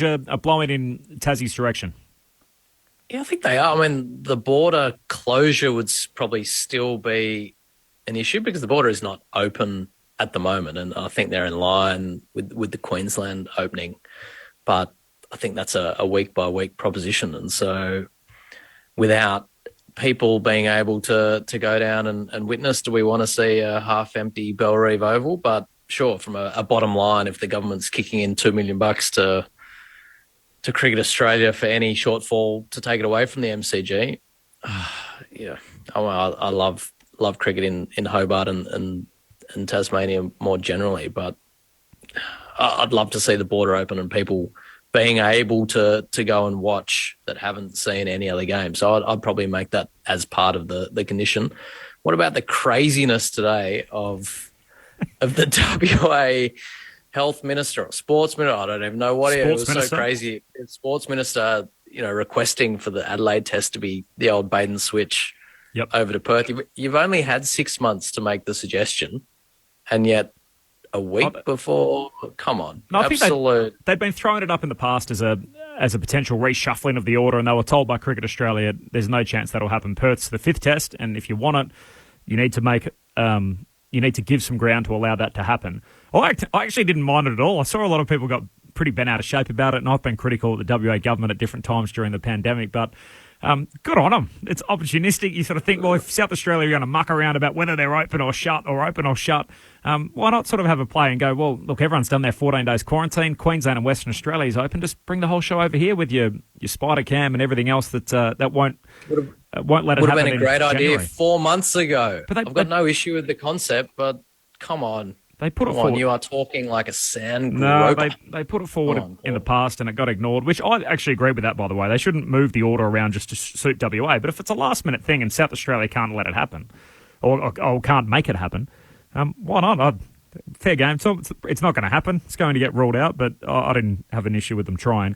are blowing in Tassie's direction? Yeah, I think they are. I mean, the border closure would probably still be an issue because the border is not open at the moment, and I think they're in line with the Queensland opening. But I think that's a week by week proposition, and so without people being able to go down and witness, do we want to see a half empty Bellerive Oval? But sure, from a bottom line, if the government's kicking in $2 million to Cricket Australia for any shortfall to take it away from the MCG. Yeah, I love cricket in Hobart and Tasmania more generally, but I'd love to see the border open and people being able to go and watch that haven't seen any other game. So I'd probably make that as part of the condition. What about the craziness today of the WA health minister or sports minister? I don't even know what it was. So crazy. Sports minister, requesting for the Adelaide test to be the old bait and switch over to Perth. You've only had 6 months to make the suggestion, and yet a week before, come on. No, I think they'd been throwing it up in the past as a potential reshuffling of the order, and they were told by Cricket Australia there's no chance that'll happen. Perth's the 5th test, and if you want it, you need to give some ground to allow that to happen. I actually didn't mind it at all. I saw a lot of people got pretty bent out of shape about it, and I've been critical of the WA government at different times during the pandemic, but good on them. It's opportunistic. You sort of think, well, if South Australia are going to muck around about whether they're open or shut, why not sort of have a play and go, well, look, everyone's done their 14 days quarantine. Queensland and Western Australia is open. Just bring the whole show over here with your spider cam and everything else that won't let it happen. Would have been a great idea 4 months ago. But I've got no issue with the concept, but come on. They put it forward. You are talking like a sand groper. No, they put it forward in the past and it got ignored, which I actually agree with that, by the way. They shouldn't move the order around just to suit WA. But if it's a last-minute thing and South Australia can't let it happen or can't make it happen, why not? Fair game. So it's not going to happen. It's going to get ruled out, but I didn't have an issue with them trying.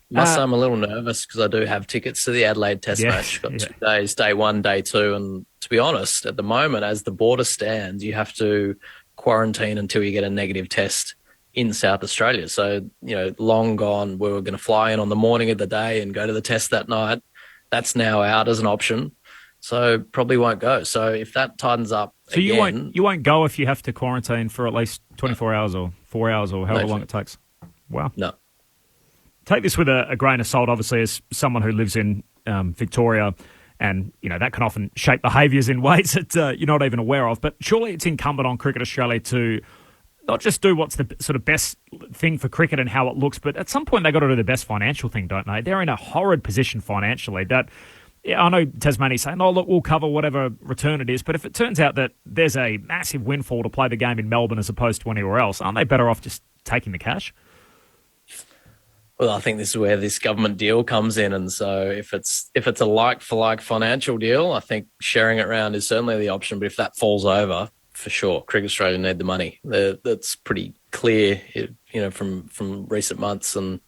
Must say I'm a little nervous because I do have tickets to the Adelaide Test match. Got 2 days, day 1, day 2. And to be honest, at the moment, as the border stands, you have to quarantine until you get a negative test in South Australia. So, long gone, we were going to fly in on the morning of the day and go to the test that night. That's now out as an option. So probably won't go. So if that tightens up again... you won't go if you have to quarantine for at least 24 hours or 4 hours or however long it takes? Wow. No. Take this with a grain of salt, obviously, as someone who lives in Victoria, and that can often shape behaviours in ways that you're not even aware of. But surely it's incumbent on Cricket Australia to not just do what's the sort of best thing for cricket and how it looks, but at some point they've got to do the best financial thing, don't they? They're in a horrid position financially that... I know Tasmania's saying, look, we'll cover whatever return it is, but if it turns out that there's a massive windfall to play the game in Melbourne as opposed to anywhere else, aren't they better off just taking the cash? Well, I think this is where this government deal comes in, and so if it's a like-for-like financial deal, I think sharing it around is certainly the option, but if that falls over, for sure, Cricket Australia need the money. That's pretty clear, from recent months and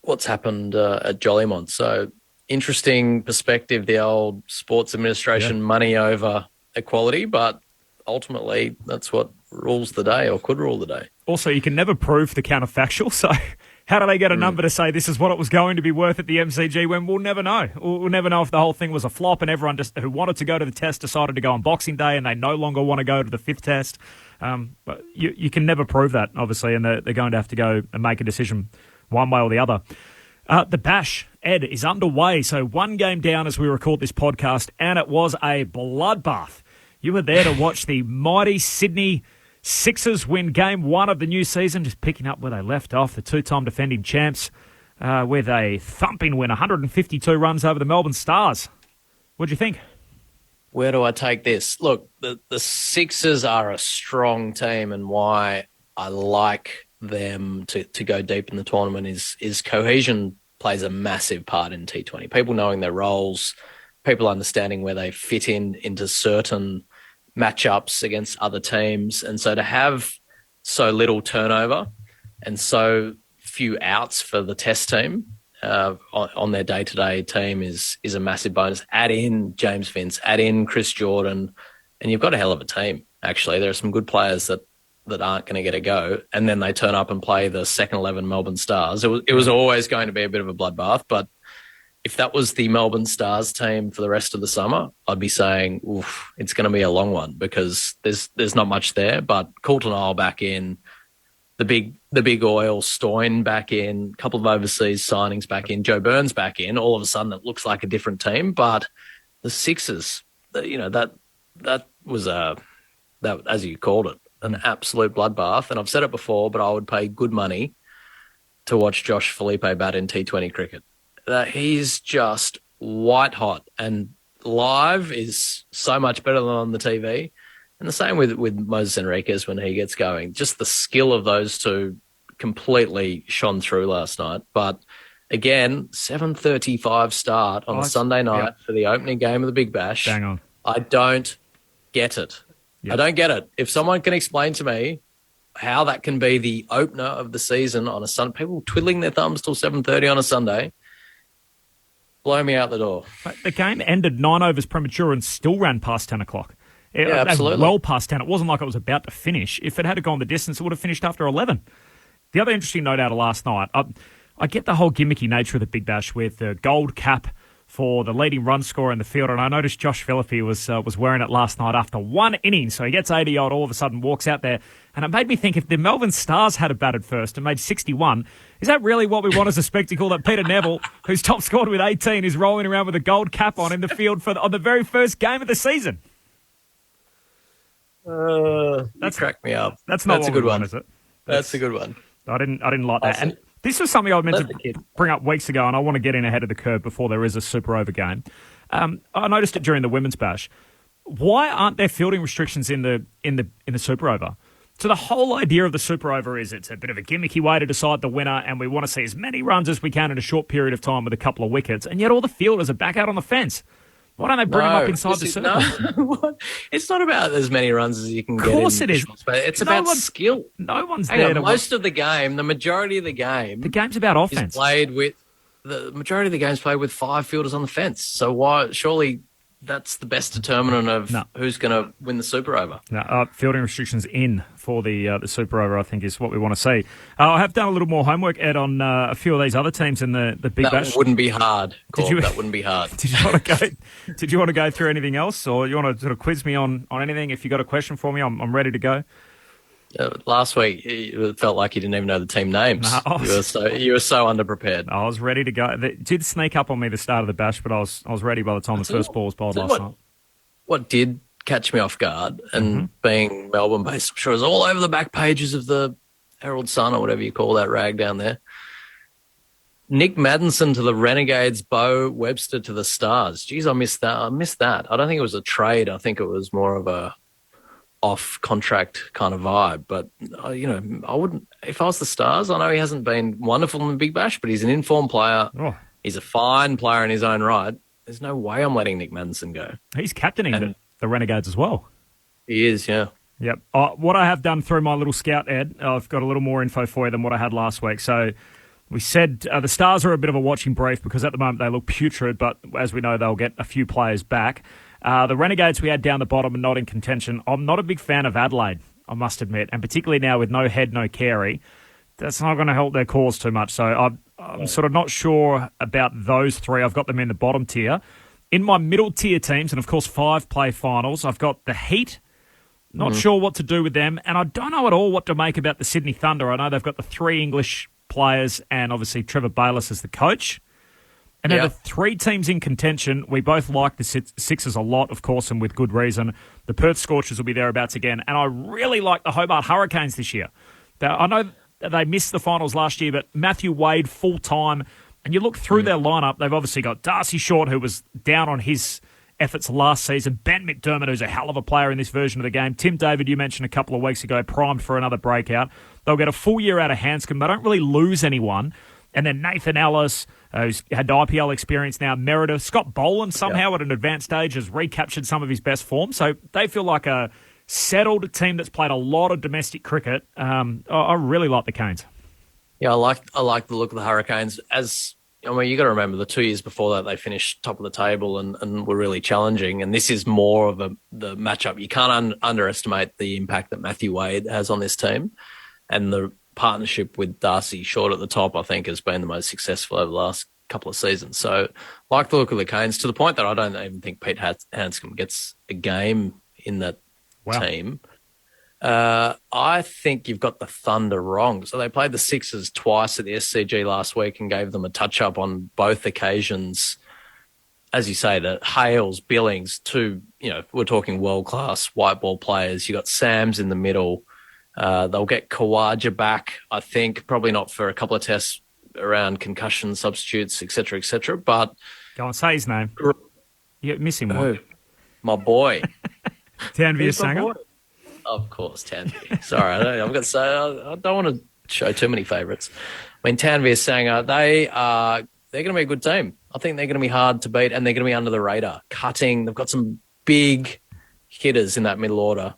what's happened at Jolimont. So... interesting perspective, the old sports administration money over equality, but ultimately that's what rules the day or could rule the day. Also, you can never prove the counterfactual, so how do they get a number to say this is what it was going to be worth at the MCG when we'll never know? We'll never know if the whole thing was a flop and everyone just who wanted to go to the test decided to go on Boxing Day and they no longer want to go to the 5th test. But you can never prove that, obviously, and they're going to have to go and make a decision one way or the other. The Bash, Ed, is underway. So 1 game down as we record this podcast, and it was a bloodbath. You were there to watch the mighty Sydney Sixers win game 1 of the new season, just picking up where they left off. The 2-time defending champs with a thumping win, 152 runs over the Melbourne Stars. What'd you think? Where do I take this? Look, the Sixers are a strong team, and why I like them to go deep in the tournament is cohesion plays a massive part in T20. People knowing their roles, people understanding where they fit into certain matchups against other teams. And so to have so little turnover and so few outs for the test team on their day-to-day team is a massive bonus. Add in James Vince, add in Chris Jordan, and you've got a hell of a team, actually. There are some good players that that aren't going to get a go, and then they turn up and play the second 11 Melbourne Stars. It was always going to be a bit of a bloodbath, but if that was the Melbourne Stars team for the rest of the summer, I'd be saying, oof, it's going to be a long one because there's not much there. But Coulton Isle back in, the big oil, Stoyne back in, a couple of overseas signings back in, Joe Burns back in. All of a sudden, it looks like a different team. But the Sixers, that was that, as you called it, an absolute bloodbath. And I've said it before, but I would pay good money to watch Josh Felipe bat in T20 cricket. He's just white hot, and live is so much better than on the TV. And the same with Moses Enriquez when he gets going. Just the skill of those two completely shone through last night. But again, 7:35 start on a Sunday night for the opening game of the Big Bash. Bang on. I don't get it. Yep. I don't get it. If someone can explain to me how that can be the opener of the season on a Sunday, people twiddling their thumbs till 7:30 on a Sunday, blow me out the door. The game ended 9 overs premature and still ran past 10 o'clock. Absolutely. Well past 10. It wasn't like it was about to finish. If it had gone the distance, it would have finished after 11. The other interesting note out of last night, I get the whole gimmicky nature of the Big Bash with the gold cap for the leading run scorer in the field, and I noticed Josh Philippe was wearing it last night after one inning, so he gets 80-odd, all of a sudden walks out there, and it made me think if the Melbourne Stars had batted first and made 61, is that really what we want as a spectacle, that Peter Neville, who's top scored with 18, is rolling around with a gold cap on in the field on the very first game of the season? That's cracked me up. That's not a what good we one, want, is it? That's a good one. I didn't like that. And this was something I meant to bring up weeks ago, and I want to get in ahead of the curve before there is a Super Over game. I noticed it during the Women's Bash. Why aren't there fielding restrictions in the Super Over? So the whole idea of the Super Over is it's a bit of a gimmicky way to decide the winner, and we want to see as many runs as we can in a short period of time with a couple of wickets, and yet all the fielders are back out on the fence. Why don't they bring them up inside the circle? No, it's not about as many runs as you can get. Of course it is. It's about skill. No one's there. Most of the game, the majority of the game... The game's about offense. The majority of the game's played with 5 fielders on the fence. So why? Surely that's the best determinant of who's going to win the Super Over. No, fielding restrictions in for the Super Over, I think, is what we want to see. I have done a little more homework, Ed, on a few of these other teams in the Big Bash. That wouldn't be hard. That wouldn't be hard. Did you want to go through anything else, or you want to sort of quiz me on anything? If you got a question for me, I'm ready to go. Last week, it felt like you didn't even know the team names. No, you were so underprepared. I was ready to go. It did sneak up on me the start of the bash, but I was ready by the time the first ball was bowled last night. What did catch me off guard, and being Melbourne-based, I'm sure it was all over the back pages of the Herald Sun or whatever you call that rag down there. Nick Maddinson to the Renegades, Bo Webster to the Stars. Geez, I missed that. I don't think it was a trade. I think it was more of a off-contract kind of vibe. But, I wouldn't... If I was the Stars, I know he hasn't been wonderful in the Big Bash, but he's an informed player. Oh. He's a fine player in his own right. There's no way I'm letting Nick Maddinson go. He's captaining the Renegades as well. He is, yeah. Yep. What I have done through my little scout, Ed, I've got a little more info for you than what I had last week. So we said the Stars are a bit of a watching brief because at the moment they look putrid, but as we know, they'll get a few players back. The Renegades we had down the bottom and not in contention. I'm not a big fan of Adelaide, I must admit, and particularly now with no Head, no Carey. That's not going to help their cause too much. So I'm sort of not sure about those three. I've got them in the bottom tier. In my middle tier teams, and of course 5 play finals, I've got the Heat. Not sure what to do with them. And I don't know at all what to make about the Sydney Thunder. I know they've got the 3 English players and obviously Trevor Bayliss as the coach. And they're the 3 teams in contention. We both like the Sixers a lot, of course, and with good reason. The Perth Scorchers will be thereabouts again. And I really like the Hobart Hurricanes this year. I know they missed the finals last year, but Matthew Wade full-time. And you look through their lineup, they've obviously got Darcy Short, who was down on his efforts last season. Ben McDermott, who's a hell of a player in this version of the game. Tim David, you mentioned a couple of weeks ago, primed for another breakout. They'll get a full year out of Hanscom. They don't really lose anyone. And then Nathan Ellis, who's had IPL experience now, Meredith. Scott Boland somehow at an advanced stage has recaptured some of his best form. So they feel like a settled team that's played a lot of domestic cricket. I really like the Canes. Yeah, I like the look of the Hurricanes. As I mean, you got to remember the 2 years before that they finished top of the table and were really challenging. And this is more of the matchup. You can't underestimate the impact that Matthew Wade has on this team, and the partnership with Darcy Short at the top, I think, has been the most successful over the last couple of seasons. So, like the look of the Canes, to the point that I don't even think Pete Hanscom gets a game in that team. I think you've got the Thunder wrong. So they played the Sixers twice at the SCG last week and gave them a touch-up on both occasions. As you say, the Hales, Billings, we're talking world-class white ball players. You got Sams in the middle. They'll get Kawaja back, I think, probably not for a couple of tests around concussion substitutes, et cetera, but... Go on, say his name. You miss him. Who? My boy. Tanvir Sanger? Of course, Tanvir. Sorry, I've got to say, I don't want to show too many favourites. I mean, Tanvir Sanger, they're going to be a good team. I think they're going to be hard to beat, and they're going to be under the radar. Cutting, they've got some big hitters in that middle order.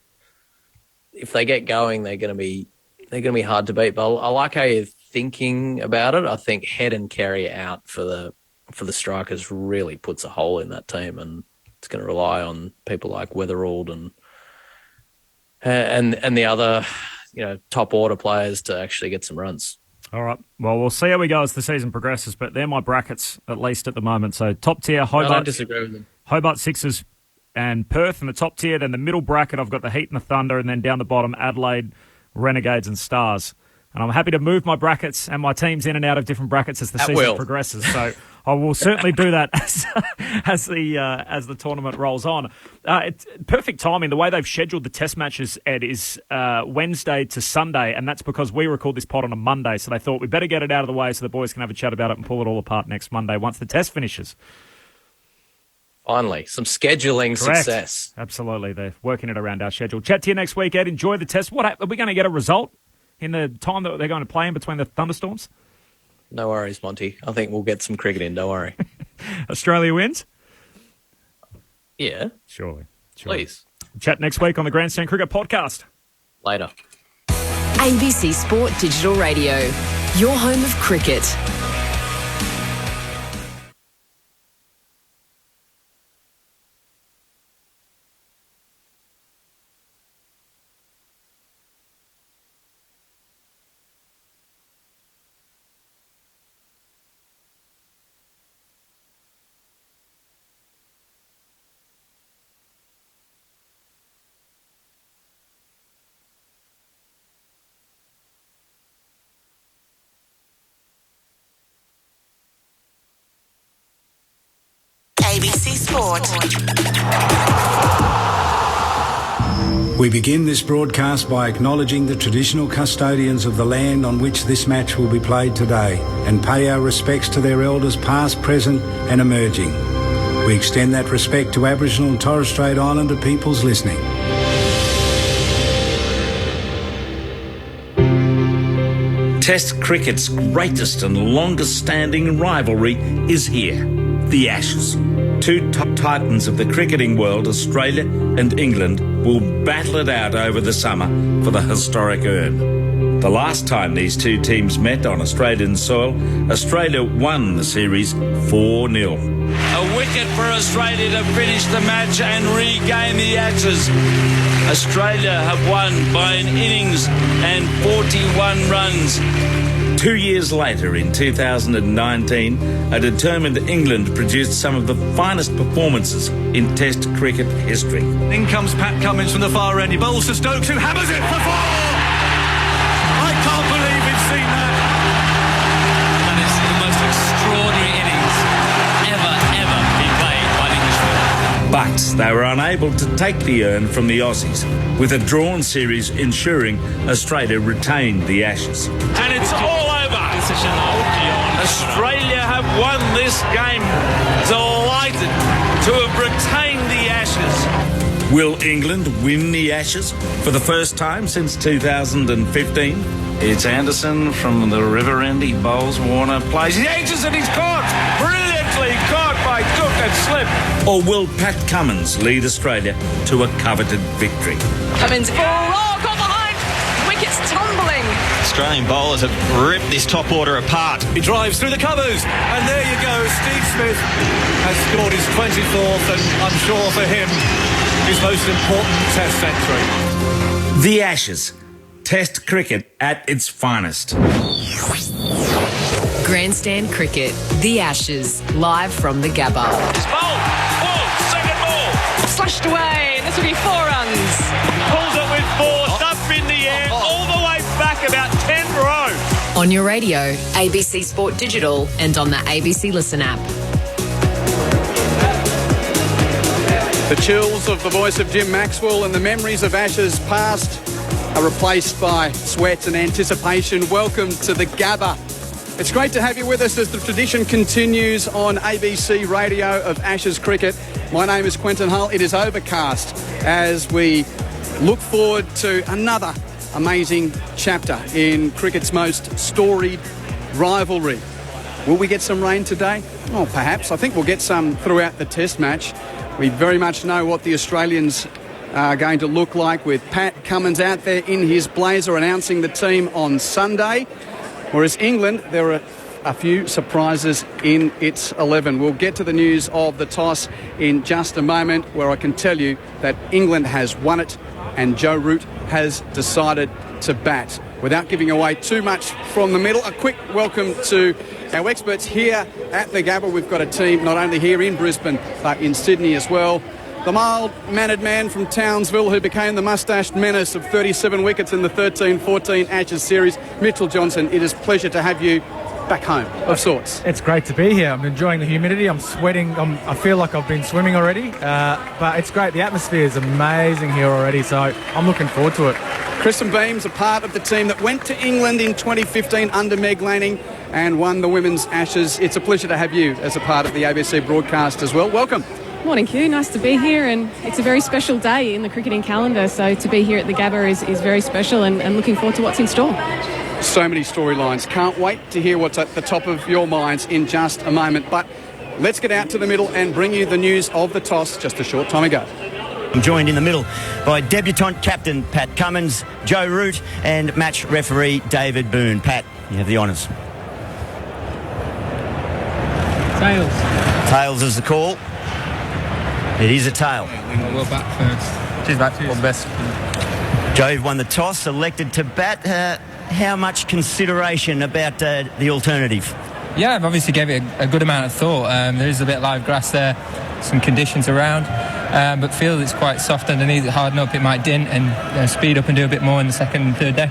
If they get going, they're going to be hard to beat. But I like how you're thinking about it. I think Head and Carey out for the strikers really puts a hole in that team, and it's going to rely on people like Weatherald and the other, top order players to actually get some runs. All right. Well, we'll see how we go as the season progresses, but they're my brackets, at least at the moment. So top tier, Hobart. I don't disagree with them. Hobart Sixers and Perth in the top tier. Then the middle bracket, I've got the Heat and the Thunder, and then down the bottom, Adelaide, Renegades and Stars. And I'm happy to move my brackets and my teams in and out of different brackets as the season progresses. So I will certainly do that as the tournament rolls on. It's perfect timing. The way they've scheduled the test matches, Ed, is Wednesday to Sunday, and that's because we record this pod on a Monday. So they thought we better get it out of the way so the boys can have a chat about it and pull it all apart next Monday once the test finishes. Finally, some scheduling success. Absolutely. They're working it around our schedule. Chat to you next week, Ed. Enjoy the test. Are we going to get a result in the time that they're going to play in between the thunderstorms? No worries, Monty. I think we'll get some cricket in, don't worry. Australia wins? Yeah. Surely. Please. Chat next week on the Grandstand Cricket Podcast. Later. ABC Sport Digital Radio, your home of cricket. ABC Sport. We begin this broadcast by acknowledging the traditional custodians of the land on which this match will be played today and pay our respects to their elders past, present and emerging. We extend that respect to Aboriginal and Torres Strait Islander peoples listening. Test cricket's greatest and longest-standing rivalry is here, the Ashes. Two top titans of the cricketing world, Australia and England, will battle it out over the summer for the historic urn. The last time these two teams met on Australian soil, Australia won the series 4-0. A wicket for Australia to finish the match and regain the Ashes. Australia have won by an innings and 41 runs. 2 years later, in 2019, a determined England produced some of the finest performances in Test cricket history. In comes Pat Cummins from the far end. He bowls to Stokes, who hammers it for 4! I can't believe we've seen that. That is the most extraordinary innings ever be played by an Englishman. But they were unable to take the urn from the Aussies, with a drawn series ensuring Australia retained the Ashes. And it's all over. Australia have won this game. Delighted to have retained the Ashes. Will England win the Ashes for the first time since 2015? It's Anderson from the river end. He bowls, Warner plays. He edges and he's caught. Brilliantly caught by Cook and Slip. Or will Pat Cummins lead Australia to a coveted victory? Cummins, got behind. Wickets tumbling. Australian bowlers have ripped this top order apart. He drives through the covers, and there you go. Steve Smith has scored his 24th, and I'm sure for him, his most important Test century. The Ashes. Test cricket at its finest. Grandstand cricket, The Ashes, live from the Gabba. It's bowled. Ball. Second ball. Slashed away. This will be 4 runs. Pulls it with force, up in the air, all the way back about 10 rows. On your radio, ABC Sport Digital, and on the ABC Listen app. The chills of the voice of Jim Maxwell and the memories of Ashes past are replaced by sweat and anticipation. Welcome to the Gabba. It's great to have you with us as the tradition continues on ABC Radio of Ashes cricket. My name is Quentin Hull. It is overcast as we look forward to another amazing chapter in cricket's most storied rivalry. Will we get some rain today? Well, perhaps. I think we'll get some throughout the Test match. We very much know what the Australians are going to look like with Pat Cummins out there in his blazer announcing the team on Sunday. Whereas England, there are a few surprises in its 11. We'll get to the news of the toss in just a moment, where I can tell you that England has won it and Joe Root has decided to bat. Without giving away too much from the middle, a quick welcome to our experts here at the Gabba. We've got a team not only here in Brisbane but in Sydney as well. The mild-mannered man from Townsville who became the mustached menace of 37 wickets in the 13-14 Ashes series, Mitchell Johnson, it is a pleasure to have you back home of sorts. It's great to be here. I'm enjoying the humidity. I'm sweating. I feel like I've been swimming already, but it's great. The atmosphere is amazing here already, so I'm looking forward to it. Kristen Beam's a part of the team that went to England in 2015 under Meg Lanning and won the Women's Ashes. It's a pleasure to have you as a part of the ABC broadcast as well. Welcome. Morning, Q. Nice to be here, and it's a very special day in the cricketing calendar, so to be here at the Gabba is very special, and looking forward to what's in store. So many storylines. Can't wait to hear what's at the top of your minds in just a moment. But let's get out to the middle and bring you the news of the toss just a short time ago. I'm joined in the middle by debutant captain Pat Cummins, Joe Root and match referee David Boone. Pat, you have the honours. Tails. Tails is the call. It is a tail. Well back first. Cheers, mate. All the best. Joe, you've won the toss, elected to bat. How much consideration about the alternative? Yeah, I've obviously gave it a good amount of thought. There is a bit of live grass there, some conditions around, but feel it's quite soft underneath. Harden up, it might dint and speed up and do a bit more in the second and third day.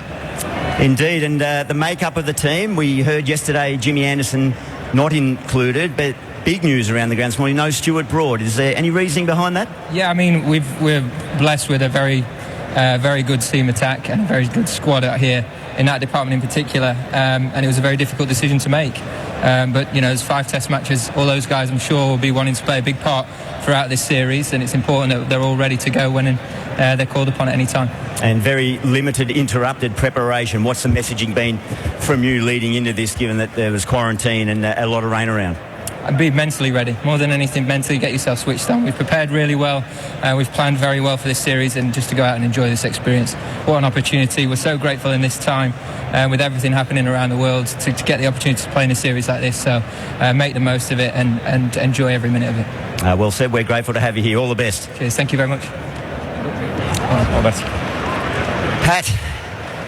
Indeed, and the makeup of the team, we heard yesterday Jimmy Anderson not included, but big news around the ground this morning, no Stuart Broad. Is there any reasoning behind that? Yeah, I mean, we're blessed with a very good seam attack and a very good squad out here in that department in particular, and it was a very difficult decision to make. But, you know, there's 5 Test matches. All those guys, I'm sure, will be wanting to play a big part throughout this series, and it's important that they're all ready to go when they're called upon at any time. And very limited, interrupted preparation. What's the messaging been from you leading into this, given that there was quarantine and a lot of rain around? And be mentally ready. More than anything, mentally get yourself switched on. We've prepared really well. We've planned very well for this series, and just to go out and enjoy this experience. What an opportunity. We're so grateful in this time, with everything happening around the world, to get the opportunity to play in a series like this. So make the most of it and enjoy every minute of it. Well said. We're grateful to have you here. All the best. Cheers. Thank you very much. All the best. Pat,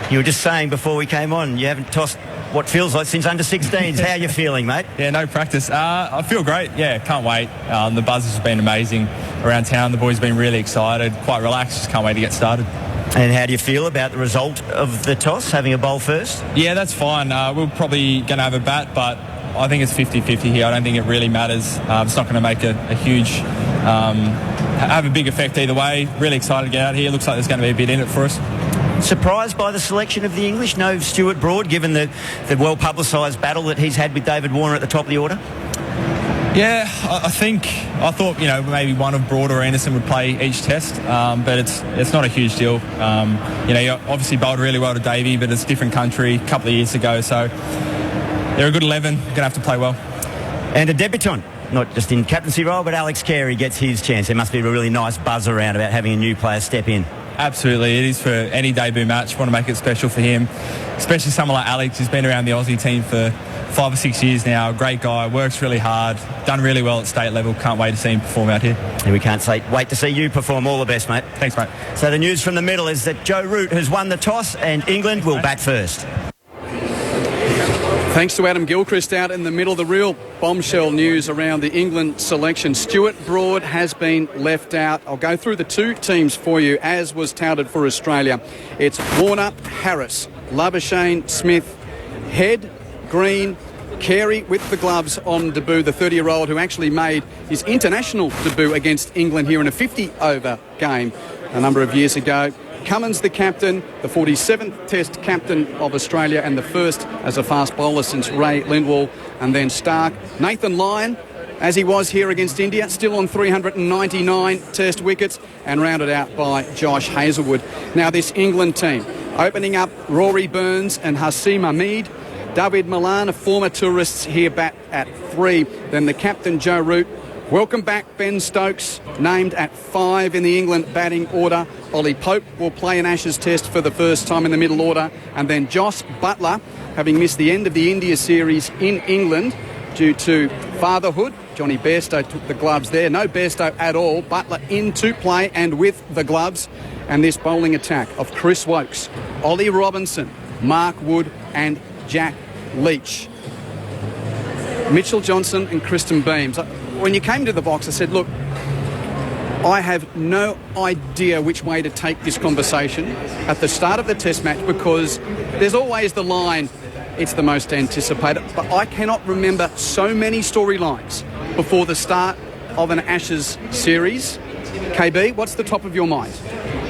you were just saying before we came on, you haven't tossed what feels like since under 16s. How are you feeling, mate? Yeah, no practice. I feel great. Yeah, can't wait. The buzz has been amazing around town. The boys have been really excited, quite relaxed. Just can't wait to get started. And how do you feel about the result of the toss, having a bowl first? Yeah, that's fine. We're probably going to have a bat, but I think it's 50-50 here. I don't think it really matters. It's not going to make a huge... have a big effect either way. Really excited to get out here. Looks like there's going to be a bit in it for us. Surprised by the selection of the English? No Stuart Broad, given the well-publicised battle that he's had with David Warner at the top of the order? Yeah, I thought, you know, maybe one of Broad or Anderson would play each test, but it's not a huge deal. You know, you obviously bowled really well to Davey, but it's a different country a couple of years ago, so they're a good 11, going to have to play well. And a debutant, not just in captaincy role, but Alex Carey gets his chance. There must be a really nice buzz around about having a new player step in. Absolutely. It is for any debut match. Want to make it special for him, especially someone like Alex who's been around the Aussie team for 5 or 6 years now. Great guy, works really hard, done really well at state level. Can't wait to see him perform out here. And we can't wait to see you perform. All the best, mate. Thanks, mate. So the news from the middle is that Joe Root has won the toss and England will bat first. Thanks to Adam Gilchrist out in the middle. The real bombshell news around the England selection. Stuart Broad has been left out. I'll go through the two teams for you as was touted for Australia. It's Warner, Harris, Labuschagne, Smith, Head, Green, Carey with the gloves on debut, the 30-year-old who actually made his international debut against England here in a 50-over game a number of years ago. Cummins, the captain, the 47th Test captain of Australia and the first as a fast bowler since Ray Lindwall, and then Stark. Nathan Lyon, as he was here against India, still on 399 Test wickets, and rounded out by Josh Hazlewood. Now this England team, opening up Rory Burns and Hasim Ahmed. David Malan, a former tourist, here bat at 3. Then the captain, Joe Root. Welcome back, Ben Stokes, named at 5 in the England batting order. Ollie Pope will play an Ashes Test for the first time in the middle order. And then Joss Buttler, having missed the end of the India series in England due to fatherhood. Johnny Bairstow took the gloves there. No Bairstow at all. Buttler into play and with the gloves. And this bowling attack of Chris Wokes, Ollie Robinson, Mark Wood and Jack Leach. Mitchell Johnson and Kristen Beams. When you came to the box, I said, look, I have no idea which way to take this conversation at the start of the Test match, because there's always the line, it's the most anticipated, but I cannot remember so many storylines before the start of an Ashes series. KB, what's the top of your mind?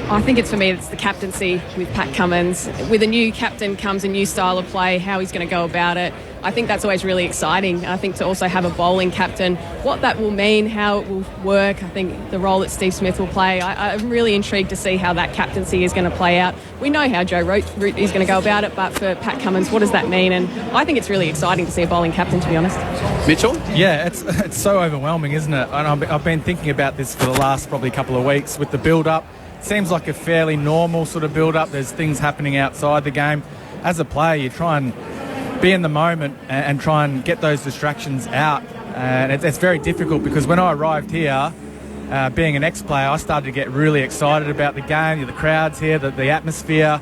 I think for me, it's the captaincy with Pat Cummins. With a new captain comes a new style of play, how he's going to go about it. I think that's always really exciting. I think to also have a bowling captain, what that will mean, how it will work, I think the role that Steve Smith will play. I'm really intrigued to see how that captaincy is going to play out. We know how Joe Root is going to go about it, but for Pat Cummins, what does that mean? And I think it's really exciting to see a bowling captain, to be honest. Mitchell? Yeah, it's so overwhelming, isn't it? And I've been thinking about this for the last probably couple of weeks with the build-up. Seems like a fairly normal sort of build-up. There's things happening outside the game. As a player, you try and be in the moment and try and get those distractions out. And it's very difficult, because when I arrived here, being an ex-player, I started to get really excited about the game, the crowds here, the atmosphere,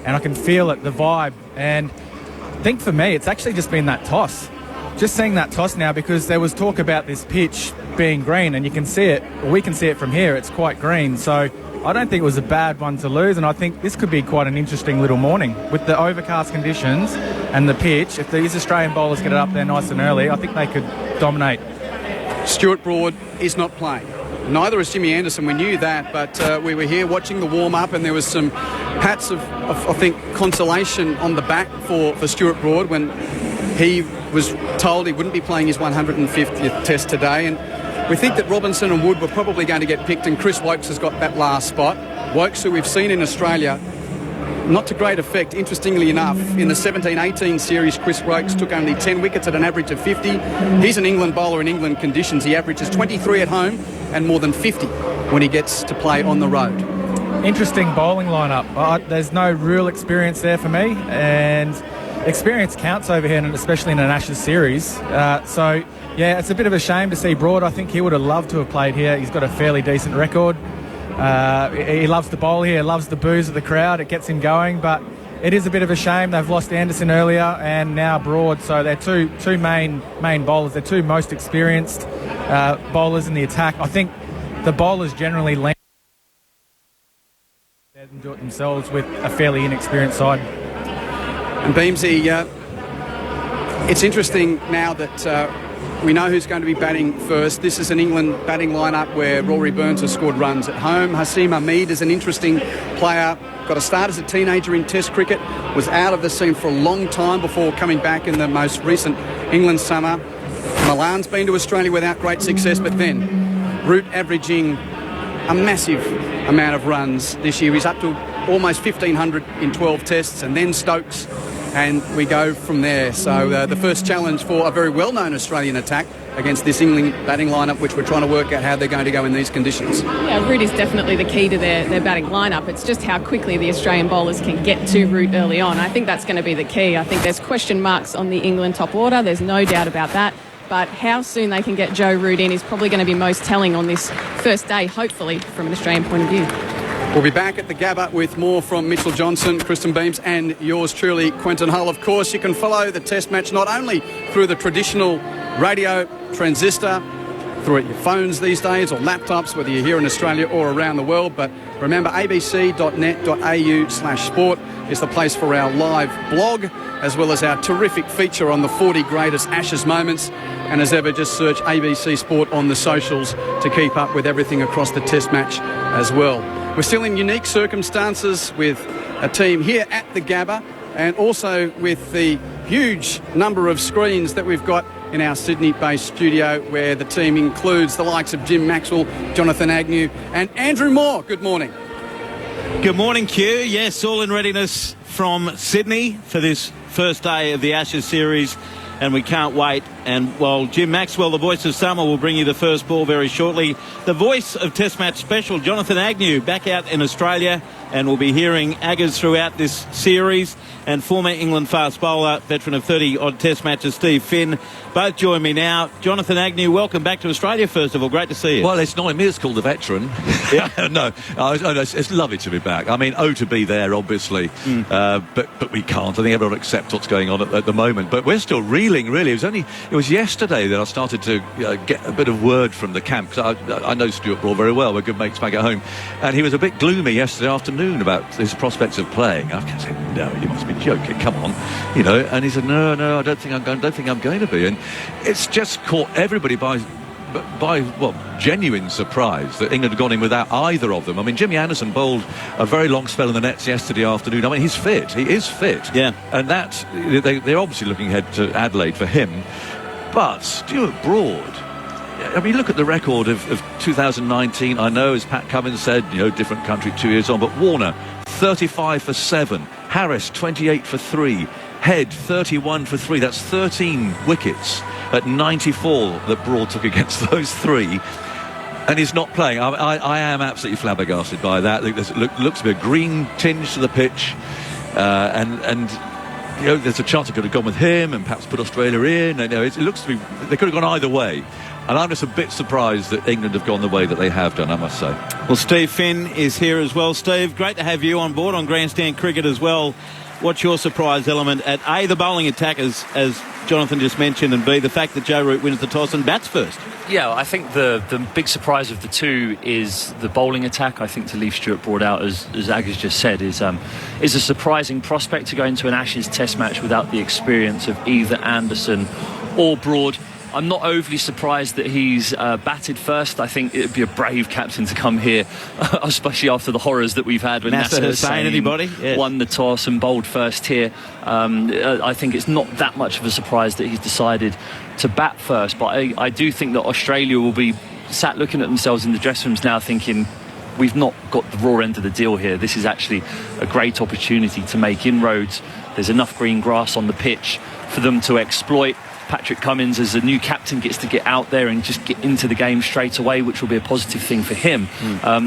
and I can feel it, the vibe. And I think for me, it's actually just been that toss. Just seeing that toss now, because there was talk about this pitch being green, and you can see it, or we can see it from here, it's quite green. So I don't think it was a bad one to lose, and I think this could be quite an interesting little morning. With the overcast conditions and the pitch, if these Australian bowlers get it up there nice and early, I think they could dominate. Stuart Broad is not playing. Neither is Jimmy Anderson. We knew that, but we were here watching the warm-up, and there was some pats of I think, consolation on the back for Stuart Broad when he was told he wouldn't be playing his 150th Test today. And we think that Robinson and Wood were probably going to get picked, and Chris Wokes has got that last spot. Wokes, who we've seen in Australia, not to great effect, interestingly enough. In the 17-18 series, Chris Wokes took only 10 wickets at an average of 50. He's an England bowler in England conditions. He averages 23 at home and more than 50 when he gets to play on the road. Interesting bowling lineup. There's no real experience there for me, and experience counts over here, and especially in an Ashes series. So, yeah, it's a bit of a shame to see Broad. I think he would have loved to have played here. He's got a fairly decent record. He loves to bowl here, loves the boos of the crowd. It gets him going, but it is a bit of a shame. They've lost Anderson earlier and now Broad, so they're two main bowlers. They're two most experienced bowlers in the attack. I think the bowlers generally land and do it themselves with a fairly inexperienced side. And Beamsy, it's interesting now that we know who's going to be batting first. This is an England batting lineup where Rory Burns has scored runs at home. Hasim Ahmed is an interesting player. Got a start as a teenager in Test cricket. Was out of the scene for a long time before coming back in the most recent England summer. Malan's been to Australia without great success, but then Root averaging a massive amount of runs this year. He's up to almost 1,500 in 12 tests, and then Stokes and we go from there. So the first challenge for a very well-known Australian attack against this England batting lineup, which we're trying to work out how they're going to go in these conditions. Yeah, root is definitely the key to their batting lineup. It's just how quickly the Australian bowlers can get to root early on. I think that's going to be the key. I think there's question marks on the England top order. There's no doubt about that. But how soon they can get Joe Root in is probably going to be most telling on this first day, hopefully, from an Australian point of view. We'll be back at the Gabba with more from Mitchell Johnson, Kristen Beams and yours truly, Quentin Hull. Of course, you can follow the Test match not only through the traditional radio transistor, through your phones these days or laptops, whether you're here in Australia or around the world. But remember, abc.net.au/sport is the place for our live blog, as well as our terrific feature on the 40 greatest Ashes moments. And as ever, just search ABC Sport on the socials to keep up with everything across the Test match as well. We're still in unique circumstances with a team here at the Gabba, and also with the huge number of screens that we've got in our Sydney-based studio, where the team includes the likes of Jim Maxwell, Jonathan Agnew and Andrew Moore. Good morning. Good morning, Q. Yes, all in readiness from Sydney for this first day of the Ashes series, and we can't wait. And while Jim Maxwell, the voice of summer, will bring you the first ball very shortly, the voice of Test Match Special, Jonathan Agnew, back out in Australia, and we'll be hearing Aggers throughout this series. And former England fast bowler, veteran of 30-odd Test matches, Steve Finn, both join me now. Jonathan Agnew, welcome back to Australia, first of all. Great to see you. Well, it's not me that's called a veteran. No, it's lovely to be back. I mean, to be there, obviously, but we can't. I think everyone accepts what's going on at the moment. But we're still reeling, really. It was yesterday that I started to get a bit of word from the camp, because I know Stuart Broad very well. We're good mates back at home. And he was a bit gloomy yesterday afternoon about his prospects of playing. I said, no, you must be joking, come on, and he said, no, I don't think I'm going to be. And it's just caught everybody by genuine surprise that England had gone in without either of them. I mean, Jimmy Anderson bowled a very long spell in the nets yesterday afternoon. I mean, he's fit. He is fit. Yeah. And they're obviously looking ahead to Adelaide for him. But Stuart Broad, I mean, look at the record of 2019. I know, as Pat Cummins said, different country 2 years on, but Warner, 35 for 7. Harris, 28 for 3. Head, 31 for 3. That's 13 wickets at 94 that Broad took against those three. And he's not playing. I am absolutely flabbergasted by that. Looks to be a green tinge to the pitch. And there's a chance it could have gone with him and perhaps put Australia in. It looks to be, they could have gone either way. And I'm just a bit surprised that England have gone the way that they have done, I must say. Well, Steve Finn is here as well. Steve, great to have you on board on Grandstand Cricket as well. What's your surprise element at A, the bowling attack, as Jonathan just mentioned, and B, the fact that Joe Root wins the toss and bats first? Yeah, I think the big surprise of the two is the bowling attack. I think to leave Stuart Broad out, as Aggers just said, is a surprising prospect to go into an Ashes Test match without the experience of either Anderson or Broad. I'm not overly surprised that he's batted first. I think it would be a brave captain to come here, especially after the horrors that we've had when Nasser Hussain won the toss and bowled first here. I think it's not that much of a surprise that he's decided to bat first. But I do think that Australia will be sat looking at themselves in the dressing rooms now thinking, we've not got the raw end of the deal here. This is actually a great opportunity to make inroads. There's enough green grass on the pitch for them to exploit. Patrick Cummins, as a new captain, gets to get out there and just get into the game straight away, which will be a positive thing for him.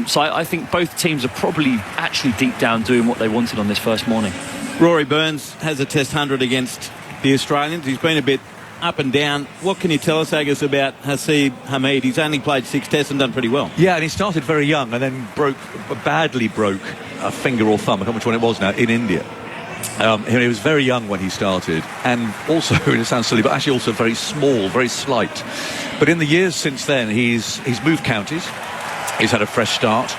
So I think both teams are probably actually deep down doing what they wanted on this first morning. Rory Burns has a Test 100 against the Australians. He's been a bit up and down. What can you tell us, Aggers, about Haseeb Hameed? He's only played 6 Tests and done pretty well. Yeah, and he started very young and then badly broke a finger or thumb, I can't remember which one it was now, in India. He was very young when he started, and also, it sounds silly, but actually also very small, very slight. But in the years since then, he's moved counties. He's had a fresh start.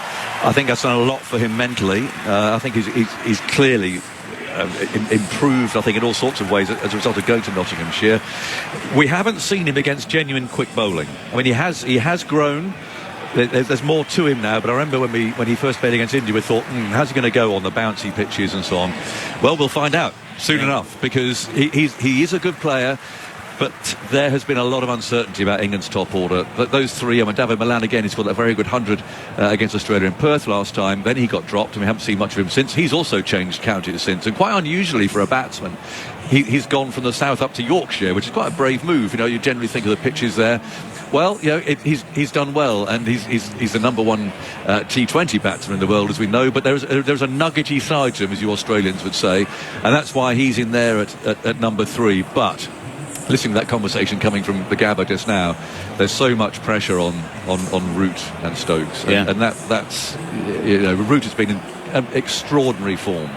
I think that's done a lot for him mentally. I think he's clearly improved, I think, in all sorts of ways as a result of going to Nottinghamshire. We haven't seen him against genuine quick bowling. I mean, he has grown. There's more to him now, but I remember when he first played against India, we thought, how's he going to go on the bouncy pitches and so on? Well, we'll find out soon enough, because he is a good player. But there has been a lot of uncertainty about England's top order. But those three, David Millan again, he scored that very good 100 against Australia in Perth last time. Then he got dropped and we haven't seen much of him since. He's also changed counties since, and quite unusually for a batsman. He's gone from the south up to Yorkshire, which is quite a brave move. You generally think of the pitches there. Well, he's done well, and he's the number one T20 batsman in the world, as we know. But there's a nuggety side to him, as you Australians would say, and that's why he's in there at number 3. But listening to that conversation coming from the Gabba just now, there's so much pressure on Root and Stokes, and that's Root has been in extraordinary form.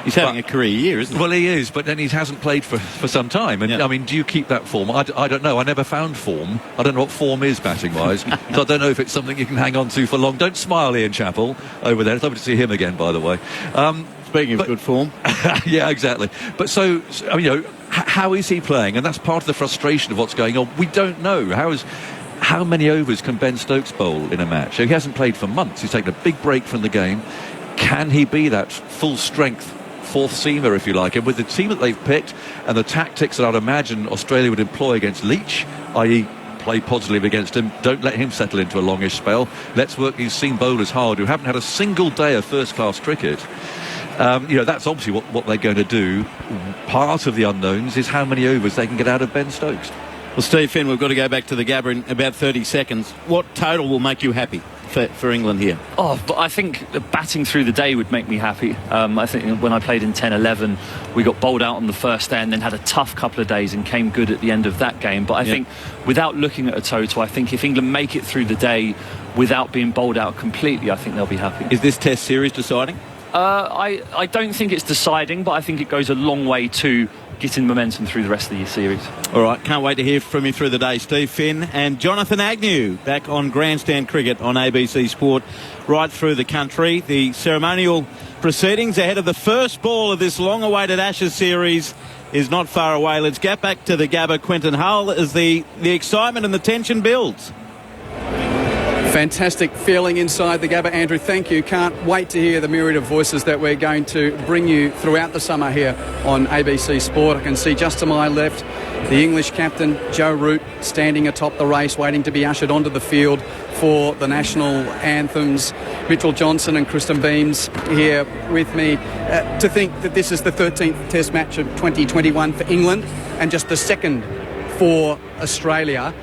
He's having a career year, isn't he? Well, he is, but then he hasn't played for some time. And, I mean, do you keep that form? I don't know. I never found form. I don't know what form is, batting-wise. So I don't know if it's something you can hang on to for long. Don't smile, Ian Chappell, over there. It's lovely to see him again, by the way. Speaking of good form. Yeah, exactly. But so I mean, how is he playing? And that's part of the frustration of what's going on. We don't know. How many overs can Ben Stokes bowl in a match? He hasn't played for months. He's taken a big break from the game. Can he be that full-strength fourth seamer, if you like? And with the team that they've picked and the tactics that I'd imagine Australia would employ against Leach, i.e. play positively against him, don't let him settle into a longish spell. Let's work these seam bowlers hard who haven't had a single day of first-class cricket. That's obviously what they're going to do. Part of the unknowns is how many overs they can get out of Ben Stokes. Well, Steve Finn, we've got to go back to the Gabba in about 30 seconds. What total will make you happy for England here? But I think batting through the day would make me happy. I think when I played in 10-11, we got bowled out on the first day and then had a tough couple of days and came good at the end of that game. But I think without looking at a total, I think if England make it through the day without being bowled out completely, I think they'll be happy. Is this Test series deciding? I don't think it's deciding, but I think it goes a long way to getting momentum through the rest of the series. All right, can't wait to hear from you through the day. Steve Finn and Jonathan Agnew back on Grandstand Cricket on ABC Sport right through the country. The ceremonial proceedings ahead of the first ball of this long-awaited Ashes series is not far away. Let's get back to the Gabba. Quentin Hull as the excitement and the tension builds. Fantastic feeling inside the Gabba, Andrew. Thank you. Can't wait to hear the myriad of voices that we're going to bring you throughout the summer here on ABC Sport. I can see just to my left the English captain, Joe Root, standing atop the race, waiting to be ushered onto the field for the national anthems. Mitchell Johnson and Kristen Beams here with me. To think that this is the 13th Test match of 2021 for England and just the second for Australia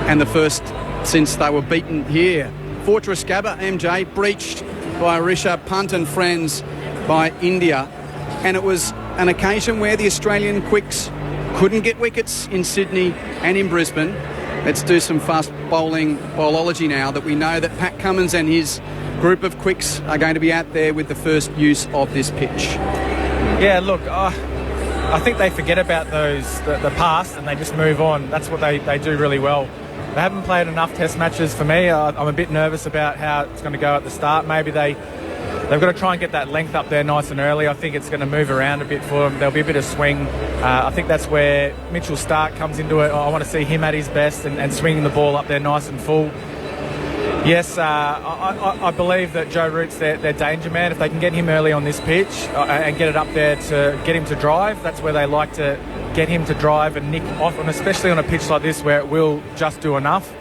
and the first since they were beaten here. Fortress Gabba, MJ, breached by Rishabh Pant and friends by India. And it was an occasion where the Australian quicks couldn't get wickets in Sydney and in Brisbane. Let's do some fast bowling bowlology now that we know that Pat Cummins and his group of quicks are going to be out there with the first use of this pitch. Yeah, look, I think they forget about the past and they just move on. That's what they do really well. They haven't played enough Test matches for me. I'm a bit nervous about how it's going to go at the start. Maybe they've got to try and get that length up there nice and early. I think it's going to move around a bit for them. There'll be a bit of swing. I think that's where Mitchell Starc comes into it. I want to see him at his best and swinging the ball up there nice and full. Yes, I believe that Joe Root's their danger man. If they can get him early on this pitch and get it up there to get him to drive, that's where they like to get him to drive and nick off, and especially on a pitch like this where it will just do enough.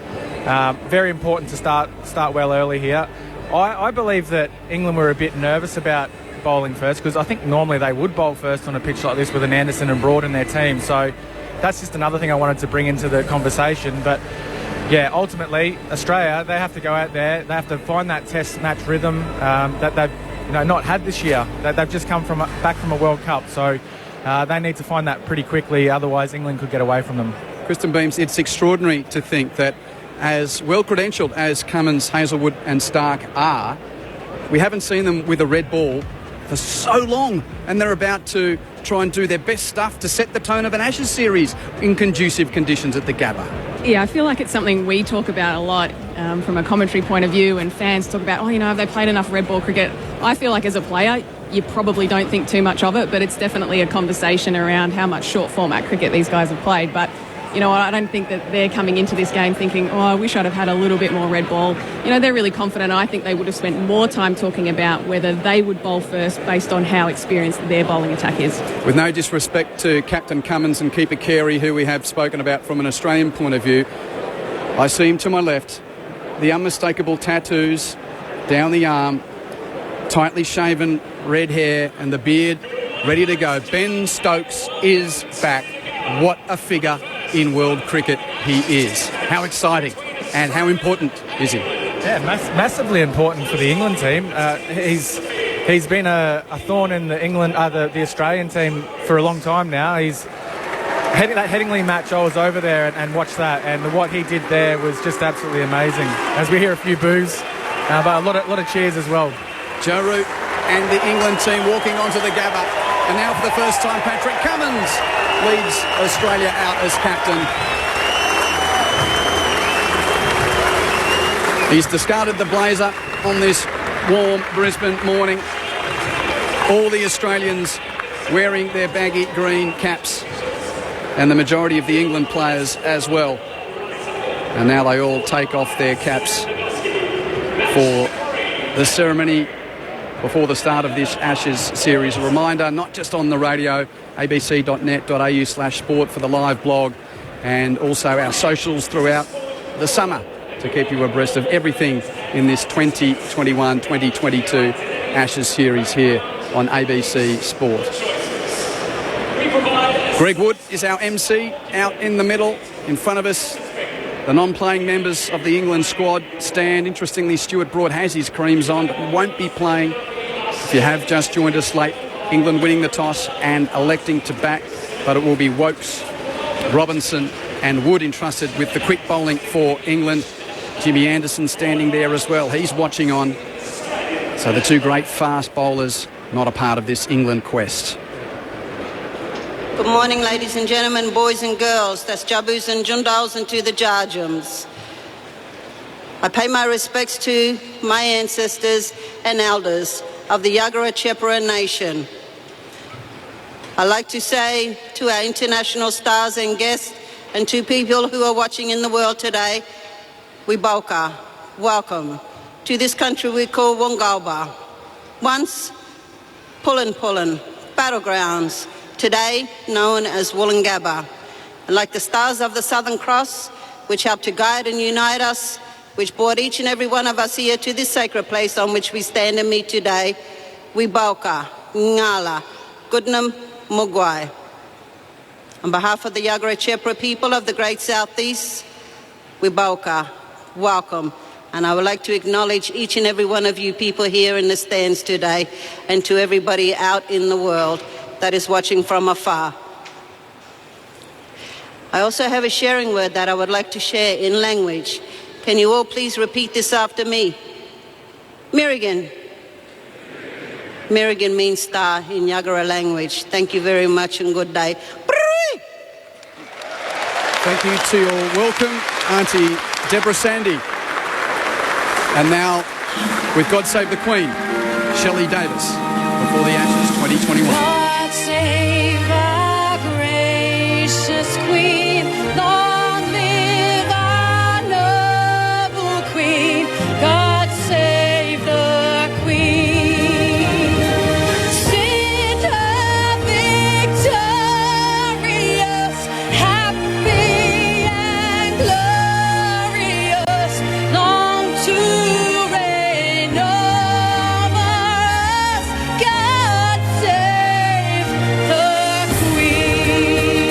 Very important to start well early here. I believe that England were a bit nervous about bowling first because I think normally they would bowl first on a pitch like this with an Anderson and Broad in their team. So that's just another thing I wanted to bring into the conversation. But yeah, ultimately Australia, they have to go out there, they have to find that Test match rhythm that they've not had this year. They've just come back from a World Cup, so they need to find that pretty quickly, otherwise England could get away from them. Kristen Beams, it's extraordinary to think that as well-credentialed as Cummins, Hazelwood and Starc are, we haven't seen them with a red ball for so long, and they're about to try and do their best stuff to set the tone of an Ashes series in conducive conditions at the Gabba. Yeah, I feel like it's something we talk about a lot from a commentary point of view, and fans talk about, have they played enough red ball cricket? I feel like as a player, you probably don't think too much of it, but it's definitely a conversation around how much short format cricket these guys have played. But You know, I don't think that they're coming into this game thinking, oh, I wish I'd have had a little bit more red ball. You know, they're really confident. I think they would have spent more time talking about whether they would bowl first based on how experienced their bowling attack is. With no disrespect to Captain Cummins and Keeper Carey, who we have spoken about from an Australian point of view, I see him to my left, the unmistakable tattoos down the arm, tightly shaven red hair and the beard ready to go. Ben Stokes is back. What a figure in world cricket he is. How exciting and how important is he? Yeah, massively important for the England team. He's been a thorn in the the Australian team for a long time now. That Headingley match, I was over there and watched that, and what he did there was just absolutely amazing. As we hear a few boos, but a lot of cheers as well. Joe Root and the England team walking onto the Gabba, and now for the first time Patrick Cummins leads Australia out as captain. He's discarded the blazer on this warm Brisbane morning. All the Australians wearing their baggy green caps, and the majority of the England players as well. And now they all take off their caps for the ceremony before the start of this Ashes series. A reminder, not just on the radio, abc.net.au/sport for the live blog, and also our socials throughout the summer to keep you abreast of everything in this 2021-2022 Ashes series here on ABC Sport. Greg Wood is our MC out in the middle. In front of us, the non-playing members of the England squad stand. Interestingly, Stuart Broad has his creams on, but won't be playing. If you have just joined us late, England winning the toss and electing to bat, but it will be Wokes, Robinson and Wood entrusted with the quick bowling for England. Jimmy Anderson standing there as well. He's watching on. So the two great fast bowlers not a part of this England quest. Good morning, ladies and gentlemen, boys and girls. That's Jabus and Jundals and to the Jarjums. I pay my respects to my ancestors and elders of the Yagara Chepara Nation. I'd like to say to our international stars and guests and to people who are watching in the world today, Wiboka, welcome to this country we call Wongalba. Once Pullen, battlegrounds, today known as Wollongabba. And like the stars of the Southern Cross, which help to guide and unite us, which brought each and every one of us here to this sacred place on which we stand and meet today, Wiboka, Ngala, Goodnam, Mugwai. On behalf of the Yagara Chepara people of the Great Southeast, Wiboka, welcome. And I would like to acknowledge each and every one of you people here in the stands today, and to everybody out in the world that is watching from afar. I also have a sharing word that I would like to share in language. Can you all please repeat this after me? Mirigan. Mirigan means star in Yagara language. Thank you very much and good day. Thank you to your welcome, Auntie Deborah Sandy. And now, with God Save the Queen, Shelley Davis, before the Ashes 2021. God save our gracious Queen, long live our noble Queen. God save the Queen. Sit her victorious, happy and glorious, long to reign over us. God save the Queen.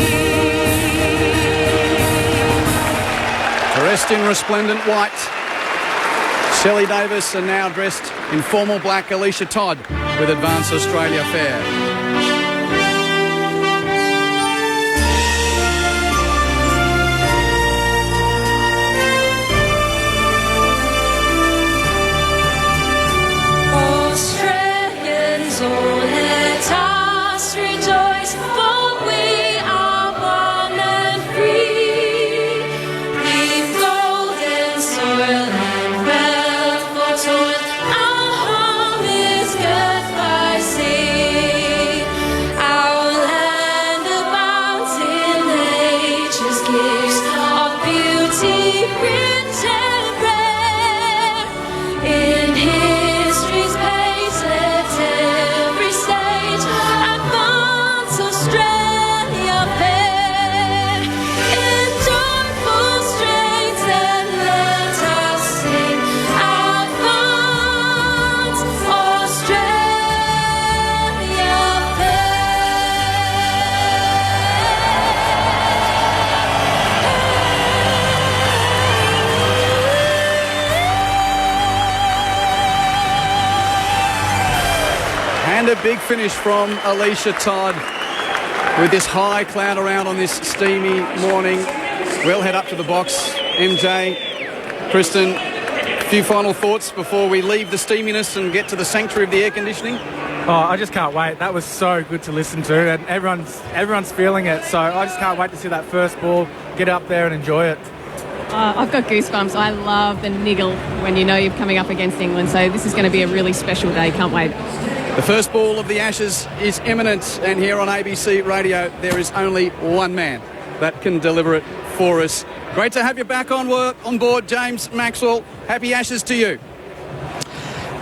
Dressed in resplendent white, Shelley Davis, and now dressed in formal black, Alicia Todd with Advance Australia Fair. Australians, oh let us rejoice, for we are one and free. We've golden soil and wealth for toil, our home is girt by sea. big finish from Alicia Todd with this high cloud around on this steamy morning. We'll head up to the box. MJ, Kristen, a few final thoughts before we leave the steaminess and get to the sanctuary of the air conditioning? Oh, I just can't wait. That was so good to listen to, and everyone's feeling it. So I just can't wait to see that first ball, get up there and enjoy it. I've got goosebumps. I love the niggle when you know you're coming up against England. So this is going to be a really special day. Can't wait. The first ball of the Ashes is imminent, and here on ABC Radio, there is only one man that can deliver it for us. Great to have you back on board, James Maxwell. Happy Ashes to you.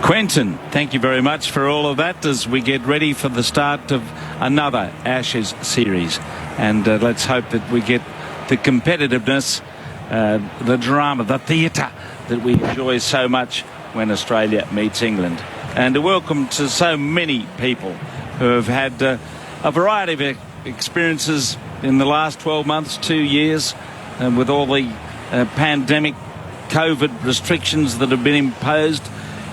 Quentin, thank you very much for all of that as we get ready for the start of another Ashes series. And let's hope that we get the competitiveness, the drama, the theatre that we enjoy so much when Australia meets England. And a welcome to so many people who have had a variety of experiences in the last 12 months, 2 years, with all the pandemic COVID restrictions that have been imposed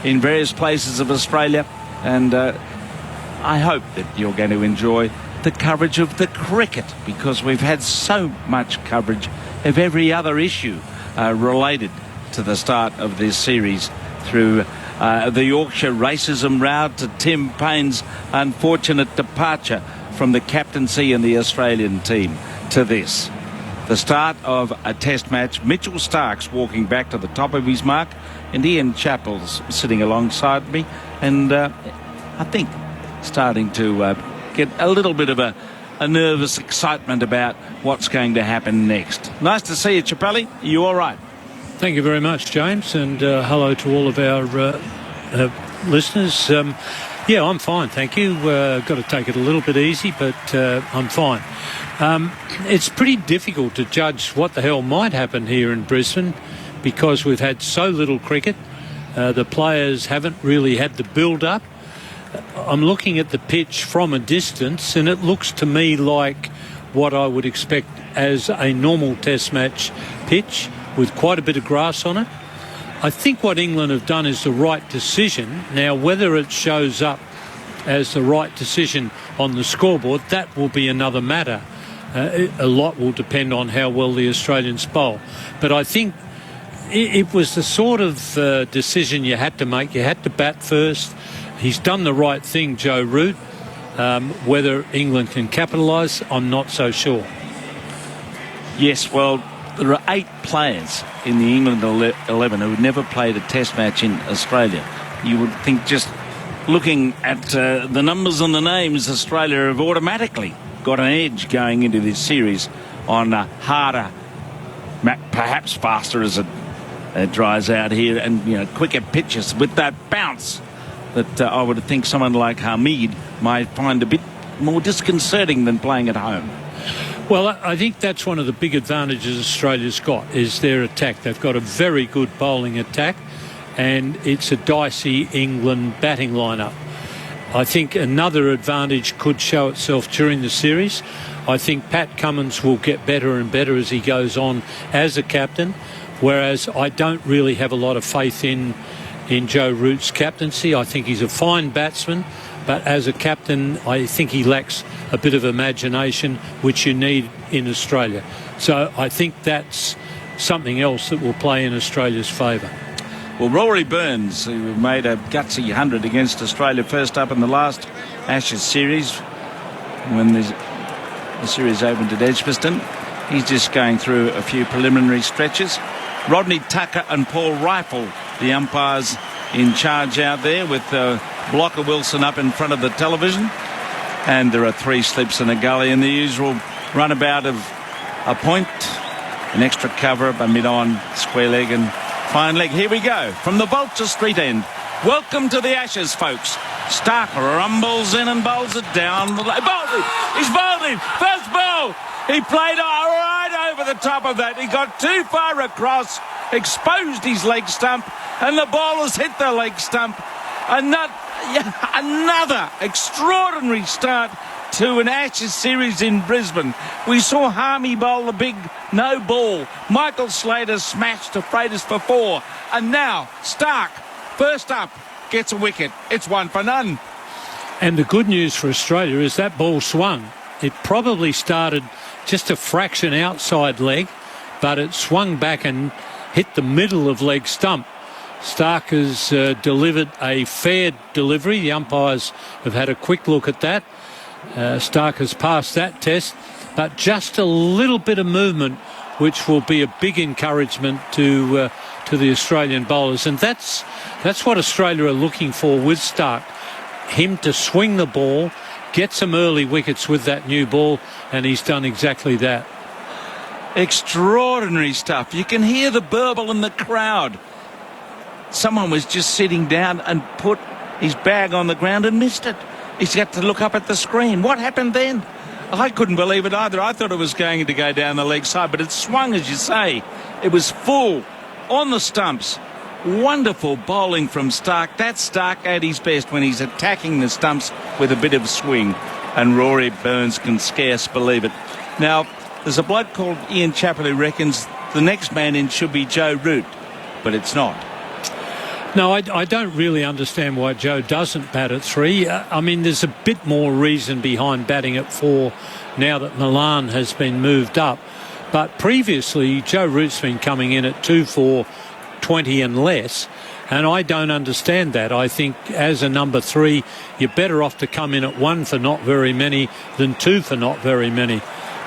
in various places of Australia. And I hope that you're going to enjoy the coverage of the cricket, because we've had so much coverage of every other issue related to the start of this series, through the Yorkshire racism row to Tim Paine's unfortunate departure from the captaincy in the Australian team, to this. The start of a test match, Mitchell Stark's walking back to the top of his mark, and Ian Chappell's sitting alongside me, and I think starting to get a little bit of a nervous excitement about what's going to happen next. Nice to see you, Chappelli. Are you all right? Thank you very much, James, and hello to all of our listeners. Yeah, I'm fine, thank you. Got to take it a little bit easy, but I'm fine. It's pretty difficult to judge what the hell might happen here in Brisbane, because we've had so little cricket. The players haven't really had the build-up. I'm looking at the pitch from a distance, and it looks to me like what I would expect as a normal test match pitch, with quite a bit of grass on it. I think what England have done is the right decision. Now, whether it shows up as the right decision on the scoreboard, that will be another matter. A lot will depend on how well the Australians bowl. But I think it was the sort of decision you had to make. You had to bat first. He's done the right thing, Joe Root. Whether England can capitalise, I'm not so sure. Yes, well, there are 8 players in the England 11 who never played a test match in Australia. You would think, just looking at the numbers and the names, Australia have automatically got an edge going into this series on harder, perhaps faster as it dries out here, and quicker pitches with that bounce that I would think someone like Hamid might find a bit more disconcerting than playing at home. Well, I think that's one of the big advantages Australia's got, is their attack. They've got a very good bowling attack, and it's a dicey England batting lineup. I think another advantage could show itself during the series. I think Pat Cummins will get better and better as he goes on as a captain, whereas I don't really have a lot of faith in Joe Root's captaincy. I think he's a fine batsman, but as a captain, I think he lacks a bit of imagination, which you need in Australia. So I think that's something else that will play in Australia's favour. Well, Rory Burns, who made a gutsy 100 against Australia first up in the last Ashes series, when the series opened at Edgbaston, he's just going through a few preliminary stretches. Rodney Tucker and Paul Rifle, the umpires in charge out there, with Blocker Wilson up in front of the television. And there are 3 slips and a gully, and the usual runabout of a point, an extra cover, a mid-on, square leg and fine leg. Here we go from the Vulture Street end. Welcome to the Ashes, folks. Stark rumbles in and bowls it down. He's bowled it. First ball. He played right over the top of that. He got too far across, exposed his leg stump, and the ball has hit the leg stump. Another extraordinary start to an Ashes series in Brisbane. We saw Harmy bowl the big no ball. Michael Slater smashed to Freitas for 4. And now Stark, first up, gets a wicket. It's 1 for none. And the good news for Australia is that ball swung. It probably started just a fraction outside leg, but it swung back and hit the middle of leg stump. Stark has delivered a fair delivery. The umpires have had a quick look at that. Stark has passed that test, but just a little bit of movement, which will be a big encouragement to the Australian bowlers. And that's what Australia are looking for with Stark. Him to swing the ball, get some early wickets with that new ball, and he's done exactly that. Extraordinary stuff. You can hear the burble in the crowd. Someone was just sitting down and put his bag on the ground and missed it. He's got to look up at the screen. What happened then? I couldn't believe it either. I thought it was going to go down the leg side, but it swung, as you say. It was full on the stumps. Wonderful bowling from Stark. That's Stark at his best when he's attacking the stumps with a bit of swing. And Rory Burns can scarce believe it. Now, there's a bloke called Ian Chappell who reckons the next man in should be Joe Root, but it's not. No, I don't really understand why Joe doesn't bat at 3. I mean, there's a bit more reason behind batting at 4 now that Milan has been moved up. But previously, Joe Root's been coming in at 2 for 20 and less, and I don't understand that. I think as a number 3, you're better off to come in at 1 for not very many than 2 for not very many.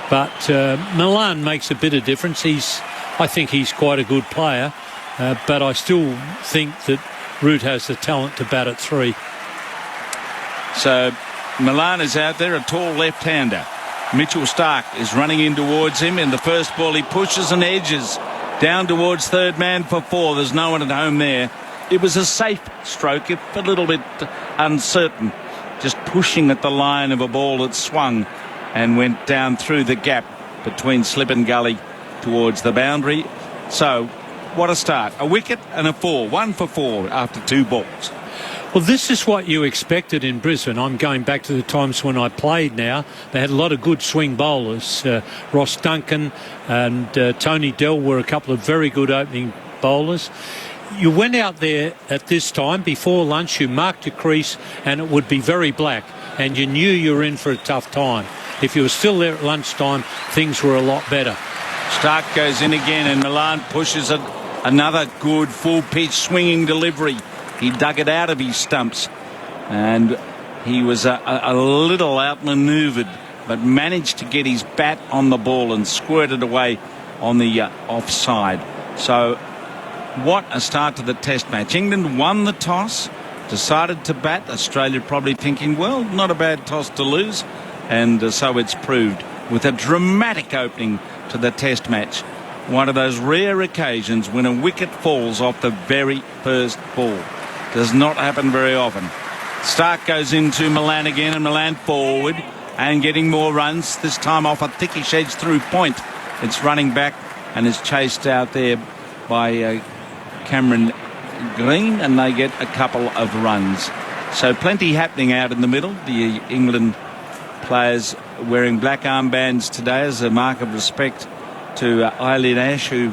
But Milan makes a bit of difference. I think he's quite a good player. But I still think that Root has the talent to bat at 3. So Milan is out there, a tall left-hander. Mitchell Stark is running in towards him. In the first ball, he pushes and edges down towards third man for 4. There's no one at home there. It was a safe stroke, if a little bit uncertain. Just pushing at the line of a ball that swung and went down through the gap between slip and gully towards the boundary. So what a start. A wicket and a 4. 1 for 4 after 2 balls. Well, this is what you expected in Brisbane. I'm going back to the times when I played now. They had a lot of good swing bowlers. Ross Duncan and Tony Dell were a couple of very good opening bowlers. You went out there at this time, before lunch, you marked your crease and it would be very black. And you knew you were in for a tough time. If you were still there at lunchtime, things were a lot better. Stark goes in again and Milan pushes it. Another good full-pitch swinging delivery. He dug it out of his stumps. And he was a little outmanoeuvred, but managed to get his bat on the ball and squirted away on the offside. So what a start to the test match. England won the toss, decided to bat. Australia probably thinking, well, not a bad toss to lose. And so it's proved with a dramatic opening to the test match. One of those rare occasions when a wicket falls off the very first ball. Does not happen very often. Stark goes into Milan again, and Milan forward and getting more runs, this time off a thickish edge through point. It's running back and is chased out there by Cameron Green, and they get a couple of runs. So plenty happening out in the middle. The England players wearing black armbands today as a mark of respect to Eileen Ash, who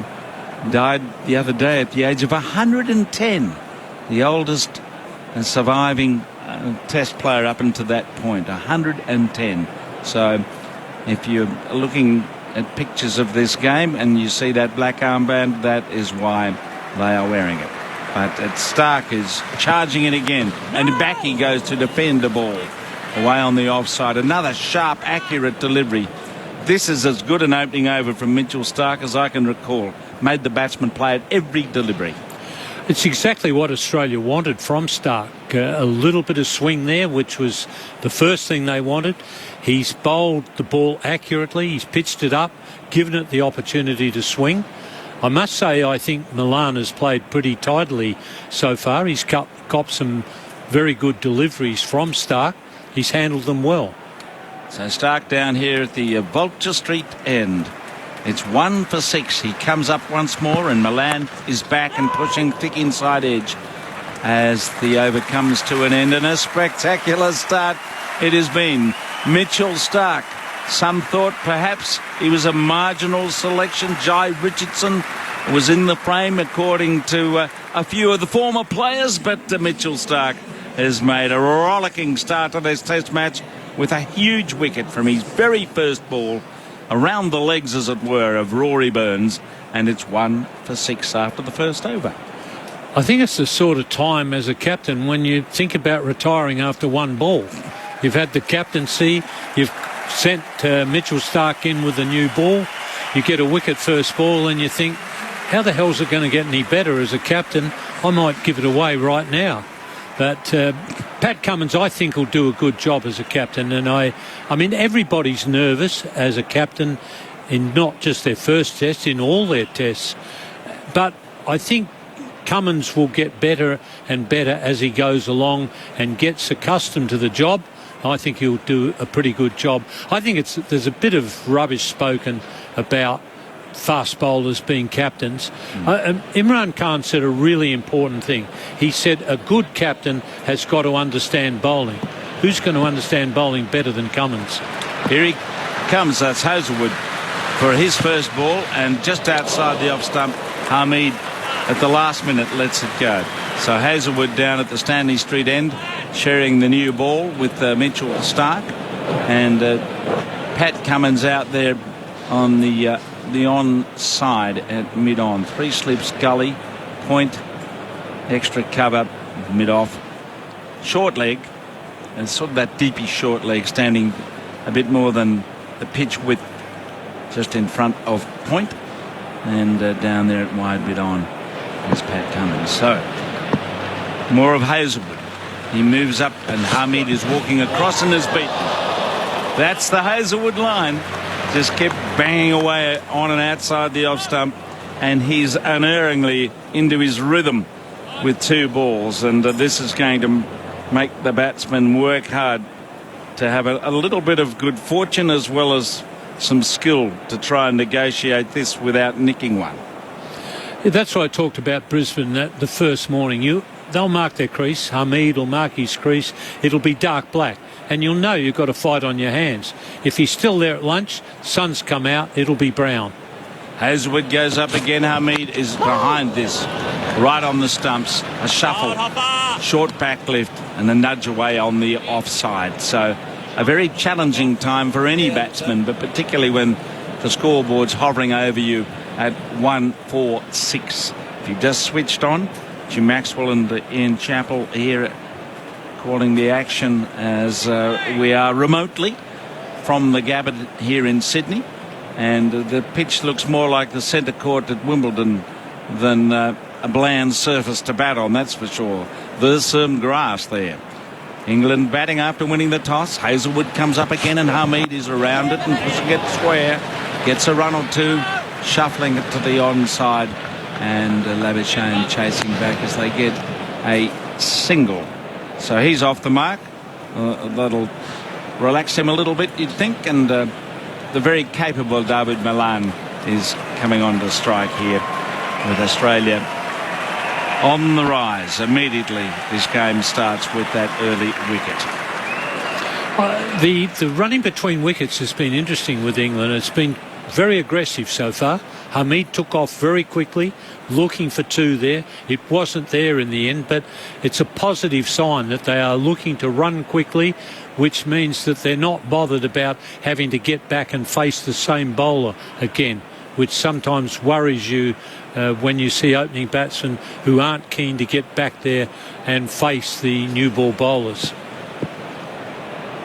died the other day at the age of 110, the oldest surviving test player up until that point, 110. So if you're looking at pictures of this game and you see that black armband, that is why they are wearing it. But Stark is charging it again, and back he goes to defend the ball away on the offside. Another sharp, accurate delivery. This is as good an opening over from Mitchell Stark as I can recall. Made the batsman play at every delivery. It's exactly what Australia wanted from Stark. A little bit of swing there, which was the first thing they wanted. He's bowled the ball accurately. He's pitched it up, given it the opportunity to swing. I must say, I think Milan has played pretty tidily so far. He's copped some very good deliveries from Stark. He's handled them well. So Stark down here at the Vulture Street end. It's 1 for 6. He comes up once more, and Milan is back and pushing thick inside edge as the over comes to an end. And a spectacular start it has been. Mitchell Stark. Some thought perhaps he was a marginal selection. Jai Richardson was in the frame according to a few of the former players, but Mitchell Stark has made a rollicking start to this Test match with a huge wicket from his very first ball, around the legs, as it were, of Rory Burns, and it's 1 for 6 after the first over. I think it's the sort of time as a captain when you think about retiring after one ball. You've had the captaincy, you've sent Mitchell Starc in with a new ball, you get a wicket first ball, and you think, how the hell's it going to get any better as a captain? I might give it away right now. But Pat Cummins, I think, will do a good job as a captain. And I mean, everybody's nervous as a captain in not just their first test, in all their tests. But I think Cummins will get better and better as he goes along and gets accustomed to the job. I think he'll do a pretty good job. I think there's a bit of rubbish spoken about fast bowlers being captains. Imran Khan said a really important thing. He said a good captain has got to understand bowling. Who's going to understand bowling better than Cummins? Here he comes. That's Hazlewood for his first ball, and just outside the off stump, Hamid at the last minute lets it go. So Hazlewood down at the Stanley Street end, sharing the new ball with Mitchell Starc, and Pat Cummins out there on the on side at mid-on. 3 slips, gully, point, extra cover, mid-off. Short leg, and sort of that deepy short leg, standing a bit more than the pitch width just in front of point, and down there at wide mid-on is Pat Cummins. So, more of Hazlewood. He moves up, and Hamid is walking across and is beaten. That's the Hazlewood line. Just kept banging away on and outside the off stump, and he's unerringly into his rhythm with 2 balls, and this is going to make the batsman work hard to have a little bit of good fortune as well as some skill to try and negotiate this without nicking one. That's what I talked about Brisbane the first morning. They'll mark their crease. Hamid will mark his crease. It'll be dark black, and you'll know you've got a fight on your hands. If he's still there at lunch, sun's come out, it'll be brown. Hazlewood goes up again. Hamid is behind this, right on the stumps. A shuffle, short back lift, and a nudge away on the offside. So a very challenging time for any batsman, but particularly when the scoreboard's hovering over you at 1-4-6. If you've just switched on, Jim Maxwell and Ian Chappell here calling the action as we are remotely from the Gabba here in Sydney, and the pitch looks more like the centre court at Wimbledon than a bland surface to bat on, that's for sure. There's some grass there. England batting after winning the toss. Hazlewood comes up again, and Hamid is around it and pushing it square, gets a run or two, shuffling it to the onside, and Labuschagne chasing back as they get a single. So he's off the mark. That'll relax him a little bit, you'd think, and the very capable David Malan is coming on to strike here with Australia on the rise. Immediately this game starts with that early wicket. The running between wickets has been interesting with England. It's been very aggressive so far. Hamid took off very quickly, looking for 2 there. It wasn't there in the end, but it's a positive sign that they are looking to run quickly, which means that they're not bothered about having to get back and face the same bowler again, which sometimes worries you when you see opening batsmen who aren't keen to get back there and face the new ball bowlers.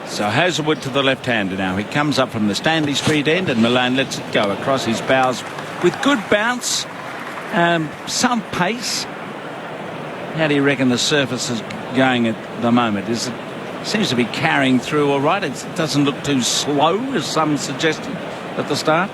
So Hazlewood to the left-hander now. He comes up from the Stanley Street end, and Milan lets it go across his bows with good bounce, some pace. How do you reckon the surface is going at the moment? Seems to be carrying through all right. It doesn't look too slow, as some suggested at the start.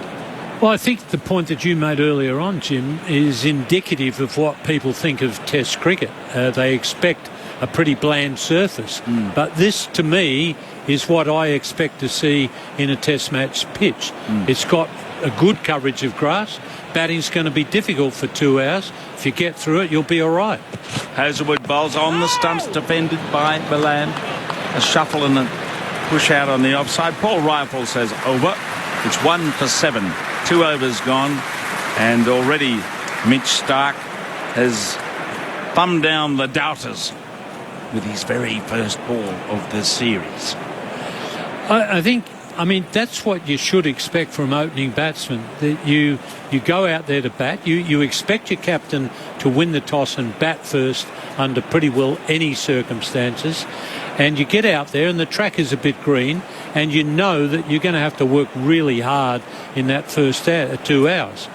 Well, I think the point that you made earlier on, Jim, is indicative of what people think of Test cricket. They expect a pretty bland surface. But this, to me, is what I expect to see in a Test match pitch. It's got a good coverage of grass. Batting's going to be difficult for 2 hours. If you get through it, you'll be all right. Hazlewood bowls on the stumps, defended by Milan. A shuffle and a push out on the offside. Paul Rifle says over. It's 1 for 7. 2 overs gone, and already Mitch Starc has thumbed down the doubters with his very first ball of the series. I think, that's what you should expect from opening batsmen, that you go out there to bat. You expect your captain to win the toss and bat first under pretty well any circumstances. And you get out there and the track is a bit green and you know that you're going to have to work really hard in that first 2 hours.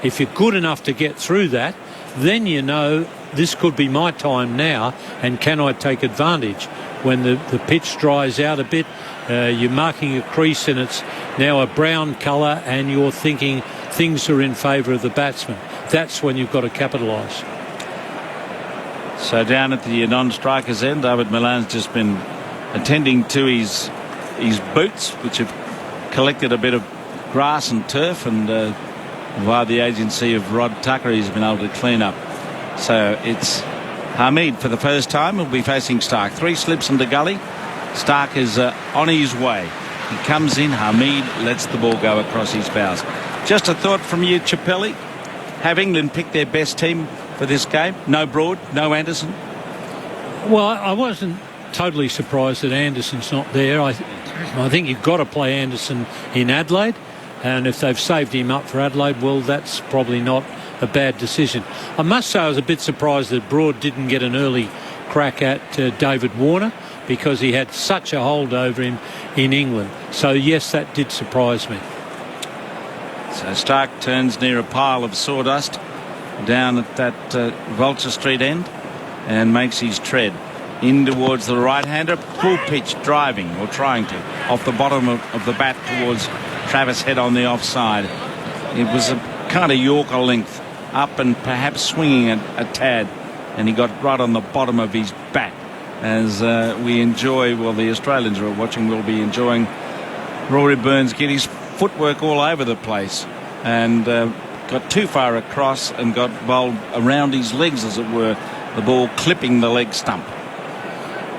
If you're good enough to get through that, then you know this could be my time now, and can I take advantage? When the pitch dries out a bit, you're marking a crease and it's now a brown colour and you're thinking things are in favour of the batsman. That's when you've got to capitalise. So down at the non-strikers end, David Milan's just been attending to his boots, which have collected a bit of grass and turf, and via the agency of Rod Tucker, he's been able to clean up. So it's Hamid for the first time will be facing Stark. 3 slips into gully. Stark is on his way. He comes in. Hamid lets the ball go across his bows. Just a thought from you, Chappelli. Have England picked their best team for this game? No Broad, no Anderson? Well, I wasn't totally surprised that Anderson's not there. I think you've got to play Anderson in Adelaide, and if they've saved him up for Adelaide, well, that's probably not a bad decision. I must say I was a bit surprised that Broad didn't get an early crack at David Warner, because he had such a hold over him in England. So yes, that did surprise me. So Stark turns near a pile of sawdust down at that Vulture Street end and makes his tread in towards the right-hander. Full pitch driving, or trying to, off the bottom of the bat towards Travis Head on the offside. It was a kind of Yorker length up and perhaps swinging a tad, and he got right on the bottom of his bat. As we enjoy, well, the Australians who are watching will be enjoying Rory Burns get his footwork all over the place, and got too far across and got bowled around his legs, as it were, the ball clipping the leg stump.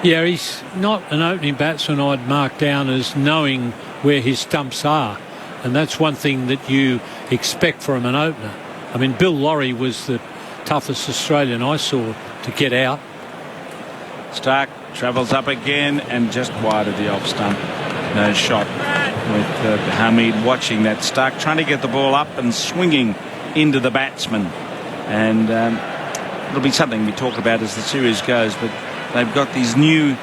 Yeah, he's not an opening batsman I'd mark down as knowing where his stumps are, and that's one thing that you expect from an opener. I mean, Bill Lawry was the toughest Australian I saw to get out. Stark travels up again and just wide of the off stump. No shot, with Hamid watching that. Stark trying to get the ball up and swinging into the batsman. And it'll be something we talk about as the series goes, but they've got these new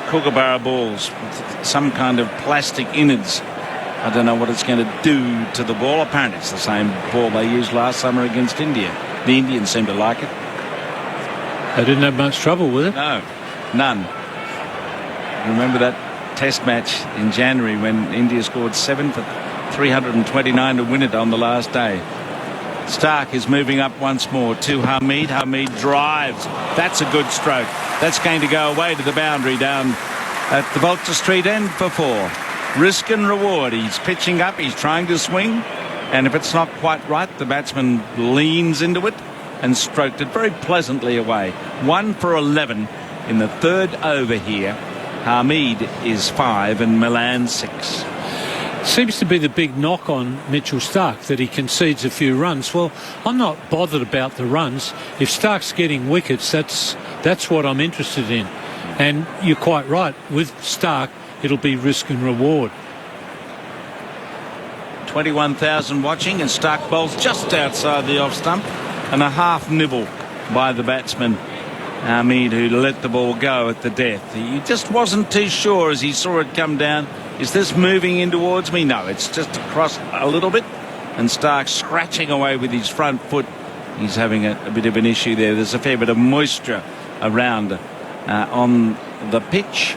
Kookaburra balls with some kind of plastic innards. I don't know what it's going to do to the ball. Apparently it's the same ball they used last summer against India. The Indians seem to like it. They didn't have much trouble with it. No, none. Remember that test match in January when India scored 7 for 329 to win it on the last day. Stark is moving up once more to Hamid. Hamid drives. That's a good stroke. That's going to go away to the boundary down at the Vulture Street end for 4. Risk and reward. He's pitching up. He's trying to swing. And if it's not quite right, the batsman leans into it and stroked it very pleasantly away. 1 for 11 in the third over here. Hamid is 5 and Milan 6. Seems to be the big knock on Mitchell Stark, that he concedes a few runs. Well, I'm not bothered about the runs. If Stark's getting wickets, that's what I'm interested in. And you're quite right. With Stark, it'll be risk and reward. 21,000 watching, and Stark bowls just outside the off stump, and a half nibble by the batsman Hamid, who let the ball go at the death. He just wasn't too sure as he saw it come down. Is this moving in towards me? No, it's just across a little bit, and Stark scratching away with his front foot. He's having a bit of an issue there. There's a fair bit of moisture around on the pitch,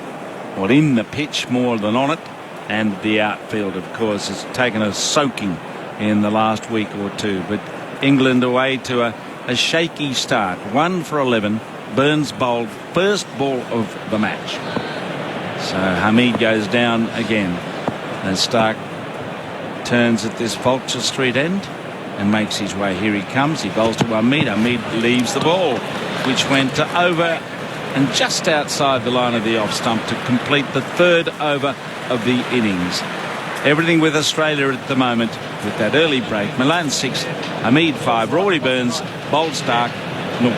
or in the pitch more than on it, and the outfield, of course, has taken a soaking in the last week or two. But England away to a shaky start. 1 for 11. Burns bowled first ball of the match. So Hamid goes down again, and Stark turns at this Vulture Street end and makes his way. Here he comes. He bowls to Hamid. Hamid leaves the ball, which went over and just outside the line of the off stump to complete the third over of the innings. Everything with Australia at the moment with that early break. Milan 6, Hamid 5, Rory Burns, bowled Stark 0.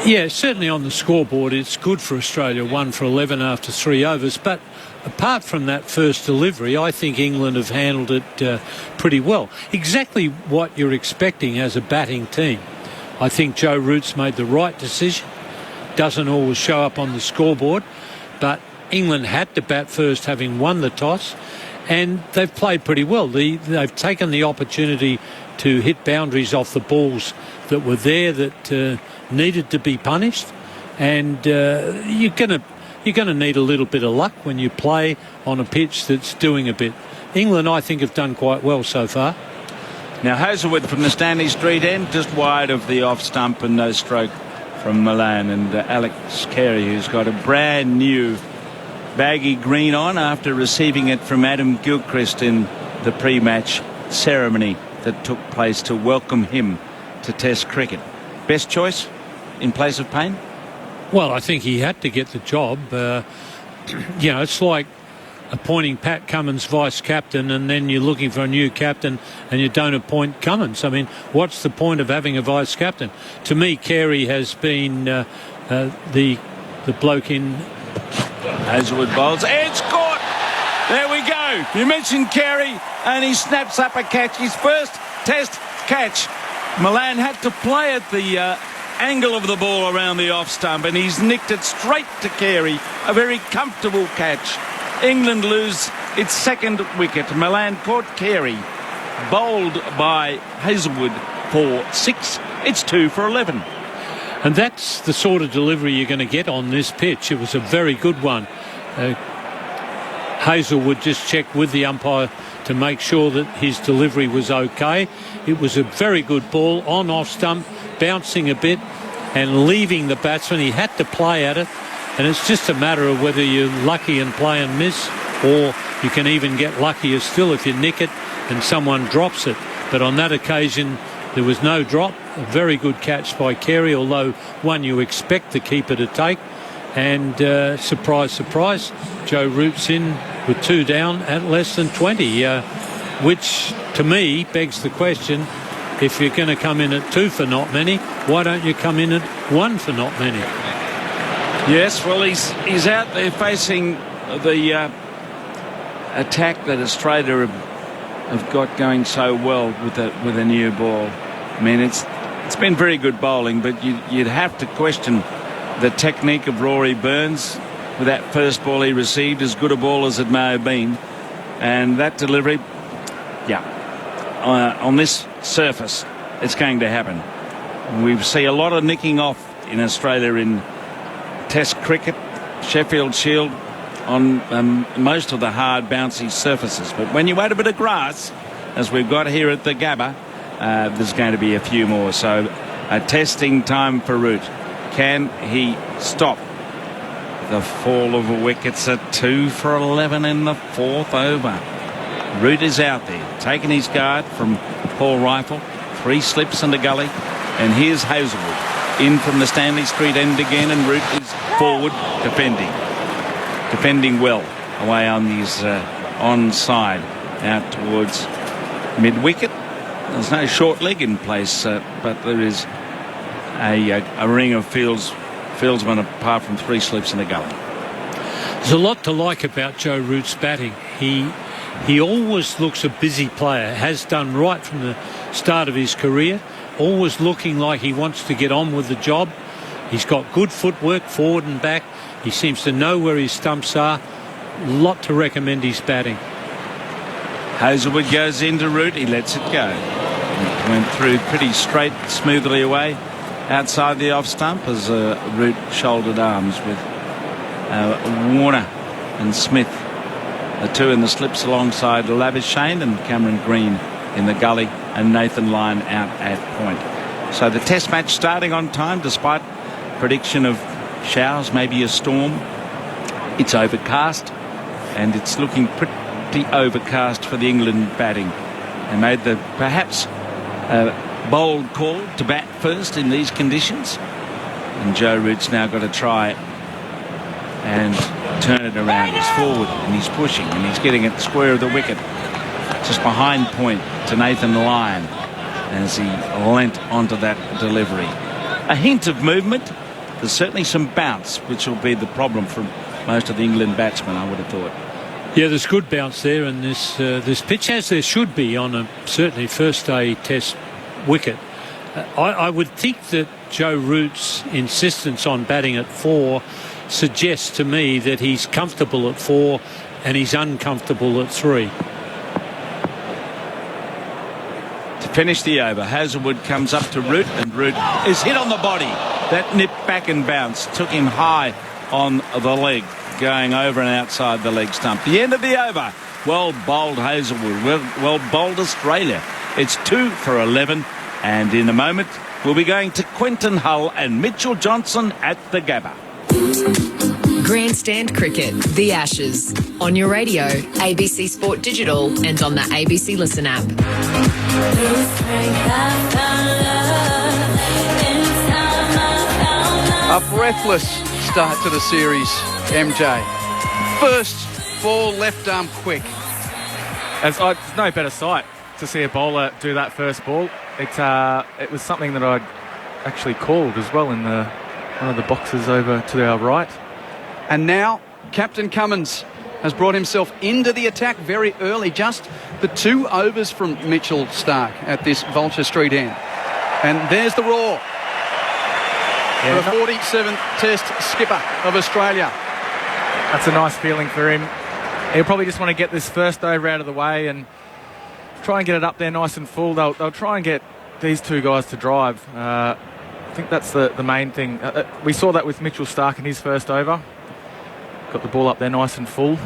Yeah, certainly on the scoreboard, it's good for Australia, 1 for 11 after 3 overs. But apart from that first delivery, I think England have handled it pretty well. Exactly what you're expecting as a batting team. I think Joe Root's made the right decision. Doesn't always show up on the scoreboard, but England had to bat first, having won the toss, and they've played pretty well. They've taken the opportunity to hit boundaries off the balls that were there that needed to be punished, and you're going to need a little bit of luck when you play on a pitch that's doing a bit. England, I think, have done quite well so far. Now Hazelwood from the Stanley Street end, just wide of the off stump, and no stroke from Milan. And Alex Carey, who's got a brand new baggy green on after receiving it from Adam Gilchrist in the pre-match ceremony that took place to welcome him to Test cricket. Best choice in place of Payne? Well, I think he had to get the job. It's like appointing Pat Cummins vice captain and then you're looking for a new captain and you don't appoint Cummins. I mean, what's the point of having a vice captain? To me, Carey has been the bloke in. Hazelwood bowls. Edge caught. There we go. You mentioned Carey and he snaps up a catch. His first Test catch. Milan had to play at the angle of the ball around the off stump and he's nicked it straight to Carey. A very comfortable catch. England lose its second wicket. Milan caught Carey, bowled by Hazelwood for 6. It's 2 for 11. And that's the sort of delivery you're going to get on this pitch. It was a very good one. Hazelwood just checked with the umpire to make sure that his delivery was okay. It was a very good ball on off stump, bouncing a bit and leaving the batsman. He had to play at it. And it's just a matter of whether you're lucky and play and miss, or you can even get luckier still if you nick it and someone drops it. But on that occasion, there was no drop. A very good catch by Carey, although one you expect the keeper to take. And surprise, surprise, Joe Root's in with 2 down at less than 20, which to me begs the question, if you're going to come in at 2 for not many, why don't you come in at 1 for not many? Yes, well, he's out there facing the attack that Australia have got going so well with a new ball. I mean, it's been very good bowling, but you'd have to question the technique of Rory Burns with that first ball he received, as good a ball as it may have been. And that delivery, on this surface, it's going to happen. We see a lot of nicking off in Australia in Test cricket, Sheffield Shield, on most of the hard bouncy surfaces. But when you add a bit of grass, as we've got here at the Gabba, there's going to be a few more. So a testing time for Root. Can he stop the fall of wickets at 2 for 11 in the 4th over? Root is out there, taking his guard from Paul Rifle. 3 slips in the gully. And here's Hazelwood in from the Stanley Street end again, and Root is forward defending well away on his onside out towards mid-wicket. There's no short leg in place, but there is a ring of fieldsmen apart from 3 slips in the gully. There's a lot to like about Joe Root's batting. He always looks a busy player, has done right from the start of his career, always looking like he wants to get on with the job. He's got good footwork forward and back. He seems to know where his stumps are. A lot to recommend his batting. Hazelwood goes into Root. He lets it go. It went through pretty straight, smoothly away outside the off stump as Root shouldered arms with Warner and Smith, the 2 in the slips alongside Labuschagne and Cameron Green in the gully, and Nathan Lyon out at point. So the Test match starting on time despite prediction of showers, maybe a storm. It's overcast, and it's looking pretty overcast for the England batting. They made the perhaps bold call to bat first in these conditions, and Joe Root's now got to try and turn it around. He's forward and he's pushing and he's getting it square of the wicket, just behind point to Nathan Lyon as he leant onto that delivery. A hint of movement there's certainly some bounce, which will be the problem for most of the England batsmen, I would have thought. Yeah, there's good bounce there, and this pitch, as there should be on a certainly first day Test wicket. I would think that Joe Root's insistence on batting at 4 suggests to me that he's comfortable at 4 and he's uncomfortable at 3. To finish the over, Hazelwood comes up to Root, and Root is hit on the body. That nipped back and bounce took him high on the leg, going over and outside the leg stump. The end of the over. Well bowled Hazelwood. Well bowled Australia. It's 2 for 11. And in a moment, we'll be going to Quentin Hull and Mitchell Johnson at the Gabba. Grandstand Cricket, The Ashes. On your radio, ABC Sport Digital, and on the ABC Listen app. A breathless start to the series, MJ. First ball, left arm quick. There's no better sight to see a bowler do that first ball. It was something that I'd actually called as well in one of the boxes over to our right. And now Captain Cummins has brought himself into the attack very early, just the 2 overs from Mitchell Starc at this Vulture Street end. And there's the roar. Yeah, for the 47th Test skipper of Australia. That's a nice feeling for him. He'll probably just want to get this first over out of the way and try and get it up there nice and full. They'll try and get these 2 guys to drive. I think that's the main thing. We saw that with Mitchell Starc in his first over. Got the ball up there nice and full.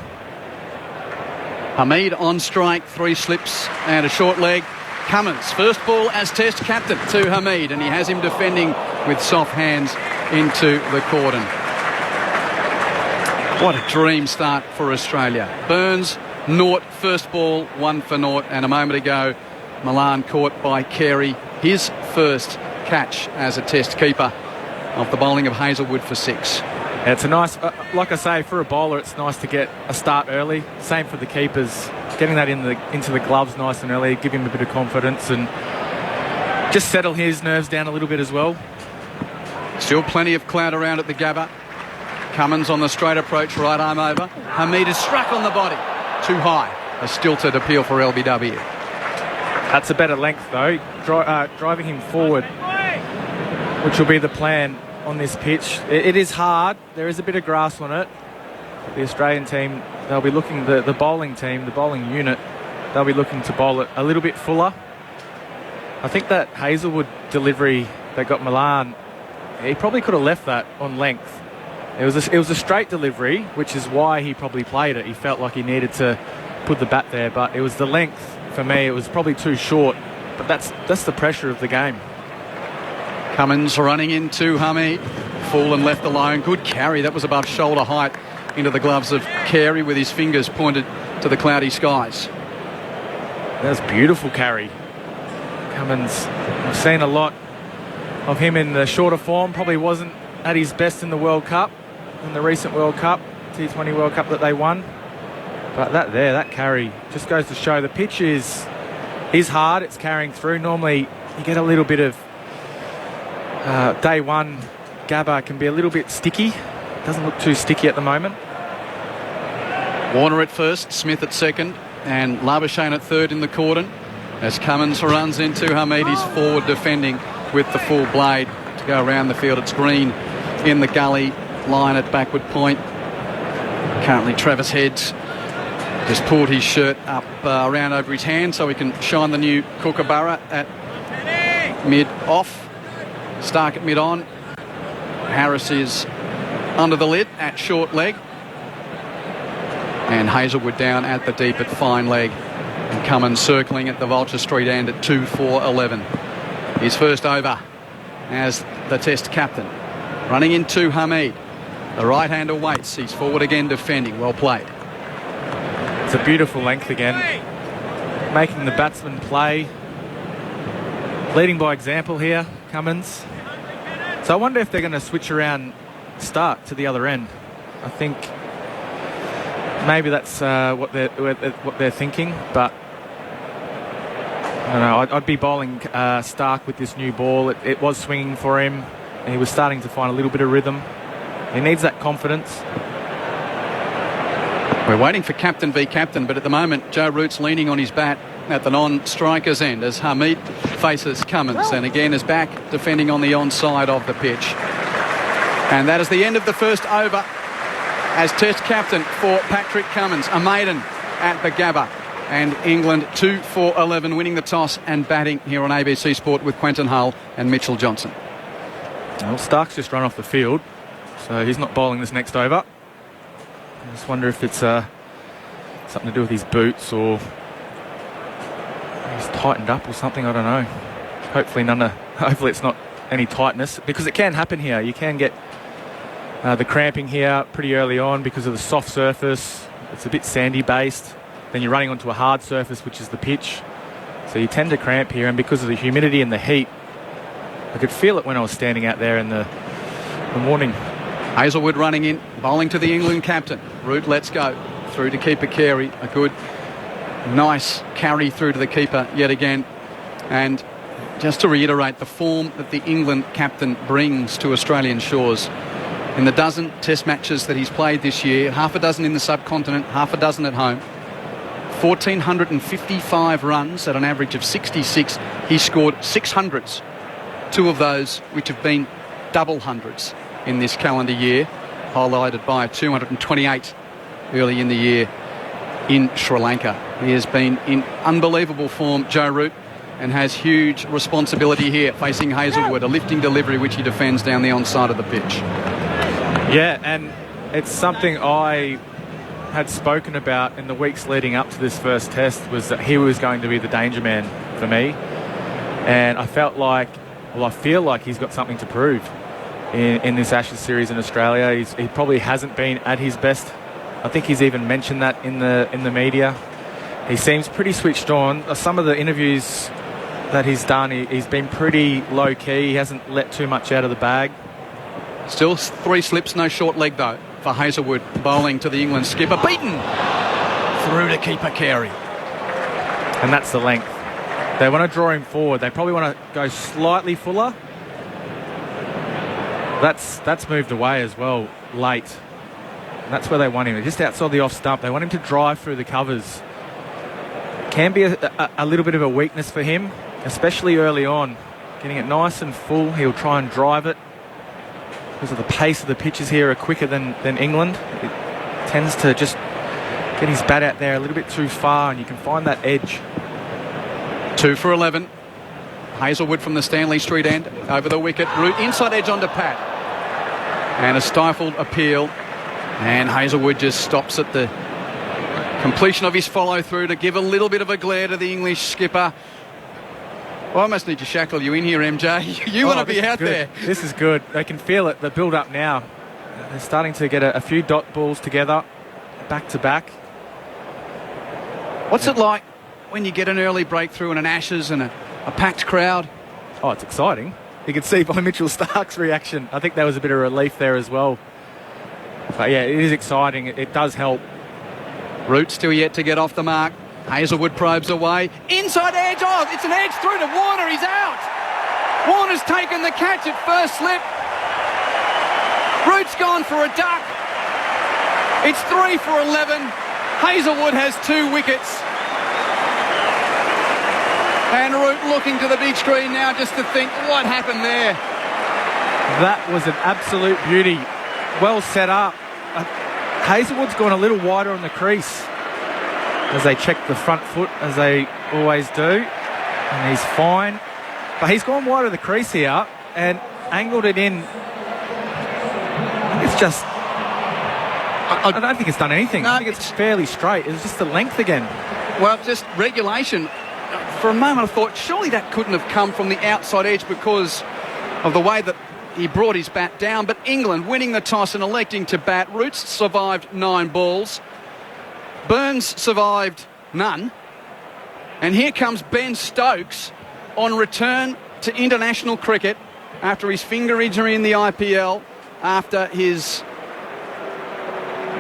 Hamid on strike, 3 slips and a short leg. Cummins, first ball as Test captain to Hamid, and he has him defending with soft hands into the cordon. What a dream start for Australia. Burns, naught, first ball, 1 for naught, and a moment ago, Milan caught by Carey, his first catch as a Test keeper of the bowling of Hazelwood for 6. Yeah, it's a nice, like I say, for a bowler, it's nice to get a start early. Same for the keepers, getting that into the gloves nice and early, give him a bit of confidence and just settle his nerves down a little bit as well. Still plenty of cloud around at the Gabba. Cummins on the straight approach, right arm over. Hamid is struck on the body. Too high. A stilted appeal for LBW. That's a better length though, driving him forward, which will be the plan on this pitch. It is hard. There is a bit of grass on it. The Australian team, they'll be looking, the bowling team, the bowling unit, they'll be looking to bowl it a little bit fuller. I think that Hazelwood delivery that got Milan, he probably could have left that on length. It was a straight delivery, which is why he probably played it. He felt like he needed to put the bat there, but it was the length for me. It was probably too short, but that's the pressure of the game. Cummins running into Hamid, full and left alone. Good carry, that was above shoulder height into the gloves of Carey with his fingers pointed to the cloudy skies. That was beautiful carry. Cummins, I've seen a lot of him in the shorter form, probably wasn't at his best in the World Cup, in the recent World Cup, T20 World Cup that they won. But that carry just goes to show the pitch is hard, it's carrying through. Normally you get a little bit of day one Gabba can be a little bit sticky. Doesn't look too sticky at the moment. Warner at first, Smith at second, and Labuschagne at third in the cordon. As Cummins runs into Hamid, he's forward defending with the full blade to go around the field. It's Green in the gully line at backward point. Currently Travis Heads just pulled his shirt up around over his hand so he can shine the new Kookaburra at mid-off. Starc at mid-on. Harris is under the lid at short leg. And Hazelwood down at the deep at fine leg. And Cummins circling at the Vulture Street end at 2 for 11. His first over as the Test captain. Running into Hamid. The right-hander waits. He's forward again defending. Well played. It's a beautiful length again. Making the batsman play. Leading by example here, Cummins. So I wonder if they're going to switch around Starc to the other end. I think maybe that's what they're thinking, but I don't know. I'd be bowling Starc with this new ball. It was swinging for him. He was starting to find a little bit of rhythm. He needs that confidence. We're waiting for captain v captain, but at the moment Joe Root's leaning on his bat at the non-striker's end as Hamid faces Cummins and again is back defending on the onside of the pitch. And that is the end of the first over as Test captain for Patrick Cummins, a maiden at the Gabba. And England 2 for 11, winning the toss and batting here on ABC Sport with Quentin Hull and Mitchell Johnson. Well, Stark's just run off the field, so he's not bowling this next over. I just wonder if it's something to do with his boots or he's tightened up or something. I don't know. Hopefully it's not any tightness, because it can happen here. You can get the cramping here pretty early on because of the soft surface. It's a bit sandy based. Then you're running onto a hard surface, which is the pitch. So you tend to cramp here, and because of the humidity and the heat, I could feel it when I was standing out there in the morning. Hazelwood running in, bowling to the England captain. Root lets go. Through to keeper Carey. A good, nice carry through to the keeper yet again. And just to reiterate, the form that the England captain brings to Australian shores. In the dozen test matches that he's played this year, half a dozen in the subcontinent, half a dozen at home, 1,455 runs at an average of 66. He scored 600s. 2 of those which have been double hundreds in this calendar year, highlighted by 228 early in the year in Sri Lanka. He has been in unbelievable form, Joe Root, and has huge responsibility here facing Hazelwood, a lifting delivery which he defends down the onside of the pitch. Yeah, and it's something I had spoken about in the weeks leading up to this first test, was that he was going to be the danger man for me. And I feel like he's got something to prove in this Ashes series in Australia. He probably hasn't been at his best. I think he's even mentioned that in the media. He seems pretty switched on. Some of the interviews that he's done, he's been pretty low-key. He hasn't let too much out of the bag. Still 3 slips, no short leg though for Hazelwood, bowling to the England skipper. Beaten through to keeper Carey. And that's the length. They want to draw him forward. They probably want to go slightly fuller. That's moved away as well, late. And that's where they want him. Just outside the off stump. They want him to drive through the covers. Can be a little bit of a weakness for him, especially early on. Getting it nice and full, he'll try and drive it. Because of the pace of the pitches here are quicker than England. It tends to just get his bat out there a little bit too far, and you can find that edge. 2 for 11. Hazelwood from the Stanley Street end over the wicket. Root inside edge onto Pat. And a stifled appeal. And Hazelwood just stops at the completion of his follow through to give a little bit of a glare to the English skipper. Well, I almost need to shackle you in here, MJ. You want to be out there. This is good. They can feel it, the build-up now. They're starting to get a few dot balls together, back to back. What's it like when you get an early breakthrough in an Ashes and a packed crowd? Oh, it's exciting. You can see by Mitchell Stark's reaction. I think there was a bit of relief there as well. But yeah, it is exciting. It does help. Root still yet to get off the mark. Hazelwood probes away. Inside edge. Oh, it's an edge through to Warner. He's out. Warner's taken the catch at first slip. Root's gone for a duck. It's 3 for 11. Hazelwood has 2 wickets. And Root looking to the big screen now just to think, what happened there? That was an absolute beauty. Well set up. Hazelwood's gone a little wider on the crease as they check the front foot, as they always do. And he's fine. But he's gone wide of the crease here and angled it in. It's just... I don't think it's done anything. No, I think it's fairly straight. It was just the length again. Well, just regulation. For a moment I thought surely that couldn't have come from the outside edge because of the way that he brought his bat down. But England winning the toss and electing to bat. Roots survived 9 balls. Burns survived none. And here comes Ben Stokes on return to international cricket after his finger injury in the IPL, after his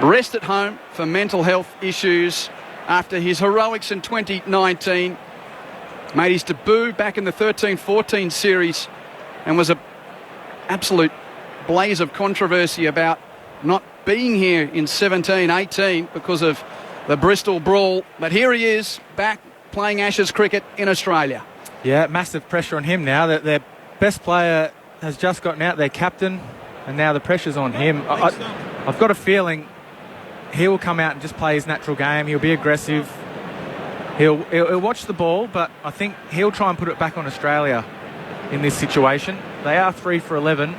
rest at home for mental health issues, after his heroics in 2019. Made his debut back in the 13-14 series and was a absolute blaze of controversy about not being here in 17-18 because of the Bristol brawl. But here he is, back playing Ashes cricket in Australia. Yeah, massive pressure on him now. That their best player has just gotten out, their captain, and now the pressure's on him. I've got a feeling he will come out and just play his natural game. He'll be aggressive. He'll watch the ball, but I think he'll try and put it back on Australia in this situation. They are 3 for 11.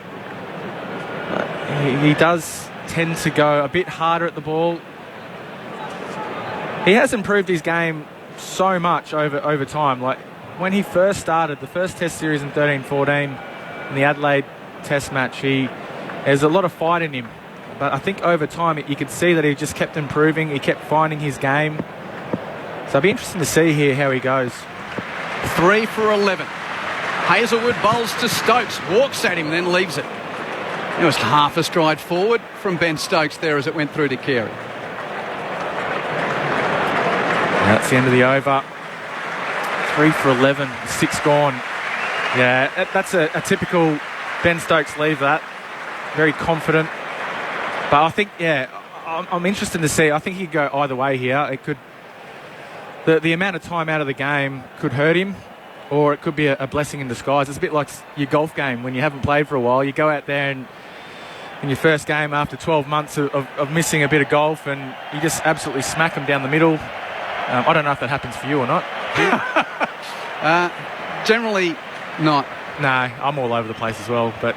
He does tend to go a bit harder at the ball. He has improved his game so much over time. Like when he first started, the first Test series in 13-14, in the Adelaide Test match, there's a lot of fight in him. But I think over time you could see that he just kept improving. He kept finding his game. So it'll be interesting to see here how he goes. 3 for 11. Hazelwood bowls to Stokes, walks at him, then leaves it. It was half a stride forward from Ben Stokes there as it went through to Carey. That's the end of the over. 3 for 11, 6 gone. Yeah, that's a typical Ben Stokes leave, that. Very confident. But I think, yeah, I'm interested to see. I think he could go either way here. It could... The amount of time out of the game could hurt him, or it could be a blessing in disguise. It's a bit like your golf game when you haven't played for a while. You go out there and in your first game after 12 months of missing a bit of golf, and you just absolutely smack them down the middle. I don't know if that happens for you or not. Generally not. No, I'm all over the place as well, but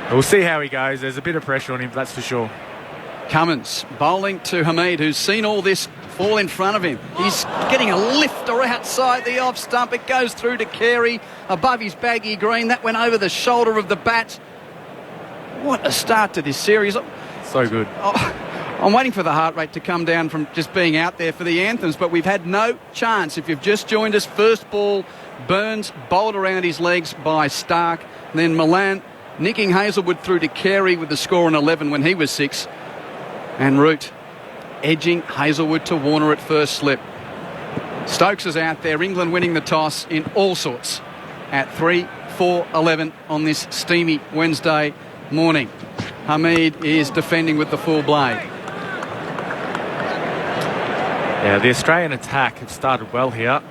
we'll see how he goes. There's a bit of pressure on him, that's for sure. Cummins bowling to Hamid, who's seen all this fall in front of him. He's getting a lifter outside the off stump. It goes through to Carey above his baggy green. That went over the shoulder of the bat. What a start to this series. So good. I'm waiting for the heart rate to come down from just being out there for the anthems, but we've had no chance. If you've just joined us, first ball, Burns bowled around his legs by Stark. Then Milan nicking Hazelwood through to Carey with the score on 11 when he was 6. And Root edging Hazelwood to Warner at first slip. Stokes is out there. England winning the toss in all sorts at 3-4-11 on this steamy Wednesday morning. Hamid is defending with the full blade. Yeah, the Australian attack have started well here.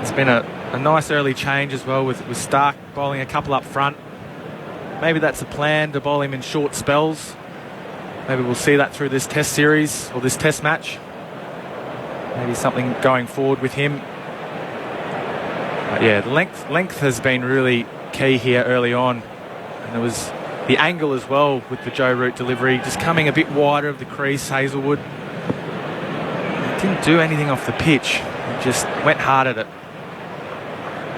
It's been a nice early change as well with Stark bowling a couple up front. Maybe that's a plan to bowl him in short spells. Maybe we'll see that through this Test series or this Test match. Maybe something going forward with him. But yeah, the length has been really key here early on. And there was the angle as well with the Joe Root delivery, just coming a bit wider of the crease, Hazelwood. Didn't do anything off the pitch. He just went hard at it.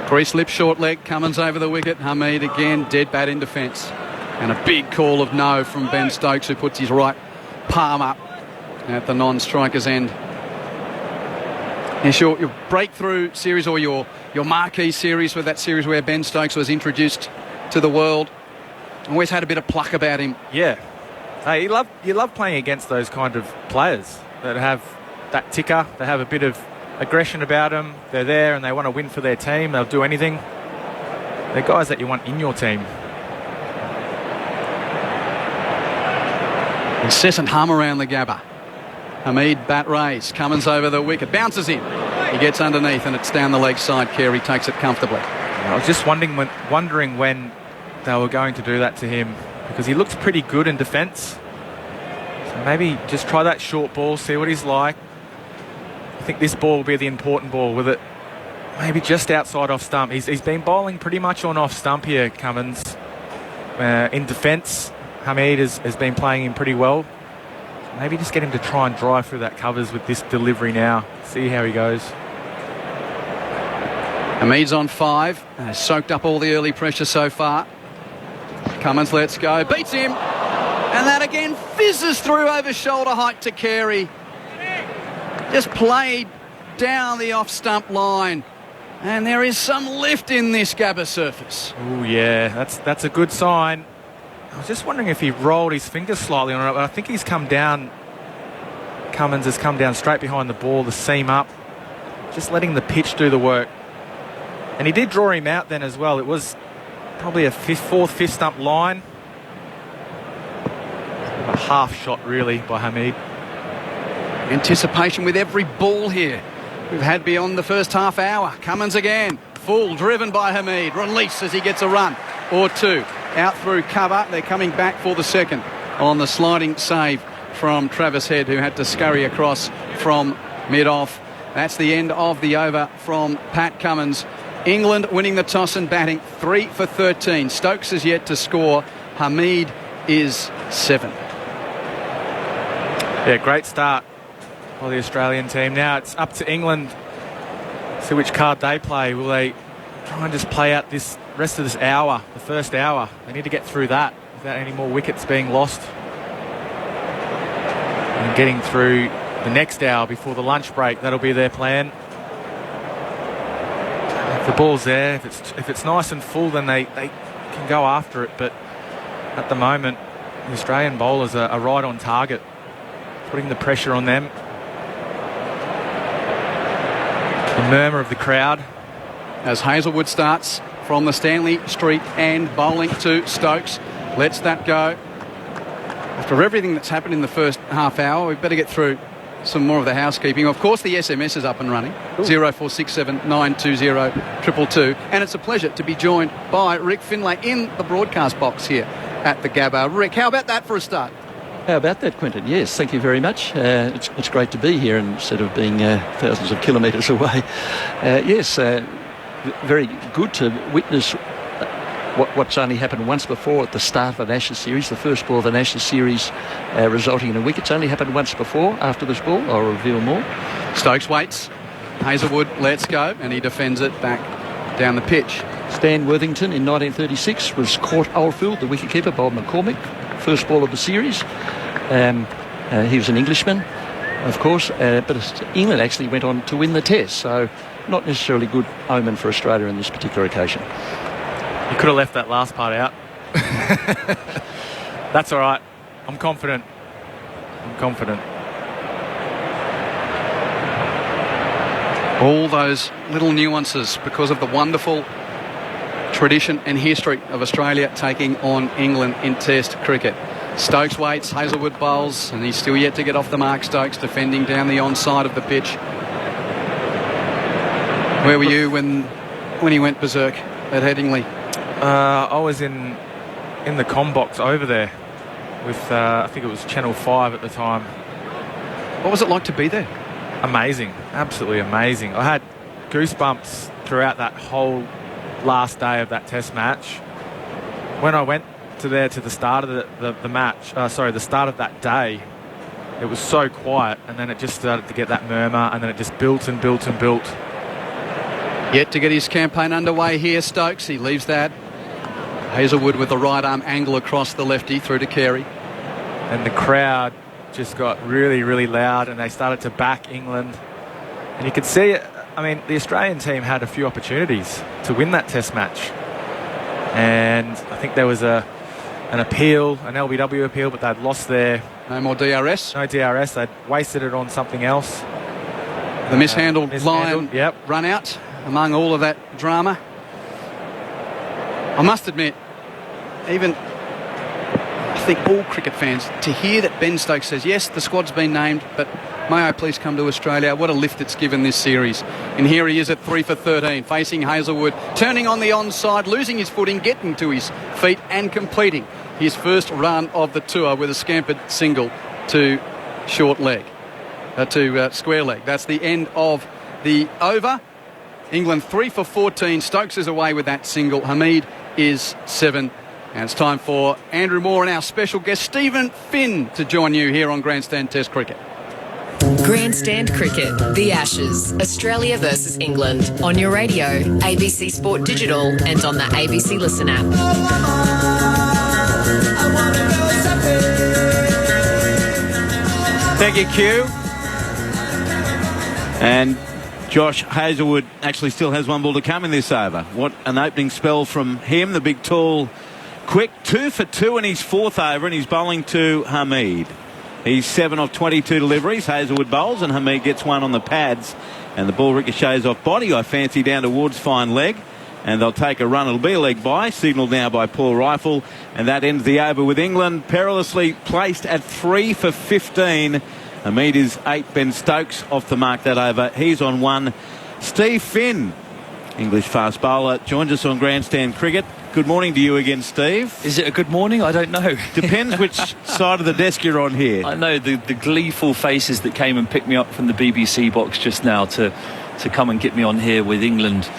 Crease slip, short leg, Cummins over the wicket. Hamid again, dead bat in defence. And a big call of no from Ben Stokes, who puts his right palm up at the non-striker's end. Yes, your breakthrough series or your marquee series, with that series where Ben Stokes was introduced to the world, always had a bit of pluck about him. Yeah. Hey, you love playing against those kind of players that have that ticker. They have a bit of aggression about them. They're there and they want to win for their team. They'll do anything. They're guys that you want in your team. Incessant hum around the Gabba. Hamid bat raised. Cummins over the wicket. Bounces in. He gets underneath and it's down the leg side. Carey takes it comfortably. I was just wondering when they were going to do that to him, because he looks pretty good in defence. So maybe just try that short ball, see what he's like. I think this ball will be the important ball with it. Maybe just outside off stump. He's been bowling pretty much on off stump here, Cummins. In defence, Hamid has been playing him pretty well. Maybe just get him to try and drive through that covers with this delivery now. See how he goes. Hamid's on 5. Soaked up all the early pressure so far. Cummins lets go. Beats him. And that again fizzes through over shoulder height to Carey. Just played down the off stump line. And there is some lift in this Gabba surface. Oh yeah, that's a good sign. I was just wondering if he rolled his fingers slightly on it, but I think he's come down. Cummins has come down straight behind the ball, the seam up, just letting the pitch do the work. And he did draw him out then as well. It was probably a fourth fifth stump line. A half shot really by Hamid. Anticipation with every ball here we've had beyond the first half hour. Cummins again, full, driven by Hamid. Release as he gets a run or two. Out through cover. They're coming back for the second on the sliding save from Travis Head, who had to scurry across from mid-off. That's the end of the over from Pat Cummins. England winning the toss and batting 3 for 13. Stokes is yet to score. Hamid is 7. Yeah, great start by the Australian team. Now it's up to England. See which card they play. Will they try and just play out this rest of this hour, the first hour? They need to get through that without any more wickets being lost. And getting through the next hour before the lunch break, that'll be their plan. If the ball's there, if it's nice and full, then they can go after it. But at the moment, the Australian bowlers are right on target, putting the pressure on them. The murmur of the crowd as Hazelwood starts from the Stanley Street end, bowling to Stokes. Lets that go. After everything that's happened in the first half hour, we better get through some more of the housekeeping. Of course, the SMS is up and running. 0467 920 222. And it's a pleasure to be joined by Rick Finlay in the broadcast box here at the Gabba. Rick, how about that for a start? How about that, Quentin? Yes, thank you very much. It's great to be here instead of being thousands of kilometres away. Yes, very good to witness what's only happened once before at the start of an Ashes series, the first ball of an Ashes series resulting in a wicket. It's only happened once before. After this ball, I'll reveal more. Stokes waits. Hazelwood lets go, and he defends it back down the pitch. Stan Worthington in 1936 was caught Oldfield, the wicketkeeper, Bob McCormick. First ball of the series. He was an Englishman, of course, but England actually went on to win the Test, so not necessarily good omen for Australia on this particular occasion. You could have left that last part out. That's all right. I'm confident. All those little nuances because of the wonderful tradition and history of Australia taking on England in Test cricket. Stokes waits, Hazelwood bowls, and he's still yet to get off the mark. Stokes defending down the onside of the pitch. Where were you when he went berserk at Headingley? I was in the comm box over there with I think it was Channel 5 at the time. What was it like to be there? Amazing, absolutely amazing. I had goosebumps throughout that whole last day of that Test match. When I went to the start of the match, the start of that day, it was so quiet, and then it just started to get that murmur, and then it just built and built and built. Yet to get his campaign underway here, Stokes. He leaves that. Hazelwood with the right arm angle across the lefty through to Carey. And the crowd just got really, really loud, and they started to back England. And you could see it. I mean, the Australian team had a few opportunities to win that Test match. And I think there was an appeal, an LBW appeal, but they'd lost their... No more DRS? No DRS. They'd wasted it on something else. The mishandled line run out among all of that drama. I must admit, even I think all cricket fans, to hear that Ben Stokes says, yes, the squad's been named, but may I please come to Australia? What a lift it's given this series. And here he is at 3 for 13, facing Hazelwood, turning on the onside, losing his footing, getting to his feet and completing his first run of the tour with a scampered single to short leg, to square leg. That's the end of the over. England 3 for 14. Stokes is away with that single. Hamid is 7. And it's time for Andrew Moore and our special guest Stephen Finn to join you here on Grandstand Test Cricket. Grandstand Cricket, the Ashes, Australia versus England. On your radio, ABC Sport Digital, and on the ABC Listen app. Thank you, Q. And Josh Hazelwood actually still has one ball to come in this over. What an opening spell from him, the big, tall, quick. 2 for 2 in his fourth over, and he's bowling to Hamid. He's 7 of 22 deliveries. Hazelwood bowls, and Hamid gets one on the pads. And the ball ricochets off body, I fancy, down towards fine leg. and they'll take a run. It'll be a leg bye, signalled now by Paul Rifle, and that ends the over with England perilously placed at 3 for 15. Hamid is 8. Ben Stokes off the mark that over. He's on 1. Steve Finn, English fast bowler, joins us on Grandstand Cricket. Good morning to you again, Steve. Is it a good morning? I don't know. Depends which side of the desk you're on here. I know the gleeful faces that came and picked me up from the BBC box just now to come and get me on here with England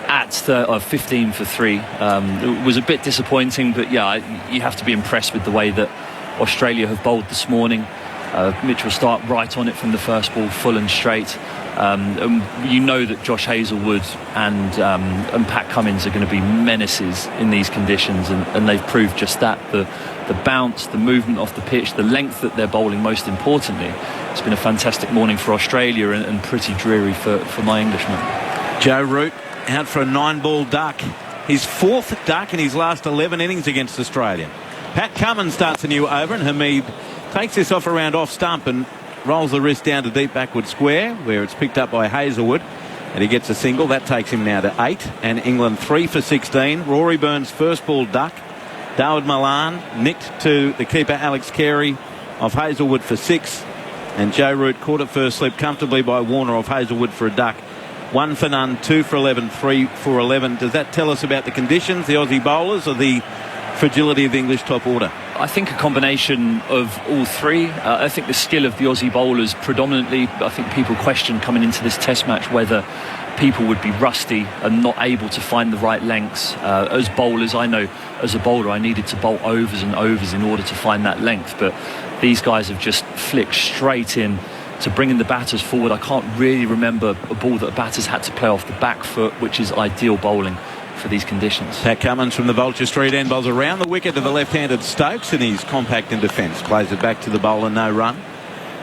at 15 for 3. It was a bit disappointing, but yeah, you have to be impressed with the way that Australia have bowled this morning. Mitchell Starc right on it from the first ball, full and straight. And you know that Josh Hazlewood and Pat Cummins are going to be menaces in these conditions, and they've proved just that. The bounce, the movement off the pitch, the length that they're bowling, most importantly. It's been a fantastic morning for Australia and pretty dreary for my Englishman. Joe Root out for a 9-ball duck. His 4th duck in his last 11 innings against Australia. Pat Cummins starts a new over, and Hamid takes this off around off stump and rolls the wrist down to deep backward square, where it's picked up by Hazlewood, and he gets a single. That takes him now to 8, and England 3 for 16. Rory Burns' first ball duck. Dawood Malan nicked to the keeper Alex Carey off Hazlewood for 6, and Joe Root caught it first slip comfortably by Warner off Hazlewood for a duck. 1 for none, 2 for 11, 3 for 11. Does that tell us about the conditions, the Aussie bowlers, or the fragility of the English top order? I think a combination of all three. I think the skill of the Aussie bowlers predominantly. I think people question coming into this test match whether people would be rusty and not able to find the right lengths. As bowlers, I know as a bowler I needed to bowl overs and overs in order to find that length, but these guys have just flicked straight in to bringing the batters forward. I can't really remember a ball that the batters had to play off the back foot, which is ideal bowling for these conditions. Pat Cummins from the Vulture Street end bowls around the wicket to the left-handed Stokes, and he's compact in defence. Plays it back to the bowler, no run.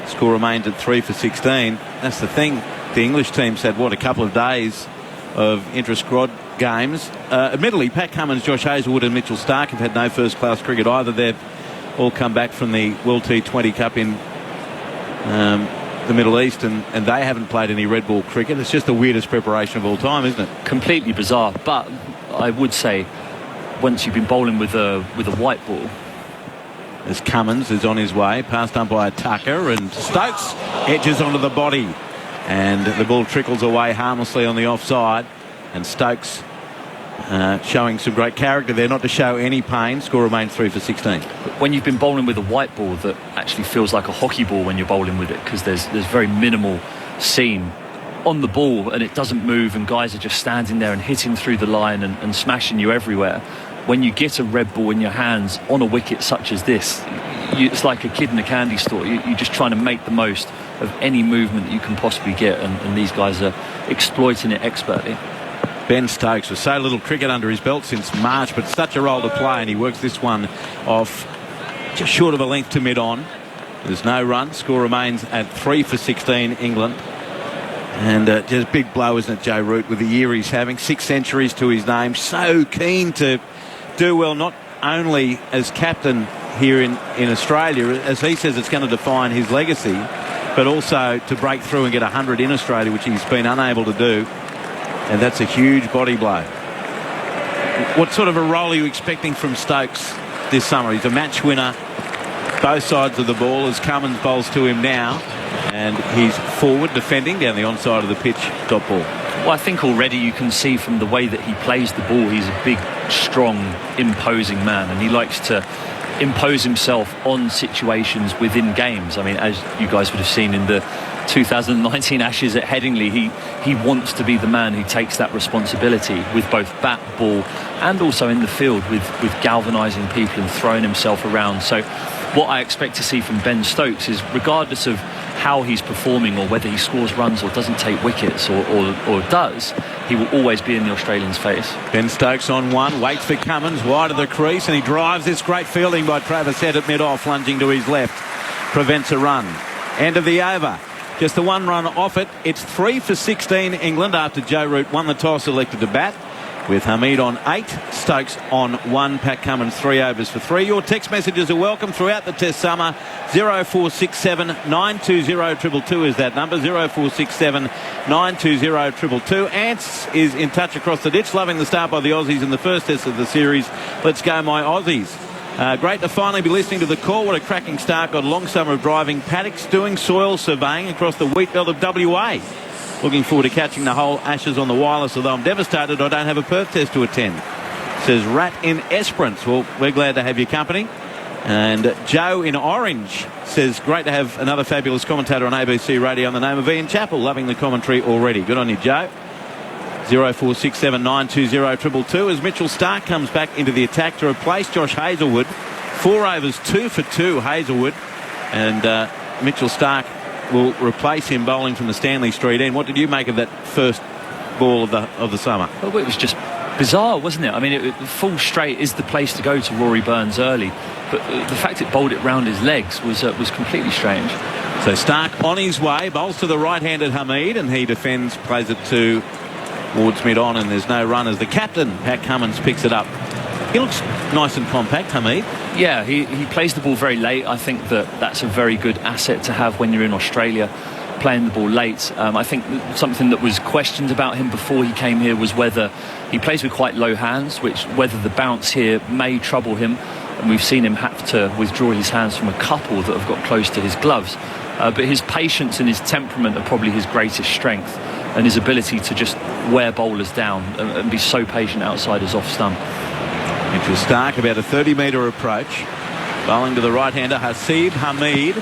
Score remains at 3 for 16. That's the thing. The English team's had, a couple of days of intra-squad games. Admittedly, Pat Cummins, Josh Hazlewood and Mitchell Starc have had no first-class cricket either. They've all come back from the World T20 Cup in the Middle East, and they haven't played any red ball cricket. It's just the weirdest preparation of all time, isn't it? Completely bizarre, but I would say once you've been bowling with a white ball. As Cummins is on his way, passed umpire Tucker, and Stokes edges onto the body, and the ball trickles away harmlessly on the offside, and Stokes showing some great character there, not to show any pain. Score remains 3 for 16. When you've been bowling with a white ball that actually feels like a hockey ball when you're bowling with it, because there's very minimal seam on the ball and it doesn't move, and guys are just standing there and hitting through the line and smashing you everywhere. When you get a red ball in your hands on a wicket such as this, it's like a kid in a candy store. You're just trying to make the most of any movement that you can possibly get, and these guys are exploiting it expertly. Ben Stokes with so little cricket under his belt since March, but such a role to play, and he works this one off just short of a length to mid-on. There's no run. Score remains at 3 for 16, England. And just big blow, isn't it, Joe Root, with the year he's having. 6 centuries to his name. So keen to do well, not only as captain here in Australia, as he says it's going to define his legacy, but also to break through and get 100 in Australia, which he's been unable to do. And that's a huge body blow. What sort of a role are you expecting from Stokes this summer? He's a match winner, both sides of the ball, as Cummins bowls to him now. And he's forward defending down the onside of the pitch, dot ball. Well, I think already you can see from the way that he plays the ball, he's a big, strong, imposing man, and he likes to impose himself on situations within games. I mean, as you guys would have seen in the 2019 Ashes at Headingley, he wants to be the man who takes that responsibility with both bat, ball, and also in the field with galvanising people and throwing himself around. So what I expect to see from Ben Stokes is, regardless of how he's performing or whether he scores runs or doesn't take wickets or does, he will always be in the Australians' face. Ben Stokes on one, waits for Cummins wide of the crease, and he drives this great fielding by Travis Head at mid-off, lunging to his left, prevents a run. End of the over. Just the 1 run off it. It's 3 for 16, England, after Joe Root won the toss, elected to bat. with Hamid on 8, Stokes on 1, Pat Cummins 3 overs for 3. Your text messages are welcome throughout the Test summer. 0467 920 222 is that number. 0467 920 222. Ants is in touch across the ditch, loving the start by the Aussies in the first Test of the series. Let's go, my Aussies. Great to finally be listening to the call. What a cracking start. Got a long summer of driving paddocks, doing soil surveying across the wheat belt of WA. Looking forward to catching the whole Ashes on the wireless, although I'm devastated I don't have a Perth Test to attend. Says Rat in Esperance. Well, we're glad to have your company. And Joe in Orange says, great to have another fabulous commentator on ABC Radio in the name of Ian Chappell. Loving the commentary already. Good on you, Joe. 0467 920 222 as Mitchell Starc comes back into the attack to replace Josh Hazlewood. 4 overs, 2 for 2, Hazlewood. And Mitchell Starc will replace him bowling from the Stanley Street end. What did you make of that first ball of the summer? Well, it was just bizarre, wasn't it? I mean, full straight is the place to go to Rory Burns early, but the fact it bowled it round his legs was completely strange. So Starc on his way, bowls to the right-handed Hamid, and he defends, plays it towards mid-on, and there's no run as the captain, Pat Cummins, picks it up. He looks nice and compact, Hamid. Yeah, he plays the ball very late. I think that's a very good asset to have when you're in Australia, playing the ball late. I think something that was questioned about him before he came here was whether he plays with quite low hands, whether the bounce here may trouble him. And we've seen him have to withdraw his hands from a couple that have got close to his gloves. But his patience and his temperament are probably his greatest strength, and his ability to just wear bowlers down and be so patient outside his off stump. Mitchell Starc, about a 30-metre approach. Bowling to the right-hander, Hasib Hamid,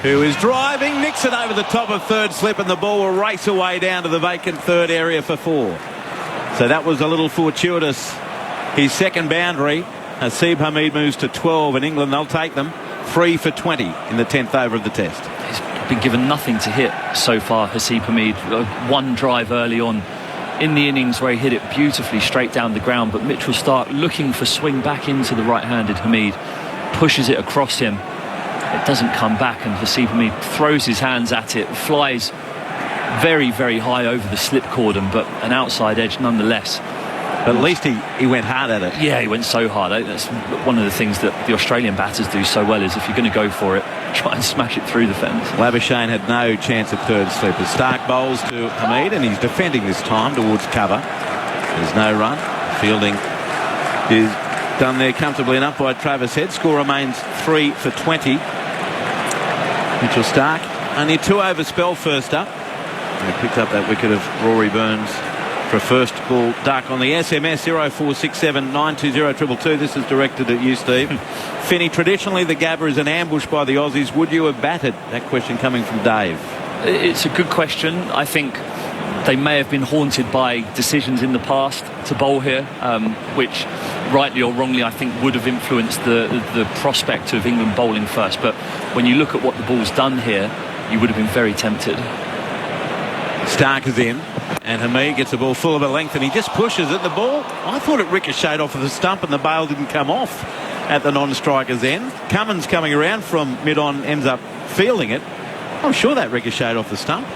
who is driving, nicks it over the top of third slip, and the ball will race away down to the vacant third area for 4. So that was a little fortuitous. His second boundary. Hasib Hamid moves to 12, and England, they'll take them 3 for 20 in the 10th over of the Test. He's been given nothing to hit so far, Hasib Hamid. One drive early on in the innings where he hit it beautifully straight down the ground, but Mitchell Starc looking for swing back into the right-handed Hamid, pushes it across him. It doesn't come back, and Hasib Hamid throws his hands at it, flies very, very high over the slip cordon, but an outside edge nonetheless. But at least he went hard at it. Yeah, he went so hard. That's one of the things that the Australian batters do so well, is if you're going to go for it, try and smash it through the fence. Labuschagne had no chance at third slip as Starc bowls to Hamid, and he's defending this time towards cover. There's no run. Fielding is done there comfortably enough by Travis Head. Score remains 3 for 20. Mitchell Starc, only a 2-over spell first up. And he picked up that wicket of Rory Burns for a first ball duck on the SMS 0467 920 222. This is directed at you, Steve. Finney, traditionally the Gabba is an ambush by the Aussies. Would you have batted? That question coming from Dave. It's a good question. I think they may have been haunted by decisions in the past to bowl here, which, rightly or wrongly, I think would have influenced the prospect of England bowling first. But when you look at what the ball's done here, you would have been very tempted. Starc is in, and Hamid gets the ball full of a length, and he just pushes it. The ball, I thought it ricocheted off of the stump, and the bail didn't come off at the non-striker's end. Cummins coming around from mid-on ends up fielding it. I'm sure that ricocheted off the stump.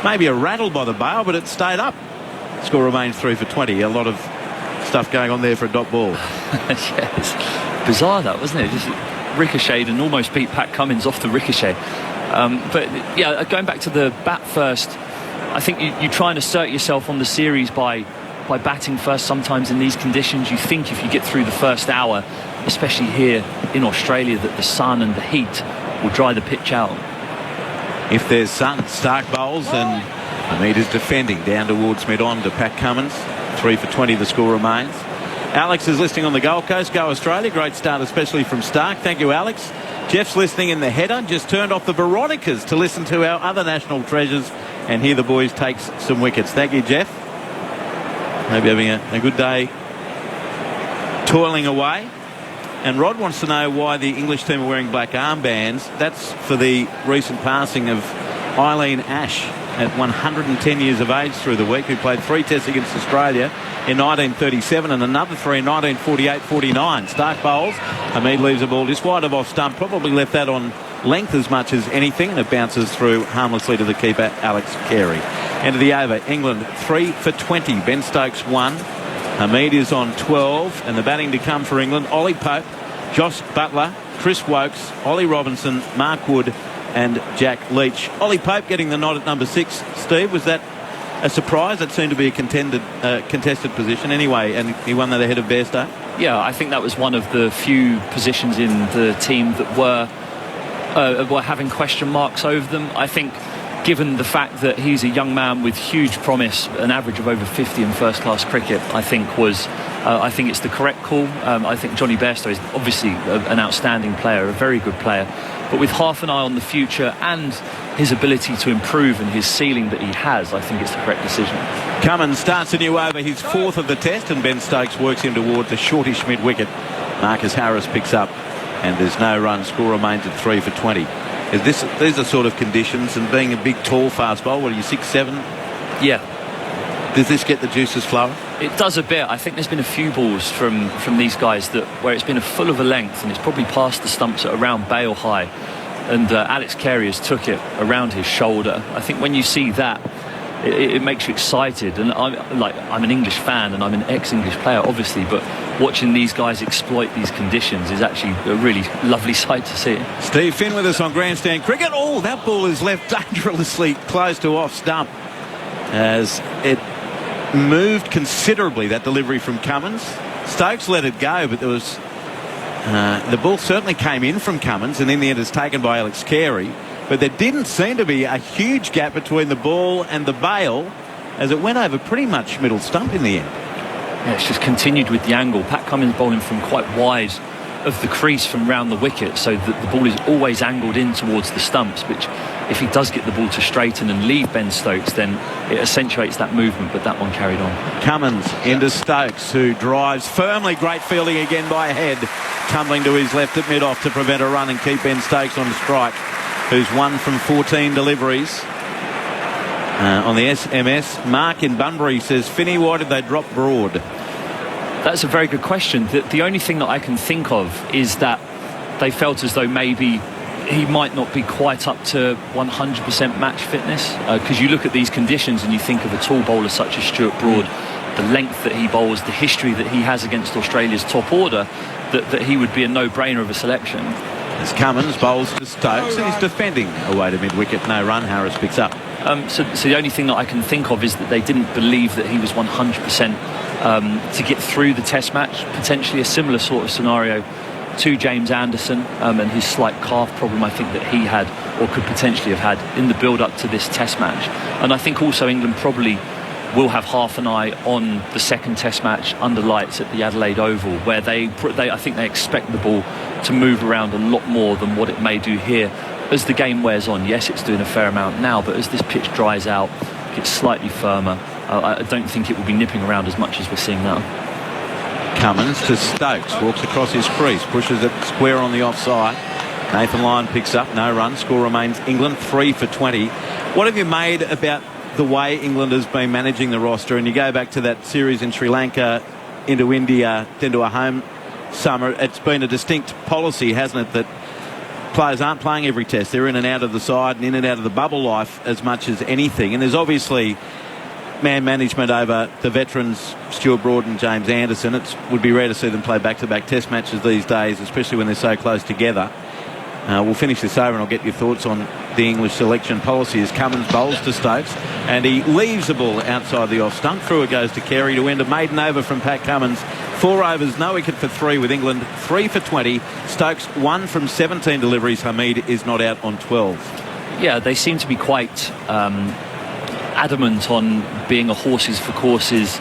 Maybe a rattle by the bail, but it stayed up. Score remains 3 for 20. A lot of stuff going on there for a dot ball. Yeah, it's bizarre, that, wasn't it? Just ricocheted and almost beat Pat Cummins off the ricochet. But yeah, going back to the bat first, I think you try and assert yourself on the series by batting first. Sometimes in these conditions, you think if you get through the first hour, especially here in Australia, that the sun and the heat will dry the pitch out. If there's sun, Starc bowls, and Hamid is defending down towards mid-on to Pat Cummins. 3 for 20 the score remains. Alex is listening on the Gold Coast. Go Australia. Great start, especially from Starc. Thank you, Alex. Jeff's listening in the header. Just turned off the Veronicas to listen to our other national treasures and hear the boys take some wickets. Thank you, Jeff. Maybe having a good day toiling away. And Rod wants to know why the English team are wearing black armbands. That's for the recent passing of Eileen Ash at 110 years of age through the week, who played 3 tests against Australia in 1937 and another 3 in 1948-49. Starc bowls. Hamid leaves the ball just wide of off stump. Probably left that on length as much as anything, and it bounces through harmlessly to the keeper, Alex Carey. End of the over. England 3 for 20. Ben Stokes 1. Hamid is on 12, and the batting to come for England: Ollie Pope, Josh Butler, Chris Wokes, Ollie Robinson, Mark Wood and Jack Leach. Ollie Pope getting the nod at number 6. Steve, was that a surprise? That seemed to be a contested position anyway, and he won that ahead of Bairstow. Yeah, I think that was one of the few positions in the team that were having question marks over them. I think, given the fact that he's a young man with huge promise, an average of over 50 in first-class cricket, I think it's the correct call. I think Johnny Bairstow is obviously an outstanding player, a very good player, but with half an eye on the future and his ability to improve and his ceiling that he has, I think it's the correct decision. Cummins starts a new over, his 4th of the test, and Ben Stokes works him towards a shortish mid-wicket. Marcus Harris picks up, and there's no run. Score remains at 3 for 20. These are sort of conditions, and being a big, tall, fast bowler, what are you, 6'7"? Yeah. Does this get the juices flowing? It does a bit. I think there's been a few balls from these guys where it's been a full of a length, and it's probably past the stumps at around bail high, and Alex Carey has took it around his shoulder. I think when you see that, it makes you excited, and I'm an English fan and I'm an ex-English player obviously, but watching these guys exploit these conditions is actually a really lovely sight to see. Steve Finn with us on Grandstand Cricket. Oh, that ball is left dangerously close to off stump as it moved considerably, that delivery from Cummins. Stokes let it go, but there was the ball certainly came in from Cummins, and in the end it's taken by Alex Carey. But there didn't seem to be a huge gap between the ball and the bail, as it went over pretty much middle stump in the end. Yeah, it's just continued with the angle. Pat Cummins bowling from quite wide of the crease from round the wicket, so that the ball is always angled in towards the stumps, which if he does get the ball to straighten and leave Ben Stokes, then it accentuates that movement, but that one carried on. Cummins into Stokes, who drives firmly. Great fielding again by Head, tumbling to his left at mid-off to prevent a run and keep Ben Stokes on strike, who's 1 from 14 deliveries. On the SMS, Mark in Bunbury says, Finney, why did they drop Broad? That's a very good question. The only thing that I can think of is that they felt as though maybe he might not be quite up to 100% match fitness, because you look at these conditions and you think of a tall bowler such as Stuart Broad, the length that he bowls, the history that he has against Australia's top order, that he would be a no-brainer of a selection. As Cummins bowls to Stokes, and he's defending away to mid-wicket. No run. Harris picks up. So the only thing that I can think of is that they didn't believe that he was 100% to get through the test match. Potentially a similar sort of scenario to James Anderson and his slight calf problem, I think, that he had or could potentially have had in the build-up to this test match. And I think also England probably will have half an eye on the second test match under lights at the Adelaide Oval, where I think they expect the ball to move around a lot more than what it may do here as the game wears on. Yes, it's doing a fair amount now, but as this pitch dries out, gets slightly firmer, I don't think it will be nipping around as much as we're seeing now. Cummins to Stokes, walks across his crease, pushes it square on the offside. Nathan Lyon picks up, no run. Score remains England 3 for 20. What have you made about the way England has been managing the roster? And you go back to that series in Sri Lanka, into India, then to a home summer. It's been a distinct policy, hasn't it, that players aren't playing every test. They're in and out of the side and in and out of the bubble life as much as anything. And there's obviously man management over the veterans, Stuart Broad and James Anderson. It would be rare to see them play back-to-back test matches these days, especially when they're so close together. We'll finish this over and I'll get your thoughts on the English selection policy as Cummins bowls to Stokes, and he leaves the ball outside the off stump. Through it goes to Carey to end a maiden over from Pat Cummins. 4 overs, no wicket for 3 with England 3 for 20. Stokes 1 from 17 deliveries. Hamid is not out on 12. Yeah, they seem to be quite adamant on being a horses for courses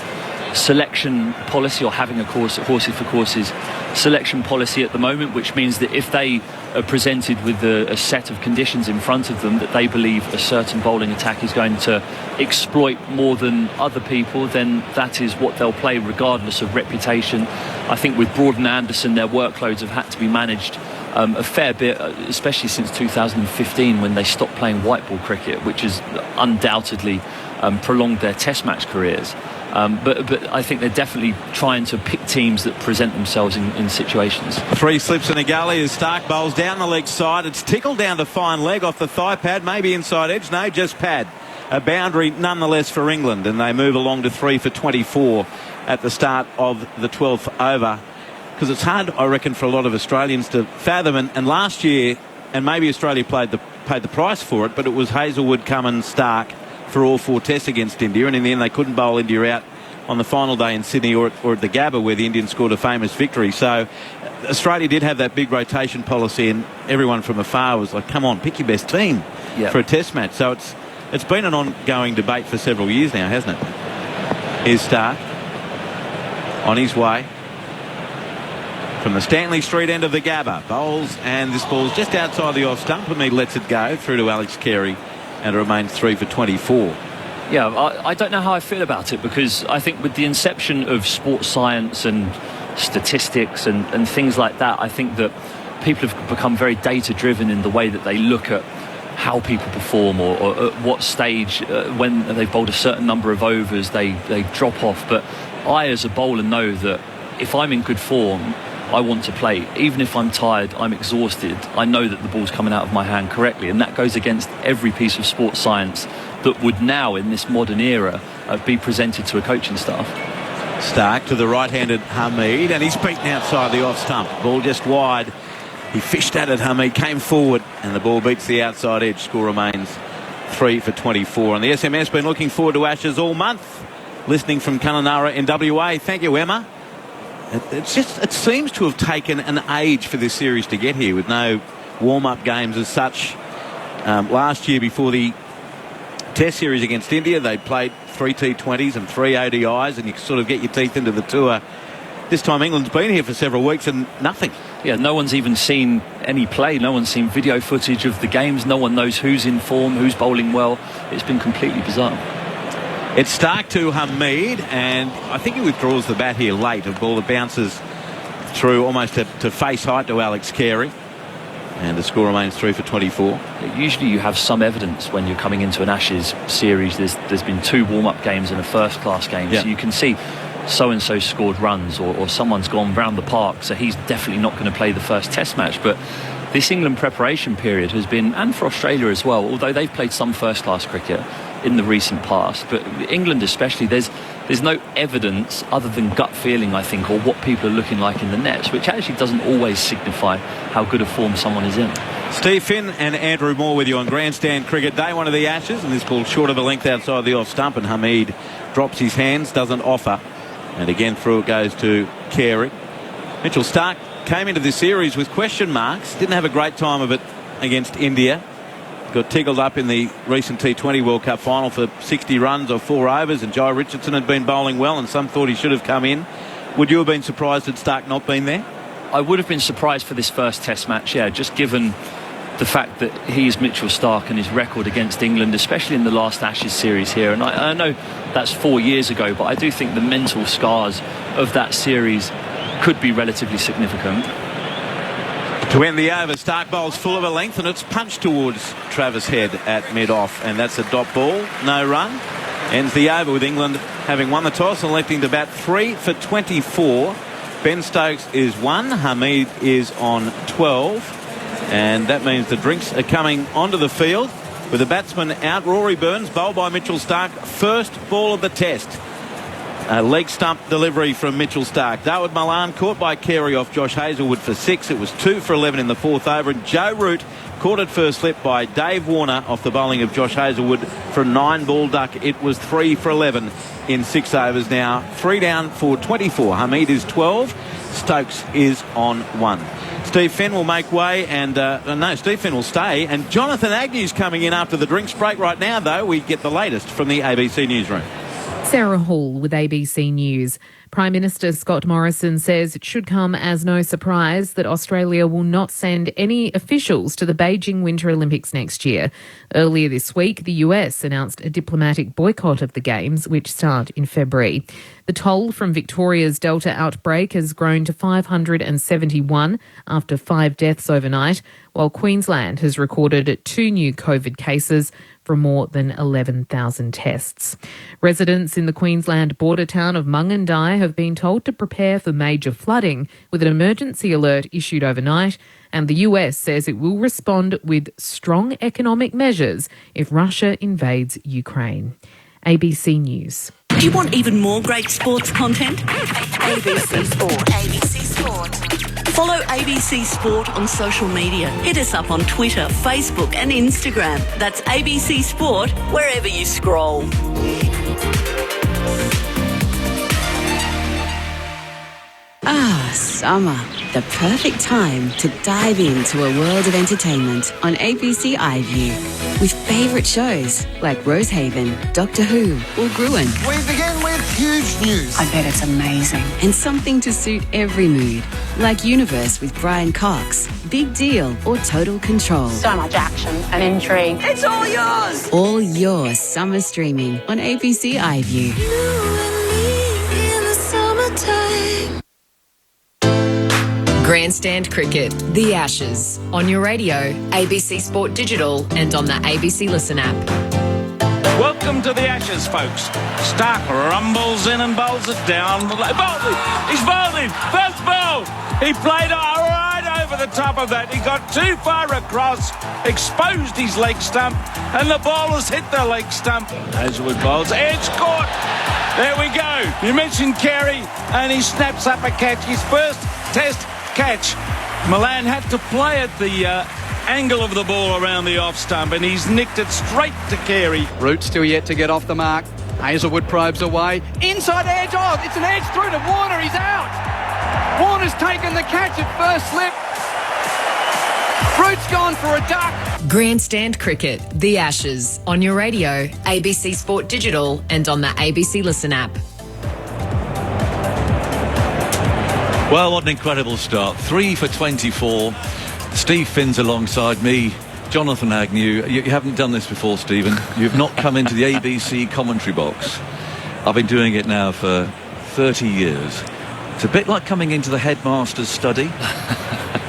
selection policy, or having a horses for courses selection policy at the moment, which means that if they are presented with a set of conditions in front of them that they believe a certain bowling attack is going to exploit more than other people, then that is what they'll play regardless of reputation. I think with Broad and Anderson, their workloads have had to be managed a fair bit, especially since 2015 when they stopped playing white ball cricket, which has undoubtedly prolonged their test match careers. But I think they're definitely trying to pick teams that present themselves in situations. 3 slips in a gully as Stark bowls down the leg side. It's tickled down to fine leg off the thigh pad, maybe inside edge. No, just pad. a boundary nonetheless for England, and they move along to 3 for 24 at the start of the 12th over. Because it's hard, I reckon, for a lot of Australians to fathom. And last year, and maybe Australia paid the price for it, but it was Hazelwood, Cummins, Stark for all 4 tests against India, and in the end they couldn't bowl India out on the final day in Sydney or at the Gabba, where the Indians scored a famous victory. So Australia did have that big rotation policy, and everyone from afar was like, come on, pick your best team for a test match. So it's been an ongoing debate for several years now, hasn't it? Here's Stark on his way from the Stanley Street end of the Gabba. Bowls, and this ball's just outside the off stump, and he lets it go through to Alex Carey, and it remains 3 for 24. Yeah, I don't know how I feel about it, because I think with the inception of sports science and statistics and things like that, I think that people have become very data driven in the way that they look at how people perform, or at what stage when they've bowled a certain number of overs they drop off. But I, as a bowler, know that if I'm in good form, I want to play. Even if I'm tired, I'm exhausted, I know that the ball's coming out of my hand correctly, and that goes against every piece of sports science that would now, in this modern era, be presented to a coaching staff. Stark to the right-handed Hamid, and he's beaten outside the off stump. Ball just wide. He fished at it, Hamid came forward, and the ball beats the outside edge. Score remains 3 for 24. And the SMS been looking forward to Ashes all month. Listening from Kununurra in WA. Thank you, Emma. It seems to have taken an age for this series to get here, with no warm-up games as such. Last year, before the Test series against India, they played 3 T20s and 3 ODIs, and you sort of get your teeth into the tour. This time England's been here for several weeks and nothing. Yeah, no one's even seen any play. No one's seen video footage of the games. No one knows who's in form, who's bowling well. It's been completely bizarre. It's Stark to Hamid, and I think he withdraws the bat here late. A ball that bounces through almost to face height to Alex Carey, and the score remains 3 for 24. Usually you have some evidence when you're coming into an Ashes series. There's been 2 warm-up games and a first-class game, so you can see so-and-so scored runs, or someone's gone round the park, so he's definitely not going to play the first Test match. But this England preparation period has been, and for Australia as well, although they've played some first-class cricket in the recent past, but England especially, there's no evidence other than gut feeling, I think, or what people are looking like in the nets, which actually doesn't always signify how good a form someone is in. Steve Finn and Andrew Moore with you on Grandstand Cricket, day 1 of the Ashes, and this ball short of a length outside the off stump, and Hamid drops his hands, doesn't offer, and again through it goes to Carey. Mitchell Stark came into this series with question marks, didn't have a great time of it against India. Got tickled up in the recent T20 World Cup final for 60 runs or 4 overs, and Jai Richardson had been bowling well, and some thought he should have come in. Would you have been surprised had Stark not been there? I would have been surprised for this first Test match, yeah, just given the fact that he is Mitchell Stark and his record against England, especially in the last Ashes series here. And I know that's 4 years ago, but I do think the mental scars of that series could be relatively significant. To end the over, Stark bowls full of a length, and it's punched towards Travis Head at mid-off, and that's a dot ball, no run. Ends the over with England having won the toss and electing to bat 3 for 24. Ben Stokes is 1, Hamid is on 12, and that means the drinks are coming onto the field with the batsman out. Rory Burns, bowled by Mitchell Stark, first ball of the Test. A leg stump delivery from Mitchell Stark. Dawood Malan caught by Carey off Josh Hazelwood for 6. It was 2 for 11 in the 4th over. And Joe Root caught at first slip by Dave Warner off the bowling of Josh Hazelwood for a 9-ball duck. It was 3 for 11 in 6 overs now. 3 down for 24. Hamid is 12. Stokes is on 1. Steve Finn will make way, and Steve Finn will stay. And Jonathan Agnew's coming in after the drinks break right now, though. We get the latest from the ABC newsroom. Sarah Hall with ABC News. Prime Minister Scott Morrison says it should come as no surprise that Australia will not send any officials to the Beijing Winter Olympics next year. Earlier this week, the US announced a diplomatic boycott of the Games, which start in February. The toll from Victoria's Delta outbreak has grown to 571 after 5 deaths overnight, while Queensland has recorded 2 new COVID cases. from more than 11,000 tests. Residents in the Queensland border town of Mungandai have been told to prepare for major flooding, with an emergency alert issued overnight, and the US says it will respond with strong economic measures if Russia invades Ukraine. ABC News. Do you want even more great sports content? ABC Sport. ABC Sport. Follow ABC Sport on social media. Hit us up on Twitter, Facebook and Instagram. That's ABC Sport wherever you scroll. Ah, summer. The perfect time to dive into a world of entertainment on ABC iView. With favourite shows like Rosehaven, Doctor Who or Gruen. We begin with huge news. I bet it's amazing. And something to suit every mood. Like Universe with Brian Cox, Big Deal or Total Control. So much action and intrigue. It's all yours! All your summer streaming on ABC iView. Grandstand Cricket, The Ashes, on your radio, ABC Sport Digital and on the ABC Listen app. Welcome to the Ashes, folks. Stark rumbles in and bowls it down. He's bowled him. First bowl. He played right over the top of that. He got too far across, exposed his leg stump, and the bowlers hit the leg stump. Hazlewood bowls. Edge caught. There we go. You mentioned Carey, and he snaps up a catch. His first Test catch. Milan had to play at the angle of the ball around the off stump, and he's nicked it straight to Carey. Root still yet to get off the mark. Hazlewood probes away. Inside edge. Oh, it's an edge through to Warner. He's out. Warner's taken the catch at first slip. Root's gone for a duck. Grandstand Cricket, The Ashes, on your radio, ABC Sport Digital and on the ABC Listen app. Well, what an incredible start. 3 for 24. Steve Finn's alongside me. Jonathan Agnew. You haven't done this before, Stephen. You've not come into the ABC commentary box. I've been doing it now for 30 years. It's a bit like coming into the headmaster's study.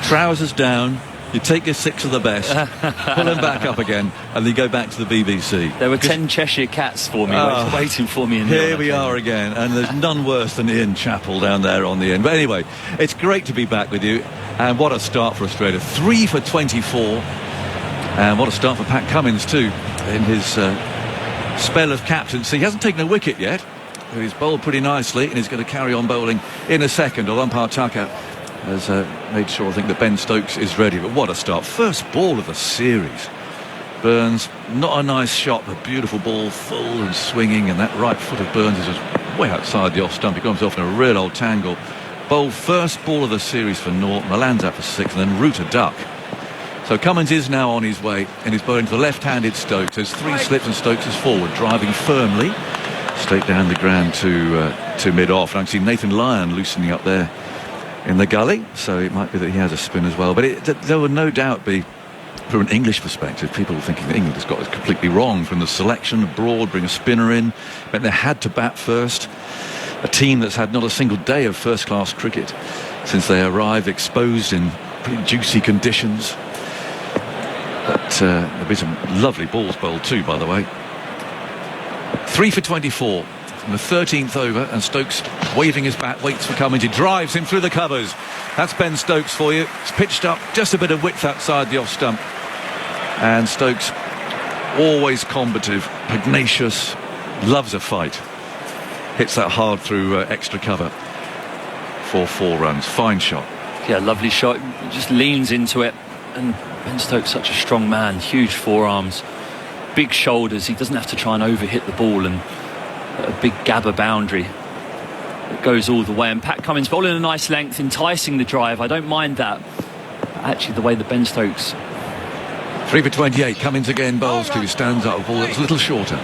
Trousers down. You take your 6 of the best, pull them back up again, and you go back to the BBC. There were 10 Cheshire Cats for me, waiting for me in here we are again, and there's none worse than Ian Chappell down there on the end. But anyway, it's great to be back with you, and what a start for Australia. 3 for 24, and what a start for Pat Cummins too, in his spell of captaincy. He hasn't taken a wicket yet, but he's bowled pretty nicely, and he's going to carry on bowling in a second. Umpire Tucker has made sure, I think, that Ben Stokes is ready. But what a start. First ball of the series. Burns, not a nice shot, but beautiful ball, full and swinging, and that right foot of Burns is just way outside the off stump. He got himself in a real old tangle. Bowled first ball of the series for North. Milan's out for 6, and then Root a duck. So Cummins is now on his way, and he's bowling to the left-handed Stokes. There's 3 slips, and Stokes is forward, driving firmly straight down the ground to mid-off. And I can see Nathan Lyon loosening up there in the gully, so it might be that he has a spin as well. But there will no doubt be, from an English perspective, people thinking that England has got it completely wrong from the selection abroad, bring a spinner in, but they had to bat first. A team that's had not a single day of first-class cricket since they arrived, exposed in pretty juicy conditions. But there'll be some lovely balls bowled too, by the way. 3 for 24. The 13th over, and Stokes waving his bat, waits for Cummins. He drives him through the covers. That's Ben Stokes for you. It's pitched up, just a bit of width outside the off stump. And Stokes, always combative, pugnacious, loves a fight. Hits that hard through extra cover for 4 runs. Fine shot. Yeah, lovely shot. Just leans into it. And Ben Stokes, such a strong man, huge forearms, big shoulders. He doesn't have to try and overhit the ball, and a big gabber boundary that goes all the way. And Pat Cummins bowling a nice length, enticing the drive. I don't mind that. Actually, the way that Ben Stokes... 3 for 28. Cummins again bowls to. He stands up. A ball that's a little shorter.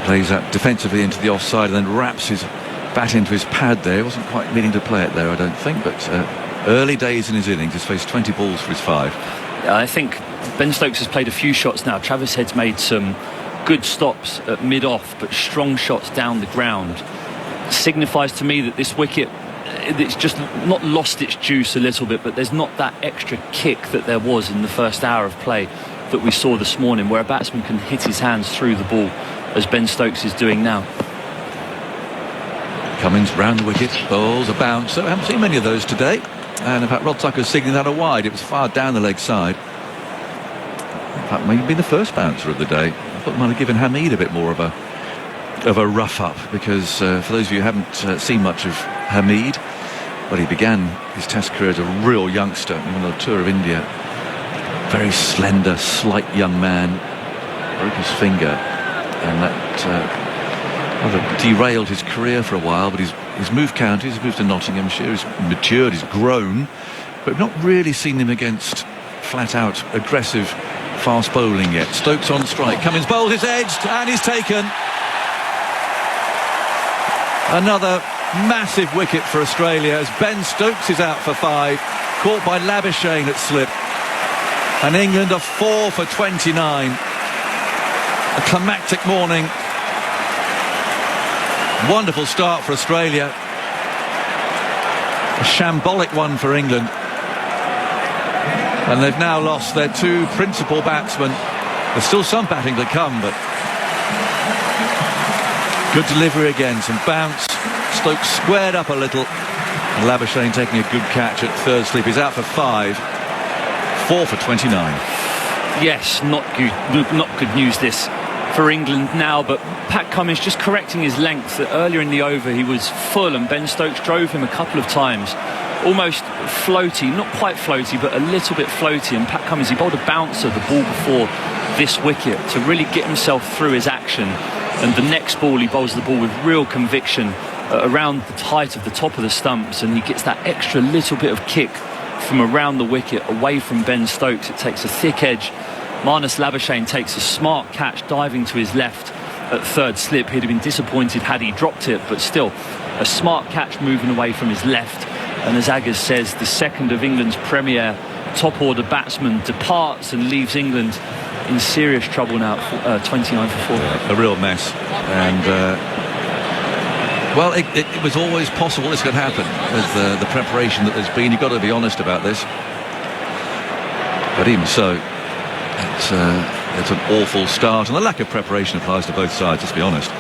Plays that defensively into the offside and then wraps his bat into his pad there. He wasn't quite meaning to play it there, I don't think. But early days in his innings. He's faced 20 balls for his 5. Yeah, I think Ben Stokes has played a few shots now. Travis Head's made some good stops at mid-off, but strong shots down the ground. Signifies to me that this wicket, it's just not lost its juice a little bit, but there's not that extra kick that there was in the first hour of play. that we saw this morning, where a batsman can hit his hands through the ball, as Ben Stokes is doing now. Cummins round the wicket, bowls a bouncer. I haven't seen many of those today. And in fact, Rod Tucker's signalling that a wide. It was far down the leg side. In fact, maybe the first bouncer of the day. I thought might have given Hamid a bit more of a rough up, because for those of you who haven't seen much of Hamid, well, he began his Test career as a real youngster, even on a tour of India. Very slender, slight young man, broke his finger, and that derailed his career for a while. But he's moved counties, he's moved to Nottinghamshire, he's matured, he's grown, but we've not really seen him against flat-out aggressive fast bowling yet. Stokes on strike. Cummins bowls, is edged, and he's taken. Another massive wicket for Australia as Ben Stokes is out for 5, caught by Labuschagne at slip. And England are 4 for 29. A climactic morning. Wonderful start for Australia. A shambolic one for England. And they've now lost their 2 principal batsmen. There's still some batting to come, but good delivery again, some bounce. Stokes squared up a little. And Labuschagne taking a good catch at third slip. He's out for 5. 4 for 29. Yes, not good news this for England now, but Pat Cummins just correcting his length. Earlier in the over he was full and Ben Stokes drove him a couple of times, almost floaty, not quite floaty but a little bit floaty, and Pat Cummins, he bowled a bouncer the ball before this wicket to really get himself through his action, and the next ball he bowls the ball with real conviction around the height of the top of the stumps, and he gets that extra little bit of kick from around the wicket away from Ben Stokes. It takes a thick edge. Marnus Labuschagne takes a smart catch diving to his left at third slip. He'd have been disappointed had he dropped it, but still a smart catch moving away from his left. And as Aggers says, the second of England's premier top order batsmen departs and leaves England in serious trouble now, 29 for 4. Yeah, a real mess. And well, it was always possible this could happen with the preparation that there's been. You've got to be honest about this. But even so, it's an awful start, and the lack of preparation applies to both sides, let's be honest.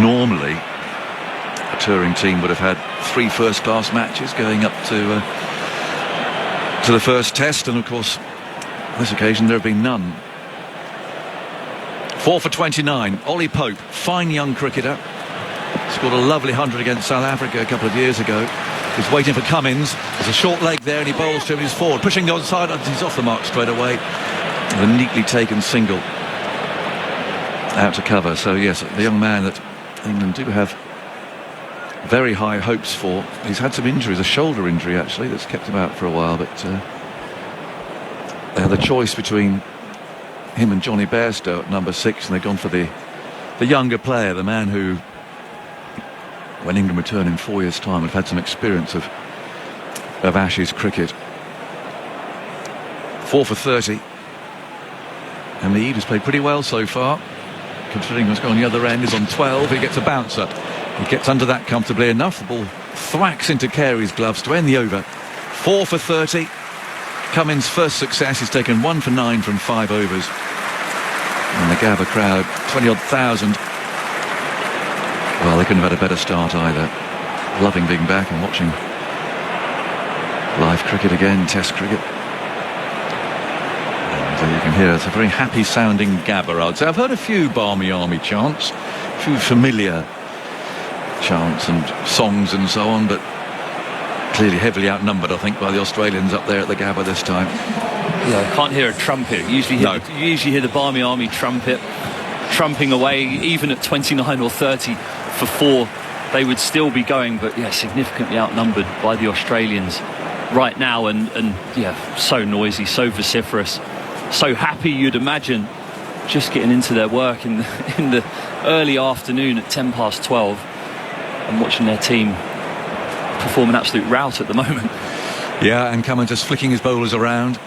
Normally a touring team would have had 3 first-class matches going up to the first test, and of course on this occasion there have been none. 4 for 29. Ollie Pope, fine young cricketer, scored a lovely 100 against South Africa a couple of years ago. He's waiting for Cummins. There's a short leg there and he bowls to him. He's forward, pushing the onside. He's off the mark straight away. A neatly taken single out to cover. So yes, the young man that England do have very high hopes for. He's had some injuries, a shoulder injury actually, that's kept him out for a while, but they had the choice between him and Johnny Bairstow at number 6, and they've gone for the younger player, the man who, when England return in 4 years' time, have had some experience of Ashes cricket. 4 for 30. And Hamid has played pretty well so far, considering what's going on the other end. Is on 12. He gets a bouncer. He gets under that comfortably enough. The ball thwacks into Carey's gloves to end the over. 4 for 30. Cummins' first success. He's taken 1 for 9 from 5 overs. And the Gabba crowd, 20-odd thousand. Well, they couldn't have had a better start either. Loving being back and watching live cricket again, Test cricket. And you can hear it's a very happy sounding Gabba, I'd say. I've heard a few Barmy Army chants, a few familiar chants and songs and so on, but clearly heavily outnumbered, I think, by the Australians up there at the Gabba this time. Yeah, I can't hear a trumpet. You usually hear the Barmy Army trumpet trumping away, even at 29 or 30 for 4. They would still be going, but yeah, significantly outnumbered by the Australians right now, and yeah, so noisy, so vociferous, so happy, you'd imagine, just getting into their work in the early afternoon at 10 past 12 and watching their team perform an absolute rout at the moment. Yeah, and Cummins just flicking his bowlers around.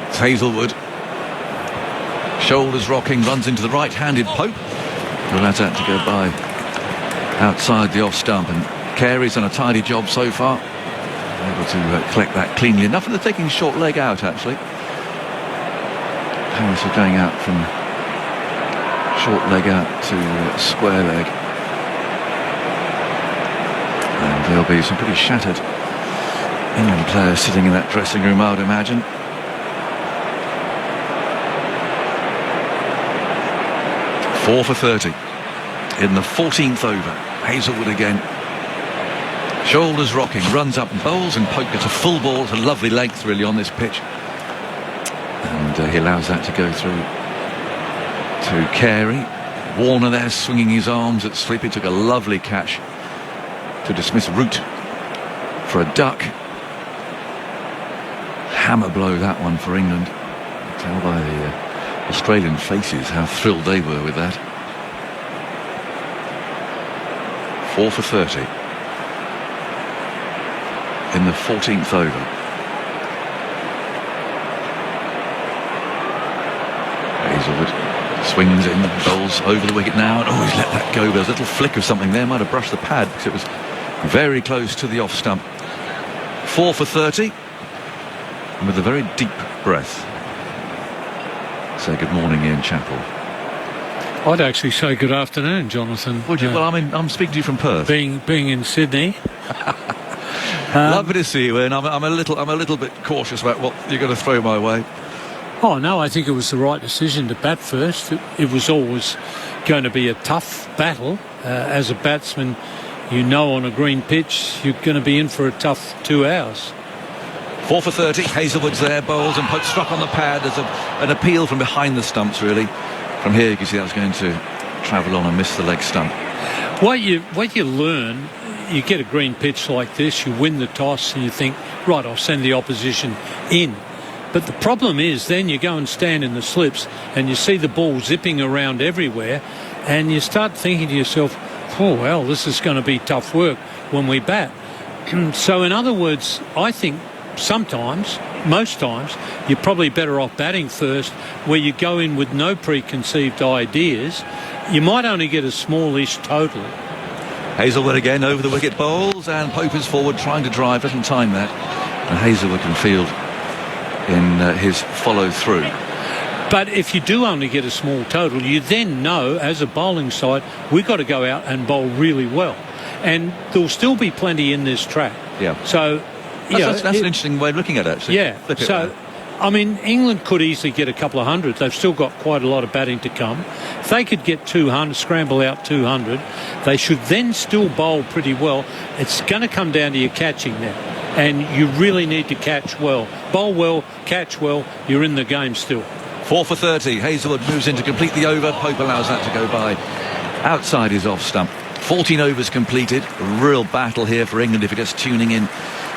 It's Hazelwood, shoulders rocking, runs into the right-handed Pope, who allows that to go by outside the off stump, and Carey's done a tidy job so far. able to collect that cleanly enough, and they're taking short leg out actually. Harris are going out from short leg out to square leg, and there'll be some pretty shattered England players sitting in that dressing room, I would imagine. Four for 30 in the 14th over. Hazelwood again. Shoulders rocking, runs up and bowls, and Pope gets a full ball. It's a lovely length really on this pitch, and he allows that to go through to Carey. Warner there swinging his arms at slip. He took a lovely catch to dismiss Root for a duck. Hammer blow that one for England. You can tell by the Australian faces how thrilled they were with that. 4 for 30 in the 14th over. Hazelwood swings in, bowls over the wicket now, and he's let that go. There's a little flick of something there, might have brushed the pad because it was very close to the off stump. 4 for 30, and with a very deep breath, say good morning, Ian Chappell. I'd actually say good afternoon, Jonathan. Would you? Well, I'm speaking to you from Perth. Being in Sydney. Lovely to see you, Ian. I'm a little bit cautious about what you're going to throw my way. Oh no, I think it was the right decision to bat first. It was always going to be a tough battle. As a batsman, you know, on a green pitch, you're going to be in for a tough 2 hours. 4 for 30. Hazelwood's there, bowls, and Pope struck on the pad. There's an appeal from behind the stumps, really. From here, you can see that was going to travel on and miss the leg stump. What you learn, you get a green pitch like this, you win the toss, and you think, right, I'll send the opposition in. But the problem is then you go and stand in the slips and you see the ball zipping around everywhere, and you start thinking to yourself, oh, well, this is going to be tough work when we bat. So in other words, I think sometimes, most times, you're probably better off batting first, where you go in with no preconceived ideas. You might only get a smallish total. Hazelwood again over the wicket, bowls, and Pope is forward trying to drive, doesn't time that, and Hazelwood can field in his follow through. But if you do only get a small total, you then know, as a bowling side, we've got to go out and bowl really well, and there'll still be plenty in this track. Yeah. So that's an interesting way of looking at it, actually. Yeah. So, I mean, England could easily get a couple of hundred. They've still got quite a lot of batting to come. If they could get 200, scramble out 200, they should then still bowl pretty well. It's going to come down to your catching now, and you really need to catch well. Bowl well, catch well, you're in the game still. 4 for 30. Hazelwood moves in to complete the over. Pope allows that to go by outside his off stump. 14 overs completed. A real battle here for England if you're just tuning in.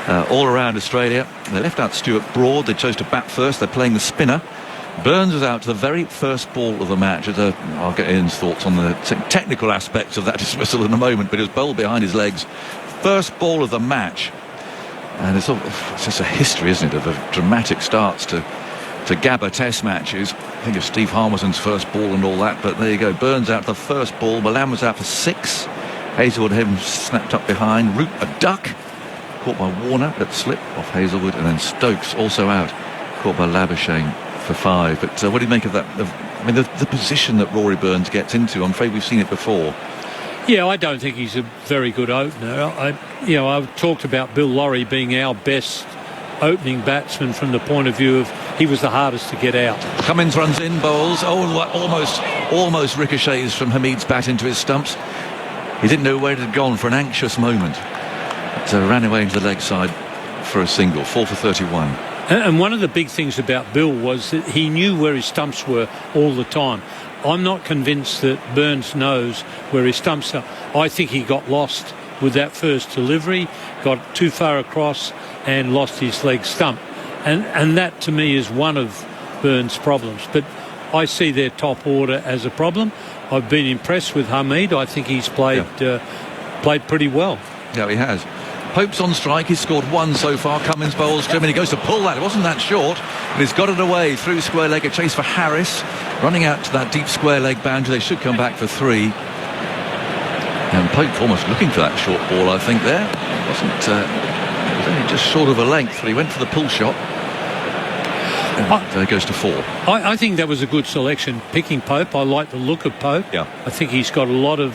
All around Australia. They left out Stuart Broad. They chose to bat first. They're playing the spinner. Burns was out to the very first ball of the match. I'll get Ian's thoughts on the technical aspects of that dismissal in a moment, but it was bowled behind his legs. First ball of the match. And it's just a history, isn't it, of dramatic starts to Gabba Test matches. I think of Steve Harmison's first ball and all that, but there you go. Burns out for the first ball. Milan was out for 6. Hazelwood him snapped up behind. Root a duck. Caught by Warner at slip off Hazelwood, and then Stokes also out, caught by Labuschagne for 5. But what do you make of that? I mean, the position that Rory Burns gets into, I'm afraid we've seen it before. Yeah, I don't think he's a very good opener. I've talked about Bill Lawry being our best opening batsman from the point of view of he was the hardest to get out. Cummins runs in, bowls, almost ricochets from Hamid's bat into his stumps. He didn't know where it had gone for an anxious moment. So ran away into the leg side for a single. 4 for 31. And one of the big things about Bill was that he knew where his stumps were all the time. I'm not convinced that Burns knows where his stumps are. I think he got lost with that first delivery, got too far across and lost his leg stump. And that to me is one of Burns' problems. But I see their top order as a problem. I've been impressed with Hamid. I think he's played pretty well. Yeah, he has. Pope's on strike. He's scored 1 so far. Cummins bowls to him, and he goes to pull that. It wasn't that short, but he's got it away through square leg. A chase for Harris, running out to that deep square leg boundary. They should come back for 3. And Pope almost looking for that short ball, I think, there. was only just short of a length, but he went for the pull shot. And there goes to 4. I think that was a good selection, picking Pope. I like the look of Pope. Yeah. I think he's got a lot of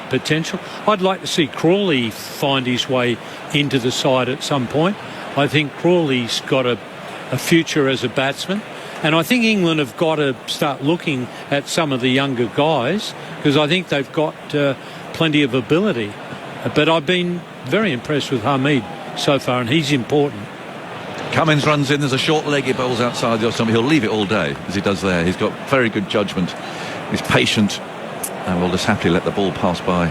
potential. I'd like to see Crawley find his way into the side at some point. I think Crawley's got a future as a batsman. And I think England have got to start looking at some of the younger guys, because I think they've got plenty of ability. But I've been very impressed with Hamid so far, and he's important. Cummins runs in. There's a short leg. He bowls outside the off stump. He'll leave it all day, as he does there. He's got very good judgment. He's patient, and will just happily let the ball pass by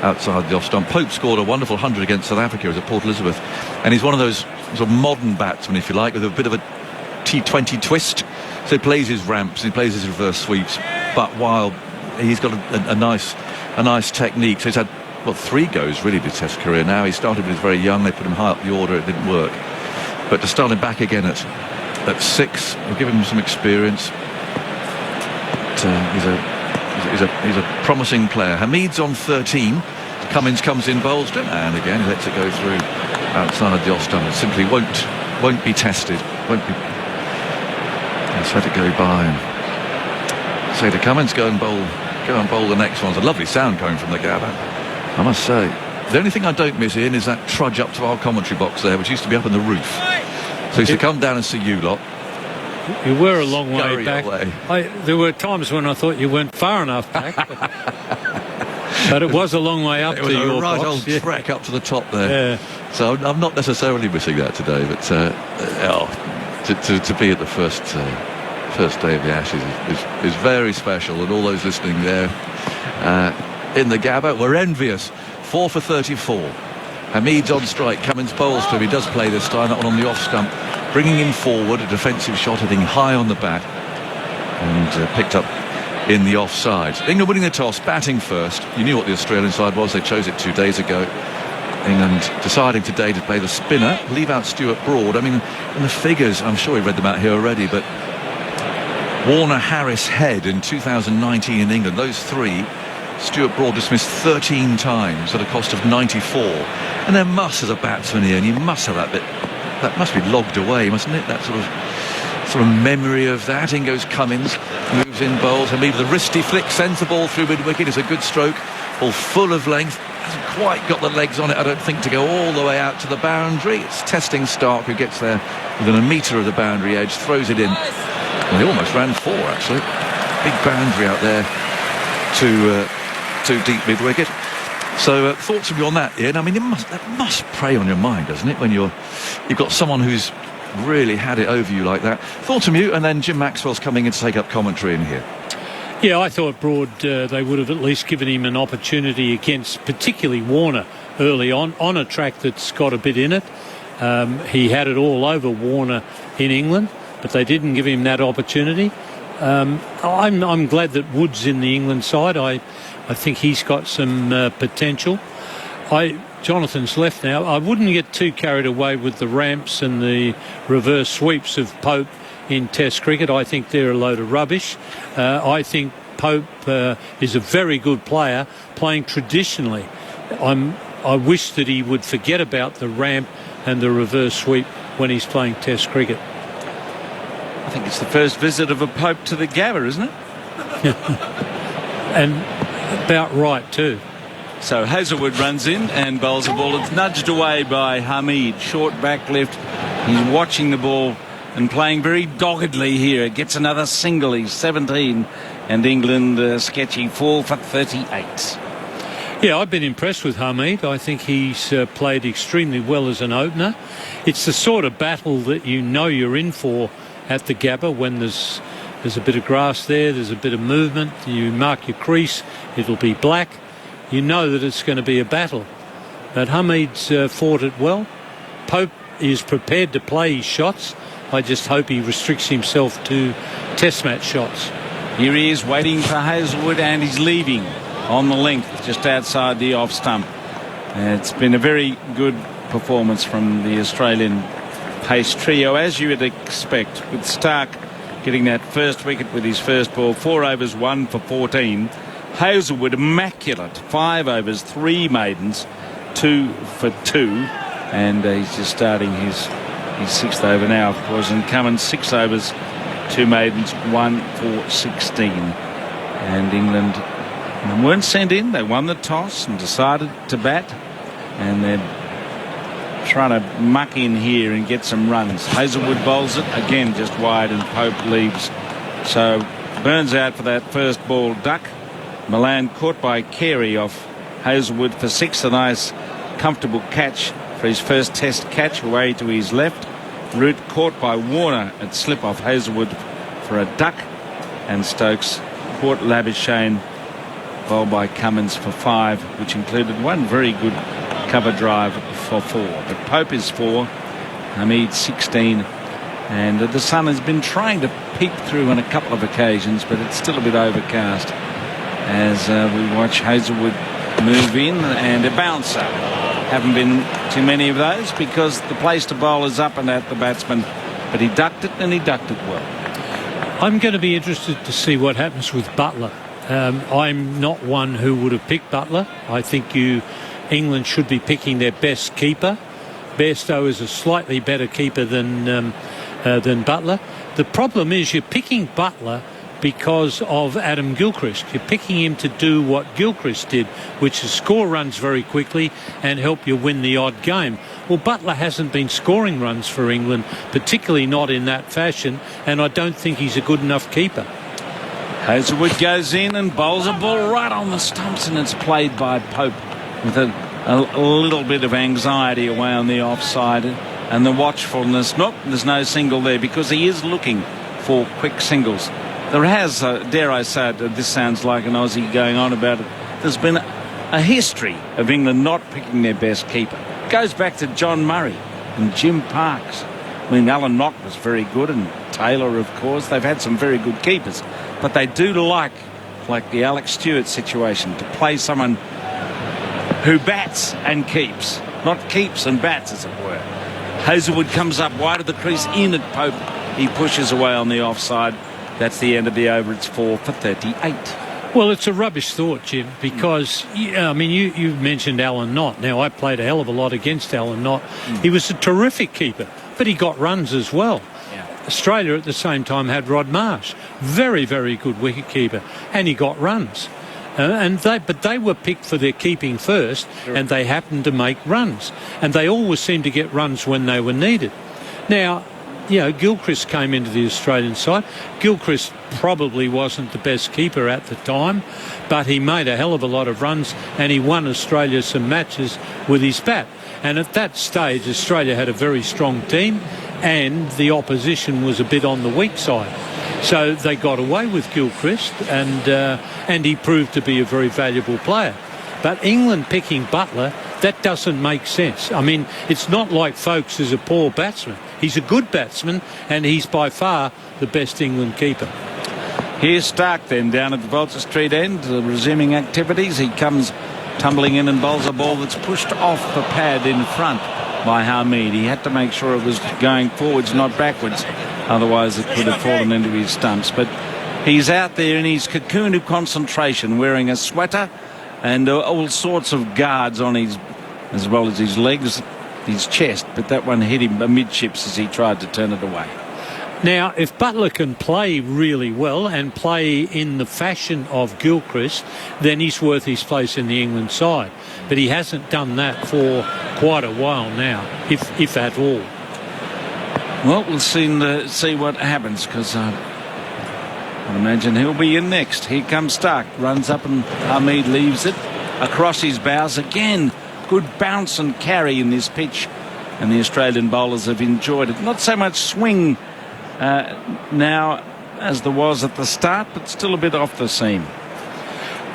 outside the off stump. Pope scored a wonderful 100 against South Africa as at Port Elizabeth, and he's one of those sort of modern batsmen, if you like, with a bit of a T20 twist. So he plays his ramps, he plays his reverse sweeps, but while he's got a nice technique. So he's had 3 goes really to Test career now. He started when he was very young. They put him high up the order. It didn't work. But to start him back again at 6 will give him some experience. He's a promising player. Hamid's on 13. Cummins comes in, bowls, and again he lets it go through outside the off stump. It simply won't be tested. Won't be. Let's let it go by. And say to Cummins, go and bowl the next one. It's a lovely sound coming from the Gabba, I must say. The only thing I don't miss, Ian, is that trudge up to our commentary box there, which used to be up on the roof. So he used to come down and see you lot. You were a long way back. There were times when I thought you weren't far enough back. But it was a long way up to your right box. Old trek up to the top there. Yeah. So I'm not necessarily missing that today, but to be at the first day of the Ashes is very special, and all those listening there in the Gabba were envious. 4 for 34. Hamid's on strike. Cummins bowls to him. He does play this time. That one on the off stump, bringing him forward. A defensive shot, hitting high on the bat, and picked up in the offside. England winning the toss, batting first. You knew what the Australian side was. They chose it 2 days ago. England deciding today to play the spinner, leave out Stuart Broad. I mean, in the figures, I'm sure we read them out here already, but Warner, Harris, Head in 2019 in England, those 3. Stuart Broad dismissed 13 times at a cost of 94. And there must, as a batsman here, and you must have that bit, that must be logged away, mustn't it? That sort of memory of that. In goes Cummins, moves in, bowls. Hamid with a wristy flick, sends the ball through mid-wicket. It's a good stroke, ball full of length. Hasn't quite got the legs on it, I don't think, to go all the way out to the boundary. It's testing Stark, who gets there within a metre of the boundary edge, throws it in. Well, he almost ran 4, actually. Big boundary out there to deep mid-wicket. So thoughts from you on that, Ian? I mean, that must prey on your mind, doesn't it, when you've got someone who's really had it over you like that. Thoughts from you, and then Jim Maxwell's coming in to take up commentary in here. Yeah, I thought Broad, they would have at least given him an opportunity against particularly Warner early on a track that's got a bit in it. He had it all over Warner in England, but they didn't give him that opportunity. I'm glad that Wood's in the England side. I think he's got some potential. Jonathan's left now. I wouldn't get too carried away with the ramps and the reverse sweeps of Pope in Test cricket. I think they're a load of rubbish. I think Pope is a very good player playing traditionally. I wish that he would forget about the ramp and the reverse sweep when he's playing Test cricket. I think it's the first visit of a Pope to the Gabba, isn't it? And about right too. So Hazelwood runs in and bowls the ball. It's nudged away by Hamid. Short back left. He's watching the ball and playing very doggedly here. Gets another single. He's 17. And England sketchy 4 for 38. Yeah, I've been impressed with Hamid. I think he's played extremely well as an opener. It's the sort of battle that you know you're in for at the Gabba when there's a bit of grass there, there's a bit of movement. You mark your crease, it'll be black. You know that it's going to be a battle. But Hamid's fought it well. Pope is prepared to play his shots. I just hope he restricts himself to Test match shots. Here he is waiting for Hazelwood, and he's leaving on the length just outside the off stump. It's been a very good performance from the Australian pace trio, as you would expect, with Stark getting that first wicket with his first ball. 4 overs, 1 for 14. Hazelwood immaculate, 5 overs, 3 maidens, 2 for 2. and he's just starting his 6th over now, of course. And Cummins 6 overs, 2 maidens, 1 for 16. And England weren't sent in. They won the toss and decided to bat, and they're trying to muck in here and get some runs. Hazelwood bowls it again, just wide, and Pope leaves. So Burns out for that first ball duck. Milan caught by Carey off Hazelwood for 6. A nice comfortable catch for his first test catch, away to his left. Root caught by Warner at slip off Hazelwood for a duck, and Stokes caught Labuschagne, bowled by Cummins for 5, which included one very good cover drive for 4. But Pope is 4, Hamid 16, and the sun has been trying to peek through on a couple of occasions, but it's still a bit overcast as we watch Hazelwood move in, and a bouncer. Haven't been too many of those because the place to bowl is up and at the batsman, but he ducked it, and he ducked it well. I'm going to be interested to see what happens with Butler. I'm not one who would have picked Butler. I think England should be picking their best keeper. Bairstow is a slightly better keeper than Butler. The problem is you're picking Butler because of Adam Gilchrist. You're picking him to do what Gilchrist did, which is score runs very quickly and help you win the odd game. Well, Butler hasn't been scoring runs for England, particularly not in that fashion, and I don't think he's a good enough keeper. Hazelwood goes in and bowls a ball right on the stumps, and it's played by Pope with a little bit of anxiety away on the offside, and the watchfulness. Nope, there's no single there because he is looking for quick singles. There has, dare I say it, this sounds like an Aussie going on about it, there's been a history of England not picking their best keeper. It goes back to John Murray and Jim Parks. I mean, Alan Knock was very good, and Taylor, of course. They've had some very good keepers, but they do like the Alex Stewart situation, to play someone who bats and keeps, not keeps and bats, as it were. Hazelwood comes up wide of the crease, in at Pope. He pushes away on the offside. That's the end of the over. It's 4 for 38. Well, it's a rubbish thought, Jim, because, I mean, you mentioned Alan Knott. Now, I played a hell of a lot against Alan Knott. He was a terrific keeper, but he got runs as well. Australia at the same time had Rod Marsh, very, very good wicketkeeper, and he got runs. But they were picked for their keeping first, and they happened to make runs. And they always seemed to get runs when they were needed. Now, Gilchrist came into the Australian side. Gilchrist probably wasn't the best keeper at the time, but he made a hell of a lot of runs, and he won Australia some matches with his bat. And at that stage, Australia had a very strong team, and the opposition was a bit on the weak side. So they got away with Gilchrist, and he proved to be a very valuable player. But England picking Butler, that doesn't make sense. I mean, it's not like Folkes is a poor batsman. He's a good batsman, and he's by far the best England keeper. Here's Stark then down at the Vulture Street end, resuming activities. He comes tumbling in and bowls a ball that's pushed off the pad in front by Hamid. He had to make sure it was going forwards, not backwards. Otherwise, it could have fallen into his stumps. But he's out there in his cocoon of concentration, wearing a sweater and all sorts of guards on his, as well as his legs, his chest. But that one hit him amidships as he tried to turn it away. Now, if Butler can play really well and play in the fashion of Gilchrist, then he's worth his place in the England side. But he hasn't done that for quite a while now, if at all. Well, we'll soon see what happens, because I imagine he'll be in next. Here comes Stark, runs up, and Hamid leaves it across his bows again. Good bounce and carry in this pitch, and the Australian bowlers have enjoyed it. Not so much swing now as there was at the start, but still a bit off the seam.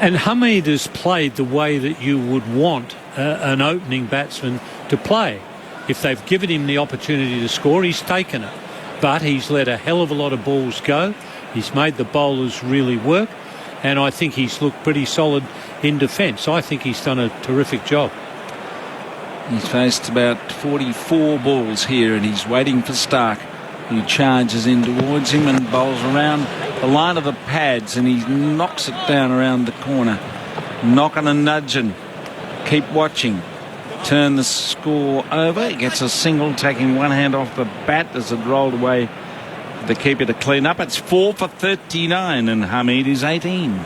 And Hamid has played the way that you would want an opening batsman to play. If they've given him the opportunity to score, he's taken it. But he's let a hell of a lot of balls go. He's made the bowlers really work, and I think he's looked pretty solid in defence. I think he's done a terrific job. He's faced about 44 balls here, and he's waiting for Stark, who charges in towards him and bowls around the line of the pads, and he knocks it down around the corner. Knocking and nudging. Keep watching. turn the score over. He gets a single, taking one hand off the bat as it rolled away. The keeper to clean up. It's 4 for 39 and Hamid is 18.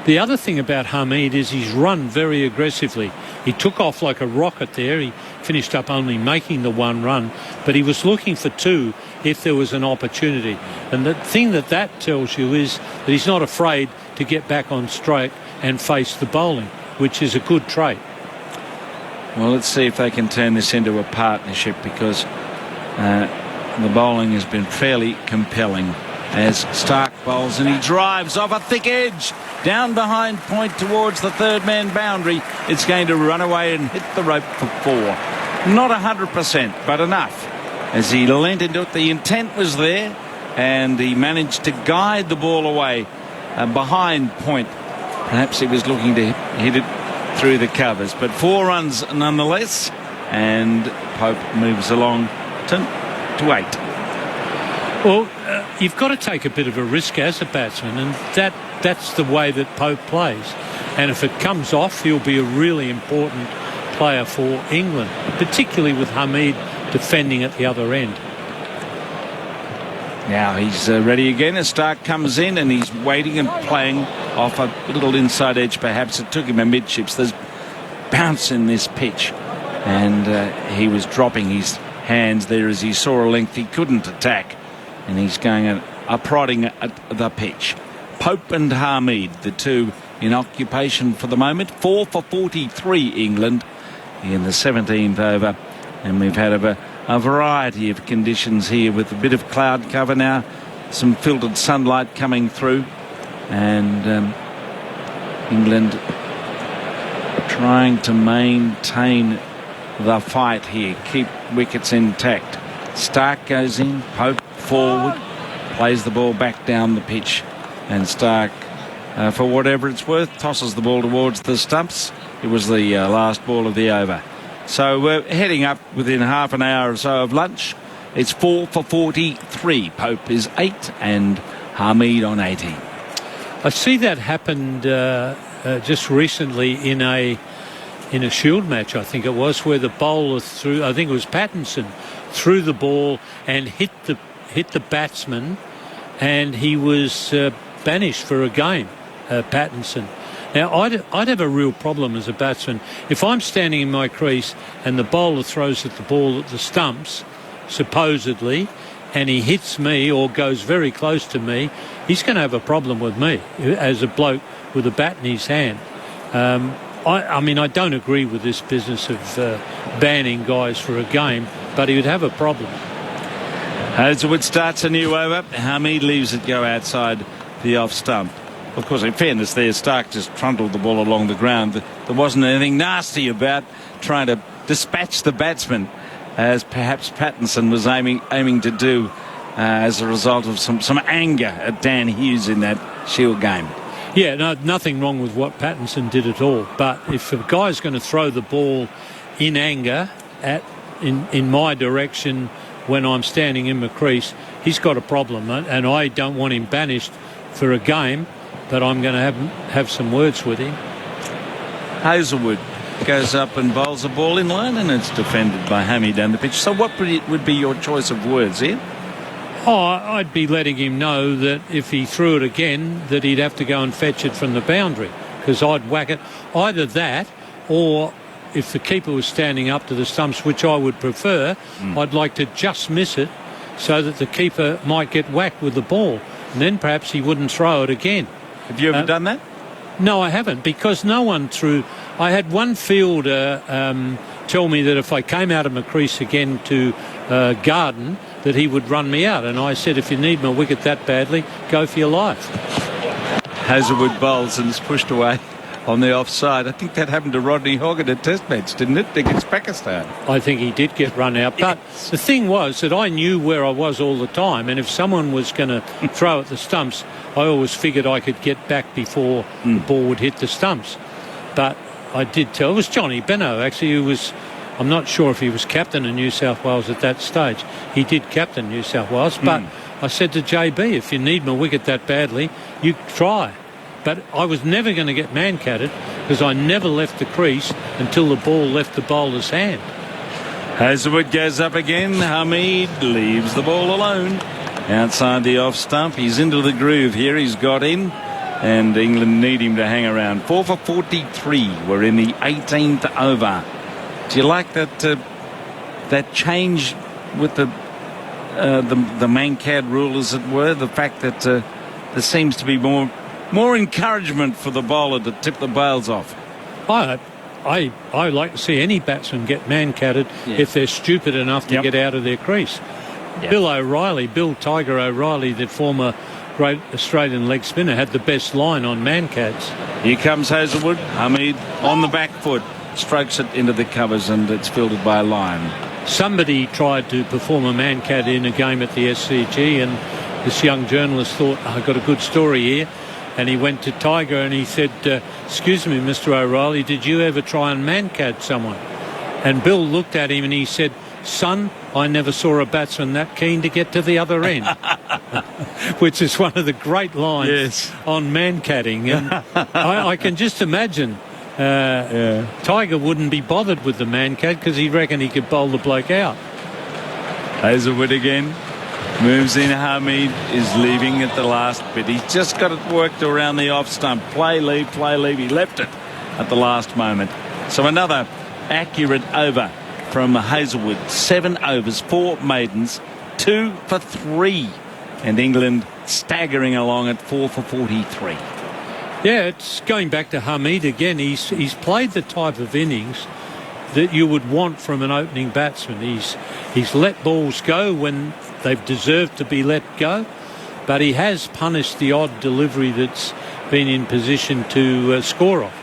The other thing about Hamid is he's run very aggressively. He took off like a rocket there. He finished up only making the one run, but he was looking for two if there was an opportunity. And the thing that tells you is that he's not afraid to get back on straight and face the bowling, which is a good trait. Well, let's see if they can turn this into a partnership, because the bowling has been fairly compelling as Stark bowls and he drives off a thick edge down behind point towards the third man boundary. It's going to run away and hit the rope for 4. Not 100%, but enough. As he leant into it, the intent was there and he managed to guide the ball away behind point. Perhaps he was looking to hit it through the covers, but 4 runs nonetheless, and Pope moves along to 8. Well, you've got to take a bit of a risk as a batsman, and that's the way that Pope plays. And if it comes off, he'll be a really important player for England, particularly with Hamid defending at the other end. Now he's ready again as Stark comes in, and he's waiting and playing off a little inside edge. Perhaps it took him a midships. There's bounce in this pitch, and he was dropping his hands there as he saw a length he couldn't attack, and he's going a prodding at the pitch. Pope and Hamid, the two in occupation for the moment. 4 for 43 England in the 17th over, and we've had a variety of conditions here with a bit of cloud cover now, some filtered sunlight coming through, and England trying to maintain the fight here, keep wickets intact. Stark goes in, Pope forward, plays the ball back down the pitch, and Stark, for whatever it's worth, tosses the ball towards the stumps. It was the last ball of the over. So we're heading up within half an hour or so of lunch. It's 4 for 43. Pope is 8 and Hamid on 18. I see that happened just recently in a Shield match, I think it was, where the bowler threw, I think it was Pattinson, threw the ball and hit the batsman, and he was banished for a game, Pattinson. Now, I'd have a real problem as a batsman. If I'm standing in my crease and the bowler throws at the ball at the stumps, supposedly, and he hits me or goes very close to me, he's going to have a problem with me as a bloke with a bat in his hand. I mean, I don't agree with this business of banning guys for a game, but he would have a problem. Hazelwood starts a new over. Hamid leaves it go outside the off stump. Of course, in fairness there, Stark just trundled the ball along the ground. There wasn't anything nasty about trying to dispatch the batsman, as perhaps Pattinson was aiming to do as a result of some anger at Dan Hughes in that Shield game. Yeah, no, nothing wrong with what Pattinson did at all. But if a guy's going to throw the ball in anger in my direction when I'm standing in my crease, he's got a problem, and I don't want him banished for a game. But I'm going to have some words with him. Hazelwood goes up and bowls a ball in line, and it's defended by Hamid down the pitch. So what would be your choice of words here? Oh, I'd be letting him know that if he threw it again, that he'd have to go and fetch it from the boundary, because I'd whack it. Either that, or if the keeper was standing up to the stumps, which I would prefer, I'd like to just miss it so that the keeper might get whacked with the ball, and then perhaps he wouldn't throw it again. Have you ever done that? No, I haven't, because no one threw. I had one fielder tell me that if I came out of my crease again to garden, that he would run me out. And I said, if you need my wicket that badly, go for your life. Hazelwood bowls and is pushed away on the offside. I think that happened to Rodney Hogg at a test match, didn't it, against Pakistan? I think he did get run out. But the thing was that I knew where I was all the time, and if someone was going to throw at the stumps, I always figured I could get back before the ball would hit the stumps. But I did tell, it was Johnny Benno, actually, who was, I'm not sure if he was captain of New South Wales at that stage. He did captain New South Wales, but I said to JB, if you need my wicket that badly, you try. but I was never going to get man-catted because I never left the crease until the ball left the bowler's hand. Hazlewood goes up again. Hamid leaves the ball alone. Outside the off stump. He's into the groove here. He's got in. And England need him to hang around. 4 for 43. We're in the 18th over. Do you like that that change with the Mankad rule, as it were? The fact that there seems to be more encouragement for the bowler to tip the bails off. I like to see any batsman get man-catted if they're stupid enough to get out of their crease. Bill Tiger O'Reilly, the former great Australian leg spinner, had the best line on man-cads. Here comes Hazlewood. Hamid on the back foot, strokes it into the covers, and it's fielded by a line. Somebody tried to perform a man-cad in a game at the SCG, and this young journalist thought, I've got a good story here. And he went to Tiger and he said, excuse me, Mr. O'Reilly, did you ever try and man-cad someone? And Bill looked at him and he said, son, I never saw a batsman that keen to get to the other end. Which is one of the great lines on man-cadding. And I can just imagine Tiger wouldn't be bothered with the man-cad because he reckoned he could bowl the bloke out. Hazlewood again. Moves in. Hamid is leaving at the last bit. He's just got it worked around the off stump. Play, leave, play, leave. He left it at the last moment. So another accurate over from Hazlewood. 7 overs, 4 maidens, 2 for 3. And England staggering along at 4 for 43. Yeah, it's going back to Hamid again. He's played the type of innings that you would want from an opening batsman. He's let balls go when they've deserved to be let go, but he has punished the odd delivery that's been in position to score off.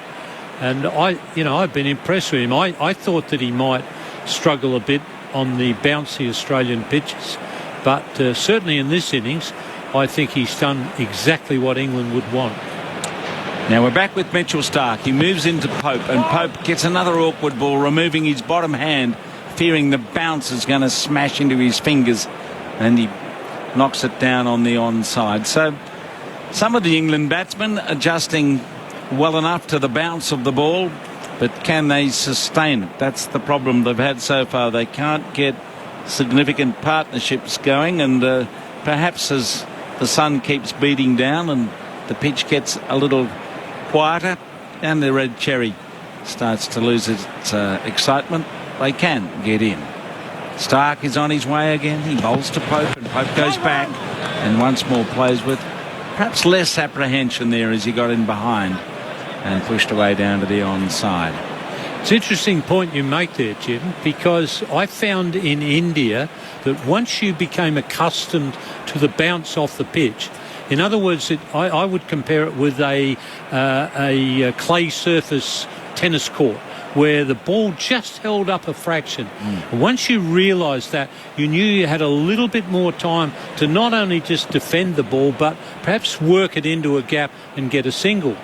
And I've been impressed with him. I thought that he might struggle a bit on the bouncy Australian pitches, but certainly in this innings, I think he's done exactly what England would want. Now we're back with Mitchell Starc. He moves into Pope, and Pope gets another awkward ball, removing his bottom hand, fearing the bounce is going to smash into his fingers, and he knocks it down on the onside. So some of the England batsmen adjusting well enough to the bounce of the ball, but can they sustain it? That's the problem they've had so far. They can't get significant partnerships going, and perhaps as the sun keeps beating down and the pitch gets a little quieter and the red cherry starts to lose its excitement, they can get in. Starc is on his way again. He bowls to Pope, and Pope goes back and once more plays with perhaps less apprehension there as he got in behind and pushed away down to the onside. It's an interesting point you make there, Jim, because I found in India that once you became accustomed to the bounce off the pitch, in other words, I would compare it with a clay surface tennis court where the ball just held up a fraction. And once you realised that, you knew you had a little bit more time to not only just defend the ball, but perhaps work it into a gap and get a single.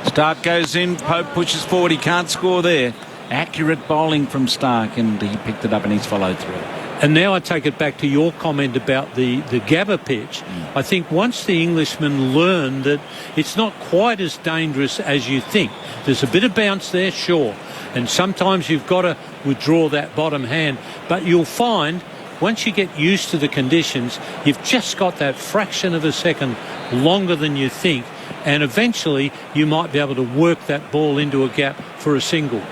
Starc goes in, Pope pushes forward, he can't score there. Accurate bowling from Starc, and he picked it up and he's followed through. And now I take it back to your comment about the Gabba pitch. I think once the Englishmen learn that it's not quite as dangerous as you think. There's a bit of bounce there, sure. And sometimes you've got to withdraw that bottom hand. But you'll find once you get used to the conditions, you've just got that fraction of a second longer than you think. And eventually you might be able to work that ball into a gap for a single.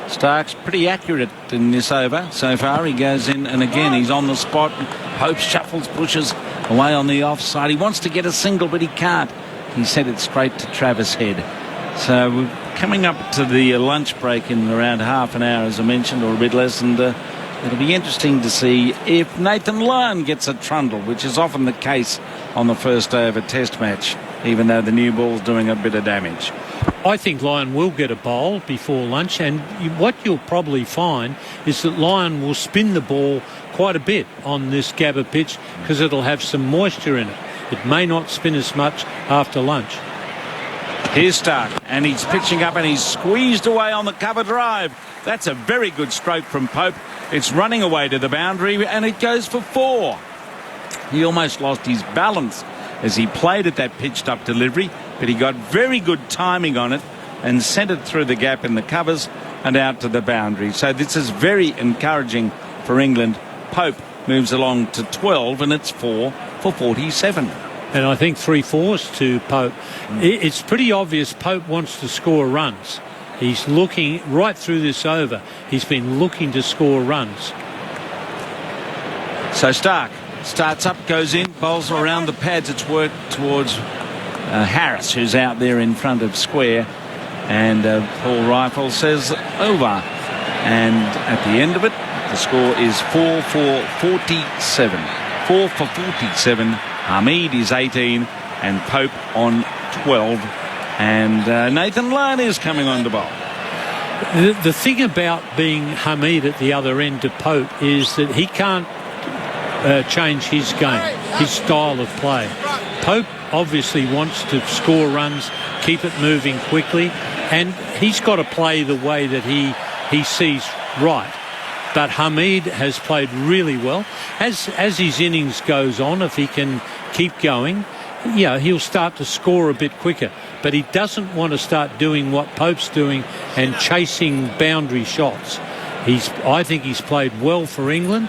Stark's pretty accurate in this over so far. He goes in and again he's on the spot. Pope shuffles, pushes away on the offside. He wants to get a single but he can't. He sent it straight to Travis Head. So we're coming up to the lunch break in around half an hour, as I mentioned, or a bit less, and it'll be interesting to see if Nathan Lyon gets a trundle, which is often the case on the first day of a test match, even though the new ball's doing a bit of damage. I think Lyon will get a bowl before lunch, and what you'll probably find is that Lyon will spin the ball quite a bit on this Gabba pitch because it'll have some moisture in it. It may not spin as much after lunch. Here's Starc, and he's pitching up and he's squeezed away on the cover drive. That's a very good stroke from Pope. It's running away to the boundary and it goes for 4. He almost lost his balance as he played at that pitched up delivery. but he got very good timing on it and sent it through the gap in the covers and out to the boundary. So this is very encouraging for England. Pope moves along to 12, and it's 4 for 47. And I think 3 fours to Pope. It's pretty obvious Pope wants to score runs. He's looking right through this over. He's been looking to score runs. So Stark starts up, goes in, bowls around the pads. It's worked towards Harris, who's out there in front of square. And Paul Rifle says over. And at the end of it, the score is 4 for 47. 4 for 47. Hamid is 18 and Pope on 12. And Nathan Lyon is coming on to bowl. The thing about being Hamid at the other end of Pope is that he can't change his game, his style of play. Pope obviously wants to score runs, keep it moving quickly, and he's got to play the way that he sees right. But Hamid has played really well. As his innings goes on, if he can keep going, he'll start to score a bit quicker. But he doesn't want to start doing what Pope's doing and chasing boundary shots. I think he's played well for England.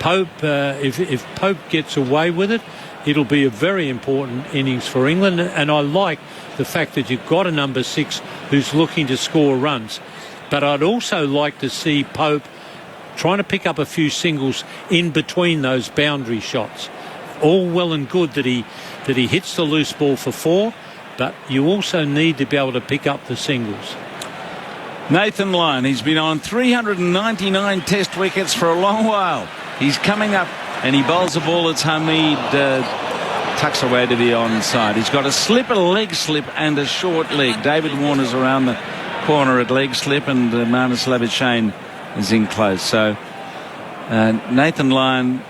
Pope, if Pope gets away with it, it'll be a very important innings for England. And I like the fact that you've got a number 6 who's looking to score runs. But I'd also like to see Pope trying to pick up a few singles in between those boundary shots. All well and good that he hits the loose ball for 4, but you also need to be able to pick up the singles. Nathan Lyon, he's been on 399 test wickets for a long while. He's coming up and he bowls a ball that's Hamid tucks away to the onside. He's got a slip, a leg slip and a short leg. David Warner's around the corner at leg slip and Marnus Labuschagne is in close. So Nathan Lyon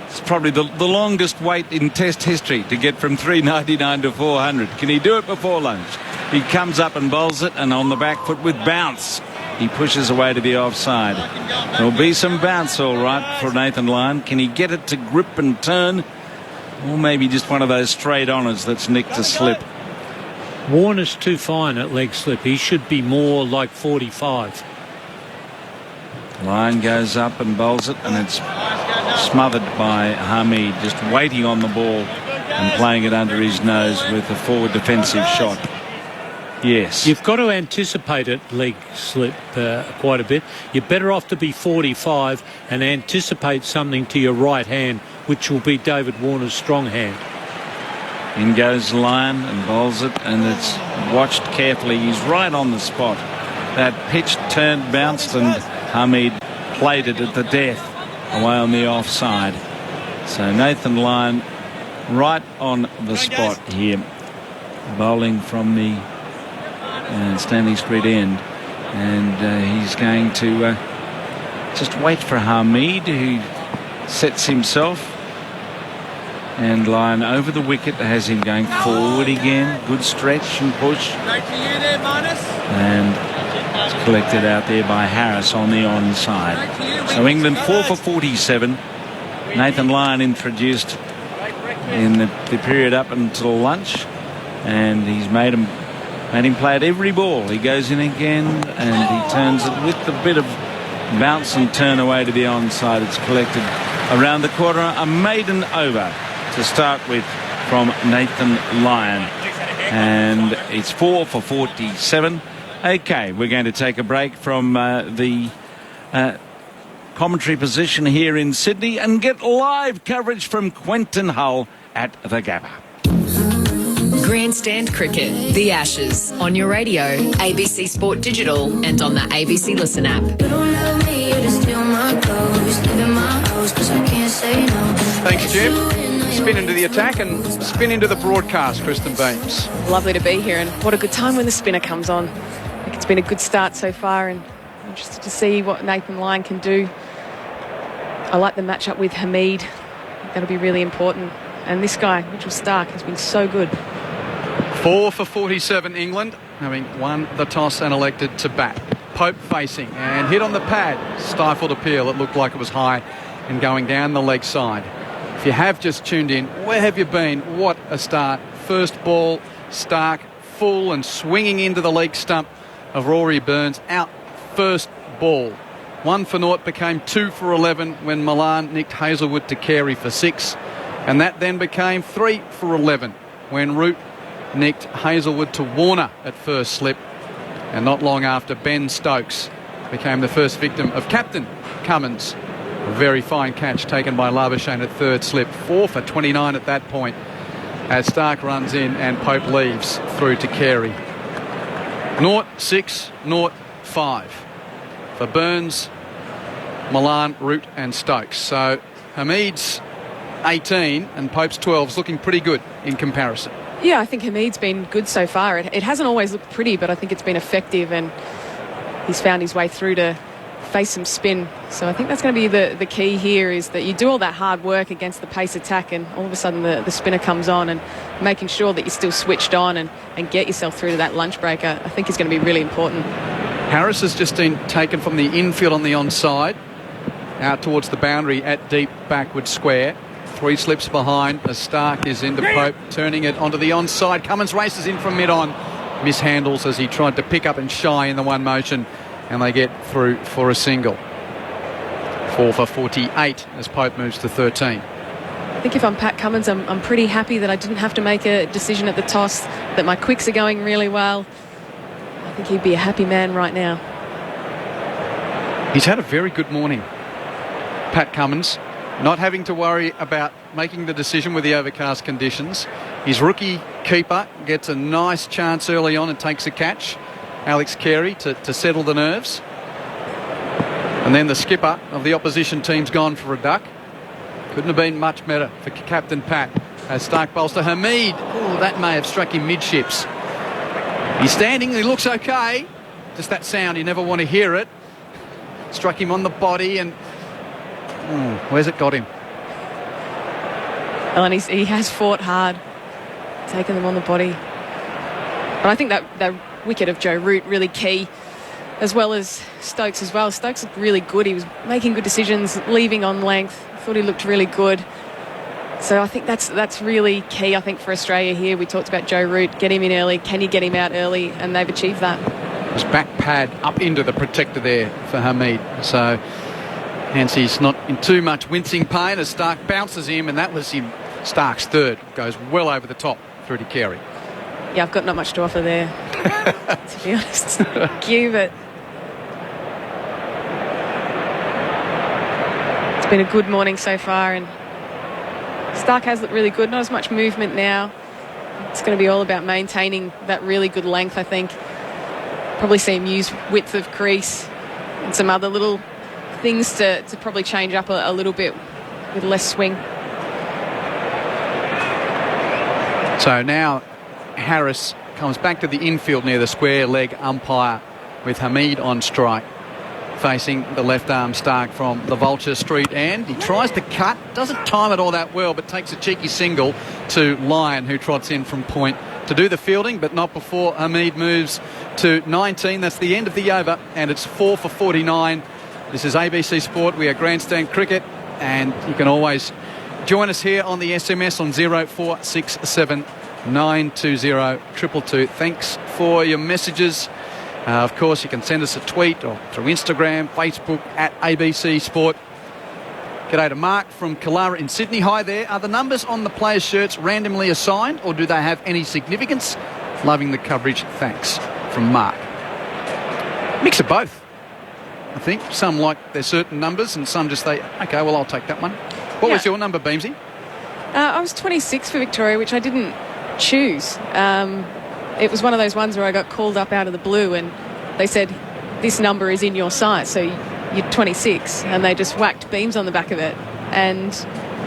is probably the longest wait in test history to get from 399 to 400. Can he do it before lunch? He comes up and bowls it, and on the back foot with bounce he pushes away to the offside. There'll be some bounce all right for Nathan Lyon. Can he get it to grip and turn, or maybe just one of those straight honors that's nicked a slip? Warner's too fine at leg slip. He should be more like 45. Lyon goes up and bowls it, and it's smothered by Hamid, just waiting on the ball and playing it under his nose with a forward defensive shot. Yes. You've got to anticipate it, leg slip, quite a bit. You're better off to be 45 and anticipate something to your right hand, which will be David Warner's strong hand. In goes Lyon and bowls it, and it's watched carefully. He's right on the spot. That pitch turned, bounced, and Hamid played it at the death away on the offside. So Nathan Lyon right on the spot here, bowling from the Stanley Street end, and he's going to just wait for Hamid, who sets himself, and Lyon over the wicket has him going forward again. Good stretch and push, and it's collected out there by Harris on the onside. So England 4 for 47. Nathan Lyon introduced in the period up until lunch, and he's made him play at every ball. He goes in again and he turns it with a bit of bounce and turn away to the onside. It's collected around the corner. A maiden over to start with from Nathan Lyon, and it's 4 for 47. Okay, we're going to take a break from the commentary position here in Sydney and get live coverage from Quentin Hull at the Gabba. Grandstand Cricket, The Ashes, on your radio, ABC Sport Digital, and on the ABC Listen app. Thanks, Jim. Spin into the attack and spin into the broadcast, Kristen Beams. Lovely to be here, and what a good time when the spinner comes on. I think it's been a good start so far, and interested to see what Nathan Lyon can do. I like the matchup with Hamid. I think that'll be really important. And this guy, Mitchell Stark, has been so good. 4 for 47 England, having won the toss and elected to bat. Pope facing and hit on the pad. Stifled appeal. It looked like it was high and going down the leg side. If you have just tuned in, where have you been? What a start. First ball, Stark full and swinging into the leg stump of Rory Burns. Out first ball. 1 for 0 became 2 for 11 when Milan nicked Hazelwood to Carey for 6. And that then became 3 for 11 when Root nicked Hazelwood to Warner at first slip. And not long after, Ben Stokes became the first victim of Captain Cummins. A very fine catch taken by Labuschagne at third slip. 4 for 29 at that point as Stark runs in and Pope leaves through to Carey. 0-6, 0-5 for Burns, Milan, Root and Stokes. So Hamid's 18 and Pope's 12 is looking pretty good in comparison. Yeah, I think Hamid's been good so far. It hasn't always looked pretty, but I think it's been effective, and he's found his way through to face some spin. So I think that's going to be the key here, is that you do all that hard work against the pace attack and all of a sudden the spinner comes on, and making sure that you're still switched on and get yourself through to that lunch break, I think is going to be really important. Harris has just been taken from the infield on the onside out towards the boundary at deep backward square. 3 slips behind as Stark is into Pope, turning it onto the onside. Cummins races in from mid-on, mishandles as he tried to pick up and shy in the one motion, and they get through for a single. 4 for 48 as Pope moves to 13. I think if I'm Pat Cummins, I'm pretty happy that I didn't have to make a decision at the toss, that my quicks are going really well. I think he'd be a happy man right now. He's had a very good morning, Pat Cummins. Not having to worry about making the decision with the overcast conditions. His rookie keeper gets a nice chance early on and takes a catch, Alex Carey, to settle the nerves. And then the skipper of the opposition team's gone for a duck. Couldn't have been much better for Captain Pat as Stark bowls to Hamid. Oh, that may have struck him midships. He's standing, he looks okay. Just that sound, you never want to hear it. Struck him on the body and... where's it got him? Well, and he has fought hard, taken them on the body. But I think that wicket of Joe Root really key, as well as Stokes as well. Stokes looked really good. He was making good decisions, leaving on length. I thought he looked really good. So I think that's really key, I think, for Australia here. We talked about Joe Root. Get him in early. Can you get him out early? And they've achieved that. His back pad up into the protector there for Hamid. So... hence he's not in too much wincing pain as Stark bounces him, and that was him. Stark's third goes well over the top through to Carey. Yeah, I've got not much to offer there, to be honest. Thank you, but it's been a good morning so far, and Stark has looked really good. Not as much movement now. It's going to be all about maintaining that really good length, I think. Probably see him use width of crease and some other little things to probably change up a little bit with less swing. So now Harris comes back to the infield near the square leg umpire with Hamid on strike, facing the left arm Stark from the Vulture Street end. He tries to cut, doesn't time it all that well, but takes a cheeky single to Lyon, who trots in from point to do the fielding, but not before Hamid moves to 19. That's the end of the over, and it's 4 for 49. This is ABC Sport. We are Grandstand Cricket, and you can always join us here on the SMS on 0467 920 222. Thanks for your messages. Of course, you can send us a tweet or through Instagram, Facebook at ABC Sport. G'day to Mark from Killara in Sydney. Hi there. Are the numbers on the players' shirts randomly assigned, or do they have any significance? Loving the coverage. Thanks. From Mark. Mix of both. I think some like their certain numbers and some just say, okay, well, I'll take that one. What was your number, Beamsy? I was 26 for Victoria, which I didn't choose. It was one of those ones where I got called up out of the blue and they said, this number is in your site, so you're 26, and they just whacked beams on the back of it. And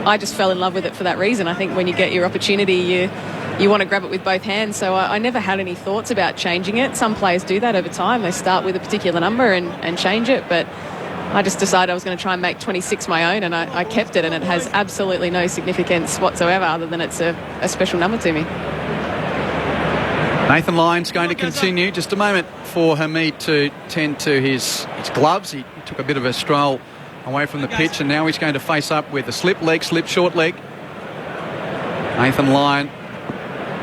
I just fell in love with it for that reason. I think when you get your opportunity, you want to grab it with both hands. So I never had any thoughts about changing it. Some players do that over time. They start with a particular number and change it. But I just decided I was going to try and make 26 my own, and I kept it, and it has absolutely no significance whatsoever other than it's a special number to me. Nathan Lyon's going to continue. Just a moment for Hamid to tend to his gloves. He took a bit of a stroll away from the pitch, and now he's going to face up with a slip leg, slip short leg. Nathan Lyon,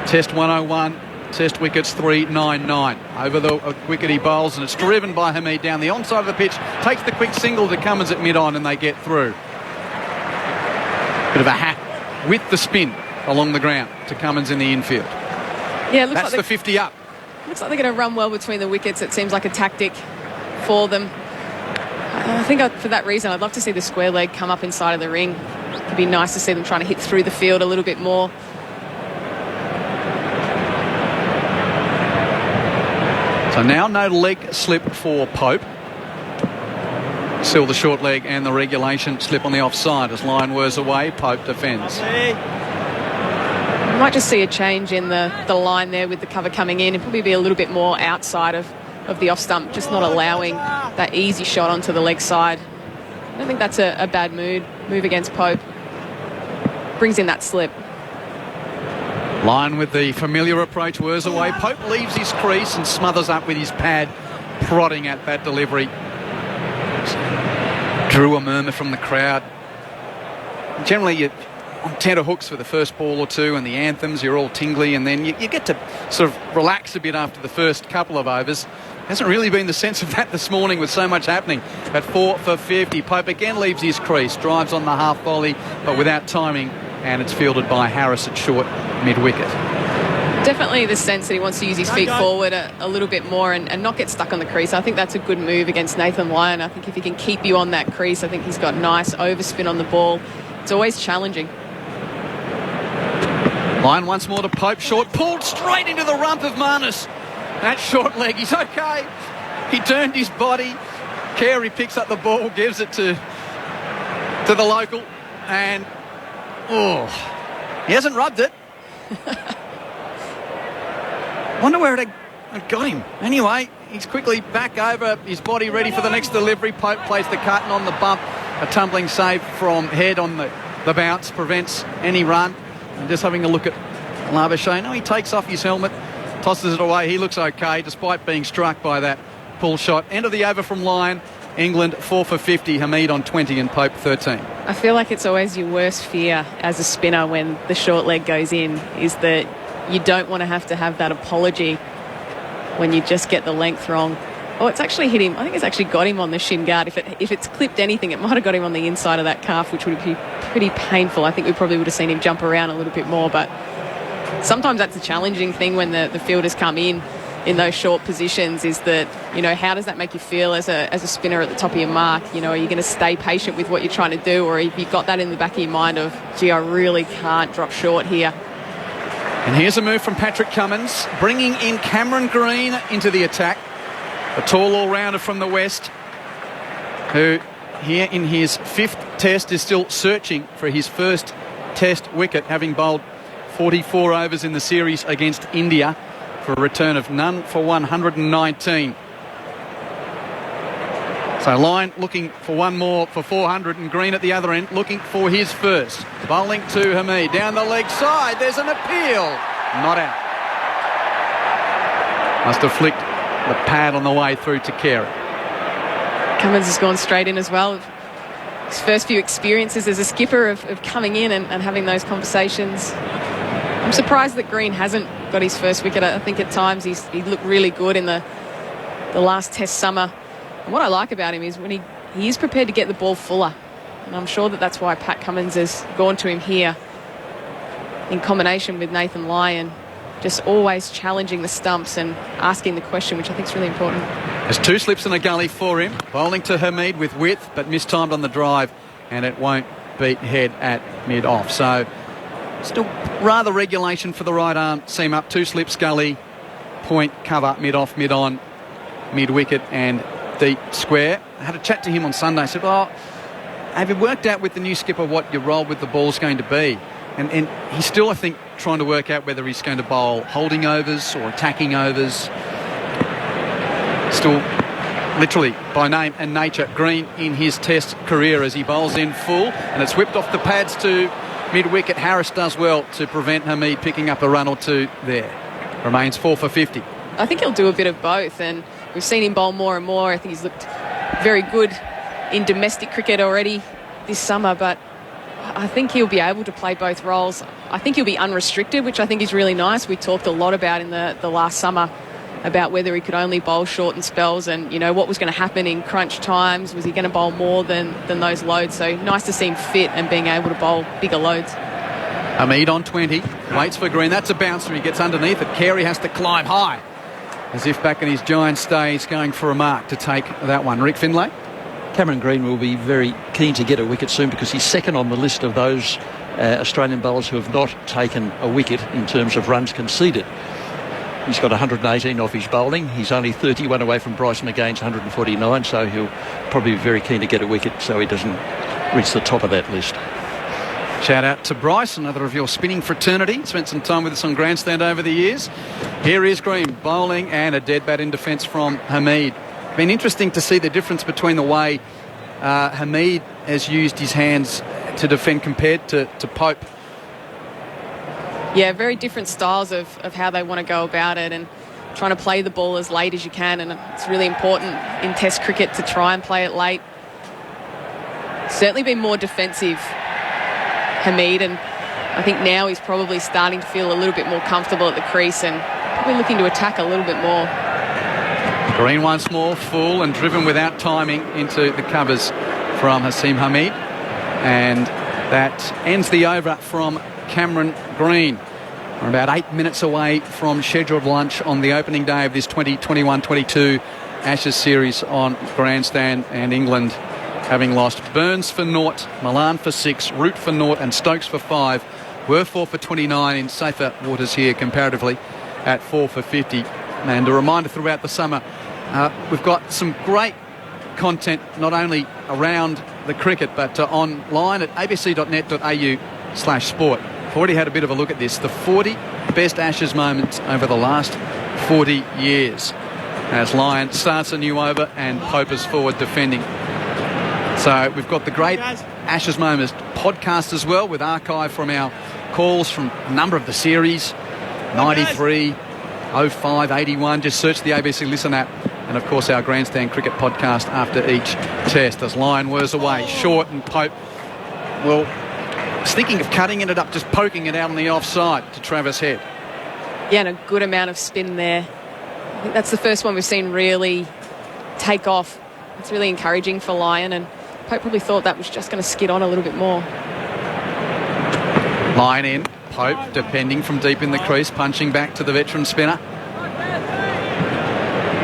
Test 101, Test wickets 399. Over the wicket he bowls, and it's driven by Hamid down the onside of the pitch. Takes the quick single to Cummins at mid-on, and they get through. Bit of a hat with the spin along the ground to Cummins in the infield. Yeah, it looks That's like the 50 up. Looks like they're going to run well between the wickets. It seems like a tactic for them. I think for that reason, I'd love to see the square leg come up inside of the ring. It'd be nice to see them trying to hit through the field a little bit more. So now no leg slip for Pope. Still the short leg and the regulation slip on the offside as Lyon whirs away. Pope defends. You might just see a change in the line there with the cover coming in and probably be a little bit more outside of the off stump, just not allowing that easy shot onto the leg side. I don't think that's a bad move against Pope. Brings in that slip. Lyon with the familiar approach, whirs away. Pope leaves his crease and smothers up with his pad, prodding at that delivery. Drew a murmur from the crowd. Generally, you're on tenterhooks for the first ball or two, and the anthems, you're all tingly, and then you get to sort of relax a bit after the first couple of overs. Hasn't really been the sense of that this morning with so much happening. At 4 for 50, Pope again leaves his crease, drives on the half volley, but without timing, and it's fielded by Harris at short mid-wicket. Definitely the sense that he wants to use his feet forward a little bit more and not get stuck on the crease. I think that's a good move against Nathan Lyon. I think if he can keep you on that crease, I think he's got nice overspin on the ball. It's always challenging. Lyon once more to Pope, short, pulled straight into the rump of Marnus. That short leg, he's okay. He turned his body. Carey picks up the ball, gives it to the local, and he hasn't rubbed it. Wonder where it got him. Anyway, he's quickly back over, his body ready for the next delivery. Pope plays the cut and on the bump. A tumbling save from Head on the bounce prevents any run. And just having a look at Labuschagne. No, he takes off his helmet, tosses it away. He looks okay despite being struck by that pull shot. End of the over from Lyon. England 4 for 50. Hamid on 20 and Pope 13. I feel like it's always your worst fear as a spinner when the short leg goes in, is that you don't want to have that apology when you just get the length wrong. Oh, it's actually hit him. I think it's actually got him on the shin guard. If it's clipped anything, it might have got him on the inside of that calf, which would be pretty painful. I think we probably would have seen him jump around a little bit more, but sometimes that's a challenging thing when the fielders come in those short positions, is that, how does that make you feel as a spinner at the top of your mark? Are you going to stay patient with what you're trying to do, or have you got that in the back of your mind of, gee, I really can't drop short here? And here's a move from Patrick Cummins, bringing in Cameron Green into the attack. A tall all-rounder from the West, who here in his 5th test is still searching for his first test wicket, having bowled 44 overs in the series against India for a return of none for 119. So Lyon looking for one more for 400, and Green at the other end looking for his first. Bowling to Hamid, down the leg side, there's an appeal. Not out. Must have flicked the pad on the way through to Carey. Cummins has gone straight in as well. His first few experiences as a skipper of coming in and having those conversations. I'm surprised that Green hasn't got his first wicket. I think at times he looked really good in the last test summer. And what I like about him is when he is prepared to get the ball fuller. And I'm sure that's why Pat Cummins has gone to him here in combination with Nathan Lyon. Just always challenging the stumps and asking the question, which I think is really important. There's 2 slips in a gully for him. Bowling to Hamid with width, but mistimed on the drive, and it won't beat Head at mid-off. So still rather regulation for the right arm seam up. 2 slips, gully, point, cover, mid-off, mid-on, mid-wicket and deep square. I had a chat to him on Sunday. I said, have you worked out with the new skipper what your role with the ball's going to be? And he's still, I think, trying to work out whether he's going to bowl holding overs or attacking overs. Still, literally, by name and nature, Green in his test career as he bowls in full. And it's whipped off the pads to mid-wicket. Harris does well to prevent Hamid picking up a run or two there. Remains 4 for 50. I think he'll do a bit of both, and we've seen him bowl more and more. I think he's looked very good in domestic cricket already this summer, but I think he'll be able to play both roles. I think he'll be unrestricted, which I think is really nice. We talked a lot about in the last summer about whether he could only bowl short in spells and, you know, what was going to happen in crunch times. Was he going to bowl more than those loads? So nice to see him fit and being able to bowl bigger loads. Hamid on 20, waits for Green. That's a bouncer. He gets underneath it. Carey has to climb high, as if back in his giant stays, going for a mark to take that one. Rick Finlay? Cameron Green will be very keen to get a wicket soon because he's second on the list of those Australian bowlers who have not taken a wicket in terms of runs conceded. He's got 118 off his bowling. He's only 31 away from Bryson McGain's 149, so he'll probably be very keen to get a wicket so he doesn't reach the top of that list. Shout out to Bryce, another of your spinning fraternity. Spent some time with us on grandstand over the years. Here is Green bowling and a dead bat in defence from Hamid. Been interesting to see the difference between the way Hamid has used his hands to defend compared to Pope. Yeah, very different styles of how they want to go about it and trying to play the ball as late as you can, and it's really important in Test cricket to try and play it late. Certainly been more defensive, Hamid, and I think now he's probably starting to feel a little bit more comfortable at the crease and probably looking to attack a little bit more. Green once more, full and driven without timing into the covers from Hasim Hamid, and that ends the over from Cameron Green. We're about 8 minutes away from scheduled lunch on the opening day of this 2021-22 Ashes series on grandstand, and England having lost Burns for 0, Milan for 6, Root for 0 and Stokes for 5, were 4 for 29 in safer waters here comparatively at 4 for 50. And a reminder throughout the summer, we've got some great content not only around the cricket but online at abc.net.au/sport. I've already had a bit of a look at this. The 40 best Ashes moments over the last 40 years. As Lyon starts a new over and Pope is forward defending. So we've got the great Ashes moments podcast as well, with archive from our calls from a number of the series, 93, 05, 81. Just search the ABC Listen app. And of course our grandstand cricket podcast after each test. As Lyon whirs away short, and Pope, well, was thinking of cutting, ended up just poking it out on the offside to Travis Head. Yeah, and a good amount of spin there. I think that's the first one we've seen really take off. It's really encouraging for Lyon, and Pope probably thought that was just going to skid on a little bit more. Lyon in, Pope defending from deep in the crease, punching back to the veteran spinner.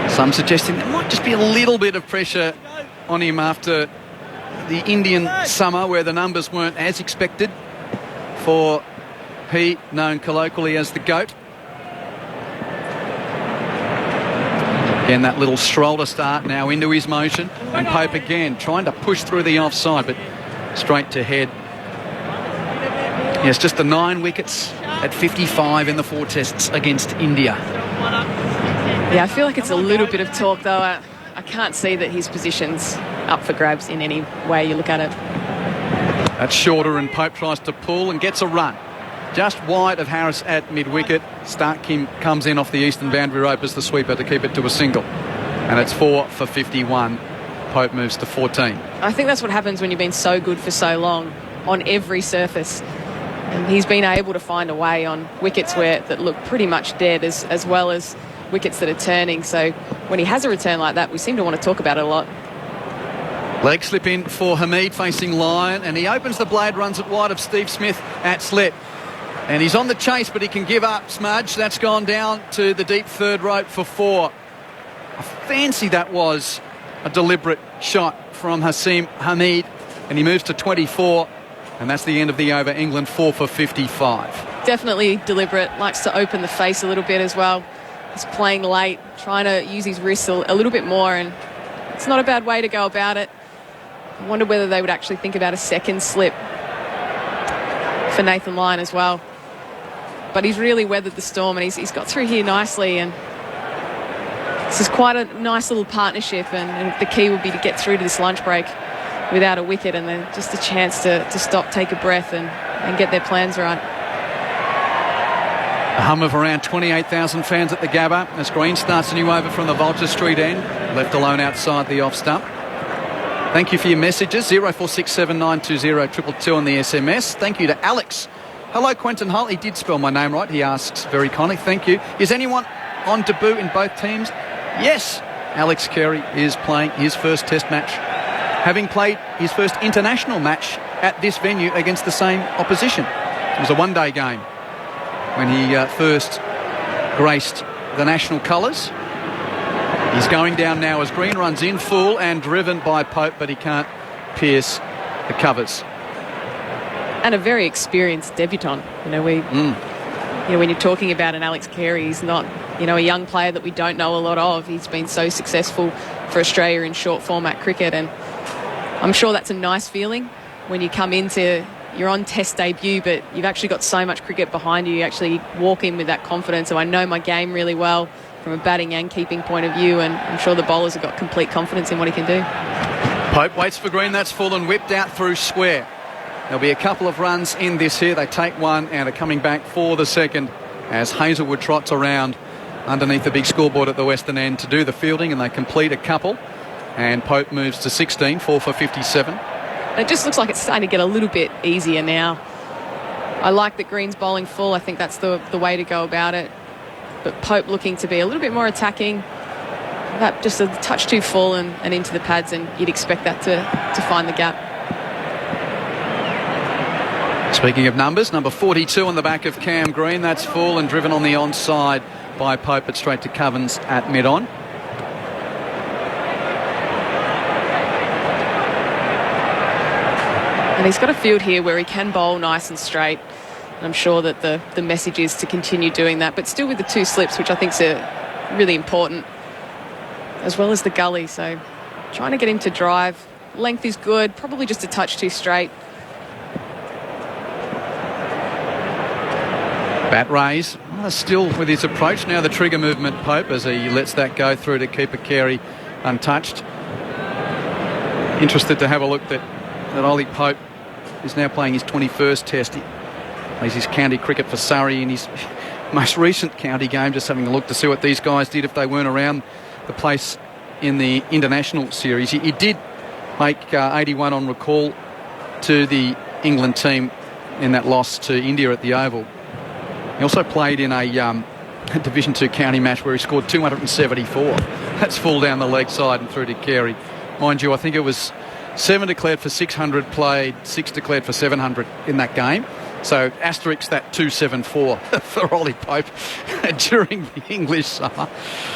Some suggesting there might just be a little bit of pressure on him after the Indian summer, where the numbers weren't as expected for Pete, known colloquially as the GOAT. Again, that little stroller start now into his motion, and Pope again trying to push through the offside, but straight to Head. Yes, just the 9 wickets at 55 in the 4 tests against India. Yeah, I feel like it's a little bit of talk, though. I can't see that his position's up for grabs in any way you look at it. That's shorter, and Pope tries to pull and gets a run. Just wide of Harris at mid-wicket. Stark comes in off the eastern boundary rope as the sweeper to keep it to a single. And it's 4 for 51. Pope moves to 14. I think that's what happens when you've been so good for so long on every surface. And he's been able to find a way on wickets that look pretty much dead, as well as wickets that are turning. So when he has a return like that, we seem to want to talk about it a lot. Leg slip in for Hamid facing Lyon, and he opens the blade, runs it wide of Steve Smith at slip. And he's on the chase, but he can give up. Smudge, that's gone down to the deep third rope for 4. I fancy that was a deliberate shot from Hasim Hamid, and he moves to 24, and that's the end of the over. England 4 for 55. Definitely deliberate, likes to open the face a little bit as well. He's playing late, trying to use his wrists a little bit more, and it's not a bad way to go about it. I wonder whether they would actually think about a second slip for Nathan Lyon as well. But he's really weathered the storm, and he's got through here nicely, and this is quite a nice little partnership, and the key will be to get through to this lunch break without a wicket, and then just a chance to stop, take a breath, and get their plans right. A hum of around 28,000 fans at the Gabba as Green starts a new over from the Vulture Street end, left alone outside the off stump. Thank you for your messages. 0467920222 on the SMS. Thank you to Alex. Hello, Quentin Hull. He did spell my name right. He asks very kindly. Thank you. Is anyone on debut in both teams? Yes. Alex Carey is playing his first test match, having played his first international match at this venue against the same opposition. It was a one-day game when he first graced the national colours. He's going down now as green runs in full and driven by Pope, but he can't pierce the covers. And a very experienced debutant. You know, when you're talking about an Alex Carey, he's not, a young player that we don't know a lot of. He's been so successful for Australia in short format cricket, and I'm sure that's a nice feeling when you come into your on test debut, but you've actually got so much cricket behind you. You actually walk in with that confidence. So I know my game really well from a batting and keeping point of view, and I'm sure the bowlers have got complete confidence in what he can do. Pope waits for green. That's full and whipped out through square. There'll be a couple of runs in this here. They take one and are coming back for the second as Hazelwood trots around underneath the big scoreboard at the western end to do the fielding, and they complete a couple. And Pope moves to 16, 4 for 57. It just looks like it's starting to get a little bit easier now. I like that Green's bowling full. I think that's the way to go about it. But Pope looking to be a little bit more attacking. That just a touch too full and into the pads, and you'd expect that to find the gap. Speaking of numbers, number 42 on the back of Cam Green. That's full and driven on the onside by Pope, but straight to Covens at mid-on. And he's got a field here where he can bowl nice and straight. And I'm sure that the message is to continue doing that, but still with the two slips, which I think is really important, as well as the gully. So trying to get him to drive. Length is good, probably just a touch too straight. Bat raise, still with his approach. Now the trigger movement, Pope, as he lets that go through to keeper Carey untouched. Interested to have a look that Ollie Pope is now playing his 21st test. He plays his county cricket for Surrey in his most recent county game, just having a look to see what these guys did if they weren't around the place in the international series. He did make 81 on recall to the England team in that loss to India at the Oval. He also played in a Division 2 county match where he scored 274. That's full down the leg side and through to Carey. Mind you, I think it was 7 declared for 600 played, 6 declared for 700 in that game. So asterisk that 274 for Ollie Pope during the English summer.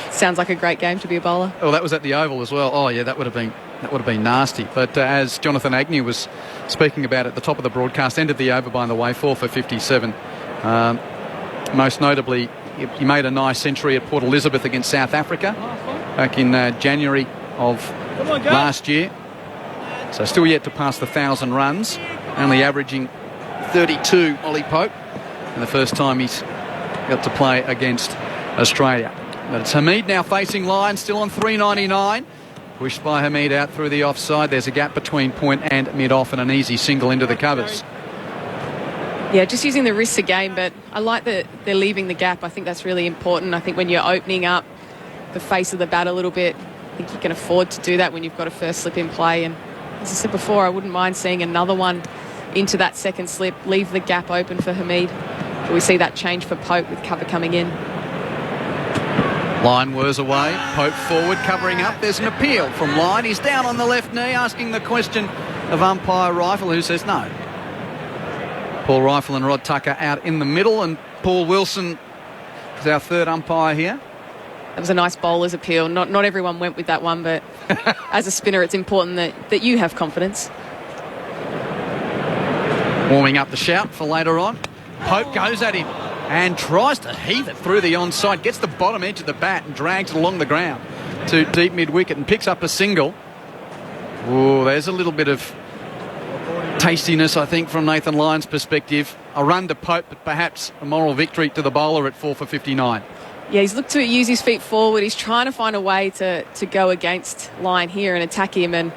Sounds like a great game to be a bowler. Oh, that was at the Oval as well. Oh yeah, that would have been nasty. But as Jonathan Agnew was speaking about at the top of the broadcast, ended the over by the way, 4 for 57. Most notably, he made a nice century at Port Elizabeth against South Africa back in January of last year. So still yet to pass the 1,000 runs, only averaging 32, Ollie Pope, and the first time he's got to play against Australia. But it's Hamid now facing line, still on 399. Pushed by Hamid out through the offside. There's a gap between point and mid-off and an easy single into the covers. Yeah, just using the wrists again, but I like that they're leaving the gap. I think that's really important. I think when you're opening up the face of the bat a little bit, I think you can afford to do that when you've got a first slip in play. And as I said before, I wouldn't mind seeing another one into that second slip, leave the gap open for Hamid. But we see that change for Pope with cover coming in. Line whirs away, Pope forward, covering up. There's an appeal from Line. He's down on the left knee, asking the question of umpire Rifle, who says no. Paul Rifle and Rod Tucker out in the middle, and Paul Wilson is our third umpire here. That was a nice bowler's appeal. Not everyone went with that one, but as a spinner, it's important that you have confidence. Warming up the shout for later on. Pope goes at him and tries to heave it through the onside, gets the bottom edge of the bat and drags it along the ground to deep mid-wicket and picks up a single. Oh, there's a little bit of tastiness, I think, from Nathan Lyon's perspective. A run to Pope, but perhaps a moral victory to the bowler at 4 for 59. Yeah, he's looked to use his feet forward. He's trying to find a way to go against Lyon here and attack him. And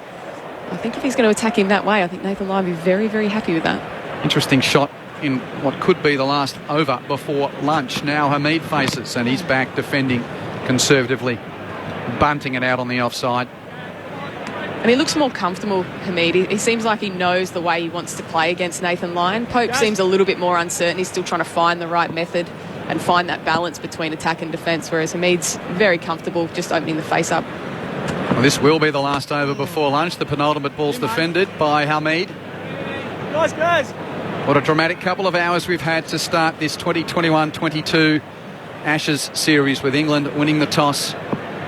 I think if he's going to attack him that way, I think Nathan Lyon will be very, very happy with that. Interesting shot in what could be the last over before lunch. Now Hamid faces, and he's back defending conservatively, bunting it out on the offside. And he looks more comfortable, Hamid. He seems like he knows the way he wants to play against Nathan Lyon. Pope seems a little bit more uncertain. He's still trying to find the right method and find that balance between attack and defence, whereas Hamid's very comfortable just opening the face up. Well, this will be the last over before lunch. The penultimate ball's defended by Hamid. Nice, guys. What a dramatic couple of hours we've had to start this 2021-22 Ashes series, with England winning the toss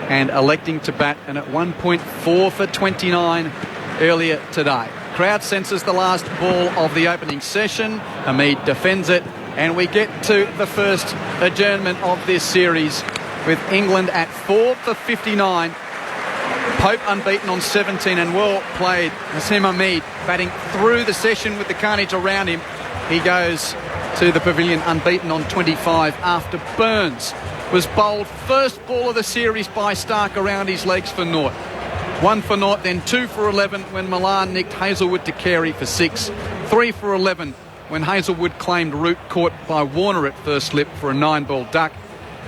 and electing to bat, and at 1 point 4 for 29 earlier today. Crowd senses the last ball of the opening session. Hamid defends it, and we get to the first adjournment of this series with England at 4 for 59. Pope unbeaten on 17, and well played. Naseem Hamid batting through the session with the carnage around him. He goes to the pavilion unbeaten on 25 after Burns was bowled first ball of the series by Stark around his legs for naught. 1 for naught, then 2 for 11 when Milan nicked Hazelwood to Carey for 6. 3 for 11 when Hazelwood claimed Root caught by Warner at first slip for a 9-ball duck.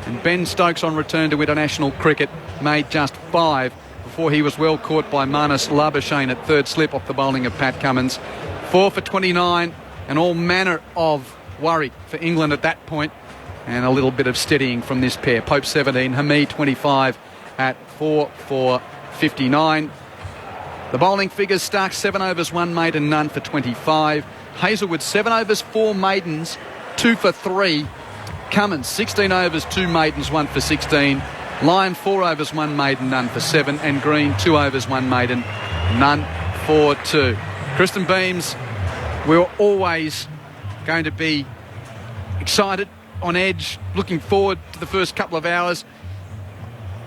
And Ben Stokes, on return to international cricket, made just 5 before he was well caught by Marnus Labuschagne at third slip off the bowling of Pat Cummins. 4 for 29, and all manner of worry for England at that point, and a little bit of steadying from this pair. Pope 17, Hamid 25 at 4 for 59. The bowling figures: Stark 7 overs 1 maiden, none for 25. Hazelwood 7 overs 4 maidens, 2 for 3. Cummins 16 overs 2 maidens, 1 for 16. Lyon 4 overs 1 maiden, none for 7. And Green 2 overs 1 maiden, none for 2. Kristen Beams, we were always going to be excited, on edge, looking forward to the first couple of hours.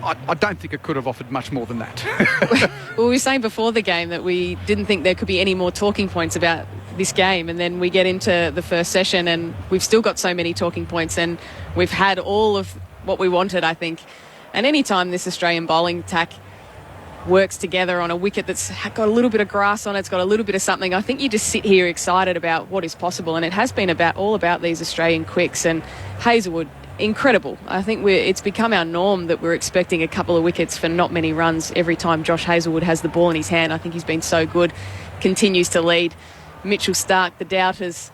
I don't think it could have offered much more than that. Well, we were saying before the game that we didn't think there could be any more talking points about this game, and then we get into the first session and we've still got so many talking points, and we've had all of what we wanted, I think. And any time this Australian bowling attack works together on a wicket that's got a little bit of grass on it, it's got a little bit of something, I think you just sit here excited about what is possible. And it has been all about these Australian quicks. And Hazelwood, incredible. I think it's become our norm that we're expecting a couple of wickets for not many runs every time Josh Hazelwood has the ball in his hand. I think he's been so good, continues to lead. Mitchell Stark, the doubters,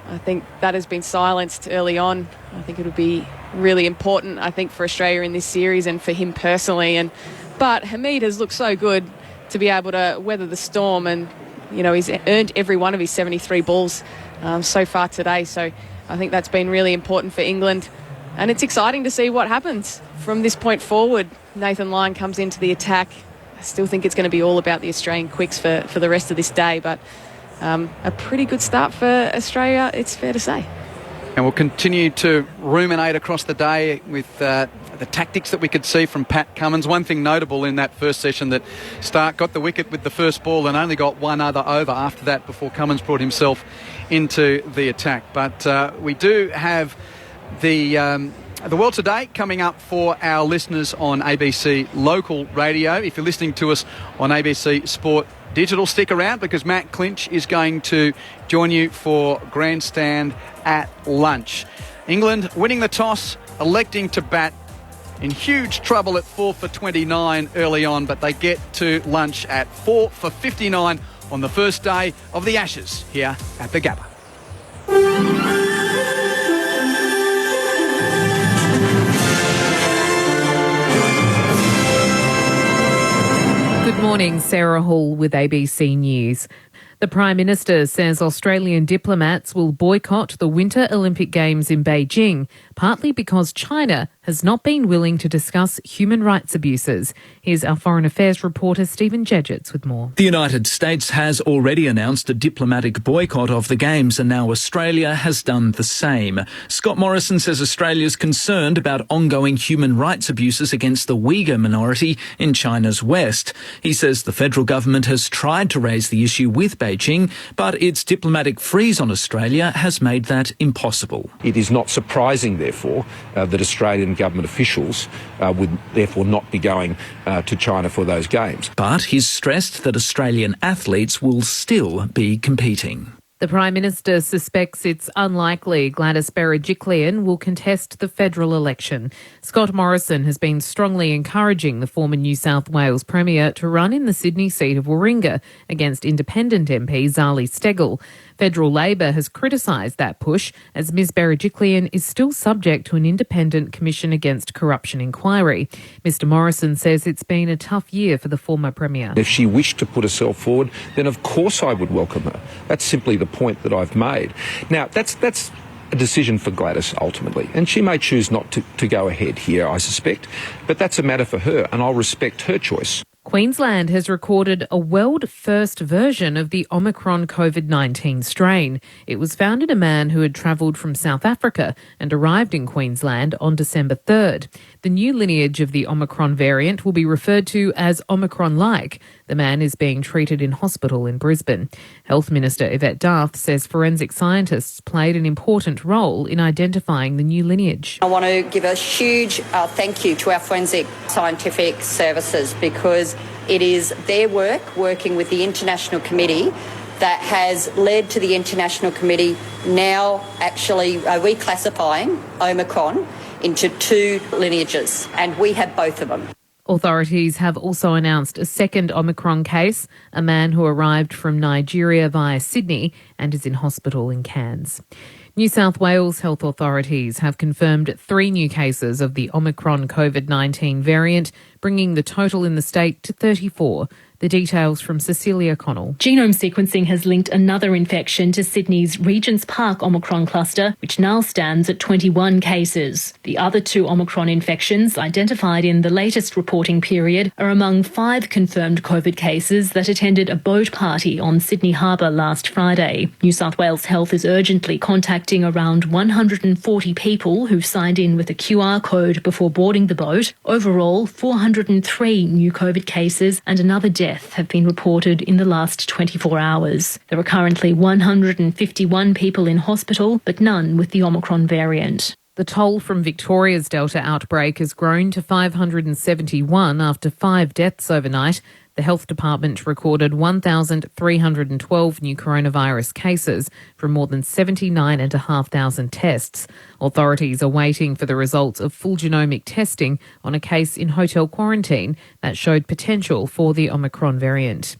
I think that has been silenced early on. I think it'll be really important, I think, for Australia in this series and for him personally. But Hamid has looked so good to be able to weather the storm, and he's earned every one of his 73 balls so far today. So I think that's been really important for England, and it's exciting to see what happens from this point forward. Nathan Lyon comes into the attack. I still think it's going to be all about the Australian quicks for the rest of this day, but a pretty good start for Australia, it's fair to say. And we'll continue to ruminate across the day with the tactics that we could see from Pat Cummins. One thing notable in that first session, that Stark got the wicket with the first ball and only got one other over after that before Cummins brought himself into the attack. But we do have the World Today coming up for our listeners on ABC Local Radio. If you're listening to us on ABC Sport Digital, stick around, because Matt Clinch is going to join you for Grandstand at lunch. England winning the toss, electing to bat, in huge trouble at 4 for 29 early on, but they get to lunch at 4 for 59 on the first day of the Ashes here at the Gabba. Good morning, Sarah Hall with ABC News. The Prime Minister says Australian diplomats will boycott the Winter Olympic Games in Beijing, partly because China has not been willing to discuss human rights abuses. Here's our Foreign Affairs reporter Stephen Jedgetts with more. The United States has already announced a diplomatic boycott of the Games, and now Australia has done the same. Scott Morrison says Australia's concerned about ongoing human rights abuses against the Uyghur minority in China's west. He says the federal government has tried to raise the issue with Beijing, but its diplomatic freeze on Australia has made that impossible. It is not surprising, therefore, that Australian government officials would therefore not be going to China for those games. But he's stressed that Australian athletes will still be competing. The Prime Minister suspects it's unlikely Gladys Berejiklian will contest the federal election. Scott Morrison has been strongly encouraging the former New South Wales Premier to run in the Sydney seat of Warringah against independent MP Zali Steggall. Federal Labor has criticised that push as Ms Berejiklian is still subject to an independent Commission against Corruption inquiry. Mr Morrison says it's been a tough year for the former Premier. If she wished to put herself forward, then of course I would welcome her. That's simply the point that I've made. Now, that's a decision for Gladys ultimately, and she may choose not to go ahead here, I suspect, but that's a matter for her, and I'll respect her choice. Queensland has recorded a world-first version of the Omicron COVID-19 strain. It was found in a man who had travelled from South Africa and arrived in Queensland on December 3rd. The new lineage of the Omicron variant will be referred to as Omicron-like. The man is being treated in hospital in Brisbane. Health Minister Yvette D'Arth says forensic scientists played an important role in identifying the new lineage. I want to give a huge thank you to our forensic scientific services because it is their work, working with the International Committee, that has led to the International Committee now actually reclassifying Omicron into two lineages, and we have both of them. Authorities have also announced a second Omicron case, a man who arrived from Nigeria via Sydney and is in hospital in Cairns. New South Wales health authorities have confirmed 3 new cases of the Omicron COVID-19 variant, bringing the total in the state to 34. The details from Cecilia Connell. Genome sequencing has linked another infection to Sydney's Regent's Park Omicron cluster, which now stands at 21 cases. The other 2 Omicron infections identified in the latest reporting period are among 5 confirmed COVID cases that attended a boat party on Sydney Harbour last Friday. New South Wales Health is urgently contacting around 140 people who've signed in with a QR code before boarding the boat. Overall, 403 new COVID cases and another death have been reported in the last 24 hours. There are currently 151 people in hospital, but none with the Omicron variant. The toll from Victoria's Delta outbreak has grown to 571 after 5 deaths overnight. The Health Department recorded 1,312 new coronavirus cases from more than 79,500 tests. Authorities are waiting for the results of full genomic testing on a case in hotel quarantine that showed potential for the Omicron variant.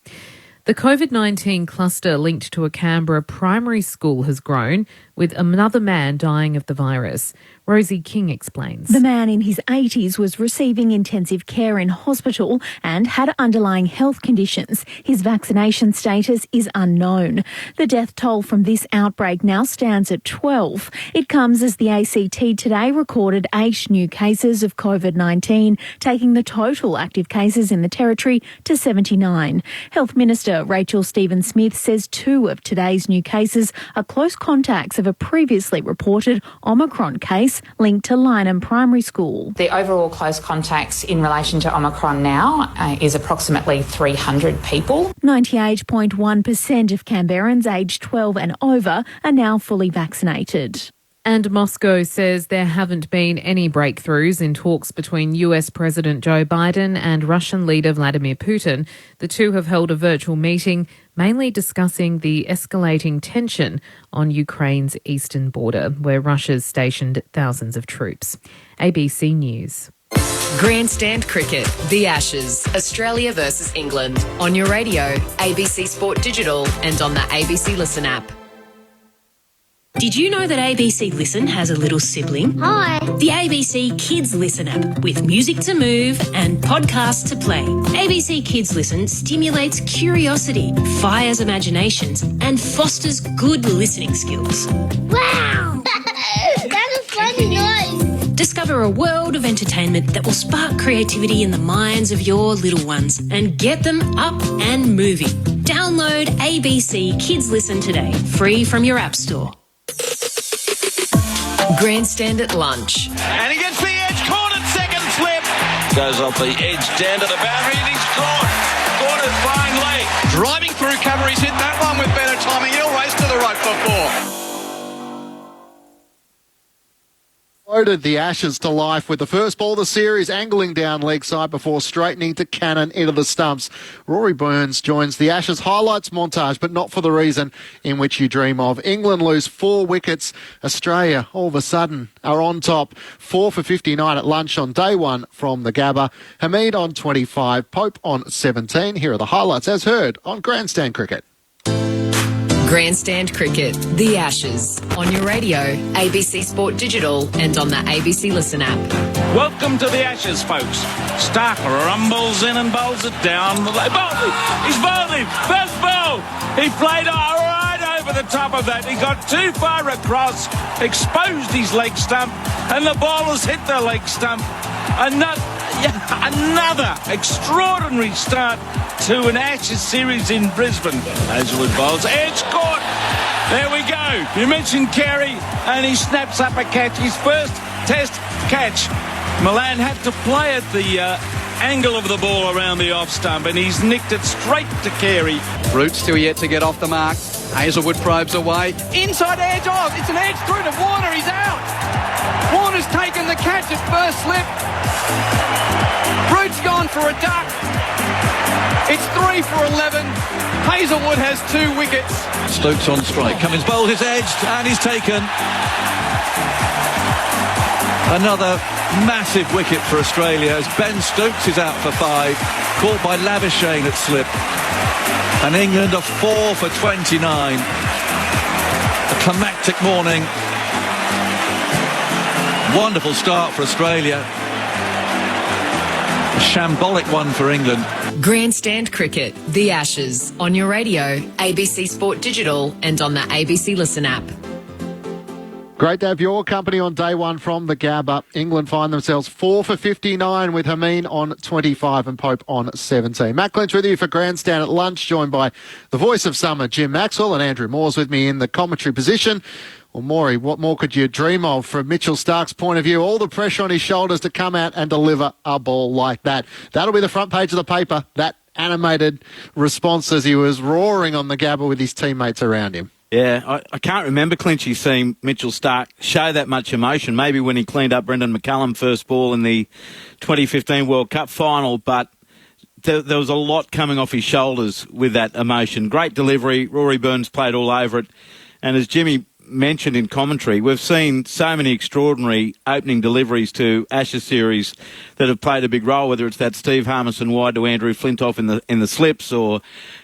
The COVID-19 cluster linked to a Canberra primary school has grown, with another man dying of the virus. Rosie King explains. The man in his 80s was receiving intensive care in hospital and had underlying health conditions. His vaccination status is unknown. The death toll from this outbreak now stands at 12. It comes as the ACT today recorded 8 new cases of COVID-19, taking the total active cases in the territory to 79. Health Minister Rachel Stephen-Smith says 2 of today's new cases are close contacts of a previously reported Omicron case linked to Lynham Primary School. The overall close contacts in relation to Omicron now is approximately 300 people. 98.1% of Canberrans aged 12 and over are now fully vaccinated. And Moscow says there haven't been any breakthroughs in talks between US President Joe Biden and Russian leader Vladimir Putin. The two have held a virtual meeting, mainly discussing the escalating tension on Ukraine's eastern border, where Russia's stationed thousands of troops. ABC News. Grandstand Cricket, the Ashes, Australia versus England. On your radio, ABC Sport Digital and on the ABC Listen app. Did you know that ABC Listen has a little sibling? Hi. The ABC Kids Listen app with music to move and podcasts to play. ABC Kids Listen stimulates curiosity, fires imaginations and fosters good listening skills. Wow! That's a funny noise. Discover a world of entertainment that will spark creativity in the minds of your little ones and get them up and moving. Download ABC Kids Listen today, free from your app store. Grandstand at lunch. And he gets the edge, caught at second slip. Goes off the edge, down to the boundary, and he's caught. Caught it fine late. Driving through cover, he's hit that one with better timing. He'll race to the right for 4. Loaded the Ashes to life with the first ball of the series, angling down leg side before straightening to cannon into the stumps. Rory Burns joins the Ashes highlights montage, but not for the reason in which you dream of. England lose 4 wickets. Australia, all of a sudden, are on top. 4 for 59 at lunch on day 1 from the Gabba. Hamid on 25, Pope on 17. Here are the highlights as heard on Grandstand Cricket. Grandstand Cricket, the Ashes, on your radio, ABC Sport Digital and on the ABC Listen app. Welcome to the Ashes, folks. Stark rumbles in and bowls it down. He's bowled him. First ball. He played right over the top of that. He got too far across, exposed his leg stump, and the bowlers hit the leg stump. Another extraordinary start to an Ashes series in Brisbane. Hazelwood bowls, edge caught. There we go. You mentioned Carey, and he snaps up a catch. His first test catch. Milan had to play at the angle of the ball around the off stump, and he's nicked it straight to Carey. Root still yet to get off the mark. Hazelwood probes away. Inside edge off. It's an edge through to Warner. He's out. Warner's taken the catch at first slip. Root's gone for a duck. It's 3 for 11. Hazelwood has 2 wickets. Stokes on strike. Cummins bowled his edge and he's taken another massive wicket for Australia as Ben Stokes is out for 5, caught by Labuschagne at slip. And England are 4 for 29. A climactic morning. Wonderful start for Australia. A shambolic one for England. Grandstand Cricket, the Ashes, on your radio, ABC Sport Digital and on the ABC Listen app. Great to have your company on day 1 from the Gabba. England find themselves 4 for 59 with Hameen on 25 and Pope on 17. Matt Clinch with you for Grandstand at lunch, joined by the voice of summer, Jim Maxwell, and Andrew Moore's with me in the commentary position. Well, Maury, what more could you dream of from Mitchell Starc's point of view? All the pressure on his shoulders to come out and deliver a ball like that. That'll be the front page of the paper, that animated response as he was roaring on the Gabba with his teammates around him. Yeah, I can't remember Clinchy seeing Mitchell Starc show that much emotion. Maybe when he cleaned up Brendan McCullum first ball in the 2015 World Cup final, but there was a lot coming off his shoulders with that emotion. Great delivery. Rory Burns played all over it. And as Jimmy mentioned in commentary, we've seen so many extraordinary opening deliveries to Ashes series that have played a big role, whether it's that Steve Harmison wide to Andrew Flintoff in the slips, or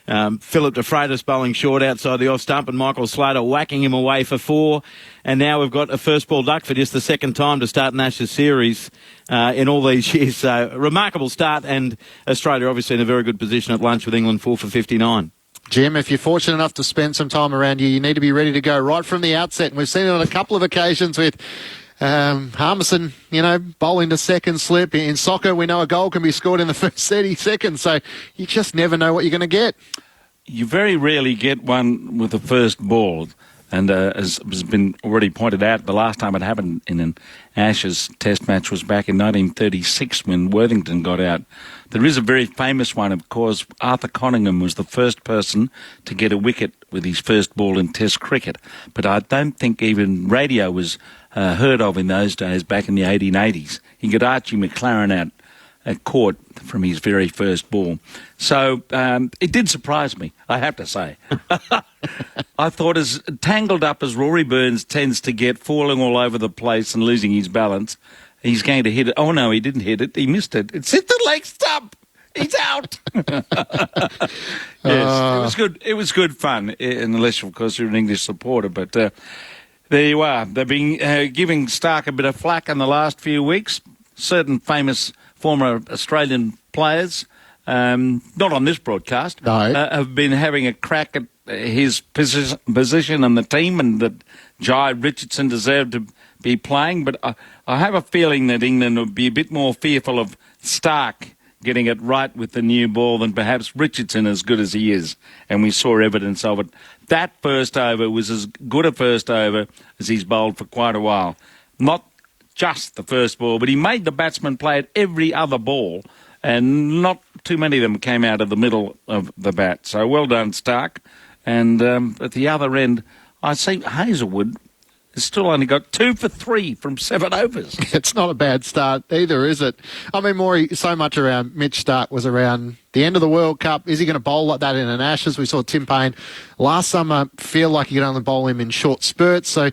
Philip de Freitas bowling short outside the off stump and Michael Slater whacking him away for 4. And now we've got a first ball duck for just the second time to start an Ashes series in all these years. So remarkable start, and Australia obviously in a very good position at lunch with England 4 for 59. Jim, if you're fortunate enough to spend some time around you, you need to be ready to go right from the outset. And we've seen it on a couple of occasions with Harmison, bowling to second slip. In soccer, we know a goal can be scored in the first 30 seconds, so you just never know what you're going to get. You very rarely get one with the first ball. And as has been already pointed out, the last time it happened in an Ashes test match was back in 1936 when Worthington got out. There is a very famous one, of course. Arthur Conyngham was the first person to get a wicket with his first ball in Test cricket. But I don't think even radio was heard of in those days back in the 1880s. He got Archie McLaren out at court from his very first ball. So it did surprise me, I have to say. I thought as tangled up as Rory Burns tends to get, falling all over the place and losing his balance, he's going to hit it. Oh, no, he didn't hit it. He missed it. It's hit the leg stump. He's out. Yes, it was good. It was good fun, unless, of course, you're an English supporter. But there you are. They've been giving Starc a bit of flack in the last few weeks. Certain famous former Australian players, not on this broadcast, have been having a crack at his position in the team, and that Jai Richardson deserved to be playing. But I have a feeling that England would be a bit more fearful of Starc getting it right with the new ball than perhaps Richardson, as good as he is. And we saw evidence of it. That first over was as good a first over as he's bowled for quite a while. Not just the first ball, but he made the batsman play at every other ball, and not too many of them came out of the middle of the bat. So well done, Starc. And at the other end, I see Hazelwood It's still only got 2 for 3 from 7 overs. It's not a bad start either, is it? I mean, Maury, so much around Mitch Starc was around the end of the World Cup. Is he going to bowl like that in an Ashes? We saw Tim Payne last summer feel like he could only bowl him in short spurts. So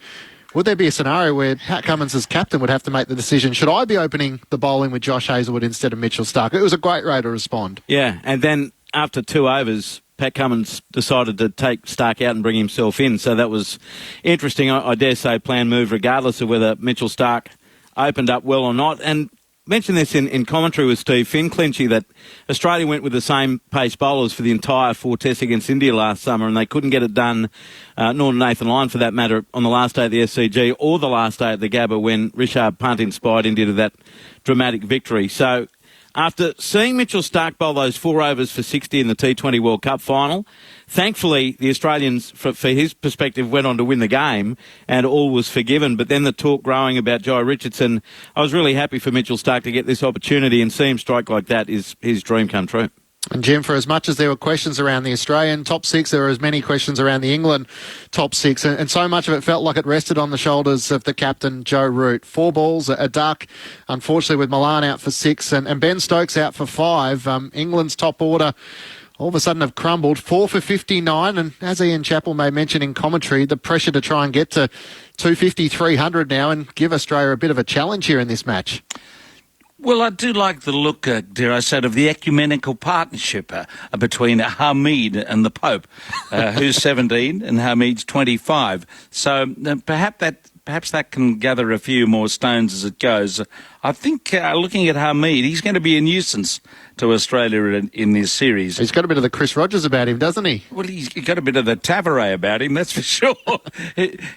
would there be a scenario where Pat Cummins as captain would have to make the decision, should I be opening the bowling with Josh Hazlewood instead of Mitchell Starc? It was a great way to respond. Yeah, and then after 2 overs, Pat Cummins decided to take Starc out and bring himself in. So that was interesting. I dare say plan move regardless of whether Mitchell Starc opened up well or not. And mentioned this in commentary with Steve Finclinchy that Australia went with the same pace bowlers for the entire 4 tests against India last summer, and they couldn't get it done, nor Nathan Lyon for that matter, on the last day at the SCG or the last day at the Gabba when Rishabh Pant inspired India to that dramatic victory. So after seeing Mitchell Starc bowl those 4 overs for 60 in the T20 World Cup final, thankfully the Australians, for his perspective, went on to win the game and all was forgiven. But then the talk growing about Jai Richardson, I was really happy for Mitchell Starc to get this opportunity, and see him strike like that is his dream come true. And Jim, for as much as there were questions around the Australian top 6, there were as many questions around the England top 6. And so much of it felt like it rested on the shoulders of the captain, Joe Root. 4 balls, a duck, unfortunately with Milan out for 6 and Ben Stokes out for 5. England's top order all of a sudden have crumbled. 4 for 59. And as Ian Chappell may mention in commentary, the pressure to try and get to 250, 300 now and give Australia a bit of a challenge here in this match. Well, I do like the look, dare I say, of the ecumenical partnership between Hamid and the Pope, who's 17 and Hamid's 25. So perhaps that can gather a few more stones as it goes. I think looking at Hamid, he's going to be a nuisance to Australia in this series. He's got a bit of the Chris Rogers about him, doesn't he? Well, he's got a bit of the Tavares about him, that's for sure.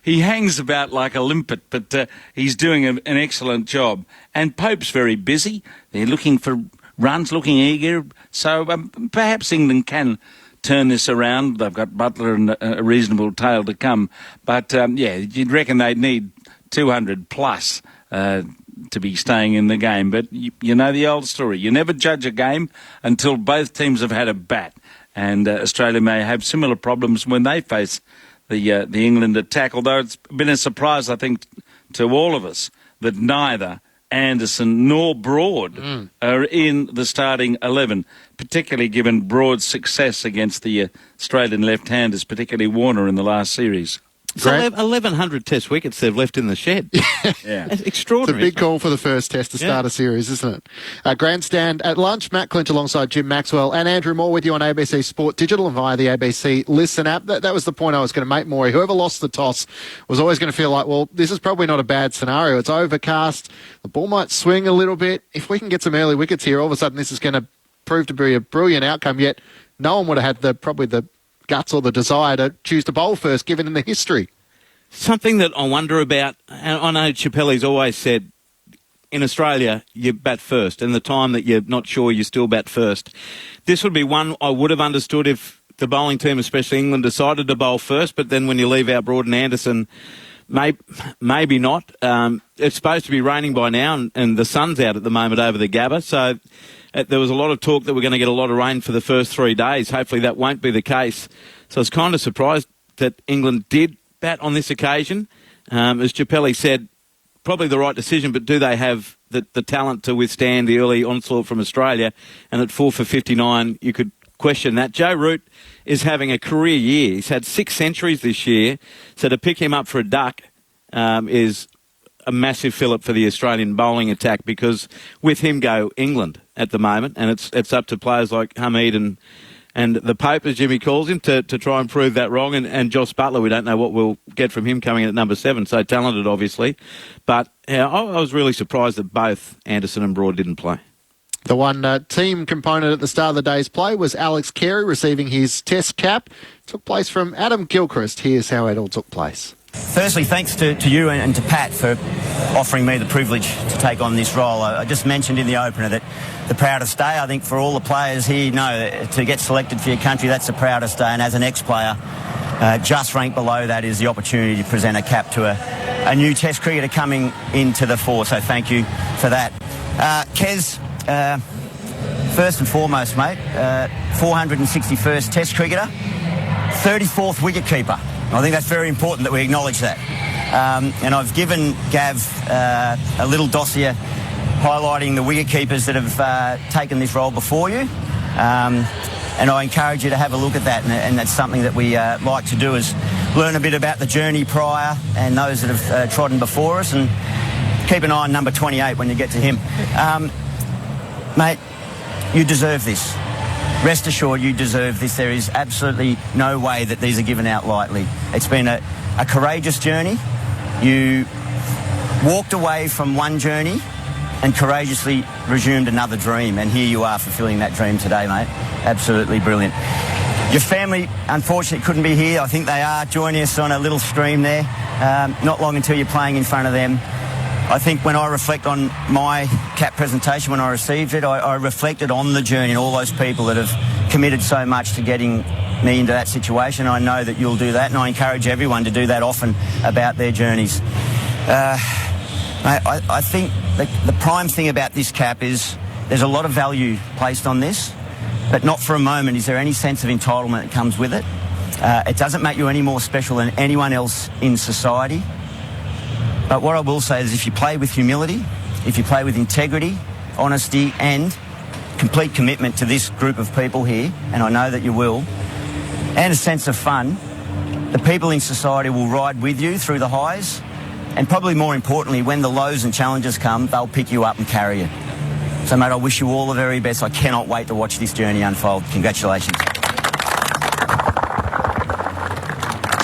He hangs about like a limpet, but he's doing an excellent job. And Pope's very busy. They're looking for runs, looking eager. So perhaps England can turn this around. They've got Butler and a reasonable tail to come. But, you'd reckon they'd need 200 plus to be staying in the game. But you know the old story. You never judge a game until both teams have had a bat. And Australia may have similar problems when they face the England attack, although it's been a surprise, I think, to all of us that neither Anderson nor Broad are in the starting 11, particularly given Broad's success against the Australian left-handers, particularly Warner in the last series. So 1,100 test wickets they've left in the shed. Yeah. It's extraordinary. It's a big call for the first test to start a series, isn't it? Grandstand at lunch, Matt Clinch alongside Jim Maxwell and Andrew Moore with you on ABC Sport Digital and via the ABC Listen app. That was the point I was going to make, Maury. Whoever lost the toss was always going to feel like, well, this is probably not a bad scenario. It's overcast. The ball might swing a little bit. If we can get some early wickets here, all of a sudden this is going to prove to be a brilliant outcome, yet no one would have had probably the guts or the desire to choose to bowl first, given in the history. Something that I wonder about, and I know Chappelli's always said, in Australia, you bat first, and the time that you're not sure, you still bat first. This would be one I would have understood if the bowling team, especially England, decided to bowl first, but then when you leave out Broad and Anderson, maybe not. It's supposed to be raining by now, and the sun's out at the moment over the Gabba, so there was a lot of talk that we're going to get a lot of rain for the first 3 days. Hopefully that won't be the case. So I was kind of surprised that England did bat on this occasion. As Chappelli said, probably the right decision, but do they have the talent to withstand the early onslaught from Australia? And at 4 for 59, you could question that. Joe Root is having a career year. He's had 6 centuries this year, so to pick him up for a duck is a massive fill-up for the Australian bowling attack, because with him go England at the moment, and it's up to players like Hamid and the Pope, as Jimmy calls him, to try and prove that wrong. And Joss Butler, we don't know what we'll get from him coming in at number 7, so talented, obviously. But I was really surprised that both Anderson and Broad didn't play. The one team component at the start of the day's play was Alex Carey receiving his test cap. It took place from Adam Gilchrist. Here's how it all took place. Firstly, thanks to you and to Pat for offering me the privilege to take on this role. I just mentioned in the opener that the proudest day, I think, for all the players here, to get selected for your country, that's the proudest day. And as an ex-player, just ranked below that is the opportunity to present a cap to a new Test cricketer coming into the fore. So thank you for that. Kez, first and foremost, mate, 461st Test cricketer, 34th wicketkeeper. I think that's very important that we acknowledge that. And I've given Gav a little dossier highlighting the wicket keepers that have taken this role before you. And I encourage you to have a look at that, and that's something that we like to do, is learn a bit about the journey prior and those that have trodden before us, and keep an eye on number 28 when you get to him. Mate, you deserve this. Rest assured you deserve this. There is absolutely no way that these are given out lightly. It's been a courageous journey. You walked away from one journey and courageously resumed another dream, and here you are fulfilling that dream today, mate. Absolutely brilliant. Your family, unfortunately, couldn't be here. I think they are joining us on a little stream there. Not long until you're playing in front of them. I think when I reflect on my cap presentation, when I received it, I reflected on the journey and all those people that have committed so much to getting me into that situation. I know that you'll do that, and I encourage everyone to do that often about their journeys. I think the prime thing about this cap is there's a lot of value placed on this, but not for a moment is there any sense of entitlement that comes with it. It doesn't make you any more special than anyone else in society. But what I will say is if you play with humility, if you play with integrity, honesty and complete commitment to this group of people here, and I know that you will, and a sense of fun, the people in society will ride with you through the highs, and probably more importantly, when the lows and challenges come, they'll pick you up and carry you. So, mate, I wish you all the very best. I cannot wait to watch this journey unfold. Congratulations.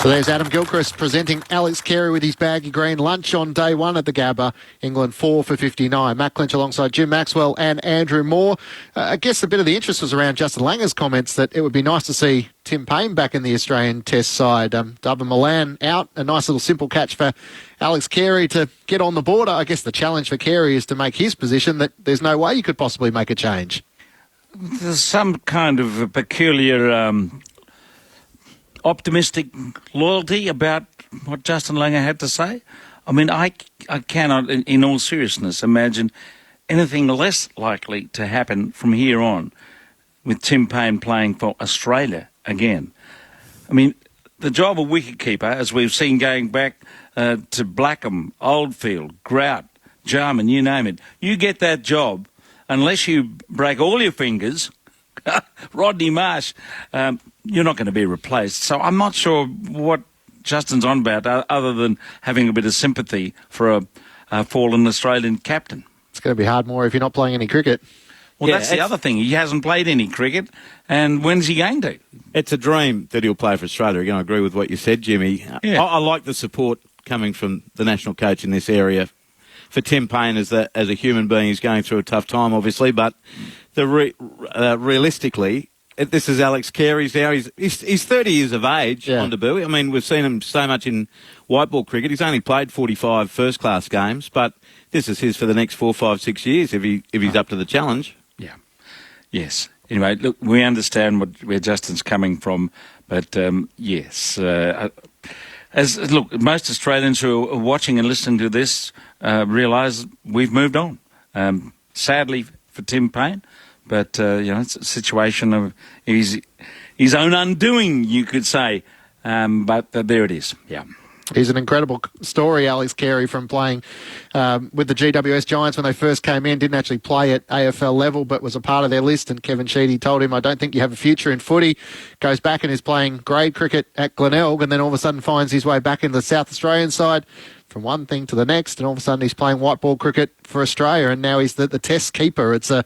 So there's Adam Gilchrist presenting Alex Carey with his baggy green lunch on day one at the Gabba. England 4 for 59. Matt Clinch alongside Jim Maxwell and Andrew Moore. I guess a bit of the interest was around Justin Langer's comments that it would be nice to see Tim Payne back in the Australian Test side. Dubba Milan out. A nice little simple catch for Alex Carey to get on the board. I guess the challenge for Carey is to make his position that there's no way you could possibly make a change. There's some kind of a peculiar optimistic loyalty about what Justin Langer had to say. I mean, I cannot, in all seriousness, imagine anything less likely to happen from here on with Tim Payne playing for Australia again. I mean, the job of wicketkeeper, as we've seen going back to Blackham, Oldfield, Grout, Jarman, you name it, you get that job unless you break all your fingers, Rodney Marsh, you're not going to be replaced. So I'm not sure what Justin's on about other than having a bit of sympathy for a fallen Australian captain. It's going to be hard, more if you're not playing any cricket. Well, that's the other thing. He hasn't played any cricket, and when's he going to? It's a dream that he'll play for Australia. Again, I agree with what you said, Jimmy. Yeah. I like the support coming from the national coach in this area. For Tim Payne, as a human being, he's going through a tough time, obviously, but realistically, this is Alex Carey's now. He's 30 years of age on debut. I mean, we've seen him so much in white ball cricket. He's only played 45 first-class games, but this is his for the next 4, 5, 6 years if he's up to the challenge. Yeah. Yes. Anyway, look, we understand where Justin's coming from, but yes. Look, most Australians who are watching and listening to this realise we've moved on. Sadly for Tim Payne, but it's a situation of his own undoing, you could say. But there it is. Yeah. He's an incredible story, Alex Carey, from playing with the GWS Giants when they first came in. Didn't actually play at AFL level, but was a part of their list. And Kevin Sheedy told him, I don't think you have a future in footy. Goes back and is playing grade cricket at Glenelg, and then all of a sudden finds his way back into the South Australian side from one thing to the next. And all of a sudden he's playing white ball cricket for Australia, and now he's the Test keeper. It's a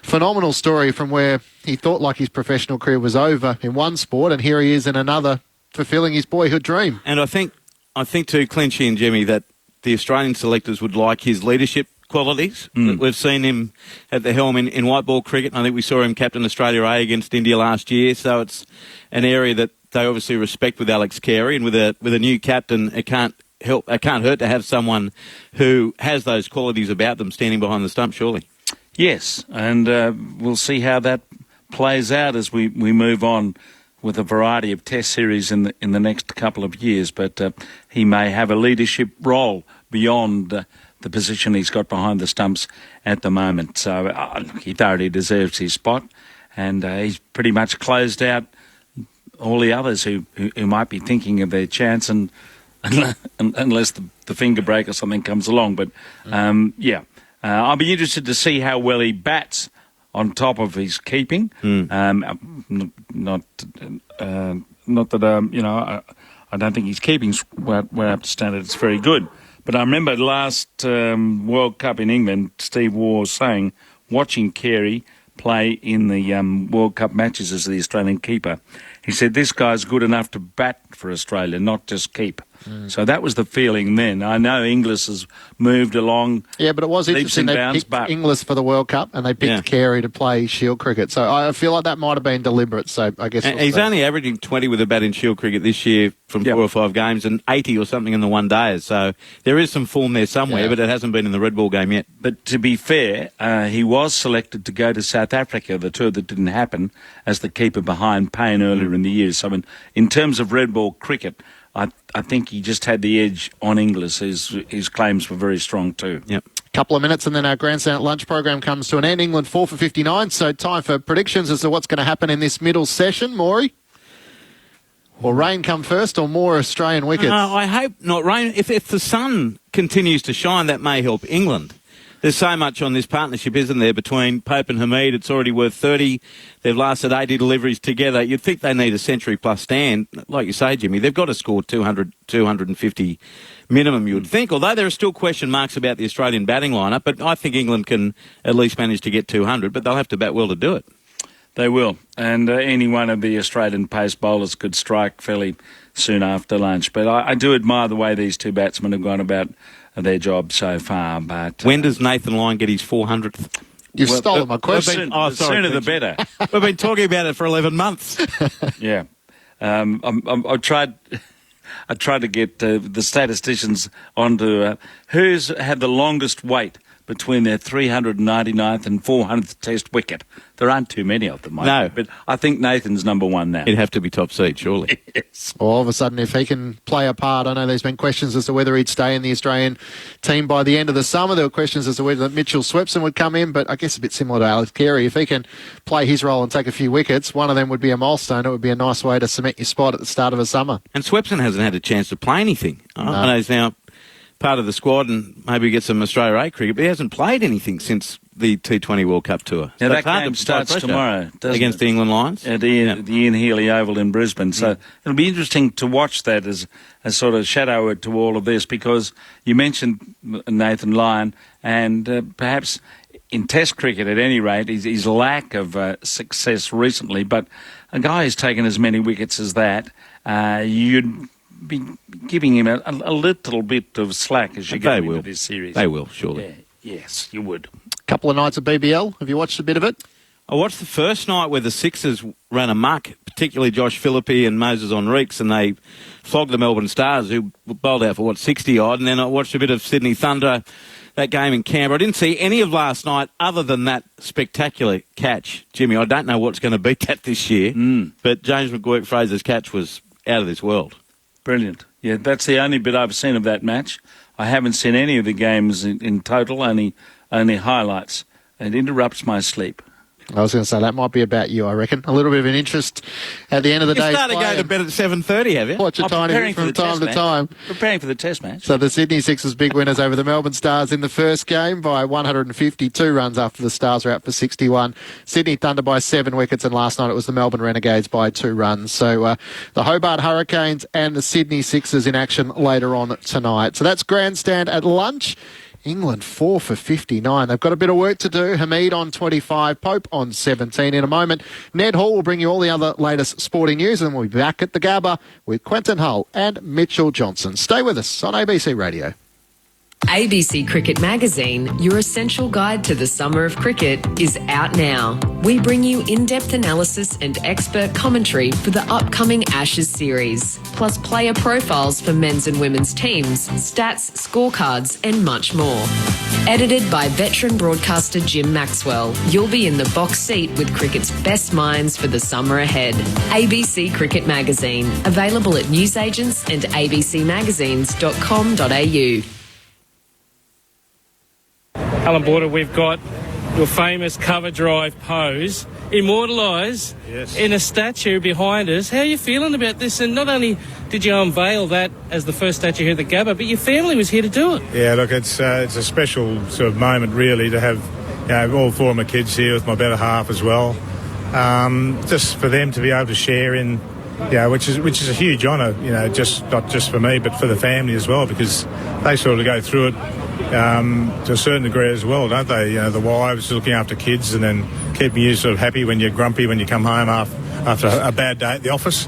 phenomenal story from where he thought like his professional career was over in one sport, and here he is in another, fulfilling his boyhood dream. And I think too, Clinchy and Jimmy, that the Australian selectors would like his leadership qualities. We've seen him at the helm in white ball cricket. I think we saw him captain Australia A against India last year. So it's an area that they obviously respect with Alex Carey, and with a new captain, it can't hurt to have someone who has those qualities about them standing behind the stump, surely. Yes, and we'll see how that plays out as we move on with a variety of Test series in the next couple of years. But he may have a leadership role beyond the position he's got behind the stumps at the moment. So he thoroughly deserves his spot, and he's pretty much closed out all the others who might be thinking of their chance, and unless the finger break or something comes along. But, I'll be interested to see how well he bats on top of his keeping. Not that, I don't think his keeping's way up to standard. It's very good. But I remember last World Cup in England, Steve Waugh saying, watching Carey play in the World Cup matches as the Australian keeper, he said, this guy's good enough to bat for Australia, not just keep. So that was the feeling then. I know Inglis has moved along. Yeah, but it was interesting. They picked Inglis for the World Cup and they picked Carey to play Shield cricket. So I feel like that might have been deliberate. So I guess he's only averaging 20 with a bat in Shield cricket this year from 4 or 5 games and 80 or something in the one day. So there is some form there somewhere, but it hasn't been in the red ball game yet. But to be fair, he was selected to go to South Africa, the tour that didn't happen, as the keeper behind Payne earlier in the year. So in terms of red ball cricket, I think he just had the edge on Inglis. His claims were very strong too. Yep. Couple of minutes and then our Grandstand at Lunch program comes to an end. England 4 for 59, so time for predictions as to what's going to happen in this middle session. Maury? Will rain come first or more Australian wickets? I hope not rain. If the sun continues to shine, that may help England. There's so much on this partnership, isn't there, between Pope and Hamid. It's already worth 30. They've lasted 80 deliveries together. You'd think they need a century-plus stand. Like you say, Jimmy, they've got to score 200, 250 minimum, you would think, although there are still question marks about the Australian batting lineup. But I think England can at least manage to get 200, but they'll have to bat well to do it. They will. And any one of the Australian pace bowlers could strike fairly soon after lunch. But I do admire the way these two batsmen have gone about their job so far. But when does Nathan Lyon get his 400th? You've stolen my question. The sooner the better. We've been talking about it for 11 months. Yeah. I tried to get the statisticians onto who's had the longest wait between their 399th and 400th Test wicket. There aren't too many of them, No. But I think Nathan's number one now. It'd have to be top seed, surely. Yes. Well, all of a sudden, if he can play a part, I know there's been questions as to whether he'd stay in the Australian team by the end of the summer. There were questions as to whether Mitchell Swepson would come in, but I guess a bit similar to Alex Carey. If he can play his role and take a few wickets, one of them would be a milestone. It would be a nice way to cement your spot at the start of the summer. And Swepson hasn't had a chance to play anything. I know he's now part of the squad and maybe get some Australia A cricket, but he hasn't played anything since the T20 World Cup tour. Now, that game starts tomorrow, doesn't against the England Lions? At the Ian Healy Oval in Brisbane. So it'll be interesting to watch that as sort of shadow to all of this, because you mentioned Nathan Lyon and perhaps in Test cricket at any rate, his lack of success recently, but a guy who's taken as many wickets as that, you'd be giving him a little bit of slack as you go into this series. They will, surely. Yeah. Yes, you would. Couple of nights of BBL. Have you watched a bit of it? I watched the first night where the Sixers ran amok, particularly Josh Philippe and Moses Enriques, and they flogged the Melbourne Stars, who bowled out for, 60-odd. And then I watched a bit of Sydney Thunder, that game in Canberra. I didn't see any of last night other than that spectacular catch. Jimmy, I don't know what's going to beat that this year, but James McGuirk-Fraser's catch was out of this world. Brilliant. Yeah, that's the only bit I've seen of that match. I haven't seen any of the games in total, only highlights. It interrupts my sleep. I was going to say, that might be about you, I reckon. A little bit of an interest at the end of the day. You started to go to bed at 7:30, have you? Watch a tiny bit from time to time. Preparing for the Test match. So the Sydney Sixers big winners over the Melbourne Stars in the first game by 152 runs after the Stars were out for 61. Sydney Thunder by 7 wickets, and last night it was the Melbourne Renegades by 2 runs. So the Hobart Hurricanes and the Sydney Sixers in action later on tonight. So that's Grandstand at lunch. England 4 for 59. They've got a bit of work to do. Hamid on 25, Pope on 17. In a moment, Ned Hall will bring you all the other latest sporting news, and we'll be back at the Gabba with Quentin Hull and Mitchell Johnson. Stay with us on ABC Radio. ABC Cricket Magazine, your essential guide to the summer of cricket, is out now. We bring you in-depth analysis and expert commentary for the upcoming Ashes series, plus player profiles for men's and women's teams, stats, scorecards, and much more. Edited by veteran broadcaster Jim Maxwell, you'll be in the box seat with cricket's best minds for the summer ahead. ABC Cricket Magazine, available at newsagents and abcmagazines.com.au. Alan Border, we've got your famous cover drive pose immortalised in a statue behind us. How are you feeling about this? And not only did you unveil that as the first statue here at the Gabba, but your family was here to do it. Yeah, look, it's a special sort of moment really to have all four of my kids here with my better half as well. Just for them to be able to share in, which is a huge honour, not just for me but for the family as well, because they sort of go through it to a certain degree as well, don't they? The wives looking after kids and then keeping you sort of happy when you're grumpy when you come home after a bad day at the office.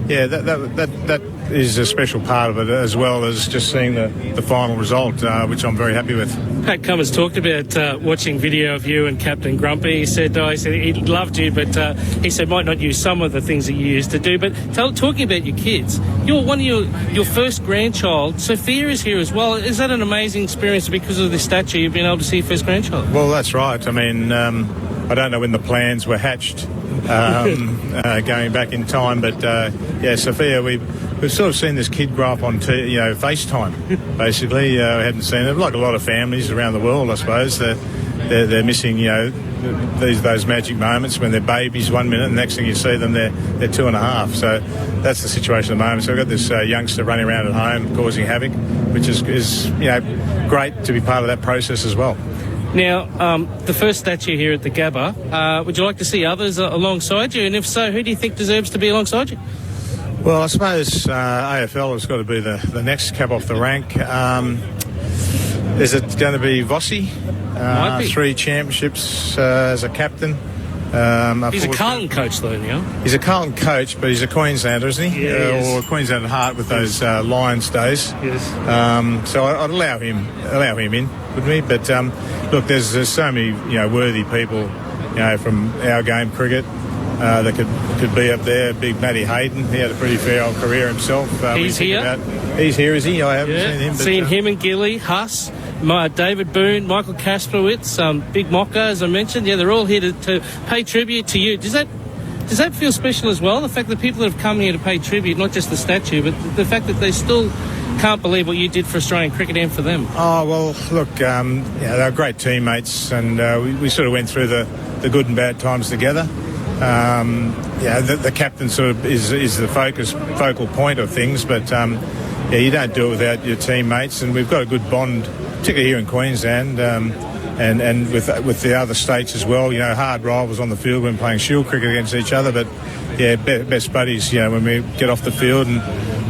That is a special part of it, as well as just seeing the final result, which I'm very happy with. Pat Cummins talked about watching video of you and Captain Grumpy. He said he loved you, but he said might not use some of the things that you used to do. But talking about your kids, one of your first grandchild, Sophia, is here as well. Is that an amazing experience because of the statue you've been able to see your first grandchild? Well, that's right. I mean, I don't know when the plans were hatched going back in time, but Sophia, we've sort of seen this kid grow up on FaceTime, basically. We hadn't seen it. Like a lot of families around the world, I suppose. They're missing, those magic moments when they're babies 1 minute, and the next thing you see them, they're 2.5. So that's the situation at the moment. So we've got this youngster running around at home causing havoc, which is great to be part of that process as well. Now, the first statue here at the Gabba, would you like to see others alongside you? And if so, who do you think deserves to be alongside you? Well, I suppose AFL has got to be the next cab off the rank. Is it going to be Vossi? 3 championships as a captain. He's a Carlton coach, though, now. He's a Carlton coach, but he's a Queenslander, isn't he? Yeah, he is. Or a Queensland at heart with those Lions days. Yes. So I'd allow him in, wouldn't we? But look, there's so many worthy people from our game cricket that could be up there. Big Matty Hayden, he had a pretty fair old career himself. He's here. He's here, is he? I haven't seen him. Seen him and Gilly, Huss, David Boone, Michael Kasprowitz, Big Mocka, as I mentioned. Yeah, they're all here to pay tribute to you. Does that feel special as well? The fact that people that have come here to pay tribute, not just the statue, but the fact that they still can't believe what you did for Australian cricket and for them. Oh, well, look, they're great teammates, and we sort of went through the good and bad times together. The captain sort of is the focal point of things, but you don't do it without your teammates, and we've got a good bond, particularly here in Queensland, and with the other states as well. Hard rivals on the field when playing shield cricket against each other, but best buddies. When we get off the field, and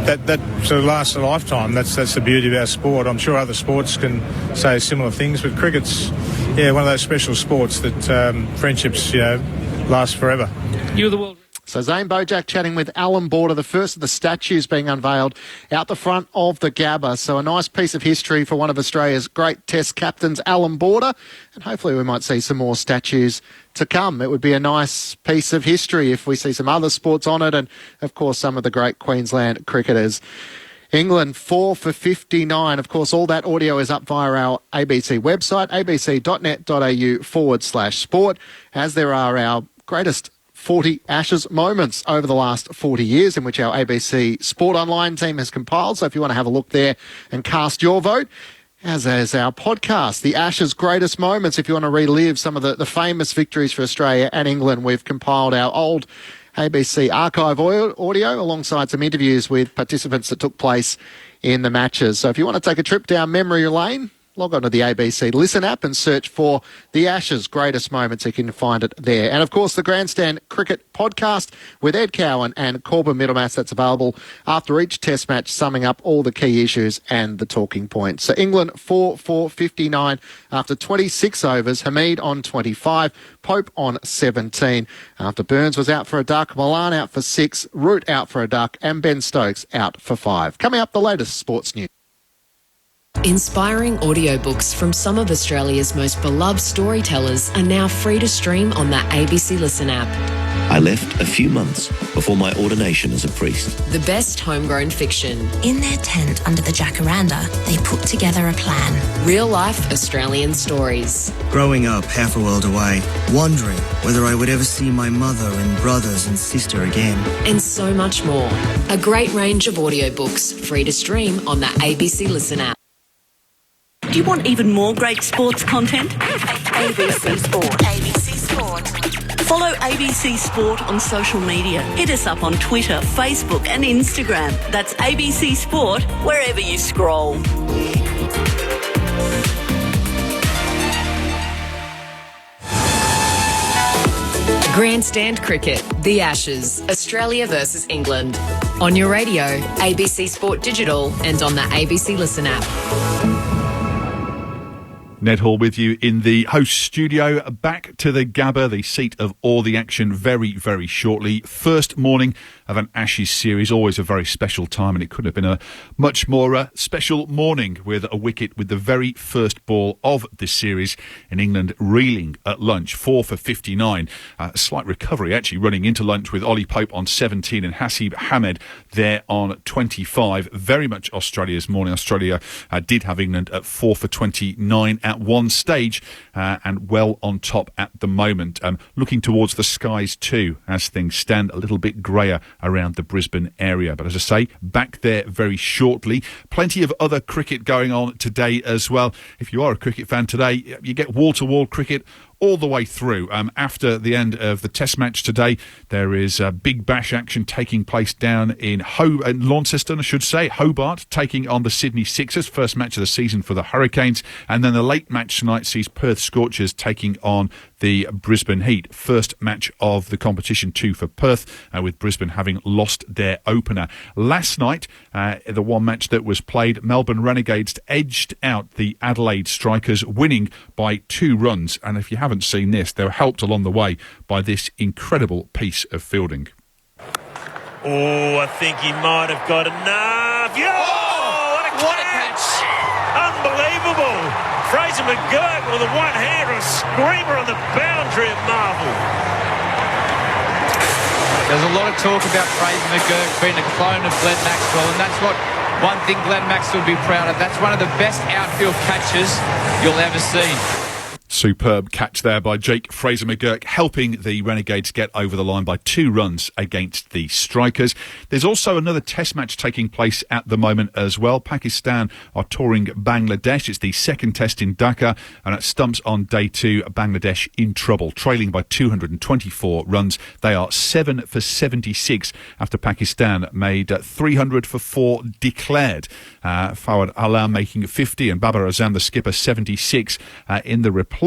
that sort of lasts a lifetime. That's the beauty of our sport. I'm sure other sports can say similar things, but cricket's one of those special sports that friendships last forever. You're the world. So Zane Bojack chatting with Alan Border, the first of the statues being unveiled out the front of the Gabba. So a nice piece of history for one of Australia's great Test captains, Alan Border. And hopefully we might see some more statues to come. It would be a nice piece of history if we see some other sports on it, and, of course, some of the great Queensland cricketers. England 4 for 59. Of course, all that audio is up via our ABC website, abc.net.au/sport, as there are our greatest 40 Ashes moments over the last 40 years, in which our ABC Sport Online team has compiled. So if you want to have a look there and cast your vote, as is our podcast, The Ashes Greatest Moments. If you want to relive some of the famous victories for Australia and England, we've compiled our old ABC archive audio alongside some interviews with participants that took place in the matches. So if you want to take a trip down memory lane, log on to the ABC Listen app and search for The Ashes Greatest Moments. You can find it there. And, of course, the Grandstand Cricket Podcast with Ed Cowan and Corbin Middlemass. That's available after each Test match, summing up all the key issues and the talking points. So England 4 for 59 after 26 overs. Hamid on 25. Pope on 17. After Burns was out for a duck, Milan out for 6, Root out for a duck, and Ben Stokes out for 5. Coming up, the latest sports news. Inspiring audiobooks from some of Australia's most beloved storytellers are now free to stream on the ABC Listen app. I left a few months before my ordination as a priest. The best homegrown fiction. In their tent under the jacaranda, they put together a plan. Real-life Australian stories. Growing up half a world away, wondering whether I would ever see my mother and brothers and sister again. And so much more. A great range of audiobooks free to stream on the ABC Listen app. Do you want even more great sports content? ABC Sport. ABC Sport. Follow ABC Sport on social media. Hit us up on Twitter, Facebook and Instagram. That's ABC Sport wherever you scroll. Grandstand cricket, the Ashes, Australia versus England. On your radio, ABC Sport Digital and on the ABC Listen app. Ned Hall with you in the host studio. Back to the Gabba, the seat of all the action, very, very shortly. First morning of an Ashes series, always a very special time, and it could have been a much more special morning with a wicket with the very first ball of this series in England reeling at lunch, 4 for 59. Slight recovery actually running into lunch with Ollie Pope on 17 and Hasib Hamed there on 25. Very much Australia's morning. Australia did have England at 4 for 29 at one stage and well on top at the moment. Looking towards the skies too as things stand, a little bit greyer around the Brisbane area. But as I say, back there very shortly. Plenty of other cricket going on today as well. If you are a cricket fan today, you get wall-to-wall cricket all the way through. After the end of the Test match today, there is big bash action taking place down in Launceston, I should say. Hobart taking on the Sydney Sixers, first match of the season for the Hurricanes. And then the late match tonight sees Perth Scorchers taking on the Brisbane Heat. First match of the competition too for Perth, with Brisbane having lost their opener. Last night, the one match that was played, Melbourne Renegades edged out the Adelaide Strikers, winning by 2 runs. And if you haven't seen this, they were helped along the way by this incredible piece of fielding. Oh, I think he might have got enough. Oh, what a catch! Unbelievable. Fraser McGurk with a one-hander, a screamer on the boundary of Marvel. There's a lot of talk about Fraser McGurk being a clone of Glenn Maxwell, and that's one thing Glenn Maxwell would be proud of. That's one of the best outfield catches you'll ever see. Superb catch there by Jake Fraser McGurk, helping the Renegades get over the line by 2 runs against the Strikers. There's also another Test match taking place at the moment as well. Pakistan are touring Bangladesh. It's the second Test in Dhaka, and at stumps on day 2, Bangladesh in trouble, trailing by 224 runs. They are 7 for 76 after Pakistan made 300 for 4 declared. Fawad Alam making 50 and Babar Azam, the skipper, 76 in the reply.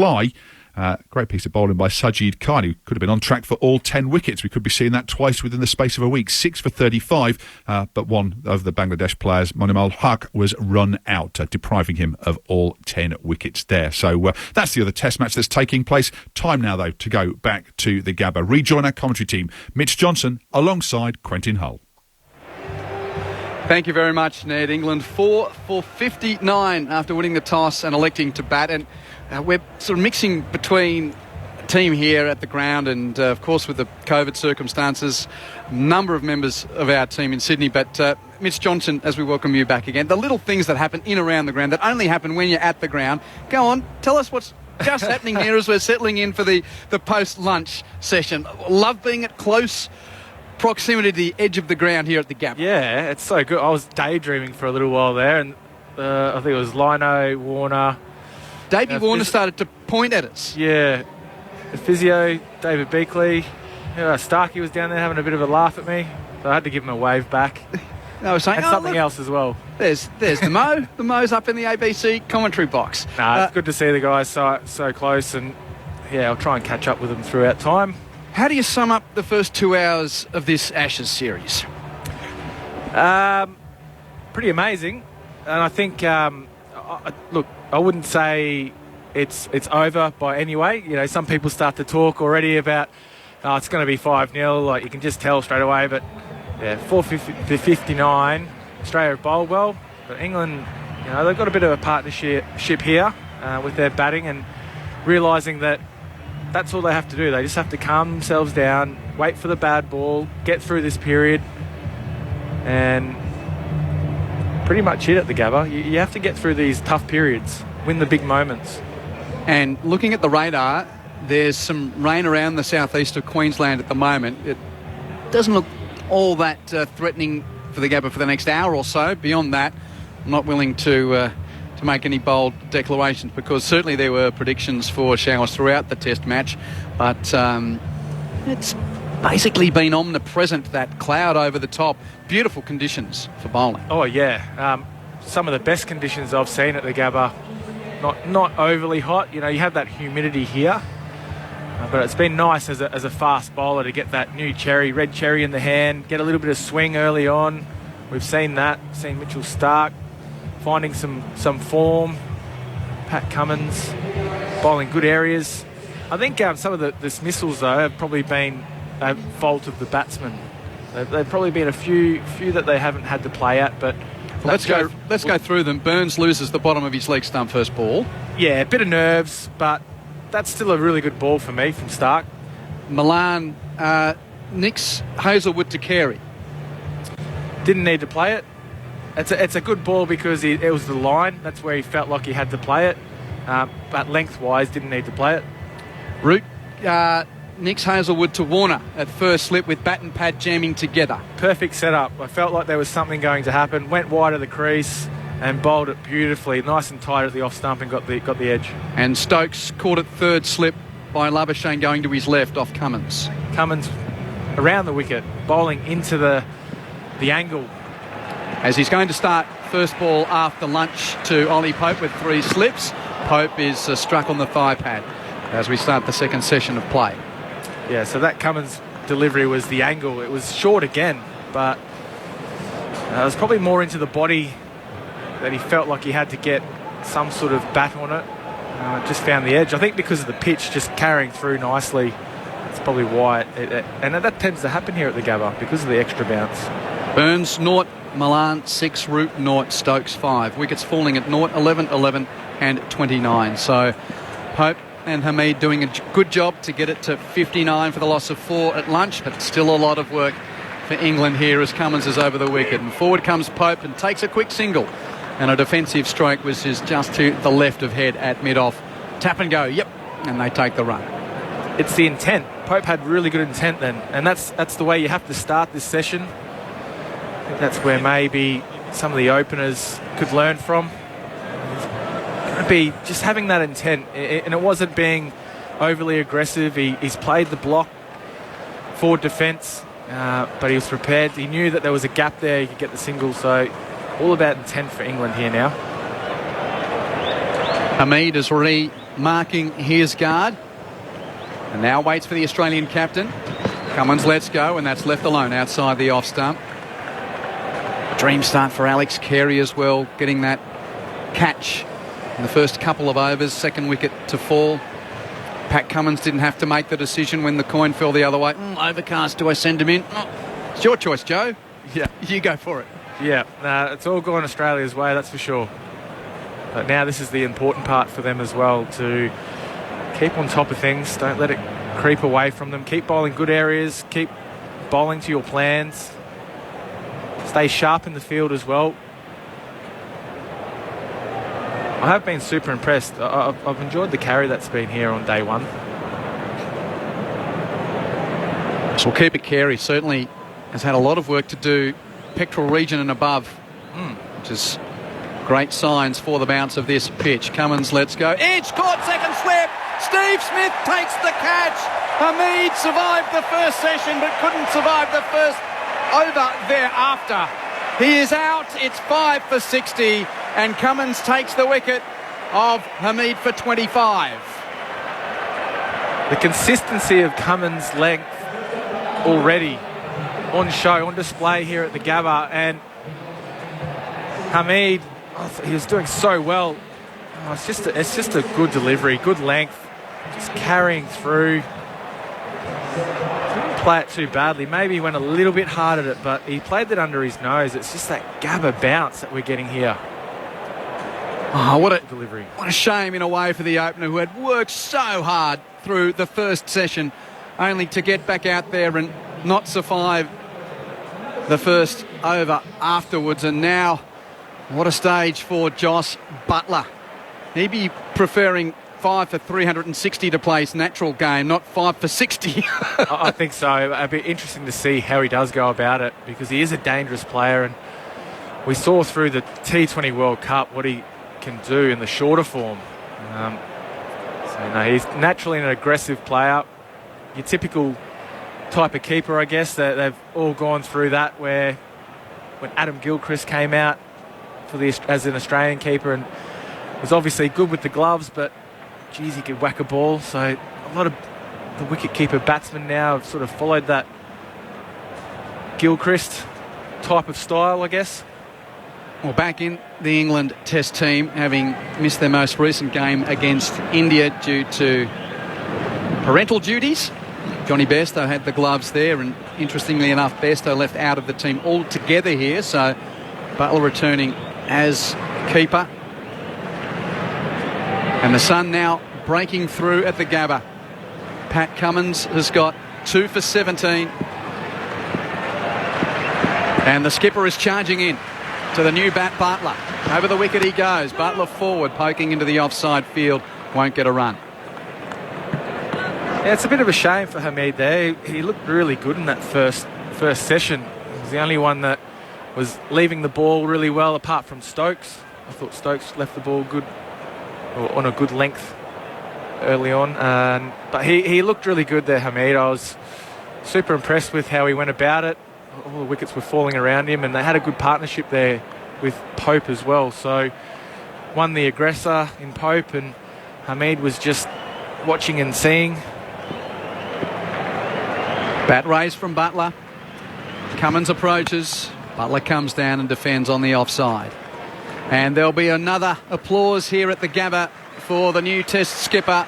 Great piece of bowling by Sajid Khan, who could have been on track for all 10 wickets. We could be seeing that twice within the space of a week. 6 for 35, but one of the Bangladesh players, Monimal Haq, was run out, depriving him of all 10 wickets there. So that's the other Test match that's taking place. Time now, though, to go back to the Gabba. Rejoin our commentary team, Mitch Johnson, alongside Quentin Hull. Thank you very much, Ned. England 4 for 59 after winning the toss and electing to bat. And we're sort of mixing between a team here at the ground and, of course, with the COVID circumstances, a number of members of our team in Sydney. But Mitch Johnson, as we welcome you back again, the little things that happen in around the ground that only happen when you're at the ground. Go on, tell us what's just happening here as we're settling in for the post-lunch session. Love being at close proximity to the edge of the ground here at the Gap. Yeah, it's so good. I was daydreaming for a little while there, and I think it was Lino, Warner. Davey Warner started to point at us. Yeah. The physio, David Beakley. Starkey was down there having a bit of a laugh at me, so I had to give him a wave back. I was saying, and something else as well. There's the Mo. The Mo's up in the ABC commentary box. It's good to see the guys so close, and yeah, I'll try and catch up with them throughout time. How do you sum up the first 2 hours of this Ashes series? Pretty amazing, and I think look, I wouldn't say it's over by any way. You know, some people start to talk already about it's going to be 5-0. Like, you can just tell straight away. But yeah, 4 for 59. Australia have bowled well, but England, they've got a bit of a partnership here with their batting, and realising that that's all they have to do. They just have to calm themselves down, wait for the bad ball, get through this period, and pretty much it at the Gabba. You have to get through these tough periods, win the big moments. And looking at the radar, there's some rain around the southeast of Queensland at the moment. It doesn't look all that threatening for the Gabba for the next hour or so. Beyond that, I'm not willing to to make any bold declarations, because certainly there were predictions for showers throughout the Test match, but it's basically been omnipresent, that cloud over the top. Beautiful conditions for bowling. Oh, yeah. Some of the best conditions I've seen at the Gabba. Not overly hot. You know, you have that humidity here. But it's been nice as a fast bowler to get that new red cherry in the hand, get a little bit of swing early on. We've seen that. Seen Mitchell Starc finding some form. Pat Cummins bowling good areas. I think some of the dismissals, though, have probably been a fault of the batsmen. There've probably been a few that they haven't had to play at, but let's go through them. Burns loses the bottom of his leg stump first ball. Yeah, a bit of nerves, but that's still a really good ball for me from Starc. Milan nicks Hazelwood to Carey. Didn't need to play it. It's a good ball because it was the line. That's where he felt like he had to play it. But lengthwise, didn't need to play it. Root nicks Hazelwood to Warner at first slip with bat and pad jamming together. Perfect setup. I felt like there was something going to happen. Went wide of the crease and bowled it beautifully, nice and tight at the off stump, and got the edge. And Stokes caught it third slip by Labuschagne going to his left off Cummins. Cummins around the wicket, bowling into the angle. As he's going to start first ball after lunch to Ollie Pope with 3 slips. Pope is struck on the thigh pad as we start the second session of play. Yeah, so that Cummins delivery was the angle. It was short again, but it was probably more into the body that he felt like he had to get some sort of bat on it. Just found the edge. I think because of the pitch just carrying through nicely, that's probably why. And that tends to happen here at the Gabba because of the extra bounce. Burns 0, Milan 6, Root 0, Stokes 5. Wickets falling at 0, 11, 11 and 29. So Pope and Hamid doing a good job to get it to 59 for the loss of 4 at lunch, but still a lot of work for England here as Cummins is over the wicket. And forward comes Pope and takes a quick single. And a defensive stroke was just to the left of head at mid-off. Tap and go, yep, and they take the run. It's the intent. Pope had really good intent then, and that's the way you have to start this session. I think that's where maybe some of the openers could learn from. It's be just having that intent, and it wasn't being overly aggressive. He's played the block, forward defence, but he was prepared. He knew that there was a gap there. He could get the single, so all about intent for England here now. Hamid is remarking his guard and now waits for the Australian captain. Cummins lets go, and that's left alone outside the off stump. Dream start for Alex Carey as well, getting that catch in the first couple of overs, second wicket to fall. Pat Cummins didn't have to make the decision when the coin fell the other way. Overcast, do I send him in? It's your choice, Joe. Yeah, you go for it. Yeah, it's all gone Australia's way, that's for sure. But now this is the important part for them as well, to keep on top of things. Don't let it creep away from them. Keep bowling good areas. Keep bowling to your plans. Stay sharp in the field as well. I have been super impressed. I've enjoyed the carry that's been here on day one. So we'll keep it Carey. Certainly has had a lot of work to do, pectoral region and above, which is great signs for the bounce of this pitch. Cummins lets go. Edge caught, second slip. Steve Smith takes the catch. Hamid survived the first session but couldn't survive the first over thereafter. He is out. It's 5 for 60 and Cummins takes the wicket of Hamid for 25. The consistency of Cummins' length already on show, on display here at the Gabba, and Hamid, he was doing so well. It's just a good delivery, good length, just carrying through. Didn't play it too badly. Maybe he went a little bit hard at it, but he played that under his nose. It's just that Gabba bounce that we're getting here. Oh, what a delivery. What a shame in a way for the opener, who had worked so hard through the first session, only to get back out there and not survive the first over afterwards. And now, what a stage for Josh Butler. He'd be preferring 5 for 360 to play his natural game, not 5 for 60. I think so. It'd be interesting to see how he does go about it, because he is a dangerous player, and we saw through the T20 World Cup what he can do in the shorter form. He's naturally an aggressive player. Your typical type of keeper, I guess. They've all gone through that, where when Adam Gilchrist came out as an Australian keeper and was obviously good with the gloves, but geez, he could whack a ball. So a lot of the wicket-keeper batsmen now have sort of followed that Gilchrist type of style, I guess. Well, back in the England Test team, having missed their most recent game against India due to parental duties. Johnny Bairstow had the gloves there, and interestingly enough, Bairstow left out of the team altogether here, so Butler returning as keeper. And the sun now breaking through at the Gabba. Pat Cummins has got 2 for 17. And the skipper is charging in to the new bat, Butler. Over the wicket he goes. Butler forward, poking into the offside field. Won't get a run. Yeah, it's a bit of a shame for Hamid there. He looked really good in that first session. He was the only one that was leaving the ball really well, apart from Stokes. I thought Stokes left the ball good, or on a good length early on. But he looked really good there, Hamid. I was super impressed with how he went about it. All the wickets were falling around him, and they had a good partnership there with Pope as well. So won the aggressor in Pope, and Hamid was just watching and seeing. Bat raised from Butler. Cummins approaches. Butler comes down and defends on the offside. And there'll be another applause here at the Gabba for the new Test skipper.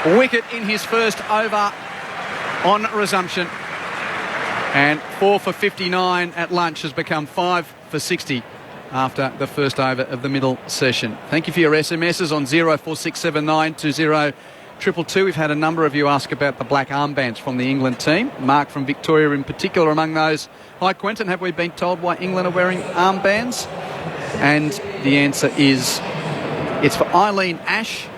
Wicket in his first over on resumption. And 4 for 59 at lunch has become 5 for 60 after the first over of the middle session. Thank you for your SMSs on 0467920222. We've had a number of you ask about the black armbands from the England team. Mark from Victoria in particular among those. Hi, Quentin, have we been told why England are wearing armbands? And the answer is it's for Eileen Ash,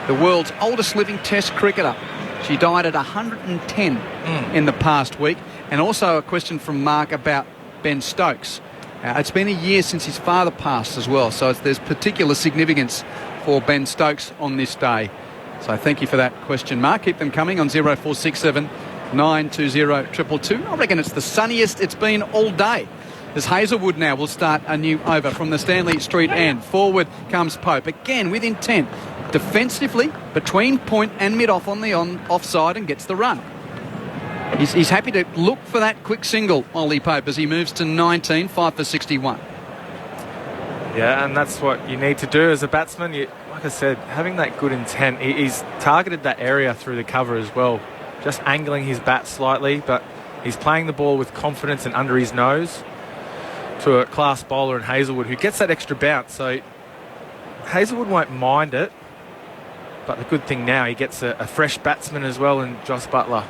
the world's oldest living Test cricketer. She died at 110 in the past week. And also a question from Mark about Ben Stokes. It's been a year since his father passed as well, so there's particular significance for Ben Stokes on this day. So thank you for that question, Mark. Keep them coming on 0467 920 222. I reckon it's the sunniest it's been all day, as Hazelwood now will start a new over from the Stanley Street end. Forward comes Pope, again with intent. Defensively, between point and mid-off on the offside, and gets the run. He's happy to look for that quick single, Ollie Pope, as he moves to 19, 5 for 61. Yeah, and that's what you need to do as a batsman. Like I said, having that good intent. He's targeted that area through the cover as well, just angling his bat slightly, but he's playing the ball with confidence and under his nose to a class bowler in Hazelwood, who gets that extra bounce. So Hazelwood won't mind it, but the good thing now, he gets a fresh batsman as well in Joss Butler.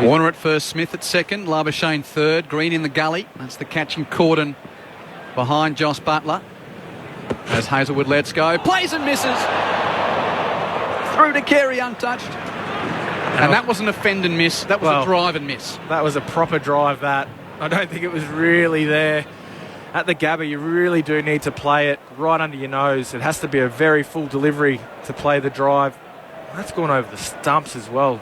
Warner at first, Smith at second, Labuschagne third, Green in the gully. That's the catching cordon behind Joss Butler. As Hazelwood lets go, plays and misses. Through to Carey untouched. And that wasn't a fend and miss, that was a drive and miss. That was a proper drive, that. I don't think it was really there. At the Gabba, you really do need to play it right under your nose. It has to be a very full delivery to play the drive. That's gone over the stumps as well.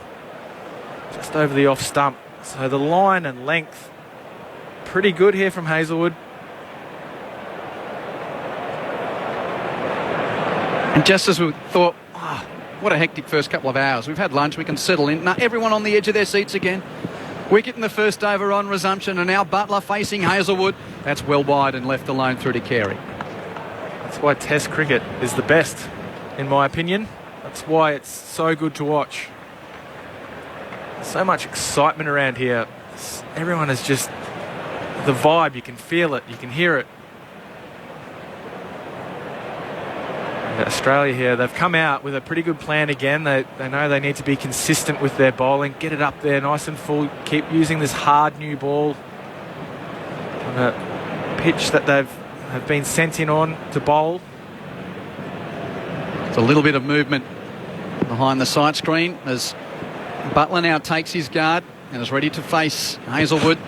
Just over the off stump. So the line and length, pretty good here from Hazelwood. And just as we thought, what a hectic first couple of hours. We've had lunch, we can settle in. Now everyone on the edge of their seats again. Wicket in the first over on resumption, and now Butler facing Hazelwood. That's well wide and left alone through to Carey. That's why Test cricket is the best, in my opinion. That's why it's so good to watch. So much excitement around here. Everyone is just the vibe. You can feel it. You can hear it. And Australia here, they've come out with a pretty good plan again. They know they need to be consistent with their bowling. Get it up there nice and full. Keep using this hard new ball on a pitch that have been sent in on to bowl. It's a little bit of movement behind the sight screen as Butler now takes his guard and is ready to face Hazelwood.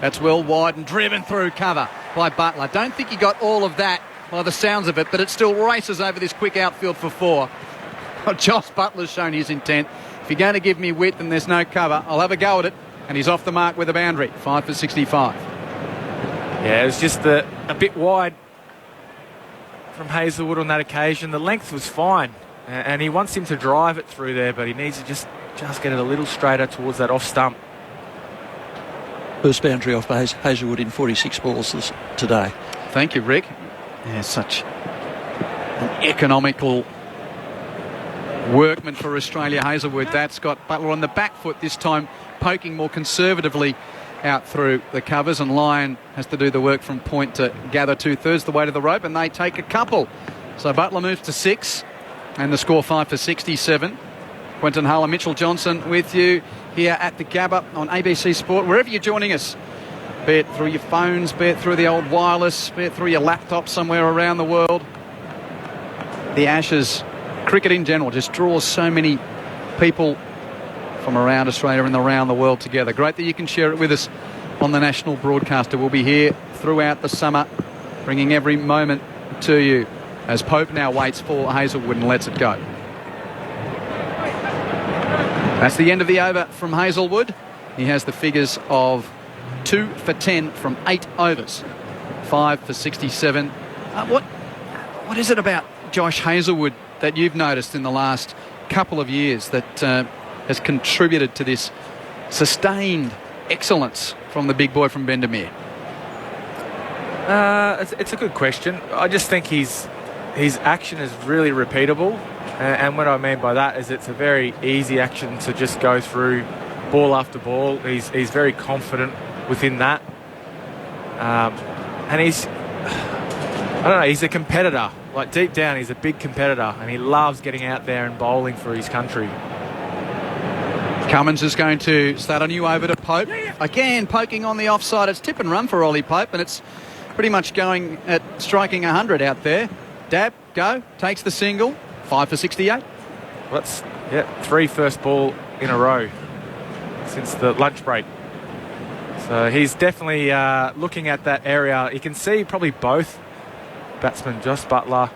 That's well wide and driven through cover. by Butler. Don't think he got all of that by the sounds of it, but it still races over this quick outfield for 4. Josh Butler's shown his intent. If you're going to give me width and there's no cover, I'll have a go at it. And he's off the mark with a boundary. 5 for 65. Yeah, it was just a bit wide from Hazelwood on that occasion. The length was fine, and he wants him to drive it through there, but he needs to just get it a little straighter towards that off stump. First boundary off Hazelwood in 46 balls today. Thank you, Rick. Yeah, such an economical workman for Australia, Hazelwood. That's got Butler on the back foot this time, poking more conservatively out through the covers, and Lyon has to do the work from point to gather 2/3 the way to the rope, and they take a couple. So Butler moves to 6, and the score 5 for 67. Quentin Hull and Mitchell Johnson with you here at the Gabba on ABC Sport, wherever you're joining us, be it through your phones, be it through the old wireless, be it through your laptop somewhere around the world. The Ashes, cricket in general, just draws so many people from around Australia and around the world together. Great that you can share it with us on the national broadcaster. We'll be here throughout the summer, bringing every moment to you as Pope now waits for Hazelwood and lets it go. That's the end of the over from Hazelwood. He has the figures of 2 for 10 from 8 overs. 5 for 67. What is it about Josh Hazelwood that you've noticed in the last couple of years that has contributed to this sustained excellence from the big boy from Bendemeer? It's a good question. I just think his action is really repeatable, and what I mean by that is it's a very easy action to just go through ball after ball. He's very confident within that, and he's a competitor. Like, deep down, he's a big competitor, and he loves getting out there and bowling for his country. Cummins is going to start a new over to Pope. Again, poking on the offside. It's tip and run for Ollie Pope, and it's pretty much going at striking 100 out there. Dab, go, takes the single. 5 for 68. That's 3 first ball in a row since the lunch break. So he's definitely looking at that area. You can see probably both batsmen, Josh Butler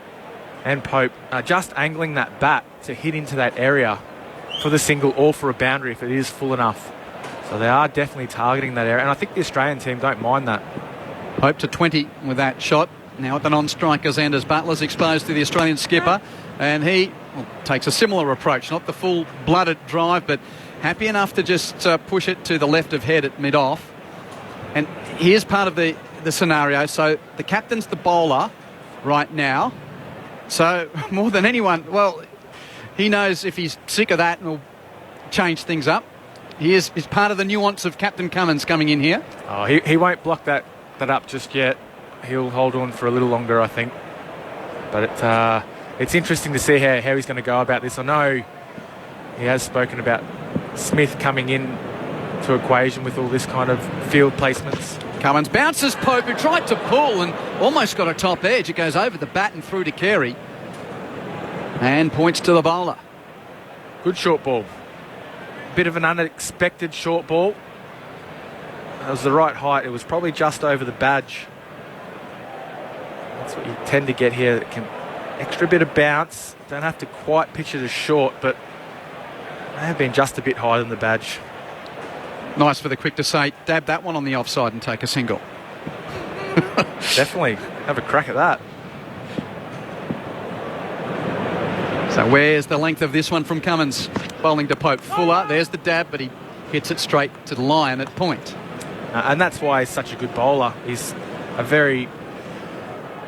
and Pope, just angling that bat to hit into that area for the single or for a boundary if it is full enough. So they are definitely targeting that area, and I think the Australian team don't mind that. Pope to 20 with that shot. Now at the non-strikers end as Butler's exposed to the Australian skipper, and he takes a similar approach, not the full-blooded drive, but happy enough to just push it to the left of head at mid-off. And here's part of the scenario. So the captain's the bowler right now. So more than anyone, well, he knows if he's sick of that and will change things up. He's part of the nuance of Captain Cummins coming in here. Oh, he won't block that up just yet. He'll hold on for a little longer, I think. But it's interesting to see how he's going to go about this. I know he has spoken about Smith coming in to equation with all this kind of field placements. Cummins bounces Pope, who tried to pull and almost got a top edge. It goes over the bat and through to Carey. And points to the bowler. Good short ball. Bit of an unexpected short ball. It was the right height. It was probably just over the badge. That's what you tend to get here. It can extra bit of bounce. Don't have to quite pitch it as short, but may have been just a bit higher than the badge. Nice for the quick to say, dab that one on the offside and take a single. Definitely have a crack at that. So where's the length of this one from Cummins? Bowling to Pope. Fuller, there's the dab, but he hits it straight to the line at point. And that's why he's such a good bowler. He's a very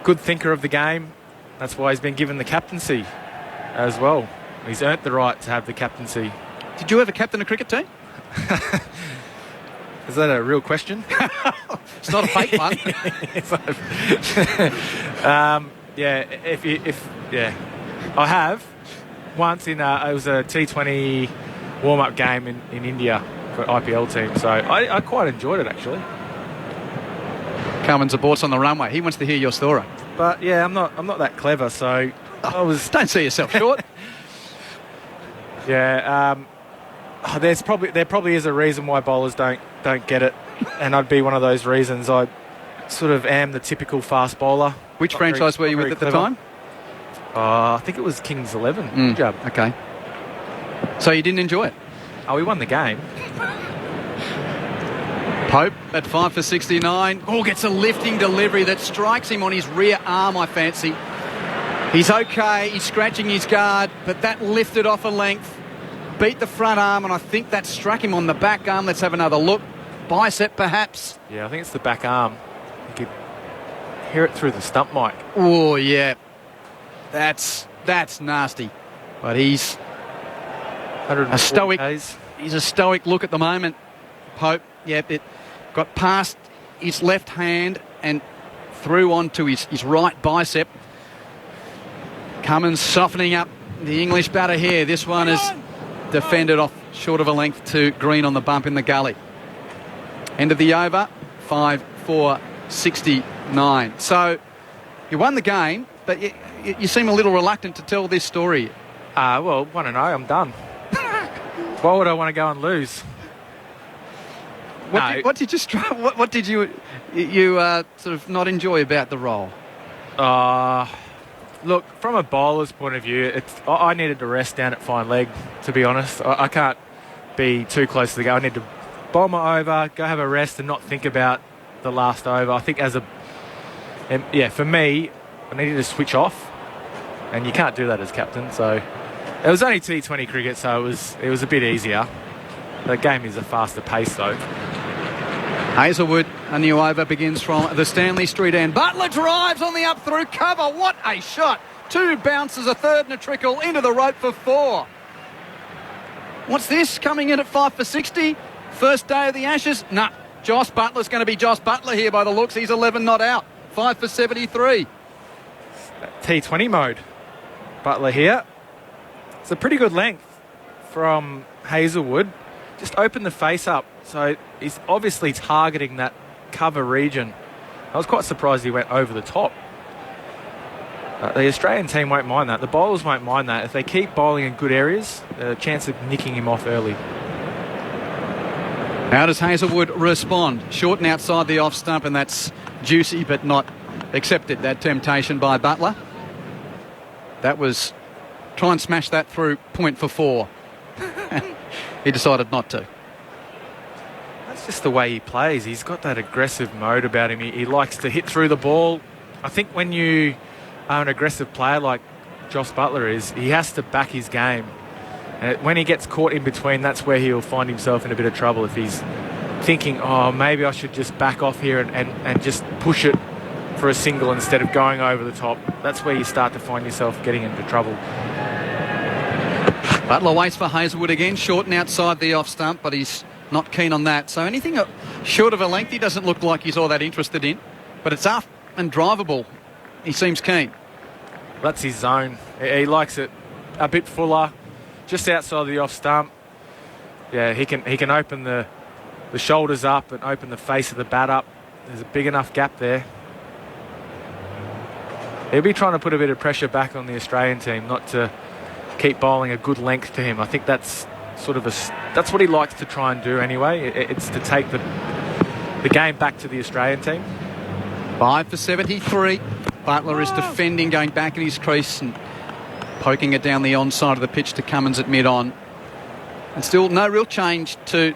good thinker of the game. That's why he's been given the captaincy as well. He's earned the right to have the captaincy. Did you ever captain a cricket team? Is that a real question? It's not a fake one. I have once in it was a T20 warm-up game in India for IPL team, so I quite enjoyed it actually. Cummins aborts on the runway. He wants to hear your story. But yeah, I'm not that clever, so don't see yourself short. Yeah, there probably is a reason why bowlers don't get it, and I'd be one of those reasons. I sort of am the typical fast bowler. Which franchise were you with at the time? I think it was Kings 11. Good job. Okay. So you didn't enjoy it? Oh, we won the game. Pope at 5 for 69. Oh, gets a lifting delivery that strikes him on his rear arm, I fancy. He's okay. He's scratching his guard, but that lifted off a length. Beat the front arm, and I think that struck him on the back arm. Let's have another look. Bicep, perhaps. Yeah, I think it's the back arm. You could hear it through the stump mic. Oh, yeah. That's nasty. But he's a stoic. He's a stoic look at the moment. Pope, it got past his left hand and through onto his right bicep. Cummins softening up the English batter here. This one is defended off short of a length to Green on the bump in the gully. End of the over, 5 for 69. So you won the game, but you seem a little reluctant to tell this story. Well, 1-0, I'm done. Why would I want to go and lose? What did you sort of not enjoy about the role? Look, from a bowler's point of view, I needed to rest down at fine leg, to be honest. I can't be too close to the game. I need to bowl my over, go have a rest and not think about the last over. I think for me, I needed to switch off, and you can't do that as captain. So it was only T20 cricket, so it was a bit easier. The game is a faster pace, though. Hazelwood, a new over begins from the Stanley Street end. Butler drives on the up through cover. What a shot. 2 bounces, a third and a trickle into the rope for 4. What's this? Coming in at 5 for 60. First day of the Ashes. Nah, Josh Butler's going to be Josh Butler here by the looks. He's 11 not out. 5 for 73. T20 mode. Butler here. It's a pretty good length from Hazelwood. Just open the face up. So he's obviously targeting that cover region. I was quite surprised he went over the top. The Australian team won't mind that. The bowlers won't mind that. If they keep bowling in good areas, there's a chance of nicking him off early. How does Hazelwood respond? Short and outside the off stump, and that's juicy but not accepted, that temptation by Butler. That was try and smash that through, point for 4. He decided not to. That's just the way he plays. He's got that aggressive mode about him. He likes to hit through the ball. I think when you are an aggressive player like Josh Butler is, he has to back his game. And when he gets caught in between, that's where he'll find himself in a bit of trouble. If he's thinking, maybe I should just back off here and just push it for a single instead of going over the top, that's where you start to find yourself getting into trouble. Butler waits for Hazelwood again, short and outside the off stump, but he's not keen on that. So anything short of a length he doesn't look like he's all that interested in, but it's up and drivable. He seems keen. That's his zone. He likes it a bit fuller, just outside the off stump. Yeah, he can open the shoulders up and open the face of the bat up. There's a big enough gap there. He'll be trying to put a bit of pressure back on the Australian team, not to keep bowling a good length to him. I think that's that's what he likes to try and do anyway. It's to take the game back to the Australian team. 5 for 73. Butler is defending, going back in his crease and poking it down the onside of the pitch to Cummins at mid-on. And still no real change to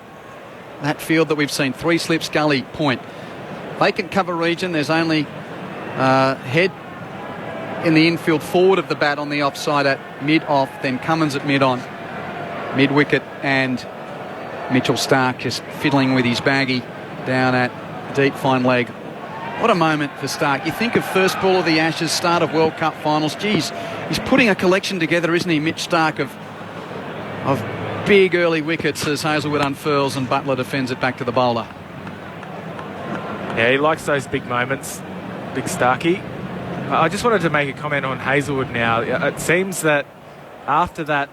that field that we've seen. 3 slips, gully, point. Vacant cover region, there's only head in the infield forward of the bat on the offside at mid-off, then Cummins at mid-on, mid-wicket, and Mitchell Stark just fiddling with his baggie down at deep fine leg. What a moment for Stark. You think of first ball of the Ashes, start of World Cup finals. Geez, he's putting a collection together, isn't he, Mitch Stark, of big early wickets as Hazelwood unfurls and Butler defends it back to the bowler. Yeah, he likes those big moments, big Starky. I just wanted to make a comment on Hazelwood now. It seems that after that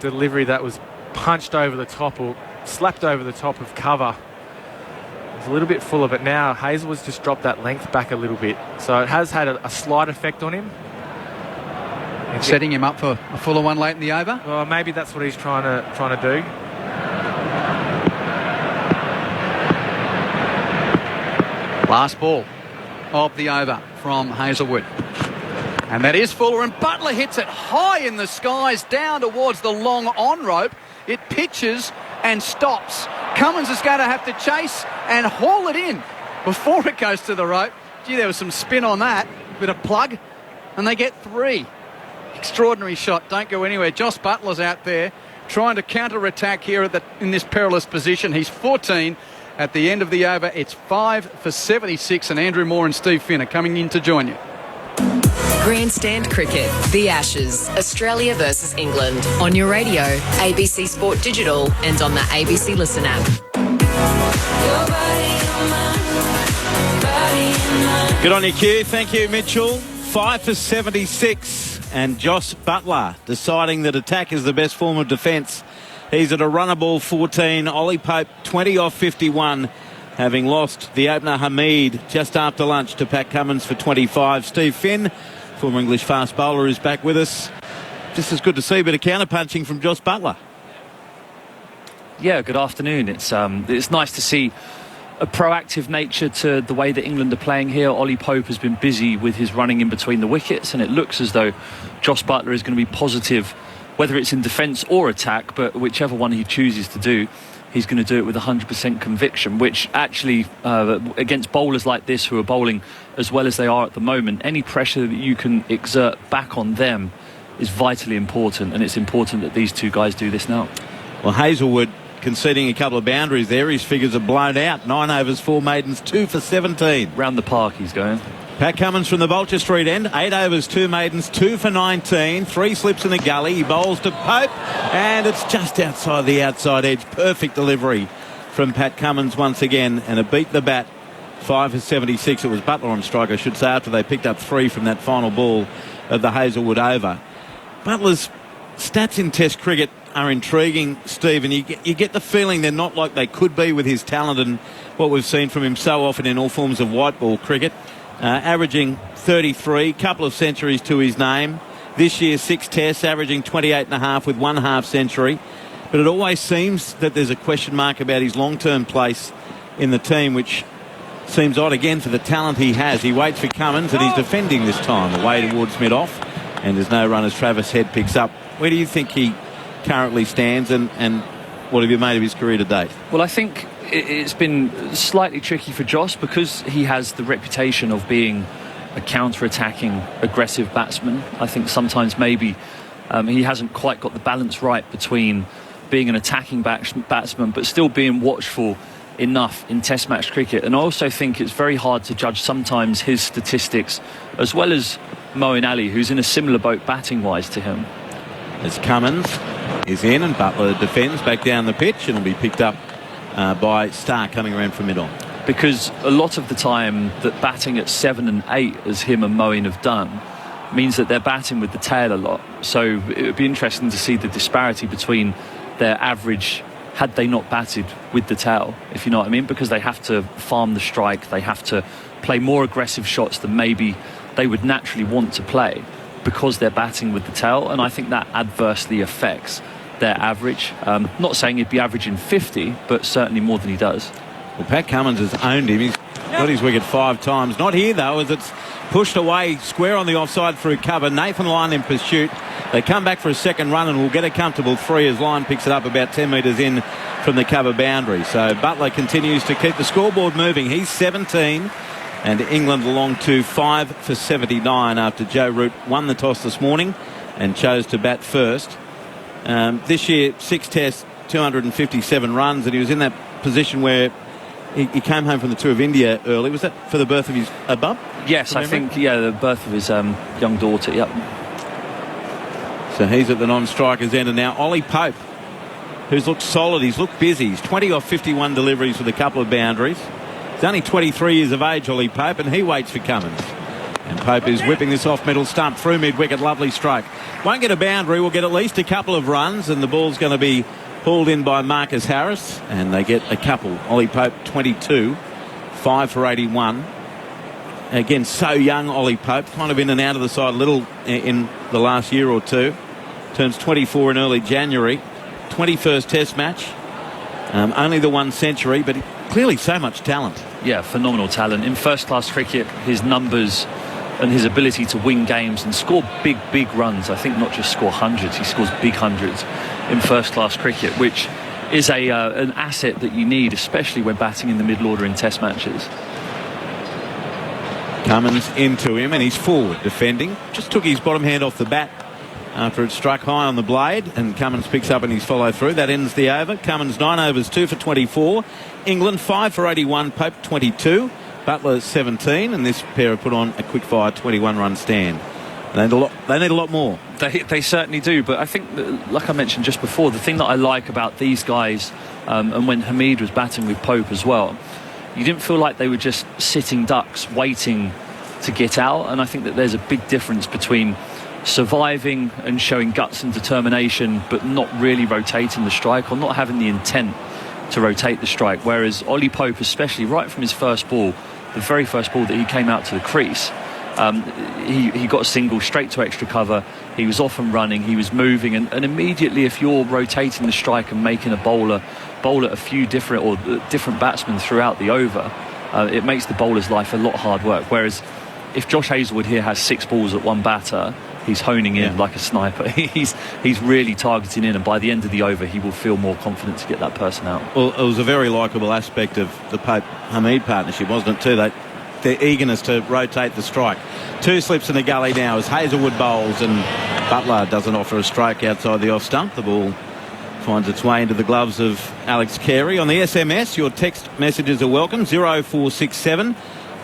delivery that was punched over the top or slapped over the top of cover, it's a little bit fuller, but now Hazelwood's just dropped that length back a little bit. So it has had a slight effect on him. Setting him up for a fuller one late in the over? Well, maybe that's what he's trying to do. Last ball. of the over from Hazelwood. And that is Fuller, and Butler hits it high in the skies down towards the long on rope. It pitches and stops. Cummins is going to have to chase and haul it in before it goes to the rope. Gee, there was some spin on that. Bit of plug, and they get 3. Extraordinary shot. Don't go anywhere. Josh Butler's out there trying to counter-attack here in this perilous position. He's 14 at the end of the over. It's 5 for 76, and Andrew Moore and Steve Finn are coming in to join you. Grandstand Cricket, the Ashes, Australia versus England. On your radio, ABC Sport Digital, and on the ABC Listen app. Good on you, Q. Thank you, Mitchell. 5 for 76. And Josh Butler deciding that attack is the best form of defence. He's at a runner ball 14. Ollie Pope 20 off 51. Having lost the opener Hamid just after lunch to Pat Cummins for 25. Steve Finn, former English fast bowler, is back with us. Just as good to see a bit of counter-punching from Josh Butler. Yeah, good afternoon. It's nice to see a proactive nature to the way that England are playing here. Ollie Pope has been busy with his running in between the wickets, and it looks as though Josh Butler is going to be positive, whether it's in defence or attack, but whichever one he chooses to do, he's going to do it with 100% conviction, which actually, against bowlers like this who are bowling as well as they are at the moment, any pressure that you can exert back on them is vitally important, and it's important that these two guys do this now. Well, Hazelwood conceding a couple of boundaries there. His figures are blown out. 9 overs, 4 maidens, 2 for 17. Round the park he's going. Pat Cummins from the Vulture Street end. 8 overs, 2 maidens, 2 for 19. 3 slips in the gully. He bowls to Pope, and it's just outside the outside edge. Perfect delivery from Pat Cummins once again, and it beat the bat. 5 for 76. It was Butler on strike, I should say, after they picked up 3 from that final ball of the Hazelwood over. Butler's stats in Test cricket are intriguing, Steve, and you get the feeling they're not like they could be with his talent and what we've seen from him so often in all forms of white ball cricket. Averaging 33, couple of centuries to his name. This year, 6 tests, averaging 28.5 with 1 half century. But it always seems that there's a question mark about his long-term place in the team, which seems odd again for the talent he has. He waits for Cummins, and he's defending this time away towards mid-off, and there's no run as Travis Head picks up. Where do you think he currently stands, and what have you made of his career to date? Well, I think it's been slightly tricky for Josh because he has the reputation of being a counter-attacking, aggressive batsman. I think sometimes maybe he hasn't quite got the balance right between being an attacking batsman but still being watchful enough in Test match cricket. And I also think it's very hard to judge sometimes his statistics as well as Moeen Ali, who's in a similar boat batting-wise to him. As Cummins is in and Butler defends back down the pitch, and will be picked up by Starr coming around from mid-on. Because a lot of the time that batting at 7 and 8, as him and Moeen have done, means that they're batting with the tail a lot. So it would be interesting to see the disparity between their average had they not batted with the tail, if you know what I mean, because they have to farm the strike, they have to play more aggressive shots than maybe they would naturally want to play because they're batting with the tail, and I think that adversely affects their average. Not saying he'd be averaging 50, but certainly more than he does. Well, Pat Cummins has owned him. He's got his wicket 5 times. Not here, though, as it's pushed away square on the offside through cover. Nathan Lyon in pursuit. They come back for a second run and will get a comfortable 3 as Lyon picks it up about 10 metres in from the cover boundary. So Butler continues to keep the scoreboard moving. He's 17. And England along to 5 for 79 after Joe Root won the toss this morning and chose to bat first. This year, 6 tests, 257 runs, and he was in that position where he came home from the tour of India early. Was that for the birth of his bub? Yes, I think, the birth of his young daughter, yep. So he's at the non-strikers end, and now Ollie Pope, who's looked solid, he's looked busy. He's 20 off 51 deliveries with a couple of boundaries. He's only 23 years of age, Ollie Pope, and he waits for Cummins. And Pope is whipping this off middle stump through mid-wicket. Lovely strike. Won't get a boundary. We'll get at least a couple of runs, and the ball's going to be hauled in by Marcus Harris, and they get a couple. Ollie Pope, 22, 5 for 81. Again, so young, Ollie Pope, kind of in and out of the side a little in the last year or two. Turns 24 in early January. 21st Test match. Only the 1 century, but clearly so much talent. Yeah, phenomenal talent. In first-class cricket, his numbers and his ability to win games and score big runs. I think not just score hundreds, he scores big hundreds in first-class cricket, which is an asset that you need, especially when batting in the middle order in test matches. Cummins into him, and he's forward defending. Just took his bottom hand off the bat after it struck high on the blade, and Cummins picks up and he's follow through. That ends the over. Cummins 9 overs, 2 for 24. England 5 for 81. Pope 22. Butler 17, and this pair have put on a quick fire 21 run stand. They need a lot more. They certainly do, but I think, like I mentioned just before, the thing that I like about these guys, and when Hamid was batting with Pope as well, you didn't feel like they were just sitting ducks waiting to get out. And I think that there's a big difference between surviving and showing guts and determination but not really rotating the strike, or not having the intent to rotate the strike. Whereas Ollie Pope, especially right from his first ball, the very first ball that he came out to the crease, he got a single straight to extra cover. He was off and running, he was moving, and immediately, if you're rotating the strike and making a bowler bowl at a few different batsmen throughout the over, it makes the bowler's life a lot hard work. Whereas if Josh Hazlewood here has 6 balls at one batter, he's honing in like a sniper. He's really targeting in, and by the end of the over he will feel more confident to get that person out. Well, it was a very likeable aspect of the Pope-Hamid partnership, wasn't it, too? Their eagerness to rotate the strike. 2 slips in the gully now as Hazlewood bowls, and Butler doesn't offer a stroke outside the off stump. The ball finds its way into the gloves of Alex Carey. On the SMS, your text messages are welcome. 0467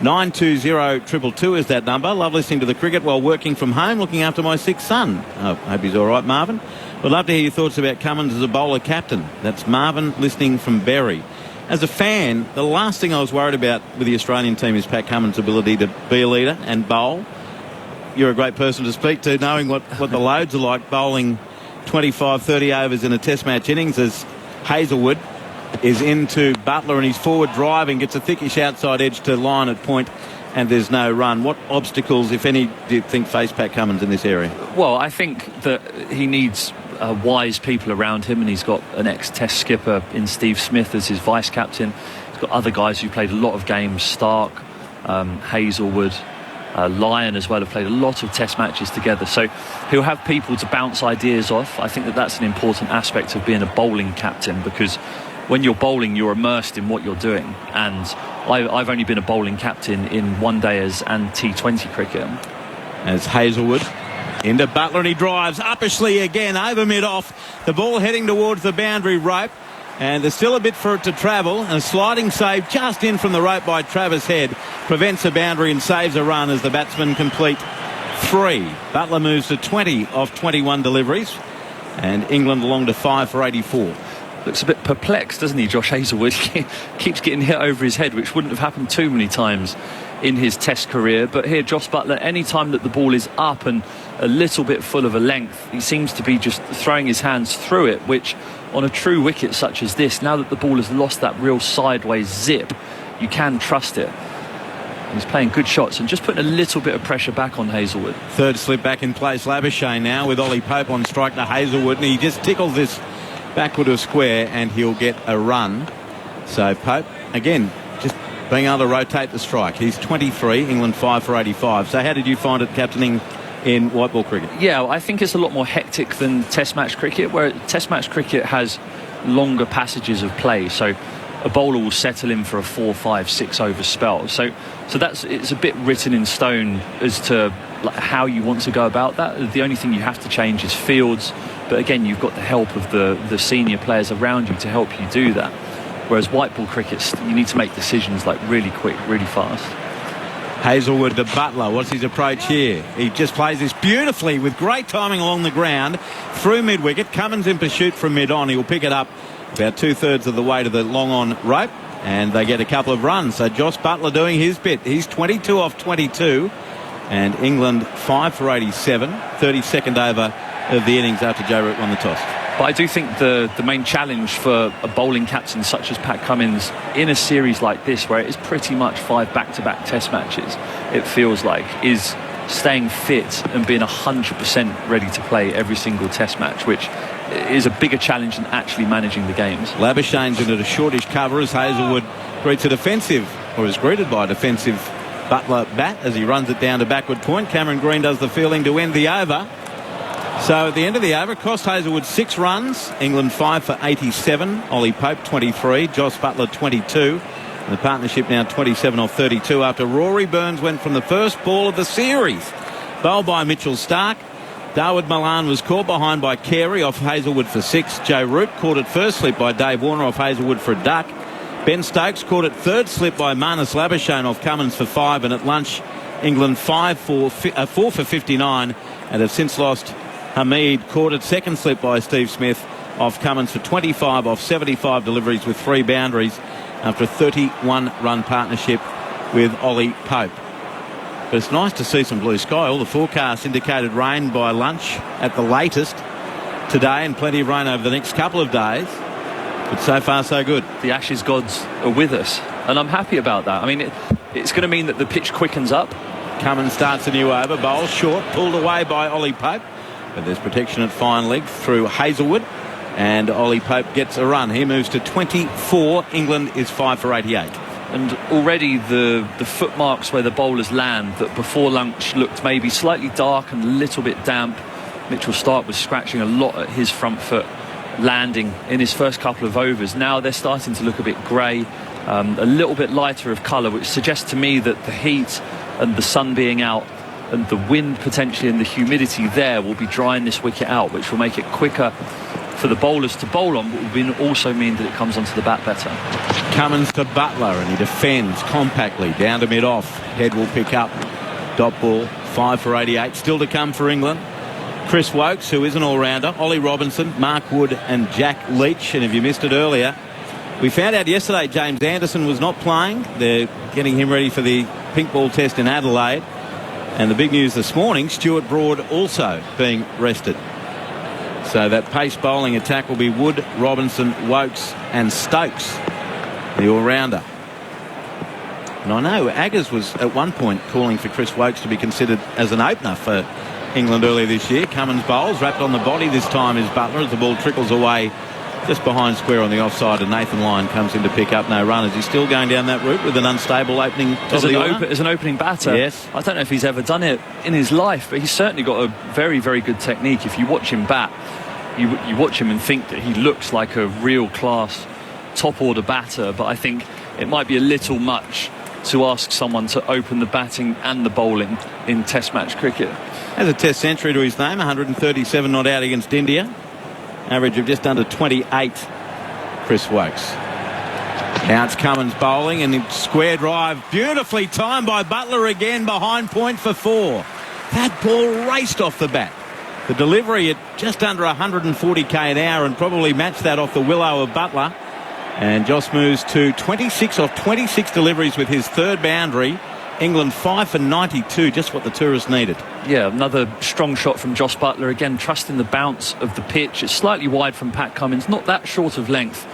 920 222 is that number. Love listening to the cricket while working from home, looking after my 6th son. I hope he's all right, Marvin. Would love to hear your thoughts about Cummins as a bowler captain. That's Marvin listening from Berry. As a fan, the last thing I was worried about with the Australian team is Pat Cummins' ability to be a leader and bowl. You're a great person to speak to, knowing what the loads are like, bowling 25, 30 overs in a test match innings, as Hazlewood is into Butler and he's forward driving, gets a thickish outside edge to line at point, and there's no run. What obstacles, if any, do you think face Pat Cummins in this area? Well, I think that he needs wise people around him, and he's got an ex-test skipper in Steve Smith as his vice captain. He's got other guys who played a lot of games, Stark, Hazlewood, Lyon as well, have played a lot of test matches together, so he'll have people to bounce ideas off. I think that that's an important aspect of being a bowling captain, because when you're bowling, you're immersed in what you're doing, and I've only been a bowling captain in one-dayers and T20 cricket. As Hazlewood into Butler, and he drives uppishly again over mid-off. The ball heading towards the boundary rope, and there's still a bit for it to travel. And a sliding save just in from the rope by Travis Head prevents a boundary and saves a run as the batsmen complete 3. Butler moves to 20 of 21 deliveries, and England along to 5 for 84. Looks a bit perplexed, doesn't he, Josh Hazlewood? Keeps getting hit over his head, which wouldn't have happened too many times in his test career. But here, Josh Butler, any time that the ball is up and a little bit full of a length, he seems to be just throwing his hands through it, which on a true wicket such as this, now that the ball has lost that real sideways zip, you can trust it. And he's playing good shots and just putting a little bit of pressure back on Hazlewood. Third slip back in place, Labuschagne now with Ollie Pope on strike to Hazlewood, and he just tickles this backward of square and he'll get a run. So Pope, again, just being able to rotate the strike. He's 23, England 5 for 85. So how did you find it captaining in white ball cricket? Yeah, I think it's a lot more hectic than test match cricket, where test match cricket has longer passages of play. So a bowler will settle in for a 4, 5, 6 over spell. So it's a bit written in stone as to how you want to go about that. The only thing you have to change is fields. But again, you've got the help of the senior players around you to help you do that. Whereas white ball cricket, you need to make decisions like really quick, really fast. Hazlewood to Butler. What's his approach here? He just plays this beautifully with great timing along the ground through mid-wicket. Cummins in pursuit from mid-on. He'll pick it up about 2/3 of the way to the long-on rope, and they get a couple of runs. So Josh Butler doing his bit. He's 22 off 22, and England 5 for 87. 32nd over of the innings after Joe Root won the toss. But I do think the main challenge for a bowling captain such as Pat Cummins in a series like this, where it is pretty much 5 back-to-back test matches, it feels like, is staying fit and being 100% ready to play every single test match, which is a bigger challenge than actually managing the games. Labuschagne's in at a shortish cover as Hazelwood greets a defensive, or is greeted by a defensive Butler bat as he runs it down to backward point. Cameron Green does the fielding to end the over. So at the end of the over, it cost Hazelwood 6 runs. England 5 for 87. Ollie Pope 23. Joss Butler 22. And the partnership now 27 off 32 after Rory Burns went from the first ball of the series. Bowled by Mitchell Starc. Dawood Malan was caught behind by Carey off Hazelwood for 6. Joe Root caught at first slip by Dave Warner off Hazelwood for a duck. Ben Stokes caught at third slip by Marnus Labuschagne off Cummins for 5. And at lunch, England 4 for 59 and have since lost Hamid, caught at second slip by Steve Smith off Cummins for 25 off 75 deliveries with 3 boundaries after a 31-run partnership with Ollie Pope. But it's nice to see some blue sky. All the forecasts indicated rain by lunch at the latest today and plenty of rain over the next couple of days. But so far, so good. The Ashes gods are with us, and I'm happy about that. I mean, it's going to mean that the pitch quickens up. Cummins starts a new over. Bowls short, pulled away by Ollie Pope. But there's protection at fine leg through Hazelwood. And Ollie Pope gets a run. He moves to 24. England is 5 for 88. And already the footmarks where the bowlers land that before lunch looked maybe slightly dark and a little bit damp. Mitchell Starc was scratching a lot at his front foot landing in his first couple of overs. Now they're starting to look a bit grey, a little bit lighter of colour, which suggests to me that the heat and the sun being out and the wind potentially and the humidity there will be drying this wicket out, which will make it quicker for the bowlers to bowl on, but will also mean that it comes onto the bat better. Cummins to Butler, and he defends compactly down to mid-off. Head will pick up. Dot ball, 5 for 88. Still to come for England. Chris Wokes, who is an all-rounder. Ollie Robinson, Mark Wood and Jack Leach. And if you missed it earlier, we found out yesterday James Anderson was not playing. They're getting him ready for the pink ball test in Adelaide. And the big news this morning, Stuart Broad also being rested. So that pace bowling attack will be Wood, Robinson, Wokes and Stokes, the all-rounder. And I know Aggers was at one point calling for Chris Wokes to be considered as an opener for England earlier this year. Cummins bowls, wrapped on the body this time is Butler as the ball trickles away just behind square on the offside, and Nathan Lyon comes in to pick up no run. Is he still going down that route with an unstable opening? As an opening batter, yes. I don't know if he's ever done it in his life, but he's certainly got a very, very good technique. If you watch him bat, you watch him and think that he looks like a real class top order batter, but I think it might be a little much to ask someone to open the batting and the bowling in Test match cricket. Has a Test century to his name, 137 not out against India. Average of just under 28, Chris Wokes. Now it's Cummins bowling and square drive. Beautifully timed by Butler again behind point for 4. That ball raced off the bat. The delivery at just under 140k an hour and probably matched that off the willow of Butler. And Joss moves to 26 off 26 deliveries with his third boundary. England 5 for 92, just what the tourists needed. Yeah, another strong shot from Joss Butler, again trusting the bounce of the pitch. It's slightly wide from Pat Cummins, not that short of length,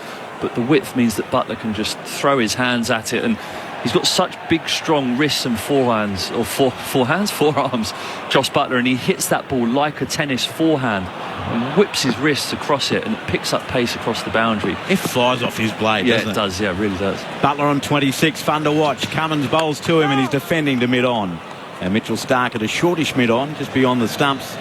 but the width means that Butler can just throw his hands at it, and he's got such big strong wrists and forearms, Joss Butler, and he hits that ball like a tennis forehand and whips his wrists across it, and it picks up pace across the boundary. It flies off his blade, doesn't it? Yeah, it does, yeah, it really does. Butler on 26, fun to watch. Cummins bowls to him and he's defending to mid-on. And Mitchell Starc at a shortish mid-on, just beyond the stumps,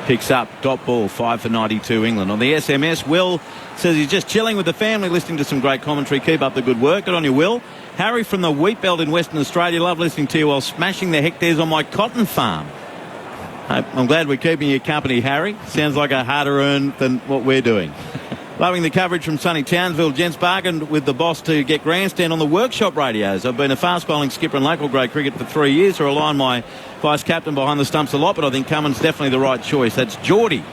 picks up dot ball, 5 for 92 England. On the SMS, Will says he's just chilling with the family, listening to some great commentary. Keep up the good work. Good on you, Will. Harry from the wheat belt in Western Australia. Love listening to you while smashing the hectares on my cotton farm. I'm glad we're keeping you company, Harry. Sounds like a harder earn than what we're doing. Loving the coverage from sunny Townsville. Gents bargained with the boss to get grandstand on the workshop radios. I've been a fast bowling skipper in local grade cricket for 3 years. I rely on my vice captain behind the stumps a lot, but I think Cummins definitely the right choice. That's Geordie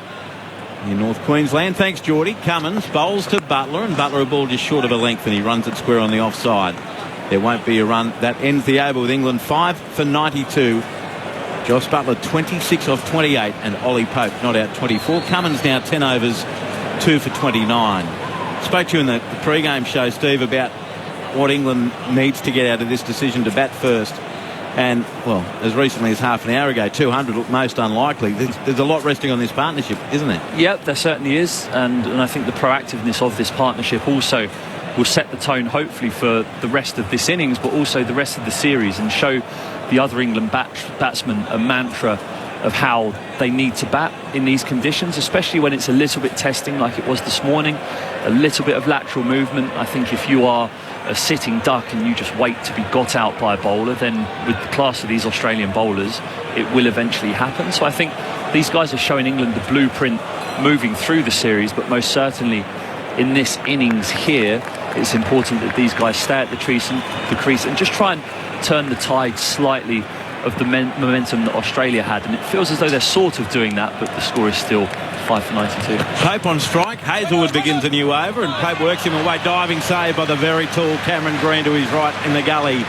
in North Queensland. Thanks, Geordie. Cummins bowls to Butler, and Butler a ball just short of a length, and he runs it square on the offside. There won't be a run. That ends the over with England 5 for 92. Joss Butler 26 off 28 and Ollie Pope not out 24. Cummins now 10 overs, 2 for 29. Spoke to you in the pre-game show, Steve, about what England needs to get out of this decision to bat first. And, well, as recently as half an hour ago, 200 looked most unlikely. There's a lot resting on this partnership, isn't there? Yep, there certainly is. And I think the proactiveness of this partnership also will set the tone, hopefully, for the rest of this innings, but also the rest of the series, and show the other England batsmen a mantra of how they need to bat in these conditions, especially when it's a little bit testing like it was this morning, a little bit of lateral movement. I think if you are a sitting duck and you just wait to be got out by a bowler, then with the class of these Australian bowlers, it will eventually happen. So I think these guys are showing England the blueprint moving through the series, but most certainly in this innings here, it's important that these guys stay at the crease and just try and turn the tide slightly of the momentum that Australia had. And it feels as though they're sort of doing that, but the score is still 5 for 92. Pope on strike. Hazelwood begins a new over, and Pope works him away. Diving save by the very tall Cameron Green to his right in the gully.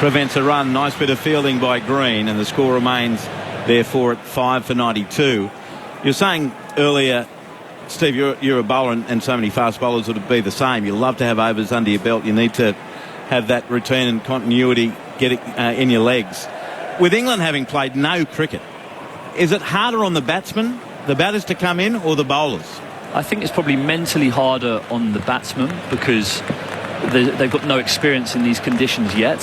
Prevents a run. Nice bit of fielding by Green, and the score remains therefore at 5 for 92. You're saying earlier, Steve, you're a bowler, and so many fast bowlers would be the same. You love to have overs under your belt. You need to have that routine and continuity get it in your legs. With England having played no cricket, is it harder on the batsmen, the batters, to come in, or the bowlers? I think it's probably mentally harder on the batsmen because they've got no experience in these conditions yet.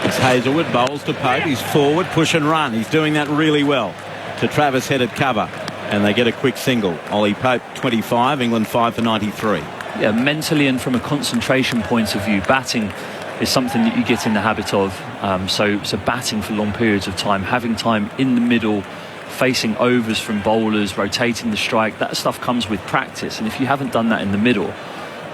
It's Hazelwood, bowls to Pope. He's forward, push and run. He's doing that really well. To Travis headed cover, and they get a quick single. Ollie Pope 25, England 5 for 93. Yeah, mentally and from a concentration point of view, batting is something that you get in the habit of. So batting for long periods of time, having time in the middle, facing overs from bowlers, rotating the strike, that stuff comes with practice. And if you haven't done that in the middle,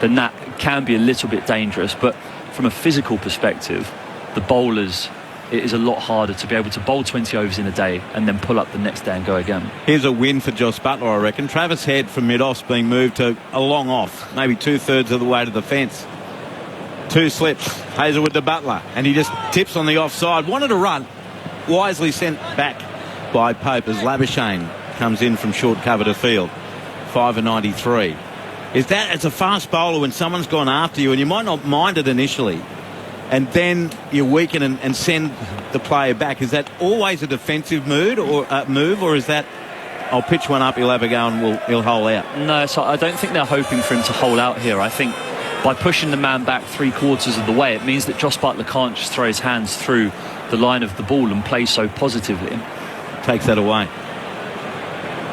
then that can be a little bit dangerous. But from a physical perspective, the bowlers, it is a lot harder to be able to bowl 20 overs in a day and then pull up the next day and go again. Here's a win for Joss Buttler, I reckon. Travis Head from mid-off's being moved to a long off, maybe 2/3 of the way to the fence. 2 slips, Hazelwood to Buttler, and he just tips on the offside. Wanted a run, wisely sent back by Pope as Labuschagne comes in from short cover to field. 5 for 93. Is that, as a fast bowler, when someone's gone after you and you might not mind it initially, and then you weaken and send the player back, is that always a defensive move, or is that, I'll pitch one up, he'll have a go and he'll hole out? No, so I don't think they're hoping for him to hole out here. I think by pushing the man back 3/4 of the way, it means that Joss Buttler can't just throw his hands through the line of the ball and play so positively. Takes that away.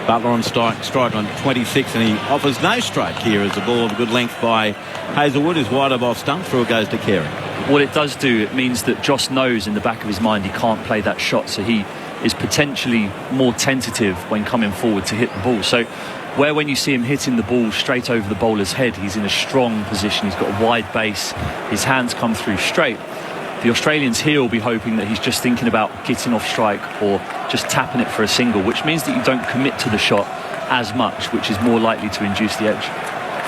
Buttler on strike on 26, and he offers no strike here as the ball of good length by Hazelwood is wide of off stump. Through it goes to Carey. What it does do, it means that Joss knows in the back of his mind he can't play that shot, so he is potentially more tentative when coming forward to hit the ball. So where when you see him hitting the ball straight over the bowler's head, he's in a strong position, he's got a wide base, his hands come through straight. The Australians here will be hoping that he's just thinking about getting off strike or just tapping it for a single, which means that you don't commit to the shot as much, which is more likely to induce the edge.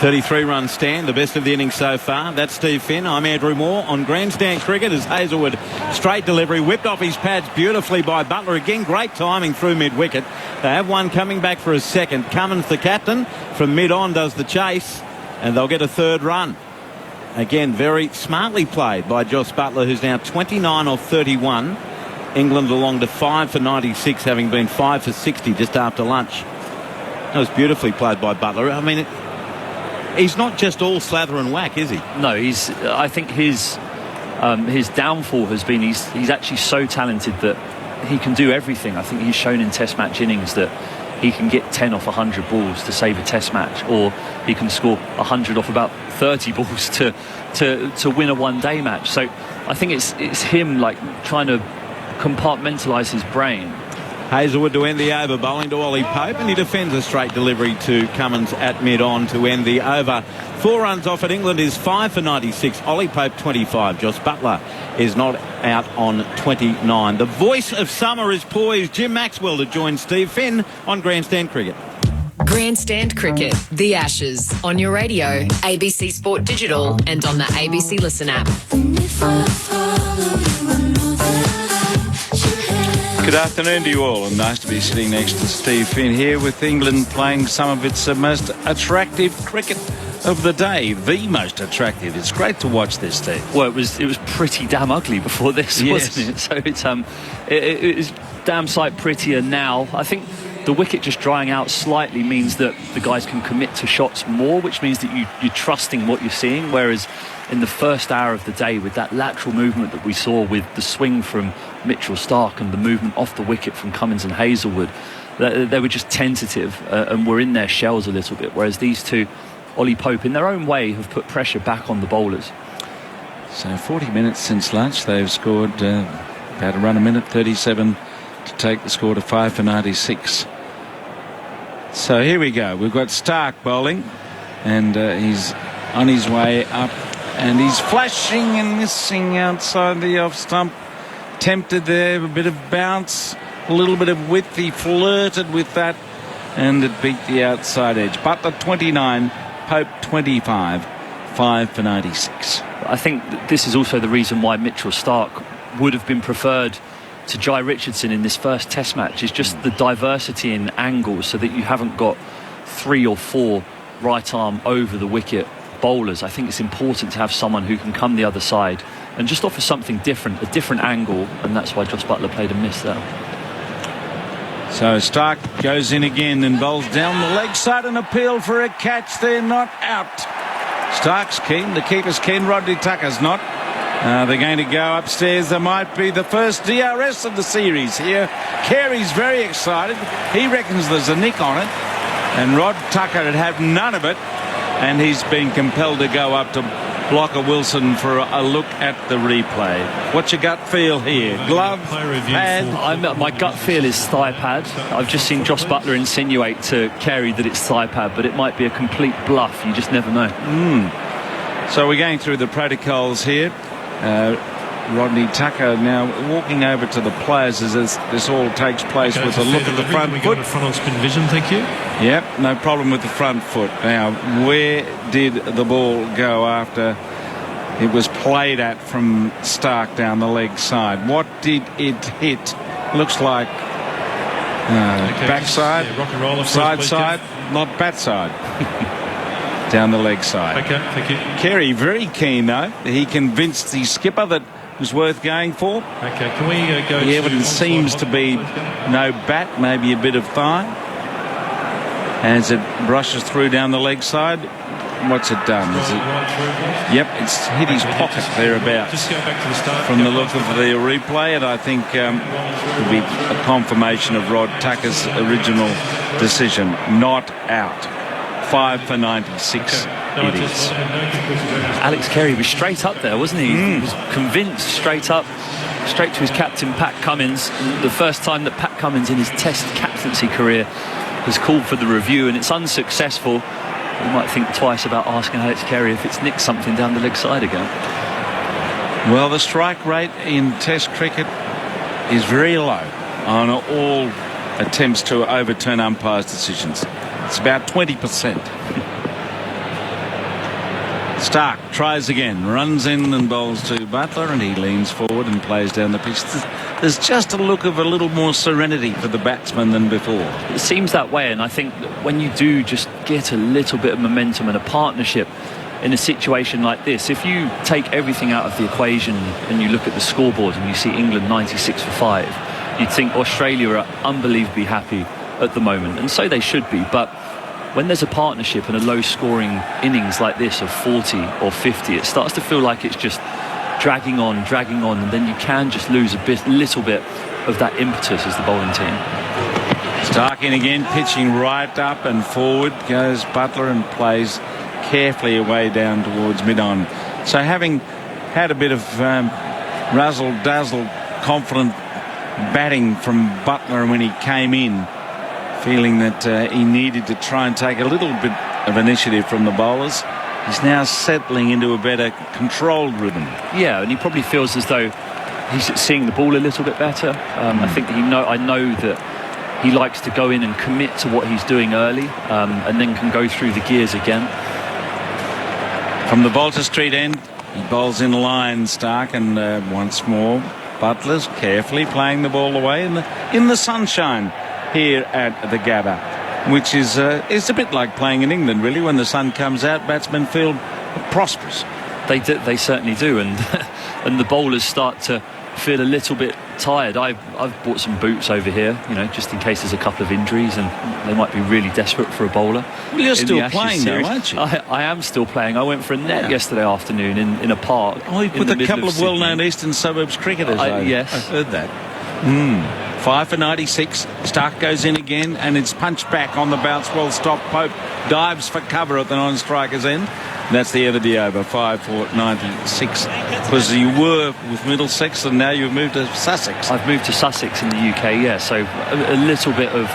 33-run stand, the best of the innings so far. That's Steve Finn. I'm Andrew Moore on Grandstand Cricket as Hazelwood, straight delivery, whipped off his pads beautifully by Buttler. Again, great timing through mid-wicket. They have one coming back for a second. Cummins, the captain, from mid-on does the chase, and they'll get a 3rd run. Again, very smartly played by Joss Buttler, who's now 29 off 31. England along to 5 for 96, having been 5 for 60 just after lunch. That was beautifully played by Buttler. I mean, he's not just all slather and whack, is he? No, I think his downfall has been he's actually so talented that he can do everything. I think he's shown in Test match innings that he can get 10 off 100 balls to save a Test match, or he can score 100 off about 30 balls to win a one-day match. So I think it's him like trying to compartmentalise his brain. Hazelwood to end the over, bowling to Ollie Pope, and he defends a straight delivery to Cummins at mid-on to end the over. 4 runs off at England is 5 for 96. Ollie Pope 25. Joss Buttler is not out on 29. The voice of summer is poised. Jim Maxwell to join Steve Finn on Grandstand Cricket. Grandstand Cricket, the Ashes, on your radio, ABC Sport Digital, and on the ABC Listen app. Good afternoon to you all, and nice to be sitting next to Steve Finn here with England playing some of its most attractive cricket of the day, the most attractive. It's great to watch this team. Well, it was pretty damn ugly before this, wasn't it? So it is damn sight prettier now. I think the wicket just drying out slightly means that the guys can commit to shots more, which means that you're trusting what you're seeing, whereas in the first hour of the day, with that lateral movement that we saw with the swing from Mitchell Starc and the movement off the wicket from Cummins and Hazlewood, they were just tentative and were in their shells a little bit, whereas these two, Ollie Pope, in their own way, have put pressure back on the bowlers. So 40 minutes since lunch, they've scored about a run a minute, 37 to take the score to 5 for 96. So here we go. We've got Starc bowling, and he's on his way up, and he's flashing and missing outside the off stump. Tempted there, a bit of bounce, a little bit of width. He flirted with that, and it beat the outside edge. Butler 29, Pope 25, 5 for 96. I think this is also the reason why Mitchell Starc would have been preferred to Jai Richardson in this first test match, is just the diversity in angles, so that you haven't got 3 or 4 right arm over the wicket bowlers. I think it's important to have someone who can come the other side and just offer something different, a different angle, and that's why Jos Buttler played a miss there. So Starc goes in again and bowls down the leg side, and appeal for a catch. They're not out. Stark's keen, the keeper's keen, Rodney Tucker's not. They're going to go upstairs. There might be the first DRS of the series here. Carey's very excited. He reckons there's a nick on it, and Rod Tucker would have none of it, and he's been compelled to go up to Blocker Wilson for a look at the replay. What's your gut feel here? Glove, pad? My gut feel is thigh pad. I've just seen Jos Buttler insinuate to Carey that it's thigh pad, but it might be a complete bluff. You just never know. So we're going through the protocols here. Rodney Tucker now walking over to the players as this all takes place with a look at the front foot. Front on spin vision, thank you. Yep, no problem with the front foot. Now, where did the ball go after it was played at from Starc down the leg side? What did it hit? Looks like backside, rock and roll side, not bat side. Down the leg side. Okay, thank you. Carey very keen though. He convinced the skipper that it was worth going for. Okay, can we go the evidence seems to be no bat, maybe a bit of thigh. As it brushes through down the leg side. What's it done? Is it? Yep, it's hit his pocket thereabouts. Just go back to the start. From the look of the replay, and I think it'll be a confirmation of Rod Tucker's original decision. Not out. 5 for 96. It is. Alex Carey was straight up there, wasn't he? He was convinced, straight up, straight to his captain Pat Cummins. The first time that Pat Cummins in his Test captaincy career has called for the review, and it's unsuccessful. You might think twice about asking Alex Carey if it's nicked something down the leg side again. Well, the strike rate in Test cricket is very low on all attempts to overturn umpires' decisions. It's about 20%. Starc tries again, runs in and bowls to Buttler, and he leans forward and plays down the pitch. There's just a look of a little more serenity for the batsman than before. It seems that way, and I think that when you do just get a little bit of momentum and a partnership in a situation like this, if you take everything out of the equation and you look at the scoreboard and you see England 96 for 5, you'd think Australia are unbelievably happy at the moment, and so they should be. But when there's a partnership and a low scoring innings like this of 40 or 50, it starts to feel like it's just dragging on, and then you can just lose a little bit of that impetus as the bowling team. Starc in again, pitching right up and forward goes Buttler, and plays carefully away down towards mid-on. So having had a bit of razzle-dazzle, confident batting from Buttler when he came in, feeling that he needed to try and take a little bit of initiative from the bowlers, he's now settling into a better controlled rhythm. Yeah, and he probably feels as though he's seeing the ball a little bit better. I think I know that he likes to go in and commit to what he's doing early, and then can go through the gears again. From the Bolter Street end, he bowls in line, Starc, and once more Buttler's carefully playing the ball away in the sunshine here at the Gabba. which is it's a bit like playing in England, really. When the sun comes out, batsmen feel prosperous. They certainly do, and and the bowlers start to feel a little bit tired. I've bought some boots over here, just in case there's a couple of injuries and they might be really desperate for a bowler. Well, you're still playing now, aren't you? I am still playing. I went for a net yesterday afternoon in a park. Oh, with a couple of well-known eastern suburbs cricketers. Yes. I've heard that. 5 for 96. Stark goes in again, and it's punched back on the bounce. Well stopped. Pope dives for cover at the non-striker's end. That's the end of the over. 5 for 96. Because you were with Middlesex, and now you've moved to Sussex. I've moved to Sussex in the UK, yeah. So a little bit of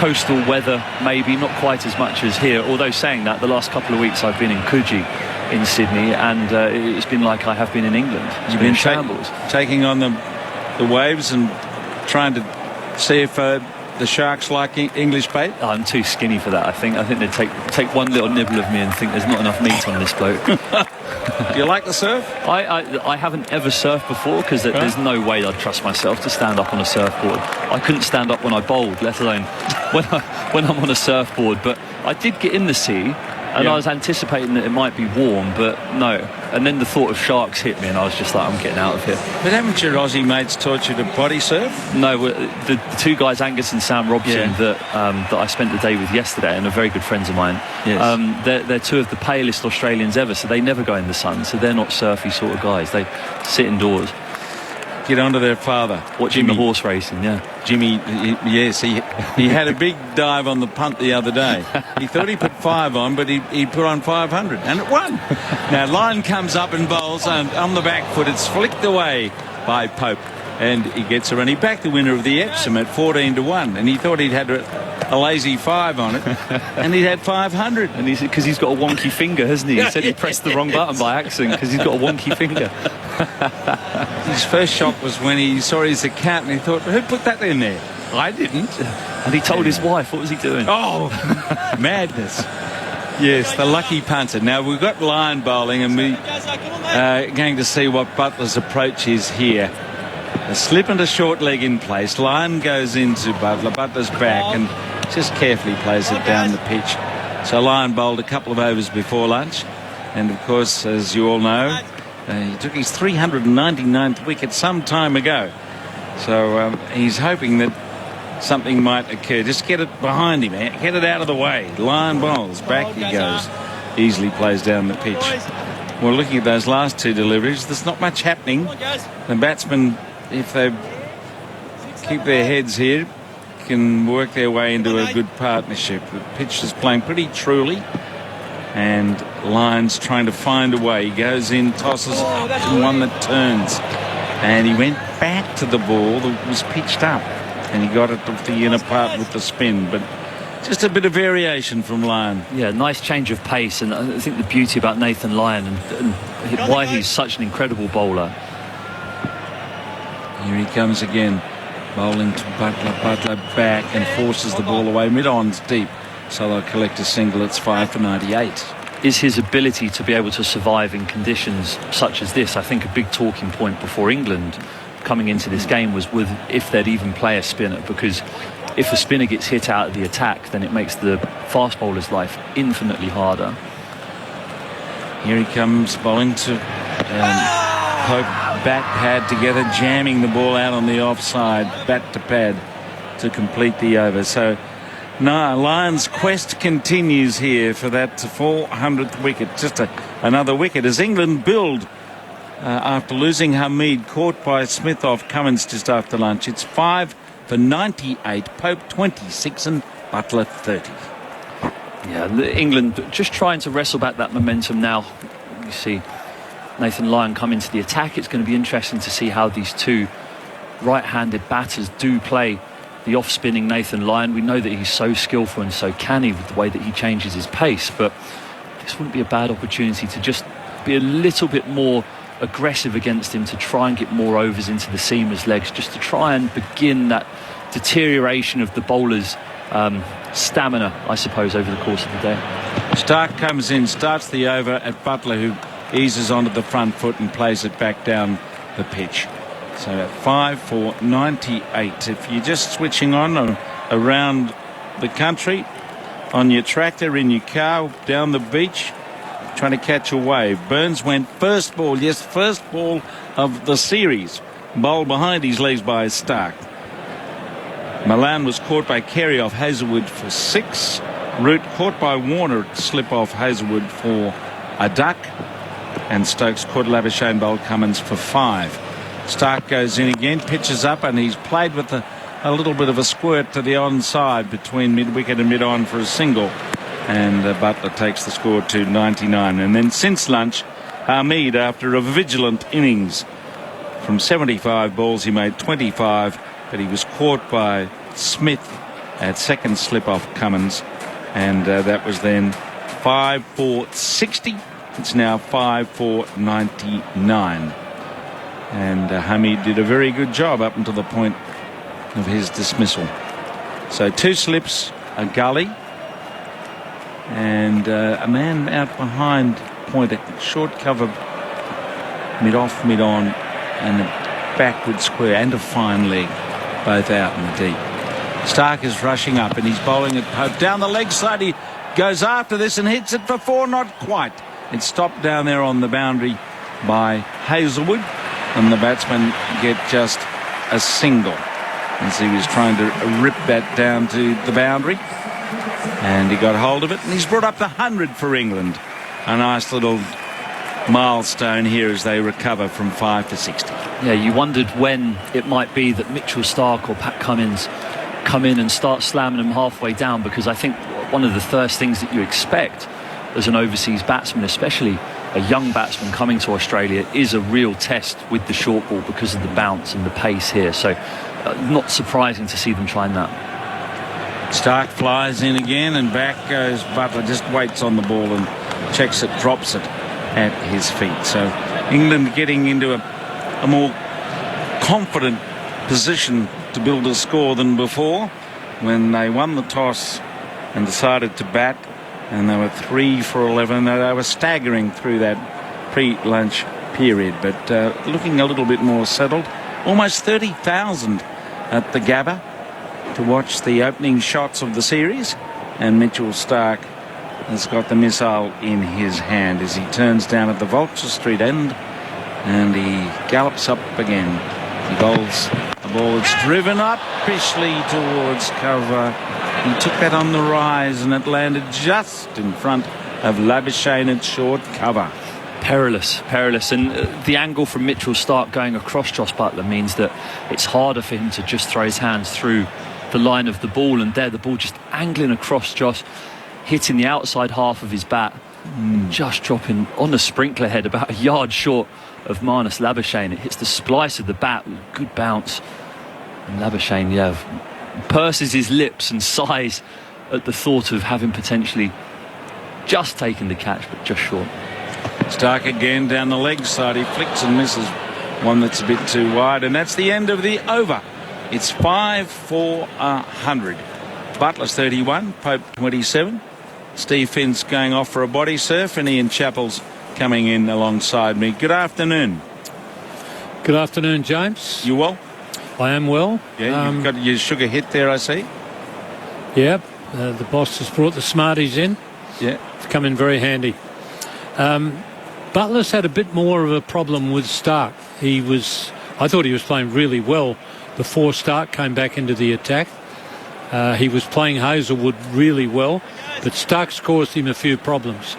coastal weather, maybe not quite as much as here. Although saying that, the last couple of weeks I've been in Coogee in Sydney, and it's been like I have been in England. It's been in shambles. Taking on the waves and trying to see if the Sharks like English bait. I'm too skinny for that. I think they take one little nibble of me and think there's not enough meat on this bloke. Do you like the surf? I haven't ever surfed before because there's no way I'd trust myself to stand up on a surfboard. I couldn't stand up when I bowled, let alone when I'm on a surfboard. But I did get in the sea, and I was anticipating that it might be warm, but no. And then the thought of sharks hit me, and I was just like, I'm getting out of here. But haven't your Aussie mates taught you to body surf? No, the two guys, Angus and Sam Robson, that I spent the day with yesterday, and are very good friends of mine. Yes. They're two of the palest Australians ever, so they never go in the sun. So they're not surfy sort of guys. They sit indoors. Get onto their father. Watching the horse racing, Jimmy, yes, he had a big dive on the punt the other day. He thought he put 5 on, but he put on 500, and it won. Now, line comes up and bowls, and on the back foot, it's flicked away by Pope, and he gets a run. He backed the winner of the Epsom at 14-1, and he thought he'd had a lazy 5 on it, and he had 500. And because he's got a wonky finger, hasn't he? He said he pressed the wrong button by accident because he's got a wonky finger. His first shock was when he saw his account, and he thought, who put that in there? I didn't. And he told his wife, what was he doing? Oh, madness. Yes, the lucky punter. Now, we've got line bowling, and we're going to see what Butler's approach is here. A slip and a short leg in place. Line goes into Butler. Butler's back and just carefully plays it down the pitch. So Lyon bowled a couple of overs before lunch. And, of course, as you all know, he took his 399th wicket some time ago. So he's hoping that something might occur. Just get it behind him. Get it out of the way. Lyon bowls. Back he goes. Easily plays down the pitch. Well, looking at those last two deliveries, there's not much happening. The batsmen, if they keep their heads here, can work their way into a good partnership. The pitch is playing pretty truly, and Lyon's trying to find a way. He goes in, tosses to one that turns, and he went back to the ball that was pitched up, and he got it off the inner part with the spin, but just a bit of variation from Lyon. Yeah, nice change of pace, and I think the beauty about Nathan Lyon and why he's such an incredible bowler. Here he comes again, bowling to Butler. Butler back and forces the ball away. Mid-on's deep, so they'll collect a single. It's 5 for 98. Is his ability to be able to survive in conditions such as this, I think a big talking point before England coming into this game was with if they'd even play a spinner, because if a spinner gets hit out of the attack, then it makes the fast bowler's life infinitely harder. Here he comes, bowling to Pope, bat pad together, jamming the ball out on the offside, bat to pad to complete the over. So, no, Lyon's quest continues here for that 400th wicket. Just another wicket as England build after losing Hamid, caught by Smith off Cummins just after lunch. It's 5 for 98, Pope 26 and Butler 30. Yeah, England just trying to wrestle back that momentum now. You see Nathan Lyon come into the attack. It's going to be interesting to see how these two right-handed batters do play the off-spinning Nathan Lyon. We know that he's so skillful and so canny with the way that he changes his pace, but this wouldn't be a bad opportunity to just be a little bit more aggressive against him, to try and get more overs into the seamer's legs, just to try and begin that deterioration of the bowler's stamina, I suppose, over the course of the day. Stark comes in, starts the over at Butler, who eases onto the front foot and plays it back down the pitch. So 5 for 98. If you're just switching on around the country, on your tractor, in your car, down the beach, trying to catch a wave. Burns went first ball, yes, first ball of the series. Bowled behind his legs by Stark. Milan was caught by Carey off Hazelwood for 6. Root caught by Warner, slip off Hazelwood for a duck. And Stokes caught Labuschagne, bowled Cummins for 5. Stark goes in again, pitches up, and he's played with a little bit of a squirt to the onside between mid-wicket and mid-on for a single. And Butler takes the score to 99. And then since lunch, Hamid, after a vigilant innings, from 75 balls he made 25, but he was caught by Smith at second slip off Cummins, and that was then 5 for 60. It's now 5 for 99. And Hamid did a very good job up until the point of his dismissal. So 2 slips, a gully, and a man out behind point, a short cover, mid-off, mid-on, and a backward square and a fine leg, both out in the deep. Stark is rushing up and he's bowling at Pope. Down the leg side, he goes after this and hits it for 4, not quite. It's stopped down there on the boundary by Hazelwood, and the batsmen get just a single as he was trying to rip that down to the boundary. And he got hold of it, and he's brought up the 100 for England. A nice little milestone here as they recover from 5 for 60. Yeah, you wondered when it might be that Mitchell Stark or Pat Cummins come in and start slamming them halfway down, because I think one of the first things that you expect as an overseas batsman, especially a young batsman coming to Australia, is a real test with the short ball because of the bounce and the pace here. So not surprising to see them trying that. Stark flies in again, and back goes Butler, just waits on the ball and checks it, drops it at his feet. So England getting into a more confident position to build a score than before when they won the toss and decided to bat, and they were 3 for 11. They were staggering through that pre-lunch period, but looking a little bit more settled. Almost 30,000 at the Gabba to watch the opening shots of the series, and Mitchell Stark has got the missile in his hand as he turns down at the Vulture Street end, and he gallops up again. He bowls a ball that's driven up Fishley towards cover. He took that on the rise, and it landed just in front of Labuschagne at short cover. Perilous. And the angle from Mitchell Stark going across Joss Butler means that it's harder for him to just throw his hands through the line of the ball, and there the ball just angling across Joss, hitting the outside half of his bat, just dropping on the sprinkler head about a yard short of Marnus Labuschagne. It hits the splice of the bat with a good bounce, and Labuschagne purses his lips and sighs at the thought of having potentially just taken the catch, but just short. Stark again down the leg side. He flicks and misses one that's a bit too wide, and that's the end of the over. It's 5 for 100. Butler's 31, Pope 27. Steve Finn's going off for a body surf, and Ian Chappell's coming in alongside me. Good afternoon. Good afternoon, James. You well? I am well. Yeah, you've got your sugar hit there, I see. Yeah, the boss has brought the Smarties in. Yeah. It's come in very handy. Butler's had a bit more of a problem with Stark. I thought he was playing really well before Stark came back into the attack. He was playing Hazelwood really well, but Stark's caused him a few problems.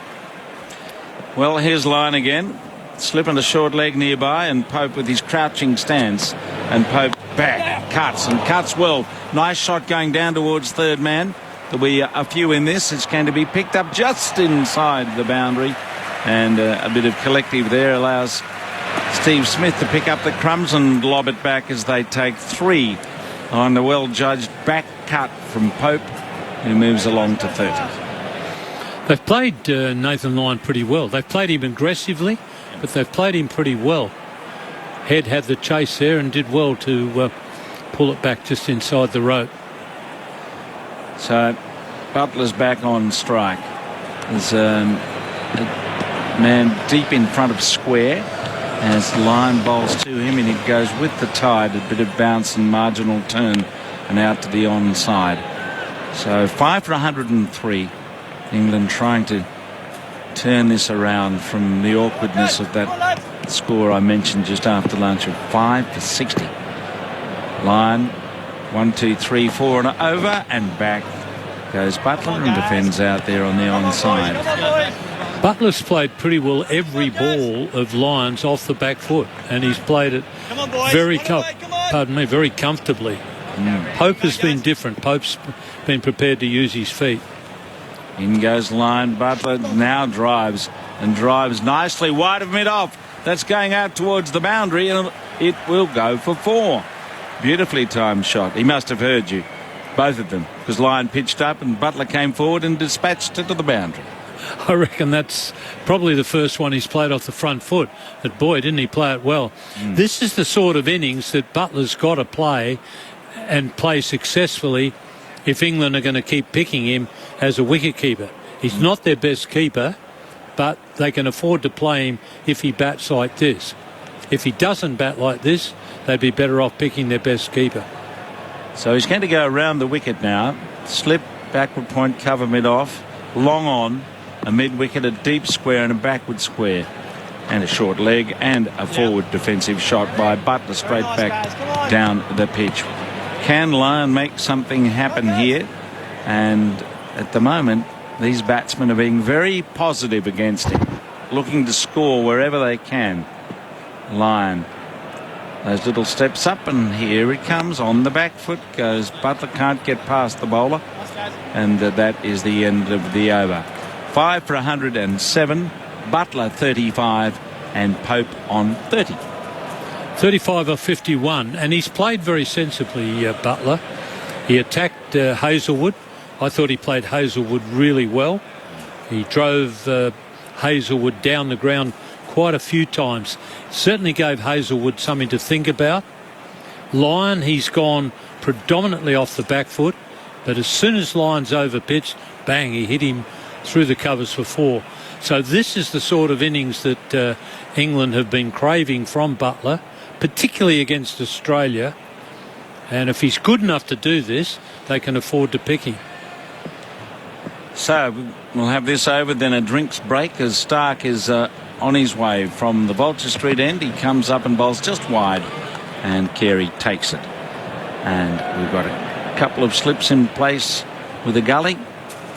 Well, here's line again. Slipping a short leg nearby, and Pope with his crouching stance, and Pope back, cuts well. Nice shot going down towards third man. There'll be a few in this. It's going to be picked up just inside the boundary, and a bit of collective there allows Steve Smith to pick up the crumbs and lob it back as they take 3 on the well-judged back cut from Pope, who moves along to 30. They've played Nathan Lyon pretty well. They've played him aggressively, but they've played him pretty well. Head had the chase there and did well to pull it back just inside the rope. So Butler's back on strike. There's a man deep in front of square as Lyon bowls to him, and it goes with the tide, a bit of bounce and marginal turn, and out to the onside. So 5 for 103. England trying to turn this around from the awkwardness of that score I mentioned just after lunch of 5 for 60. Line 1, 2, 3, 4 and over, and back goes Butler and defends out there on the onside. Butler's played pretty well every ball of Lyons off the back foot, and he's played it very comfortably. Pope has been different. Pope's been prepared to use his feet. In goes Lyon. Butler now drives nicely wide of mid-off. That's going out towards the boundary, and it will go for 4. Beautifully timed shot. He must have heard you, both of them, because Lyon pitched up and Butler came forward and dispatched it to the boundary. I reckon that's probably the first one he's played off the front foot. But boy, didn't he play it well. This is the sort of innings that Butler's got to play, and play successfully, if England are going to keep picking him as a wicket-keeper. He's not their best keeper, but they can afford to play him if he bats like this. If he doesn't bat like this, they'd be better off picking their best keeper. So he's going to go around the wicket now. Slip, backward point, cover mid-off, long on, a mid-wicket, a deep square and a backward square. And a short leg and a forward defensive shot by Butler straight back down the pitch. Can Lyon make something happen here? And at the moment, these batsmen are being very positive against him, looking to score wherever they can. Lyon, those little steps up, and here it comes. On the back foot goes Butler, can't get past the bowler, and that is the end of the over. 5 for 107, Butler 35 and Pope on 30. 35 of 51, and he's played very sensibly, Butler. He attacked Hazelwood. I thought he played Hazelwood really well. He drove Hazelwood down the ground quite a few times. Certainly gave Hazelwood something to think about. Lyon, he's gone predominantly off the back foot, but as soon as Lyon's over-pitched, bang, he hit him through the covers for 4. So this is the sort of innings that England have been craving from Butler, particularly against Australia. And if he's good enough to do this, they can afford to pick him. So we'll have this over, then a drinks break as Stark is on his way from the Vulture Street end. He comes up and bowls just wide, and Carey takes it. And we've got a couple of slips in place with a gully,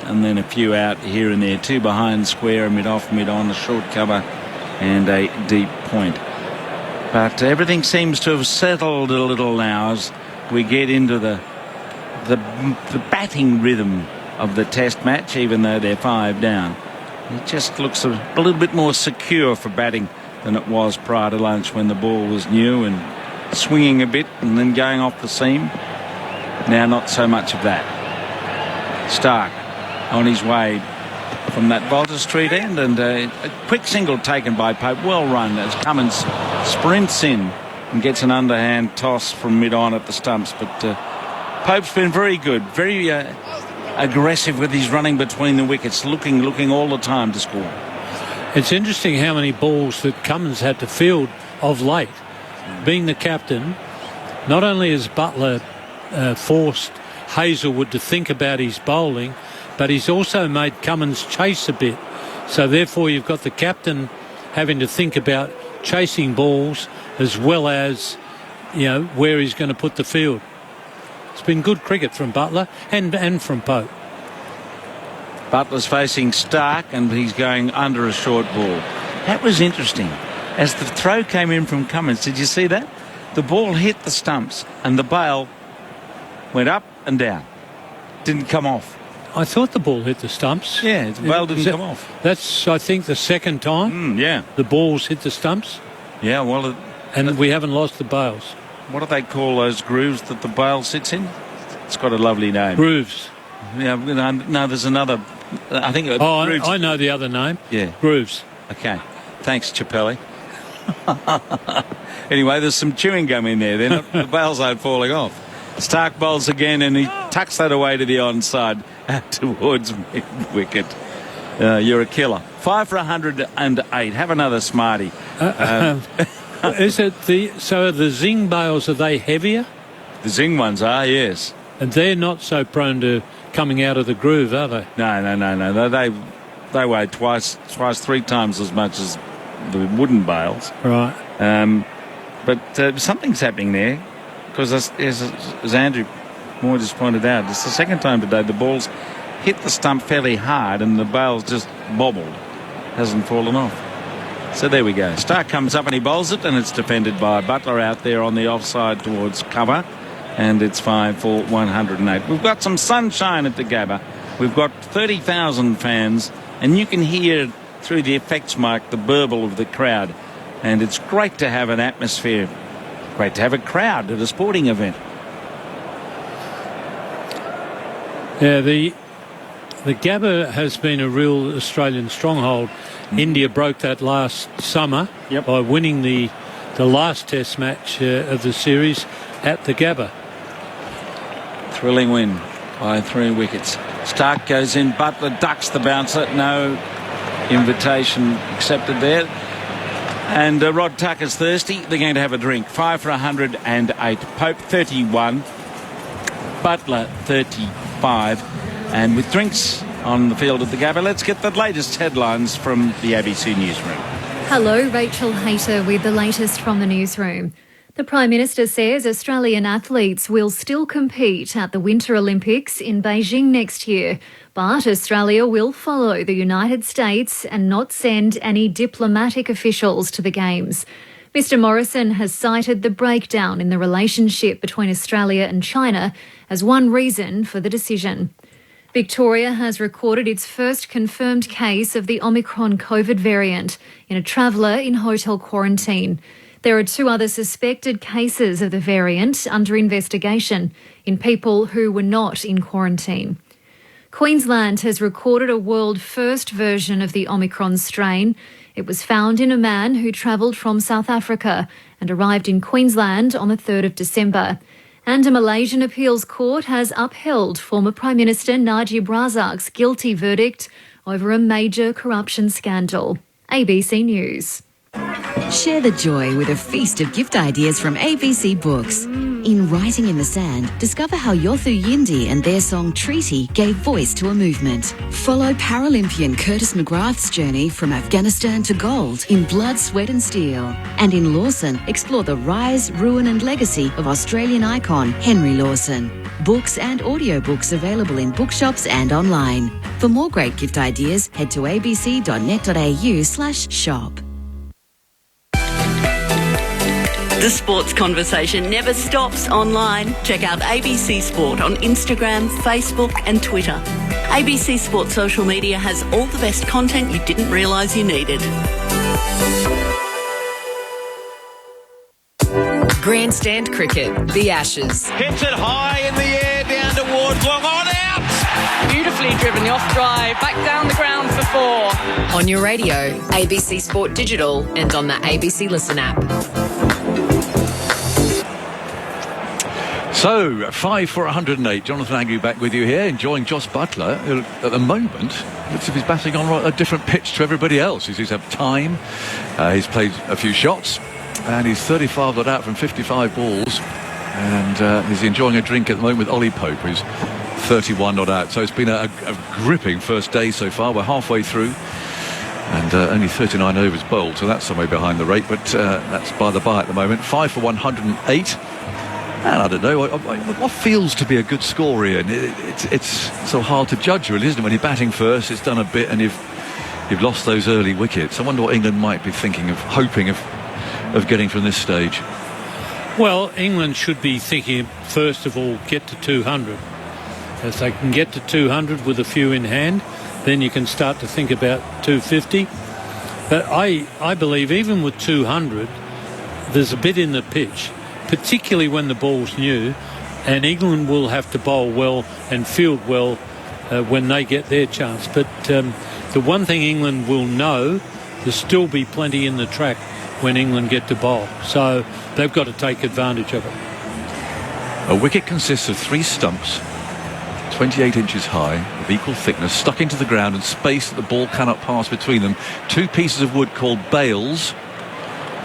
and then a few out here and there. 2 behind square, a mid-off, mid-on, a short cover and a deep point. But everything seems to have settled a little now as we get into the batting rhythm of the Test match, even though they're 5 down. It just looks a little bit more secure for batting than it was prior to lunch, when the ball was new and swinging a bit and then going off the seam. Now not so much of that. Stark on his way from that Vulture Street end, and a quick single taken by Pope. Well run as Cummins sprints in and gets an underhand toss from mid-on at the stumps. But Pope's been very good, very aggressive with his running between the wickets, looking all the time to score. It's interesting how many balls that Cummins had to field of late. Being the captain, not only has Butler forced Hazelwood to think about his bowling, but he's also made Cummins chase a bit. So therefore you've got the captain having to think about chasing balls as well as, where he's going to put the field. It's been good cricket from Butler and from Pope. Butler's facing Stark, and he's going under a short ball. That was interesting. As the throw came in from Cummins, did you see that? The ball hit the stumps and the bail went up and down. Didn't come off. I thought the ball hit the stumps. Yeah, the bail didn't come off. That's, I think, the second time. Yeah. The balls hit the stumps. Yeah, well... And we haven't lost the bails. What do they call those grooves that the bail sits in? It's got a lovely name. Grooves. Yeah, no, there's another... I think... grooves. I know the other name. Yeah. Grooves. Okay. Thanks, Chappelli. Anyway, there's some chewing gum in there. The bails aren't falling off. Stark bowls again, and he tucks that away to the onside towards mid-wicket. You're a killer. 5 for 108. Have another smarty. Is it the Zing bails, are they heavier? The Zing ones are, yes. And they're not so prone to coming out of the groove, are they? No. They weigh twice, 3 times as much as the wooden bales. Right. But something's happening there, because as Andrew Moore just pointed out, it's the second time today the ball's hit the stump fairly hard and the bale's just bobbled, hasn't fallen off. So there we go. Stark comes up and he bowls it, and it's defended by Butler out there on the offside towards cover, and it's 5 for 108. We've got some sunshine at the Gabba. We've got 30,000 fans, and you can hear through the effects mic the burble of the crowd, and it's great to have an atmosphere, great to have a crowd at a sporting event. Yeah, the Gabba has been a real Australian stronghold. India broke that last summer by winning the last Test match of the series at the Gabba. Thrilling win by 3 wickets. Stark goes in, Butler ducks the bouncer, no invitation accepted there. And Rod Tucker's thirsty, they're going to have a drink. 5 for 108. Pope 31, Butler 35. And with drinks on the field at the Gabba, let's get the latest headlines from the ABC Newsroom. Hello, Rachel Hayter with the latest from the newsroom. The Prime Minister says Australian athletes will still compete at the Winter Olympics in Beijing next year, but Australia will follow the United States and not send any diplomatic officials to the Games. Mr Morrison has cited the breakdown in the relationship between Australia and China as one reason for the decision. Victoria has recorded its first confirmed case of the Omicron COVID variant in a traveller in hotel quarantine. There are 2 other suspected cases of the variant under investigation in people who were not in quarantine. Queensland has recorded a world first version of the Omicron strain. It was found in a man who travelled from South Africa and arrived in Queensland on the 3rd of December. And a Malaysian appeals court has upheld former Prime Minister Najib Razak's guilty verdict over a major corruption scandal. ABC News. Share the joy with a feast of gift ideas from ABC Books. In Writing in the Sand, discover how Yothu Yindi and their song Treaty gave voice to a movement. Follow Paralympian Curtis McGrath's journey from Afghanistan to gold in Blood, Sweat and Steel. And in Lawson, explore the rise, ruin and legacy of Australian icon Henry Lawson. Books and audiobooks available in bookshops and online. For more great gift ideas, head to abc.net.au/shop. The sports conversation never stops online. Check out ABC Sport on Instagram, Facebook and Twitter. ABC Sport social media has all the best content you didn't realise you needed. Grandstand cricket, the Ashes. Hits it high in the air, down towards long on out. Beautifully driven, the off drive, back down the ground for 4. On your radio, ABC Sport Digital and on the ABC Listen app. So, 5 for 108. Jonathan Agnew back with you here, enjoying Joss Butler, who at the moment looks as if he's batting on a different pitch to everybody else. He's had time, he's played a few shots, and he's 35 not out from 55 balls, and he's enjoying a drink at the moment with Ollie Pope, who's 31 not out. So it's been a gripping first day so far. We're halfway through, and only 39 overs bowled, so that's somewhere behind the rate, but that's by the by at the moment. 5 for 108. And I don't know, what feels to be a good score, Ian? It's so hard to judge, really, isn't it? When you're batting first, it's done a bit, and you've lost those early wickets. I wonder what England might be thinking of, hoping of getting from this stage. Well, England should be thinking, first of all, get to 200. If they can get to 200 with a few in hand, then you can start to think about 250. But I believe even with 200, there's a bit in the pitch, particularly when the ball's new, and England will have to bowl well and field well when they get their chance. But the one thing England will know, there'll still be plenty in the track when England get to bowl. So they've got to take advantage of it. A wicket consists of 3 stumps, 28 inches high, of equal thickness, stuck into the ground and space that the ball cannot pass between them. 2 pieces of wood called bales.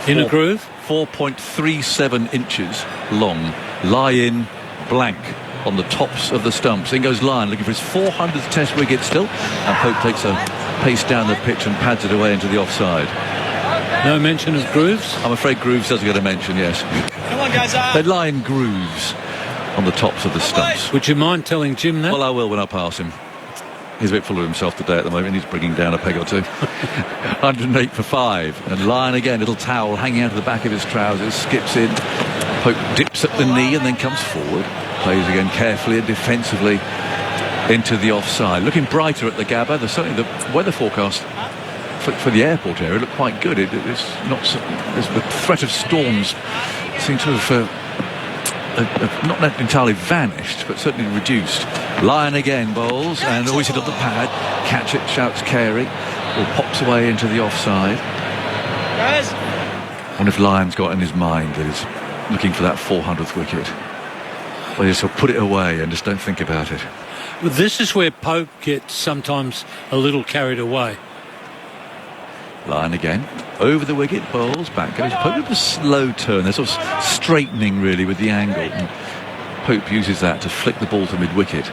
In a groove? 4.37 inches long, lie in blank on the tops of the stumps. In goes Lyon, looking for his 400th Test wicket still, and Pope takes a pace down the pitch and pads it away into the offside. No mention of Grooves? I'm afraid Grooves doesn't get a mention, yes. Come on, guys. They lie in grooves on the tops of the stumps. Would you mind telling Jim that? Well, I will when I pass him. He's a bit full of himself today at the moment. He's bringing down a peg or two. 108 for 5. And Lyon again, little towel hanging out of the back of his trousers, skips in. Pope dips at the knee and then comes forward. Plays again carefully and defensively into the offside. Looking brighter at the Gabba. Certainly the weather forecast for the airport area looked quite good. It's not the threat of storms seems to have not entirely vanished, but certainly reduced. Lyon again bowls and always hit up the pad. Catch it, shouts Carey. Or pops away into the offside. Guys. I wonder if Lyon's got in his mind that he's looking for that 400th wicket. Well, just put it away and just don't think about it. Well, this is where Pope gets sometimes a little carried away. Lyon again, over the wicket, bowls back. Goes Pope with a slow turn. They're sort of straightening really with the angle. And Pope uses that to flick the ball to mid-wicket.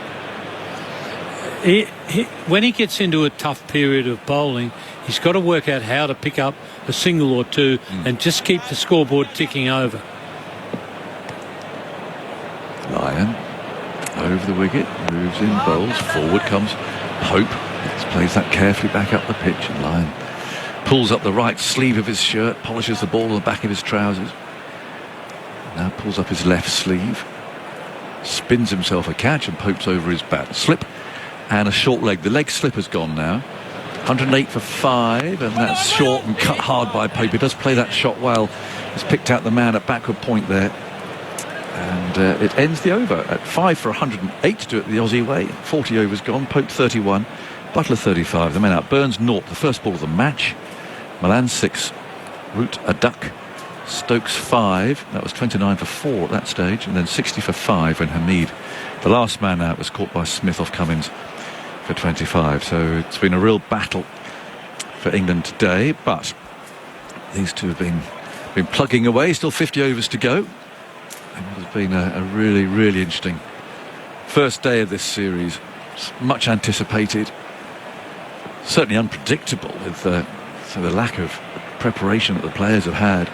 When he gets into a tough period of bowling, he's got to work out how to pick up a single or two and just keep the scoreboard ticking over. Lyon over the wicket, moves in, bowls, forward comes Pope. Plays that carefully back up the pitch, and Lyon pulls up the right sleeve of his shirt, polishes the ball on the back of his trousers. Now pulls up his left sleeve, spins himself a catch, and Pope's over his bat. Slip and a short leg. The leg slip has gone now. 108 for 5, and that's short and cut hard by Pope. He does play that shot well. He's picked out the man at backward point there. And it ends the over at 5 for 108 to do it the Aussie way. 40 overs gone. Pope 31, Butler 35. The men out. Burns 0, the first ball of the match. Milan 6, Root a duck. Stokes 5. That was 29 for 4 at that stage, and then 60 for 5 when Hamid, the last man out, was caught by Smith off Cummins for 25. So it's been a real battle for England today, but these two have been plugging away. Still 50 overs to go. It's been a really, really interesting first day of this series. It's much anticipated, certainly unpredictable with the lack of preparation that the players have had.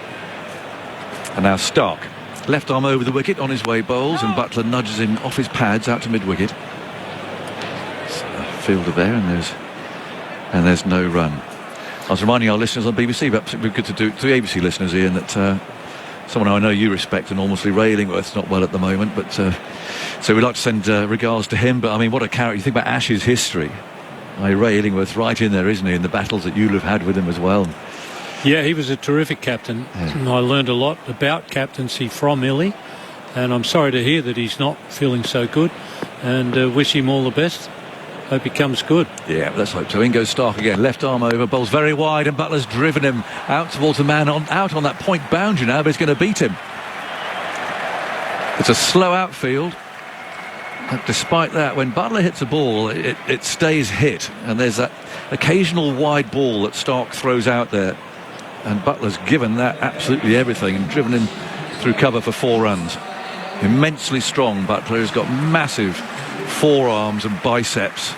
And now Stark, left arm over the wicket, on his way bowls, and Butler nudges him off his pads out to mid-wicket. Fielder there, and there's no run. I was reminding our listeners on BBC, perhaps it would be good to do to the ABC listeners, Ian, that someone I know you respect enormously, Ray Illingworth's not well at the moment, but so we'd like to send regards to him. But I mean, what a character. You think about Ashes history. Ray Illingworth's right in there, isn't he, in the battles that you'll have had with him as well. Yeah, he was a terrific captain. Yeah. I learned a lot about captaincy from Illy, and I'm sorry to hear that he's not feeling so good, and wish him all the best. Hope he comes good. Yeah, let's hope so. In goes Stark again, left arm over, bowls very wide, and Butler's driven him out towards the man out on that point boundary now, but he's going to beat him. It's a slow outfield. Despite that, when Butler hits a ball, it stays hit, and there's that occasional wide ball that Stark throws out there, and Butler's given that absolutely everything and driven him through cover for 4 runs. Immensely strong Butler. He's got massive forearms and biceps,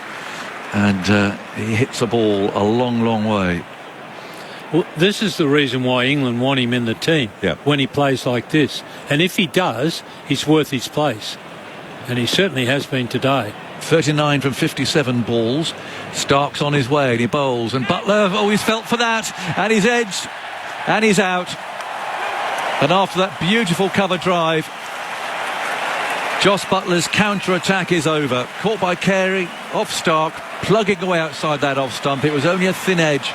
and he hits a ball a long, long way. Well, this is the reason why England want him in the team, when he plays like this, and if he does, he's worth his place. And he certainly has been today. 39 from 57 balls. Stark's on his way and he bowls. And Butler always felt for that. And he's edged. And he's out. And after that beautiful cover drive, Jos Buttler's counter-attack is over. Caught by Carey, off Stark, plugging away outside that off stump. It was only a thin edge,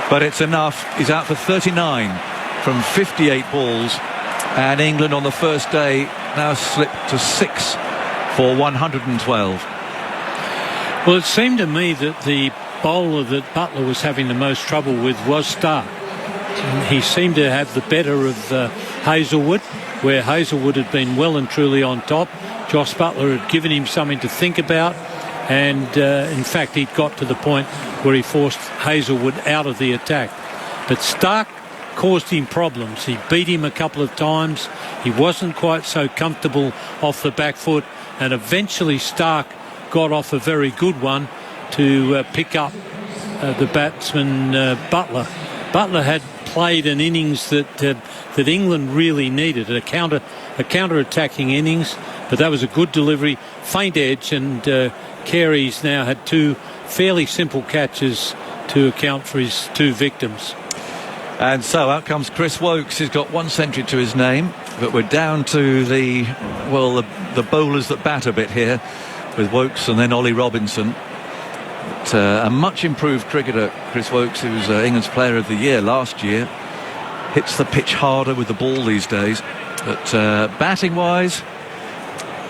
but it's enough. He's out for 39 from 58 balls. And England on the first day now slipped to 6 for 112. Well, it seemed to me that the bowler that Butler was having the most trouble with was Stark. He seemed to have the better of Hazelwood, where Hazelwood had been well and truly on top. Jos Buttler had given him something to think about, and in fact he'd got to the point where he forced Hazelwood out of the attack. But Stark caused him problems. He beat him a couple of times. He wasn't quite so comfortable off the back foot, and eventually Stark got off a very good one to pick up the batsman Butler. Butler had played an innings that England really needed, a counter-attacking innings, but that was a good delivery, faint edge, and Carey's now had two fairly simple catches to account for his two victims. And so out comes Chris Woakes. He's got one century to his name, but we're down to the bowlers that bat a bit here, with Woakes and then Ollie Robinson. But, a much improved cricketer, Chris Woakes, who was England's Player of the Year last year, hits the pitch harder with the ball these days. But batting wise,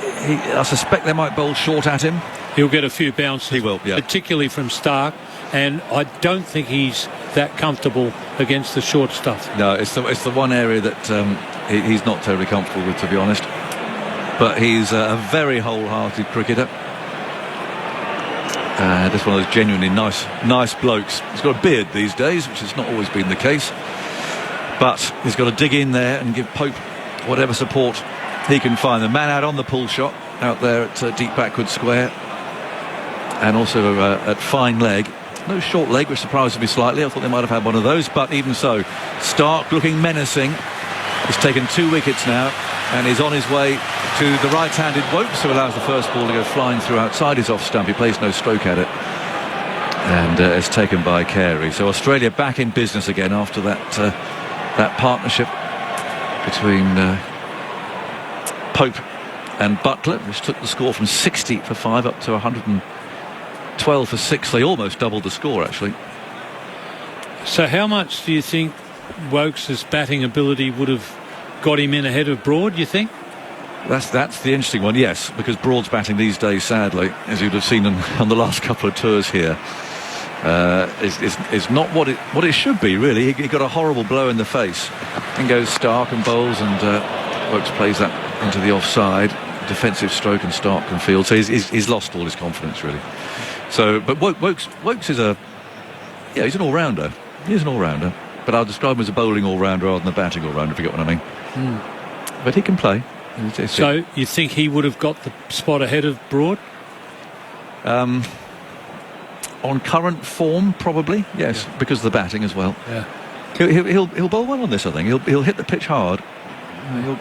I suspect they might bowl short at him. He'll get a few bounces. He will, yeah. Particularly from Stark, and I don't think he's that comfortable against the short stuff. No, it's the one area that he's not terribly comfortable with, to be honest. But he's a very wholehearted cricketer. Just one of those genuinely nice blokes. He's got a beard these days, which has not always been the case. But he's got to dig in there and give Pope whatever support he can find. The man out on the pull shot out there at deep backward square, and also at fine leg. No short leg, which surprised me slightly. I thought they might have had one of those, but even so, Stark looking menacing. He's taken 2 wickets now, and he's on his way to the right-handed Woakes, who allows the first ball to go flying through outside his off stump. He plays no stroke at it, and it's taken by Carey. So Australia back in business again after that partnership between Pope and Butler, which took the score from 60 for 5 up to 112 for 6. They almost doubled the score, actually. So how much do you think Woakes' batting ability would have got him in ahead of Broad, you think? That's the interesting one, yes, because Broad's batting these days, sadly, as you'd have seen on the last couple of tours here, is not what it should be, really. He got a horrible blow in the face. And goes Stark and bowls, and Woakes plays that into the offside. Defensive stroke, and Stark can field. So he's lost all his confidence, really. So, but Woakes is he's an all-rounder. He's an all-rounder. But I'll describe him as a bowling all-rounder rather than a batting all-rounder, if you get what I mean. But he can play. So you think he would have got the spot ahead of Broad? On current form, probably, yes, because of the batting as well. Yeah. He'll bowl well on this, I think. He'll hit the pitch hard.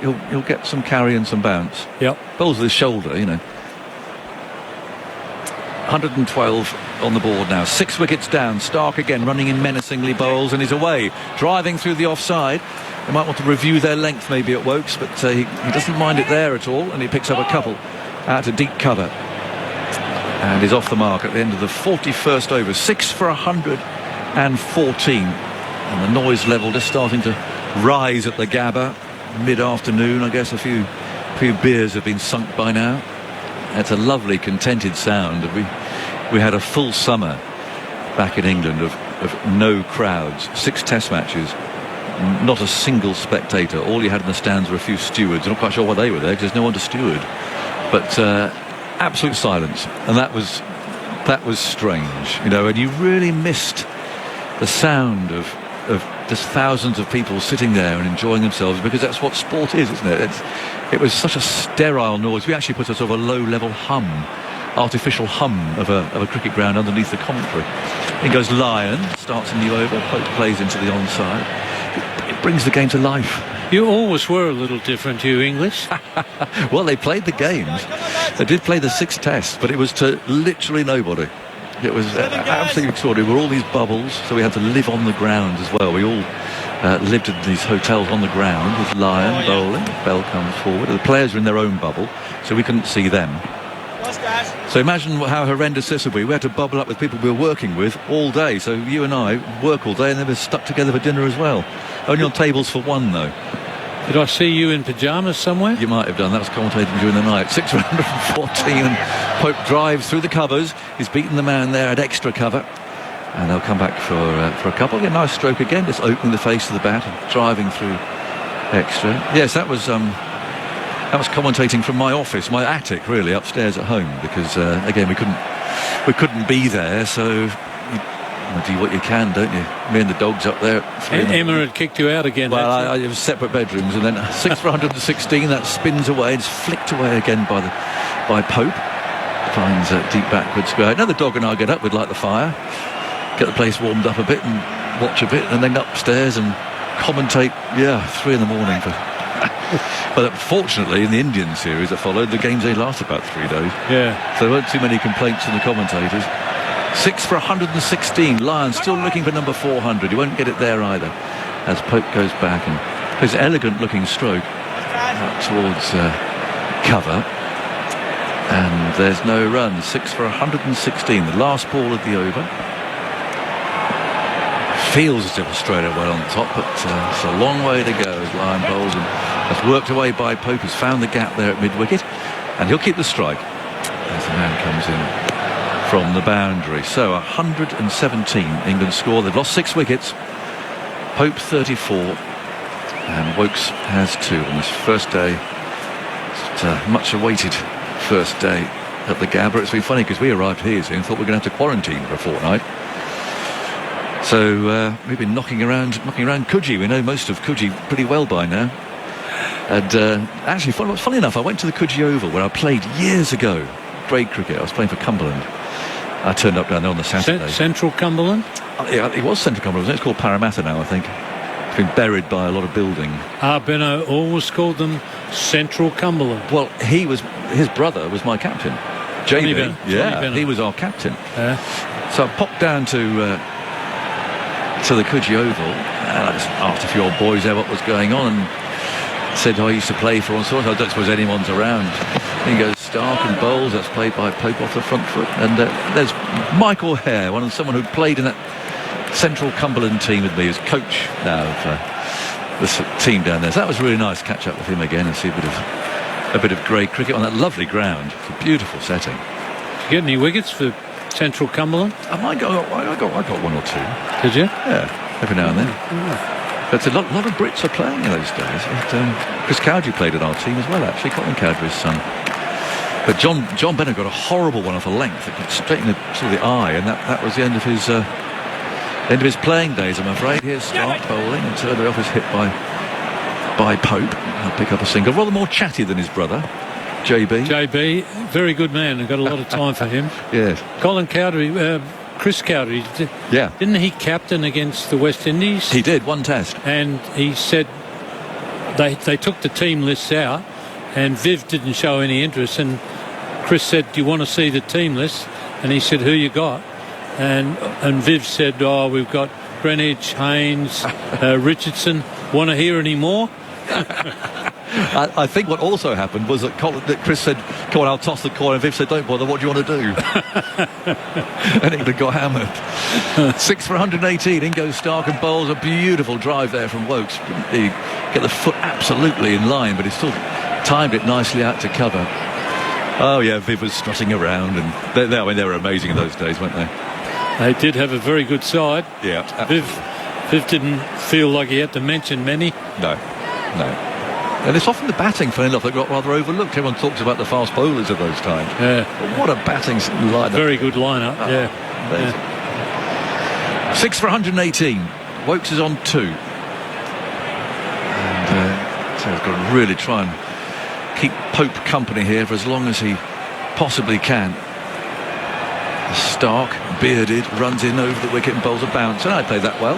He'll get some carry and some bounce. Yep. Bowls with his shoulder, 112 on the board now. 6 wickets down. Stark again running in menacingly, bowls, and he's away, driving through the offside. They might want to review their length maybe at Woakes, but he doesn't mind it there at all, and he picks up a couple out to deep cover, and is off the mark at the end of the 41st over. 6 for 114, and the noise level just starting to rise at the Gabba. Mid-afternoon, I guess a few beers have been sunk by now. It's a lovely contented sound. We had a full summer back in England of no crowds, 6 test matches, not a single spectator. All you had in the stands were a few stewards. I'm not quite sure why they were there, because there's no one to steward. But absolute silence, and that was strange, and you really missed the sound of just thousands of people sitting there and enjoying themselves, because that's what sport is, isn't it? It was such a sterile noise. We actually put a sort of a low-level hum, artificial hum of a cricket ground underneath the commentary. In goes Lyon, starts a new over, Pope plays into the onside. It brings the game to life. You always were a little different, you English. Well, they played the games. They did play the 6 tests, but it was to literally nobody. It was absolutely extraordinary. We're all these bubbles, so we had to live on the ground as well. We all lived in these hotels on the ground with Lyon bowling. Bell comes forward. The players were in their own bubble, so we couldn't see them. So imagine how horrendous this would be. We had to bubble up with people we were working with all day. So you and I work all day, and then we're stuck together for dinner as well. Only on tables for one, though. Did I see you in pyjamas somewhere? You might have done. That was commentating during the night. 614, and Pope drives through the covers. He's beaten the man there at extra cover, and they'll come back for a couple. Get a nice stroke again, just opening the face of the bat and driving through extra. Yes, that was commentating from my office, my attic, really, upstairs at home, because again we couldn't be there, so You do what you can, don't you? Me and the dogs up there. Emma had kicked you out again. Well, it was separate bedrooms, and then 6 for 116. That spins away. It's flicked away again by Pope. Finds deep backward square. Now the dog and I get up. We'd light the fire, get the place warmed up a bit, and watch a bit, and then upstairs and commentate. 3 in the morning for. But fortunately, in the Indian series that followed, the games only lasted about 3 days. Yeah. So there weren't too many complaints from the commentators. 6 for 116. Lyons still looking for number 400. He won't get it there either. As Pope goes back and his elegant-looking stroke out towards cover. And there's no run. 6 for 116. The last ball of the over. Feels as if Australia were on top, but it's a long way to go as Lyon bowls, and that's worked away by Pope, who's found the gap there at mid-wicket, and he'll keep the strike as the man comes in from the boundary. So 117 England score. They've lost 6 wickets. Pope 34 and Woakes has 2 on this first day. It's much awaited first day at the Gabba. It's been funny because we arrived here and thought we were going to have to quarantine for a fortnight. So we've been knocking around Coogee. We know most of Coogee pretty well by now. And actually, funny enough, I went to the Coogee Oval where I played years ago, grade cricket. I was playing for Cumberland. I turned up down there on the Saturday. Central Cumberland? Yeah, it was Central Cumberland. It's called Parramatta now, I think. It's been buried by a lot of building. Benno always called them Central Cumberland. Well, his brother was my captain. JB. Yeah, he was our captain. So I popped down to the Coogee Oval, and I just asked a few old boys there what was going on, and said, I used to play for one sort. I don't suppose anyone's around. He goes, Stark and bowls. That's played by Pope off the front foot. And there's Michael Hare, someone who played in that Central Cumberland team with me, who's coach now of the team down there. So that was really nice to catch up with him again and see a bit of grey cricket on that lovely ground. It's a beautiful setting. Did you get any wickets for Central Cumberland? I got 1 or 2. Did you? Yeah, every now and then. But a lot of Brits are playing in those days. Chris Cowdery played in our team as well, actually. Colin Cowdery's son. But John Bennett got a horrible one off a length that got straight in the eye, and that was the end of his playing days, I'm afraid. Here's Stark bowling, and turned it off his hit by Pope. He'll pick up a single. Rather more chatty than his brother, JB, very good man. I've got a lot of time for him. Yes. Colin Cowdery, Chris Cowdery, didn't he captain against the West Indies? He did, 1 test. And he said they took the team lists out, and Viv didn't show any interest, and Chris said, do you want to see the team list? And he said, who you got? And Viv said, we've got Greenwich, Haynes, Richardson. Want to hear any more? I think what also happened was that Chris said, come on, I'll toss the coin, and Viv said, don't bother, what do you want to do? And England got hammered. 6 for 118. In goes Stark and bowls a beautiful drive there from Woakes. He get the foot absolutely in line, but he still timed it nicely out to cover. Oh yeah, Viv was strutting around, and they were amazing in those days, weren't they? They did have a very good side. Yeah. Viv didn't feel like he had to mention many. No. And it's often the batting, funny enough, that got rather overlooked. Everyone talks about the fast bowlers of those times. Yeah. But what a batting lineup. Very good lineup, yeah. 6 for 118. Woakes is on 2. And so he's got to really try and keep Pope company here for as long as he possibly can. Stark, bearded, runs in over the wicket and bowls a bounce. And I played that well.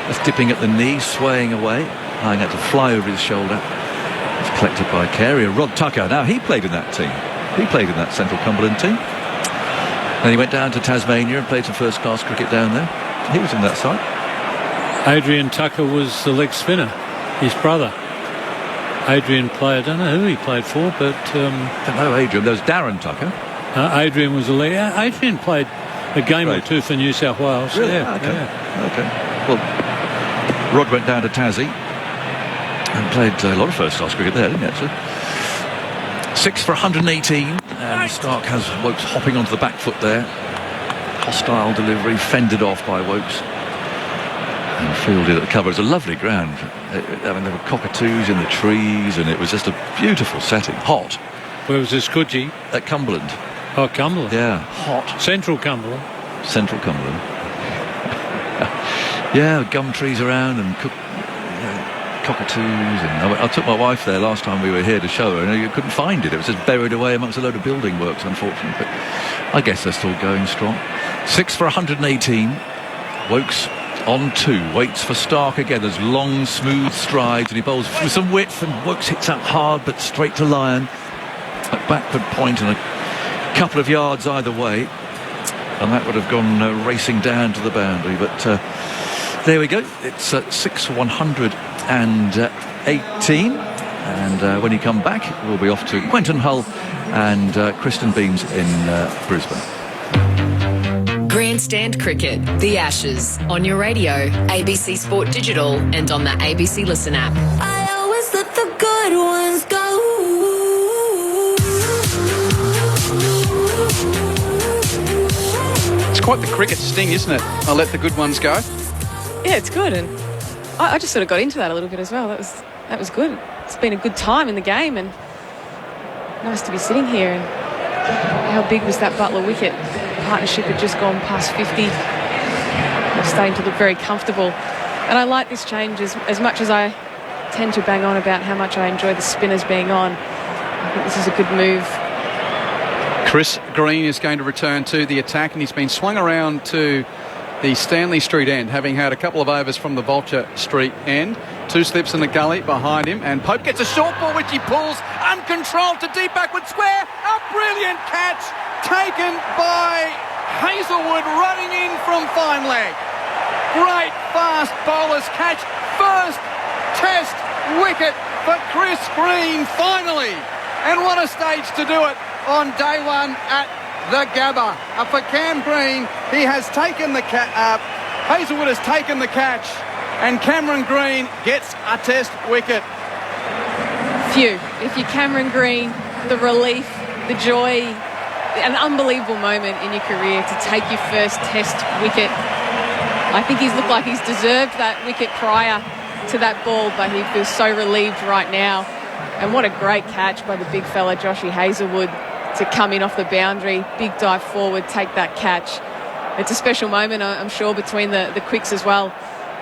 That's dipping at the knee, swaying away. I had to fly over his shoulder. It's collected by Carey. Rod Tucker. Now, he played in that team. He played in that Central Cumberland team. And he went down to Tasmania and played some first-class cricket down there. He was in that side. Adrian Tucker was the leg spinner, his brother. Adrian played, I don't know who he played for, but... I don't know Adrian. There was Darren Tucker. Adrian was the leg. Adrian played a game or 2 for New South Wales. Really? Yeah, okay. Well, Rod went down to Tassie and played a lot of first-class cricket there, didn't he, actually? 6 for 118, and Stark has Woakes hopping onto the back foot there. Hostile delivery, fended off by Woakes. And fielded at the cover. It's a lovely ground. I mean, there were cockatoos in the trees, and it was just a beautiful setting. Hot. Where was this, Coogee? At Cumberland. Oh, Cumberland. Yeah, hot. Central Cumberland. Central Cumberland. Yeah, gum trees around and cockatoos. And I took my wife there last time we were here to show her, and you couldn't find it. It was just buried away amongst a load of building works, unfortunately. But I guess they're still going strong. 6 for 118. Woakes on 2. Waits for Stark again. There's long, smooth strides, and he bowls with some width, and Woakes hits out hard, but straight to Lyon. At backward point and a couple of yards either way, and that would have gone racing down to the boundary. But there we go. It's 6 for 118. And when you come back, we'll be off to Quentin Hull and Kristen Beams in Brisbane. Grandstand Cricket, the Ashes, on your radio, ABC Sport Digital, and on the ABC Listen app. I always let the good ones go. It's quite the cricket sting, isn't it? I'll let the good ones go. Yeah, it's good, and I just sort of got into that a little bit as well. That was good. It's been a good time in the game, and nice to be sitting here. And how big was that Butler wicket? The partnership had just gone past 50. They're starting to look very comfortable, and I like this change as much as I tend to bang on about how much I enjoy the spinners being on. I think this is a good move. Chris Green is going to return to the attack, and he's been swung around to the Stanley Street end, having had a couple of overs from the Vulture Street end. 2 slips in the gully behind him, and Pope gets a short ball which he pulls uncontrolled to deep backward square. A brilliant catch taken by Hazelwood, running in from fine leg. Great fast bowler's catch. First Test wicket for Chris Green finally, and what a stage to do it on day one at the Gabba. For Cam Green, he has taken the Hazelwood has taken the catch, and Cameron Green gets a Test wicket. Phew. If you're Cameron Green, the relief, the joy, an unbelievable moment in your career to take your first Test wicket. I think he's looked like he's deserved that wicket prior to that ball, but he feels so relieved right now. And what a great catch by the big fella, Joshy Hazelwood, to come in off the boundary, big dive forward, take that catch. It's a special moment, I'm sure, between the quicks as well.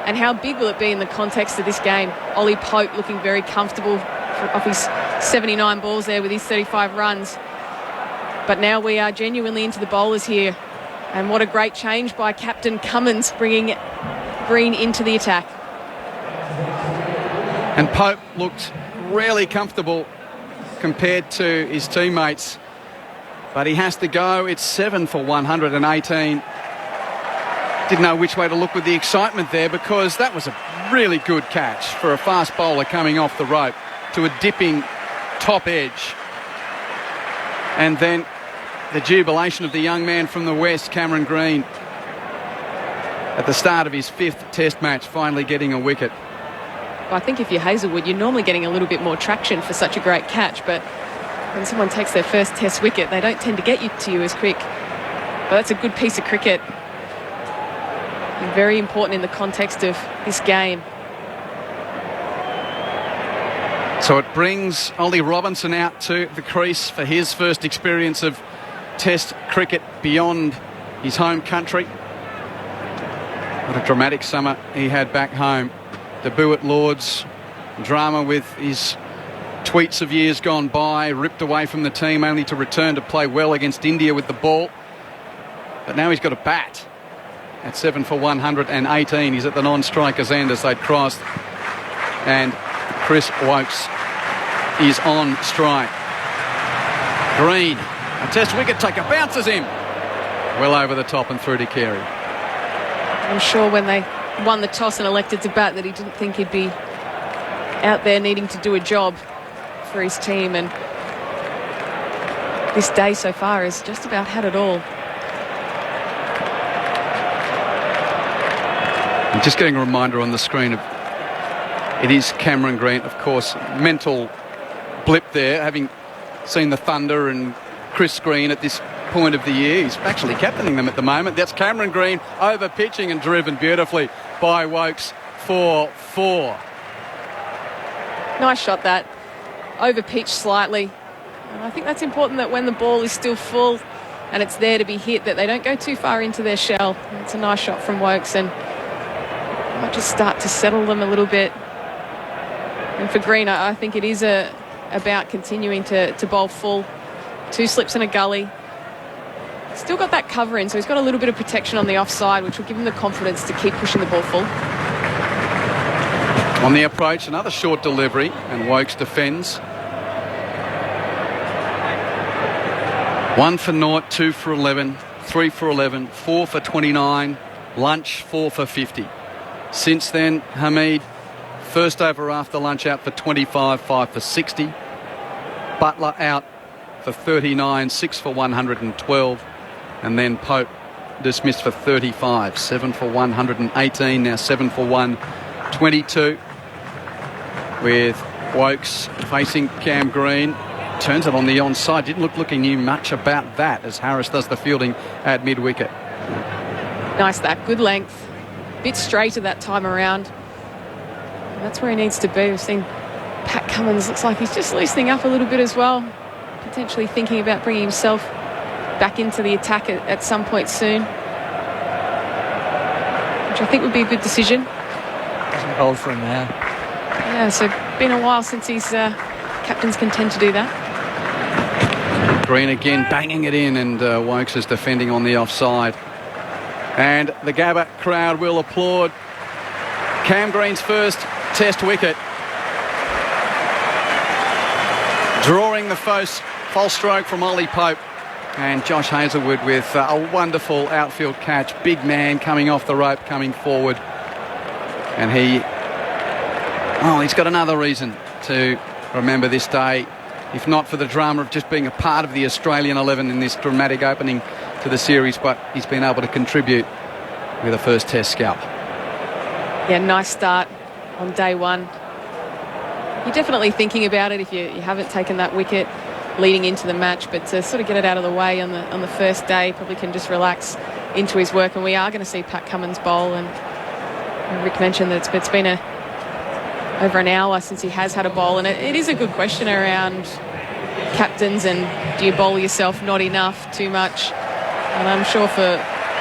And how big will it be in the context of this game? Ollie Pope looking very comfortable off his 79 balls there with his 35 runs. But now we are genuinely into the bowlers here. And what a great change by Captain Cummins, bringing Green into the attack. And Pope looked really comfortable compared to his teammates. But he has to go. It's 7 for 118. Didn't know which way to look with the excitement there, because that was a really good catch for a fast bowler coming off the rope to a dipping top edge. And then the jubilation of the young man from the West, Cameron Green, at the start of his 5th Test match, finally getting a wicket. Well, I think if you're Hazelwood, you're normally getting a little bit more traction for such a great catch, but when someone takes their first Test wicket, they don't tend to get to you as quick. But that's a good piece of cricket. And very important in the context of this game. So it brings Ollie Robinson out to the crease for his first experience of Test cricket beyond his home country. What a dramatic summer he had back home. Debut at Lords, drama with his tweets of years gone by, ripped away from the team only to return to play well against India with the ball. But now he's got a bat. At 7 for 118, he's at the non-striker's end as they'd crossed. And Chris Woakes is on strike. Green, a Test wicket taker, bounces him well over the top and through to Carey. I'm sure when they won the toss and elected to bat that he didn't think he'd be out there needing to do a job for his team, and this day so far has just about had it all. I'm just getting a reminder on the screen of it is Cameron Green, of course. Mental blip there, having seen the Thunder and Chris Green at this point of the year. He's actually captaining them at the moment. That's Cameron Green over pitching and driven beautifully by Woakes for 4. Nice shot that. Over pitched slightly. And I think that's important, that when the ball is still full and it's there to be hit, that they don't go too far into their shell. It's a nice shot from Woakes, and might just start to settle them a little bit. And for Green, I think it is about continuing to bowl full. 2 slips and a gully. Still got that cover in, so he's got a little bit of protection on the offside, which will give him the confidence to keep pushing the ball full. On the approach, another short delivery, and Wokes defends. 1 for 0, 2 for 11, 3 for 11, 4 for 29, lunch 4 for 50. Since then, Hamid, first over after lunch, out for 25, 5 for 60. Butler out for 39, 6 for 112. And then Pope dismissed for 35, 7 for 118, now 7 for 122. With Wokes facing Cam Green. Turns it on the onside. Didn't look like he knew much about that as Harris does the fielding at mid-wicket. Nice that, good length. Bit straighter that time around. And that's where he needs to be. We've seen Pat Cummins, looks like he's just loosening up a little bit as well. Potentially thinking about bringing himself back into the attack at some point soon, which I think would be a good decision. Doesn't hold for him now. Yeah, so been a while since his captains can tend to do that. Green again banging it in, and Wokes is defending on the offside. And the Gabba crowd will applaud Cam Green's first Test wicket. Drawing the false stroke from Ollie Pope. And Josh Hazlewood with a wonderful outfield catch. Big man coming off the rope, coming forward. And he's got another reason to remember this day, if not for the drama of just being a part of the Australian 11 in this dramatic opening to the series, but he's been able to contribute with a first Test scalp. Yeah, nice start on day one. You're definitely thinking about it if you haven't taken that wicket leading into the match, but to sort of get it out of the way on the first day, probably can just relax into his work. And we are going to see Pat Cummins bowl, and Rick mentioned that it's been over an hour since he has had a bowl, and it is a good question around captains and do you bowl yourself not enough, too much. And I'm sure for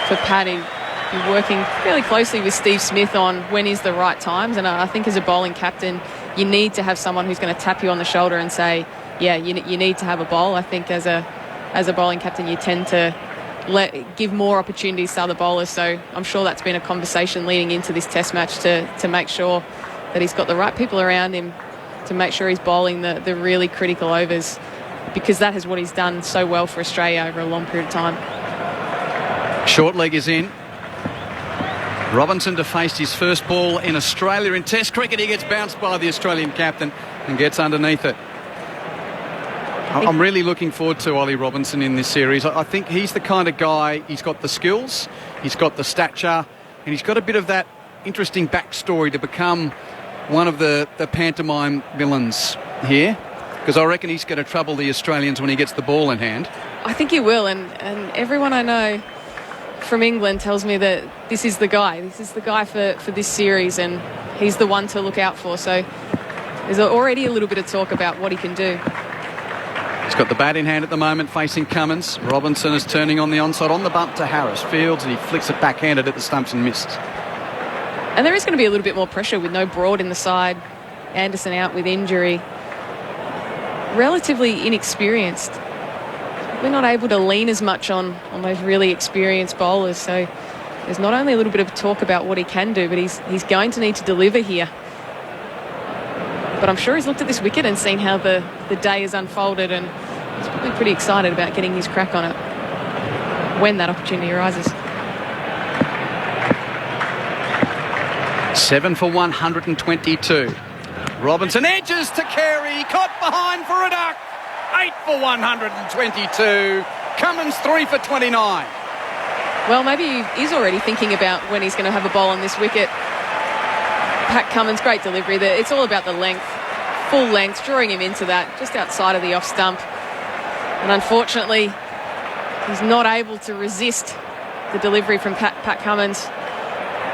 Pat, he'd be working fairly closely with Steve Smith on when is the right times. And I think as a bowling captain, you need to have someone who's going to tap you on the shoulder and say, yeah, you need to have a bowl. I think as a bowling captain, you tend to give more opportunities to other bowlers. So I'm sure that's been a conversation leading into this Test match to make sure that he's got the right people around him to make sure he's bowling the really critical overs, because that is what he's done so well for Australia over a long period of time. Short leg is in. Robinson to face his first ball in Australia in Test cricket. He gets bounced by the Australian captain and gets underneath it. I'm really looking forward to Ollie Robinson in this series. I think he's the kind of guy, he's got the skills, he's got the stature, and he's got a bit of that interesting backstory to become one of the pantomime villains here, because I reckon he's going to trouble the Australians when he gets the ball in hand. I think he will, and everyone I know from England tells me that this is the guy. This is the guy for this series, and he's the one to look out for. So there's already a little bit of talk about what he can do. He's got the bat in hand at the moment, facing Cummins. Robinson is turning on the onside on the bump to Harris. Fields, and he flicks it backhanded at the stumps and misses. And there is going to be a little bit more pressure with no Broad in the side. Anderson out with injury. Relatively inexperienced. We're not able to lean as much on those really experienced bowlers. So there's not only a little bit of talk about what he can do, but he's going to need to deliver here. But I'm sure he's looked at this wicket and seen how the day has unfolded, and he's probably pretty excited about getting his crack on it when that opportunity arises. 7 for 122. Robinson edges to Carey, caught behind for a duck. 8 for 122. Cummins 3 for 29. Well, maybe he's already thinking about when he's going to have a bowl on this wicket. Pat Cummins, great delivery. It's all about the length, full length, drawing him into that, just outside of the off stump. And unfortunately, he's not able to resist the delivery from Pat Cummins.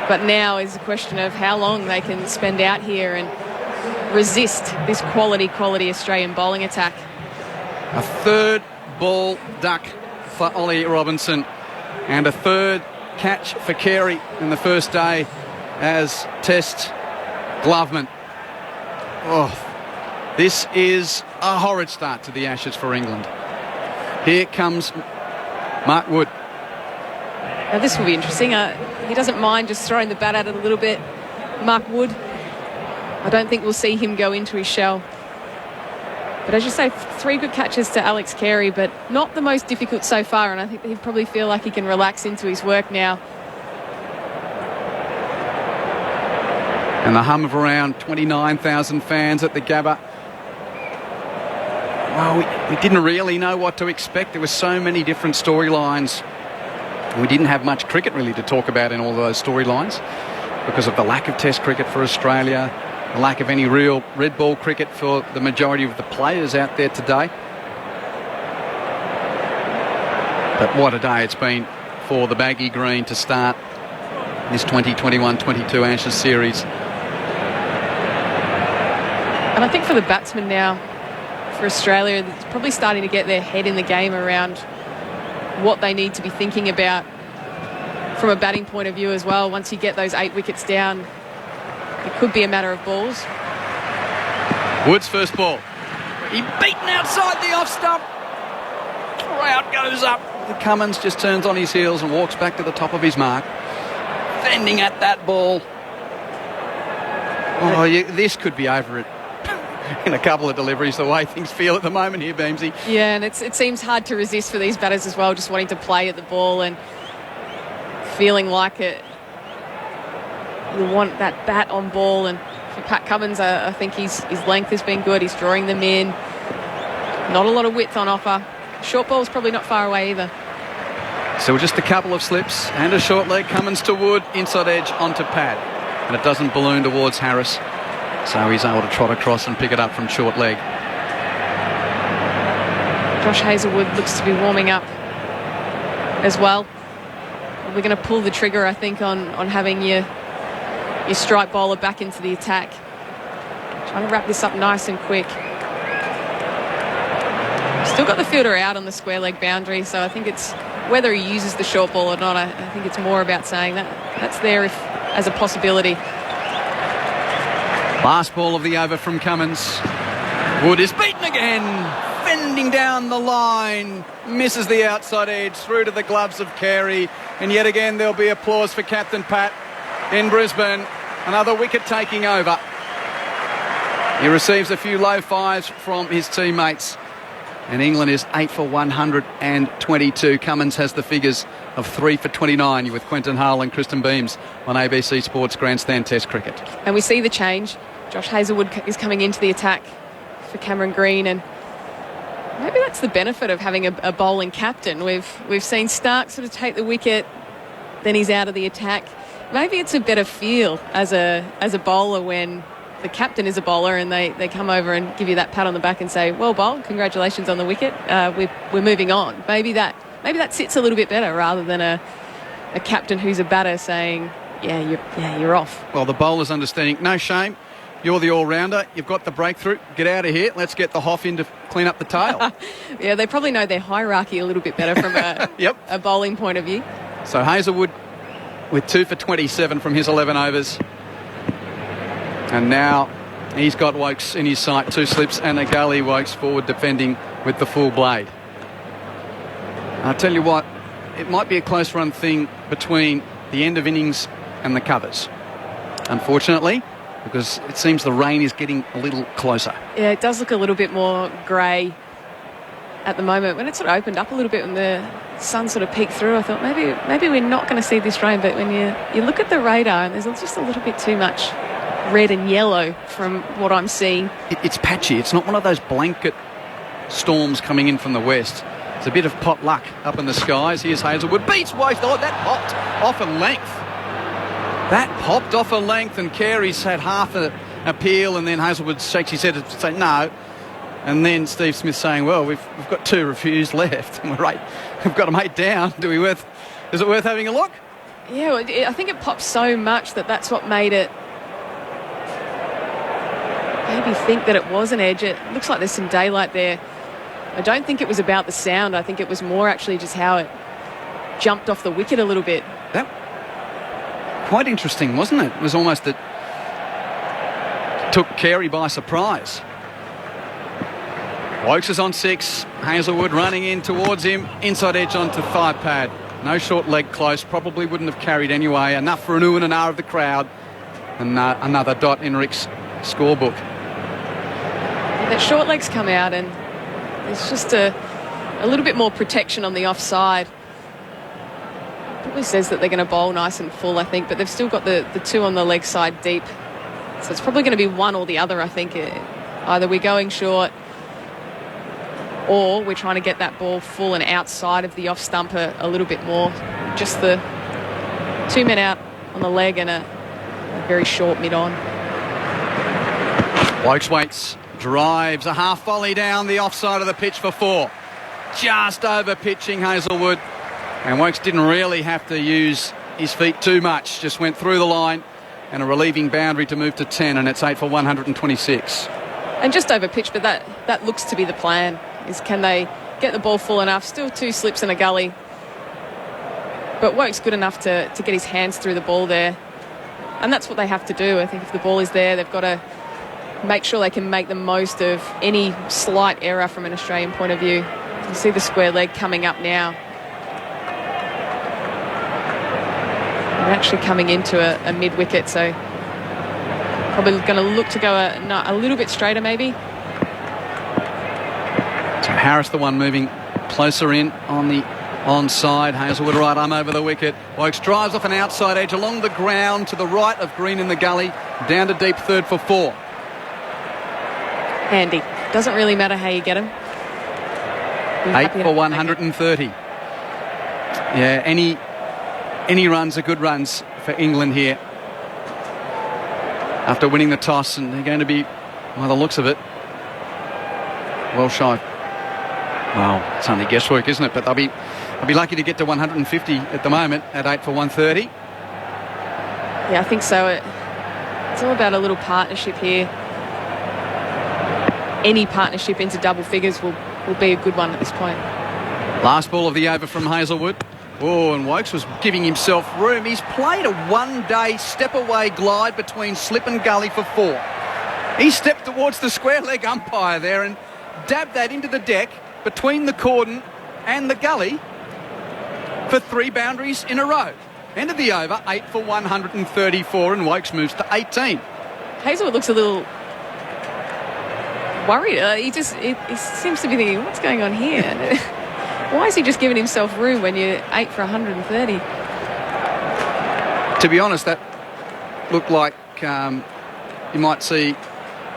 But now is a question of how long they can spend out here and resist this quality Australian bowling attack. A third ball duck for Ollie Robinson and a third catch for Carey in the first day as Test gloveman. Oh, this is a horrid start to the Ashes for England. Here comes Mark Wood. Now this will be interesting. He doesn't mind just throwing the bat at it a little bit. Mark Wood, I don't think we'll see him go into his shell. But as you say, 3 good catches to Alex Carey, but not the most difficult so far, and I think he'd probably feel like he can relax into his work now. And the hum of around 29,000 fans at the Gabba. Well, we didn't really know what to expect. There were so many different storylines. We didn't have much cricket really to talk about in all those storylines because of the lack of Test cricket for Australia, the lack of any real red ball cricket for the majority of the players out there today. But what a day it's been for the baggy green to start this 2021-22 Ashes series. And I think for the batsmen now, for Australia, it's probably starting to get their head in the game around what they need to be thinking about from a batting point of view as well. Once you get those 8 wickets down, it could be a matter of balls. Wood's first ball. He beaten outside the off stump. Crowd goes up. Cummins just turns on his heels and walks back to the top of his mark. Fending at that ball. Oh, this could be over it in a couple of deliveries, the way things feel at the moment here, Beamsy. Yeah, and it seems hard to resist for these batters as well, just wanting to play at the ball and feeling like it. You want that bat on ball, and for Pat Cummins, I think his length has been good. He's drawing them in. Not a lot of width on offer. Short ball's probably not far away either. So just a couple of slips and a short leg. Cummins to Wood, inside edge onto Pat. And it doesn't balloon towards Harris. So he's able to trot across and pick it up from short leg. Josh Hazlewood looks to be warming up as well. We're going to pull the trigger, I think, on having your strike bowler back into the attack. Trying to wrap this up nice and quick. Still got the fielder out on the square leg boundary, so I think it's whether he uses the short ball or not. I think it's more about saying that's there as a possibility. Last ball of the over from Cummins. Wood is beaten again. Fending down the line. Misses the outside edge through to the gloves of Carey. And yet again there'll be applause for Captain Pat in Brisbane. Another wicket taking over. He receives a few low fives from his teammates. And England is 8 for 122. Cummins has the figures of 3 for 29. You're with Quentin Hull and Kristen Beams on ABC Sports Grandstand Test Cricket. And we see the change. Josh Hazlewood is coming into the attack for Cameron Green, and maybe that's the benefit of having a bowling captain. We've seen Stark sort of take the wicket, then he's out of the attack. Maybe it's a better feel as a bowler when the captain is a bowler and they come over and give you that pat on the back and say, well bowled, congratulations on the wicket, we're moving on. Maybe that sits a little bit better rather than a captain who's a batter saying, you're off. Well, the bowler's understanding, no shame, you're the all-rounder, you've got the breakthrough, get out of here, let's get the Hoff in to clean up the tail. Yeah, they probably know their hierarchy a little bit better from a bowling point of view. So Hazlewood with 2 for 27 from his 11 overs. And now he's got Wokes in his sight, 2 slips and a gully. Wokes forward defending with the full blade. I'll tell you what, it might be a close run thing between the end of innings and the covers, unfortunately, because it seems the rain is getting a little closer. Yeah, it does look a little bit more grey at the moment. When it sort of opened up a little bit and the sun sort of peeked through, I thought maybe we're not going to see this rain, but when you look at the radar, there's just a little bit too much red and yellow from what I'm seeing. It's patchy. It's not one of those blanket storms coming in from the west. It's a bit of pot luck up in the skies. Here's Hazlewood. Beats Waste. Oh, that popped off a length. That popped off a length, and Carey's had half an appeal, and then Hazlewood shakes his head to say no. And then Steve Smith saying, well, we've got 2 reviews left, and we've got them 8 down. Is it worth having a look? Yeah, I think it popped so much that's what made it maybe think that it was an edge. It looks like there's some daylight there. I don't think it was about the sound. I think it was more actually just how it jumped off the wicket a little bit. That quite interesting, wasn't it? It was almost that took Carey by surprise. Wokes is on 6. Hazelwood running in towards him. Inside edge onto thigh pad. No short leg close. Probably wouldn't have carried anyway. Enough for an ooh and an ah of the crowd. And another dot in Rick's scorebook. That short legs come out and there's just a little bit more protection on the offside. Probably says that they're going to bowl nice and full, I think, but they've still got the 2 on the leg side deep. So it's probably going to be one or the other, I think. Either we're going short or we're trying to get that ball full and outside of the off stump a little bit more. Just the 2 men out on the leg and a very short mid-on. Wokes waits, drives a half volley down the offside of the pitch for 4. Just over pitching Hazelwood. And Wokes didn't really have to use his feet too much. Just went through the line and a relieving boundary to move to 10, and it's 8 for 126. And just over pitch, but that looks to be the plan, is can they get the ball full enough? Still 2 slips in a gully. But Wokes good enough to get his hands through the ball there. And that's what they have to do. I think if the ball is there, they've got to make sure they can make the most of any slight error from an Australian point of view. You see the square leg coming up now. They're actually coming into a mid-wicket, so probably going to look to go a little bit straighter maybe. So Harris the one moving closer in on the onside. Hazelwood right arm over the wicket. Wokes drives off an outside edge along the ground to the right of Green in the gully. Down to deep third for 4. Handy. Doesn't really matter how you get him. 8 for 130. Yeah, any runs are good runs for England here. After winning the toss, and they're going to be, by the looks of it, well shy. Well, it's only guesswork, isn't it? But they'll be lucky to get to 150 at the moment at 8 for 130. Yeah, I think so. It's all about a little partnership here. Any partnership into double figures will be a good one at this point. Last ball of the over from Hazelwood. Oh, and Wokes was giving himself room. He's played a one-day step-away glide between slip and gully for 4. He stepped towards the square leg umpire there and dabbed that into the deck between the cordon and the gully for 3 boundaries in a row. End of the over, 8 for 134, and Wokes moves to 18. Hazelwood looks a little worried. He seems to be thinking, what's going on here? Why is he just giving himself room when you're 8 for 130? To be honest, that looked like you might see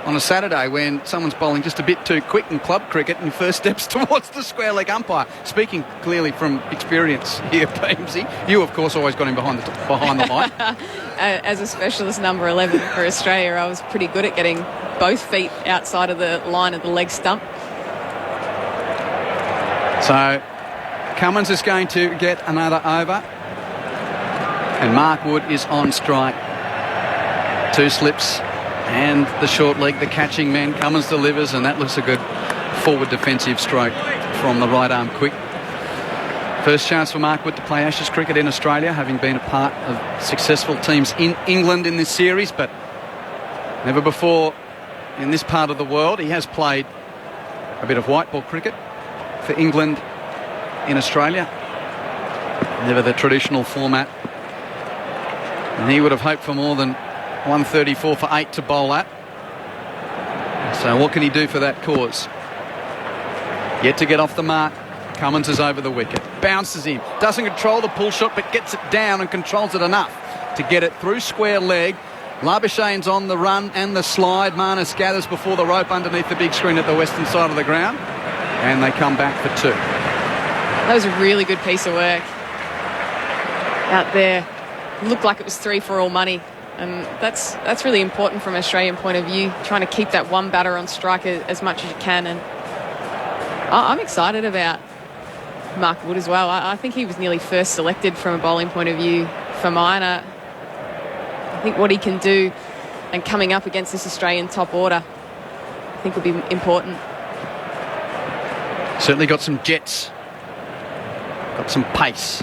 on a Saturday when someone's bowling just a bit too quick in club cricket and first steps towards the square leg umpire. Speaking clearly from experience here, Beamsy. You, of course, always got him behind the line. As a specialist number 11 for Australia, I was pretty good at getting both feet outside of the line of the leg stump. So Cummins is going to get another over. And Mark Wood is on strike. 2 slips and the short leg, the catching man. Cummins delivers, and that looks a good forward defensive stroke from the right arm quick. First chance for Mark Wood to play Ashes cricket in Australia, having been a part of successful teams in England in this series, but never before in this part of the world. He has played a bit of white ball cricket for England in Australia. Never the traditional format. And he would have hoped for more than 134 for 8 to bowl at. So what can he do for that cause? Yet to get off the mark. Cummins is over the wicket. Bounces in. Doesn't control the pull shot, but gets it down and controls it enough to get it through square leg. Labuschagne's on the run and the slide. Marnus gathers before the rope underneath the big screen at the western side of the ground. And they come back for 2. That was a really good piece of work out there. Looked like it was 3 for all money. And that's really important from an Australian point of view, trying to keep that one batter on strike as much as you can. And I'm excited about Mark Wood as well. I think he was nearly first selected from a bowling point of view for mine. I think what he can do and coming up against this Australian top order, I think will be important. Certainly got some jets. Got some pace.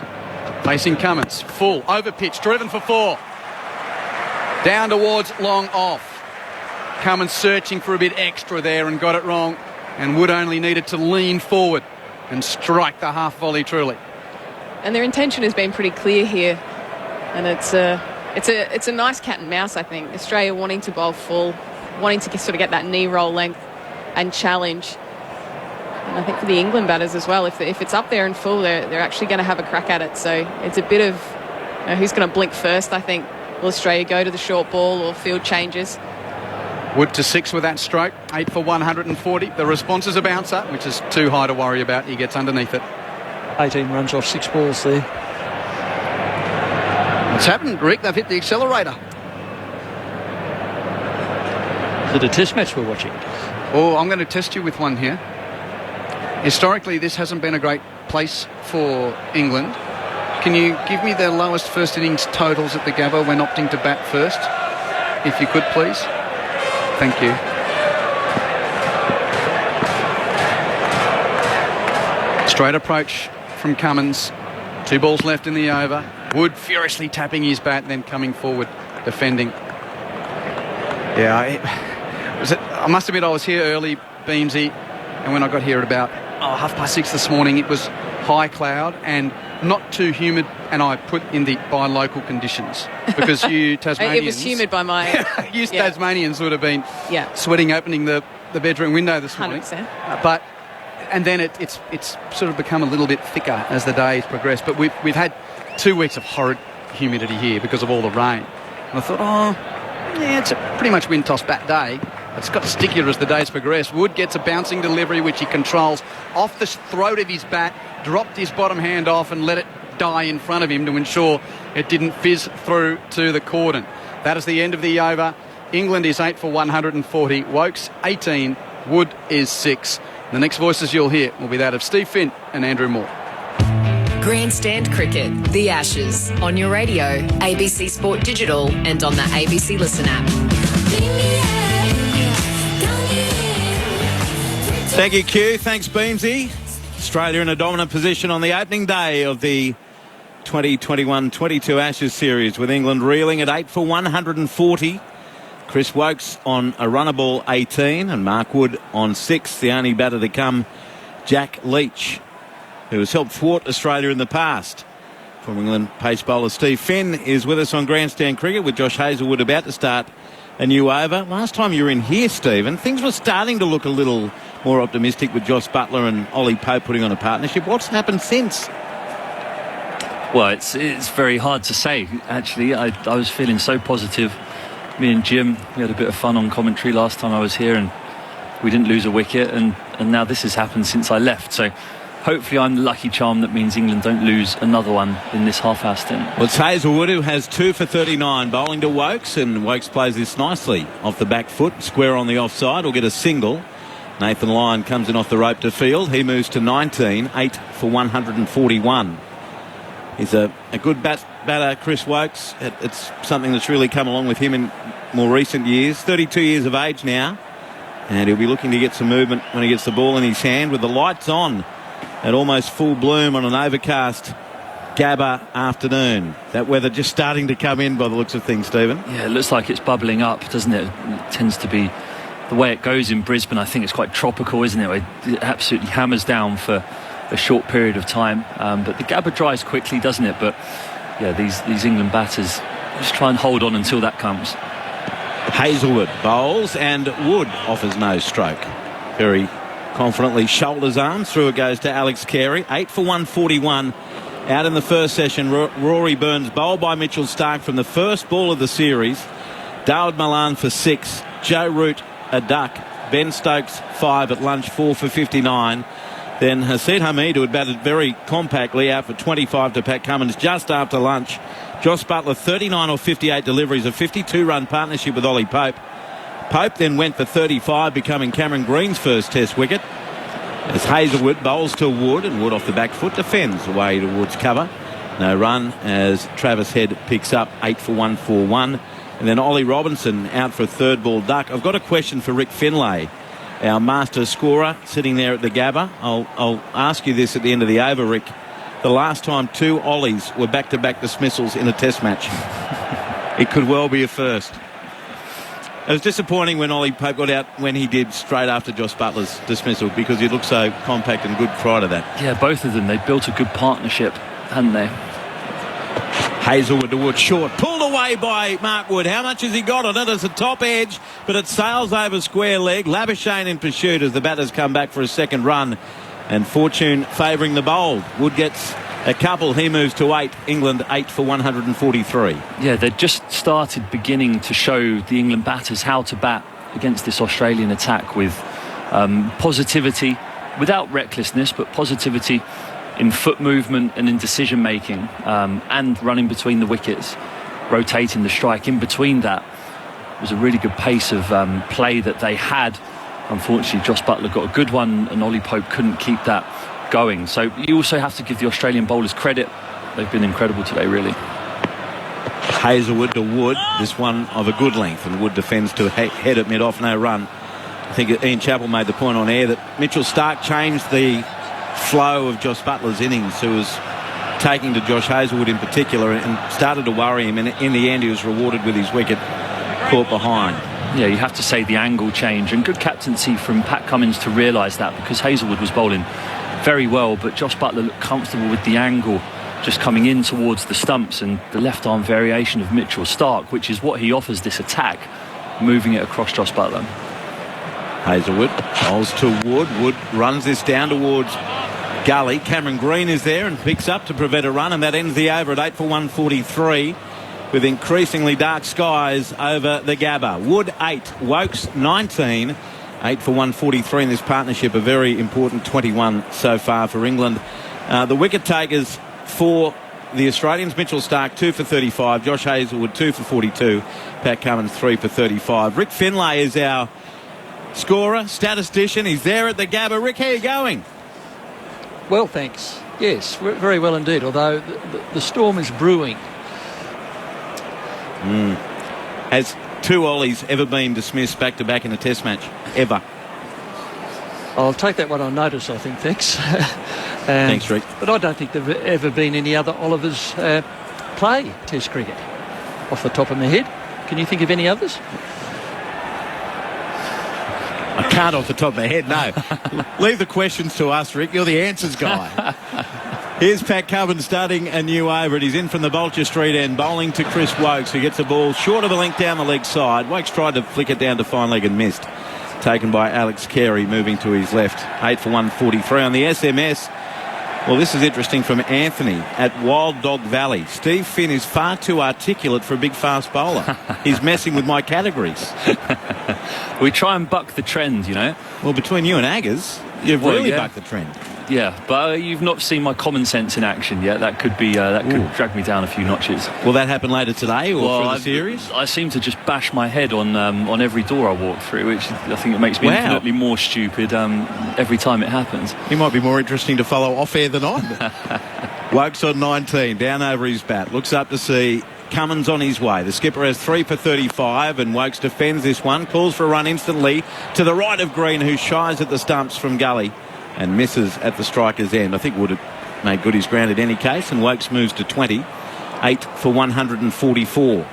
Facing Cummins. Full. Over pitch. Driven for 4. Down towards long off. Cummins searching for a bit extra there and got it wrong. And Wood only needed to lean forward and strike the half volley truly. And their intention has been pretty clear here. And it's a nice cat and mouse, I think. Australia wanting to bowl full, wanting to sort of get that knee roll length and challenge. And I think for the England batters as well, if it's up there and full, they're actually going to have a crack at it. So it's a bit of who's going to blink first, I think. Will Australia go to the short ball or field changes? Wood to 6 with that stroke, 8 for 140. The response is a bouncer, which is too high to worry about. He gets underneath it. 18 runs off 6 balls there. What's happened, Rick? They've hit the accelerator. Is it a test match we're watching? Oh, I'm going to test you with one here. Historically, this hasn't been a great place for England. Can you give me the lowest first innings totals at the Gabba when opting to bat first? If you could, please. Thank you. Straight approach from Cummins. 2 balls left in the over. Wood furiously tapping his bat, then coming forward, defending. Yeah, I must admit I was here early, Beamsy, and when I got here at about 6:30 this morning, it was high cloud and not too humid, and I put in the by local conditions because you Tasmanians... It was humid by my... Tasmanians would have been sweating opening the bedroom window this morning. 100%. And then it's sort of become a little bit thicker as the days progress. But we've had 2 weeks of horrid humidity here because of all the rain. And I thought, it's a pretty much wind-tossed bat day. It's got stickier as the days progress. Wood gets a bouncing delivery, which he controls off the throat of his bat, dropped his bottom hand off and let it die in front of him to ensure it didn't fizz through to the cordon. That is the end of the over. England is 8 for 140. Wokes 18. Wood is 6. The next voices you'll hear will be that of Steve Finn and Andrew Moore. Grandstand Cricket, The Ashes, on your radio, ABC Sport Digital and on the ABC Listen app. Thank you, Q. Thanks, Beamsy. Australia in a dominant position on the opening day of the 2021-22 Ashes series, with England reeling at 8 for 140. Chris Wokes on a runner ball 18 and Mark Wood on 6. The only batter to come, Jack Leach, who has helped thwart Australia in the past. From England, pace bowler Steve Finn is with us on Grandstand Cricket, with Josh Hazlewood about to start a new over. Last time you were in here, Stephen, things were starting to look a little more optimistic with Joss Buttler and Ollie Pope putting on a partnership. What's happened since? Well, it's very hard to say, actually. I was feeling so positive. Me and Jim, we had a bit of fun on commentary last time I was here, and we didn't lose a wicket, and now this has happened since I left. So hopefully I'm the lucky charm that means England don't lose another one in this half-hour stint. Well, it's Hazlewood who has 2 for 39, bowling to Wokes, and Wokes plays this nicely off the back foot, square on the offside, will get a single. Nathan Lyon comes in off the rope to field. He moves to 19, 8 for 141. He's a good batter, Chris Wokes. It's something that's really come along with him in more recent years. 32 years of age now, and he'll be looking to get some movement when he gets the ball in his hand, with the lights on at almost full bloom on an overcast Gabba afternoon. That weather just starting to come in by the looks of things, Stephen. Yeah, it looks like it's bubbling up, doesn't it? It tends to be the way it goes in Brisbane. I think it's quite tropical, isn't it? It absolutely hammers down for a short period of time, but the Gabba dries quickly, doesn't it? But yeah, these England batters just try and hold on until that comes. Hazlewood bowls and Wood offers no stroke. Very confidently shoulders arms through. It goes to Alex Carey. 8 for 141 out in the first session. Rory Burns bowled by Mitchell Starc from the first ball of the series. David Malan for 6. Joe Root a duck. Ben Stokes 5 at lunch, 4 for 59. Then Hasid Hamid, who had batted very compactly, out for 25 to Pat Cummins just after lunch. Joss Buttler 39 or 58 deliveries, a 52-run partnership with Ollie Pope. Pope then went for 35, becoming Cameron Green's first test wicket. As Hazlewood bowls to Wood, and Wood off the back foot defends away to Wood's cover. No run as Travis Head picks up 8 for 141. And then Ollie Robinson out for a third ball duck. I've got a question for Rick Finlay, our master scorer, sitting there at the Gabba. I'll ask you this at the end of the over, Rick. The last time 2 Ollies were back-to-back dismissals in a test match. It could well be a first. It was disappointing when Ollie Pope got out when he did straight after Josh Butler's dismissal, because he looked so compact and good prior to that. Yeah, both of them. They built a good partnership, hadn't they? Hazelwood to Wood, short, pulled away by Mark Wood. How much has he got on it? It's a top edge, but it sails over square leg. Labuschagne in pursuit as the batters come back for a second run, and fortune favouring the bowled. Wood gets a couple. He moves to 8. England 8 for 143. Yeah, they'd just started beginning to show the England batters how to bat against this Australian attack with positivity, without recklessness, but positivity in foot movement and in decision making, and running between the wickets, rotating the strike. In between that was a really good pace of play that they had. Unfortunately, Josh Butler got a good one and Ollie Pope couldn't keep that going. So you also have to give the Australian bowlers credit. They've been incredible today, really. Hazelwood to Wood, this one of a good length, and Wood defends to head at mid-off, no run. I think Ian Chappell made the point on air that Mitchell Starc changed the flow of Josh Butler's innings, who was taking to Josh Hazelwood in particular, and started to worry him, and in the end he was rewarded with his wicket caught behind. Yeah, you have to say the angle change, and good captaincy from Pat Cummins to realise that, because Hazelwood was bowling very well, but Josh Butler looked comfortable with the angle just coming in towards the stumps, and the left arm variation of Mitchell Starc, which is what he offers this attack, moving it across Josh Butler. Hazelwood bowls to Wood. Wood runs this down towards gully. Cameron Green is there and picks up to prevent a run, and that ends the over at 8 for 143 with increasingly dark skies over the Gabba. Wood 8, Wokes 19. 8 for 143 in this partnership, a very important 21 so far for England. The wicket takers for the Australians: Mitchell Starc 2 for 35, Josh Hazelwood 2 for 42, Pat Cummins 3 for 35. Rick Finlay is our scorer, statistician. He's there at the Gabba. Rick, how are you going? Well, thanks. Yes, very well indeed, although the storm is brewing. Has 2 Ollies ever been dismissed back-to-back in a test match? Ever? I'll take that one on notice, I think, thanks. Thanks, Rick. But I don't think there have ever been any other Olivers play test cricket off the top of my head. Can you think of any others? I can't off the top of my head, no. Leave the questions to us, Rick. You're the answers guy. Here's Pat Cummins starting a new over. He's in from the Bolger Street end, bowling to Chris Wokes, who gets the ball short of a length down the leg side. Wokes tried to flick it down to fine leg and missed. Taken by Alex Carey, moving to his left. 8 for 143 on the SMS. Well, this is interesting from Anthony at Wild Dog Valley. Steve Finn is far too articulate for a big fast bowler. He's messing with my categories. We try and buck the trend, you know. Well, between you and Aggers, you've really bucked the trend. Yeah, but you've not seen my common sense in action yet. That could be could drag me down a few notches. Will that happen later today or for the series? I seem to just bash my head on every door I walk through, which I think it makes me infinitely more stupid every time it happens. He might be more interesting to follow off air than on. Wokes on 19, down over his bat, looks up to see Cummins on his way. The skipper has 3 for 35, and Wokes defends this one, calls for a run instantly to the right of Green, who shies at the stumps from gully and misses at the striker's end. I think Wood have made good his ground in any case, and Wokes moves to 20. 8 for 144.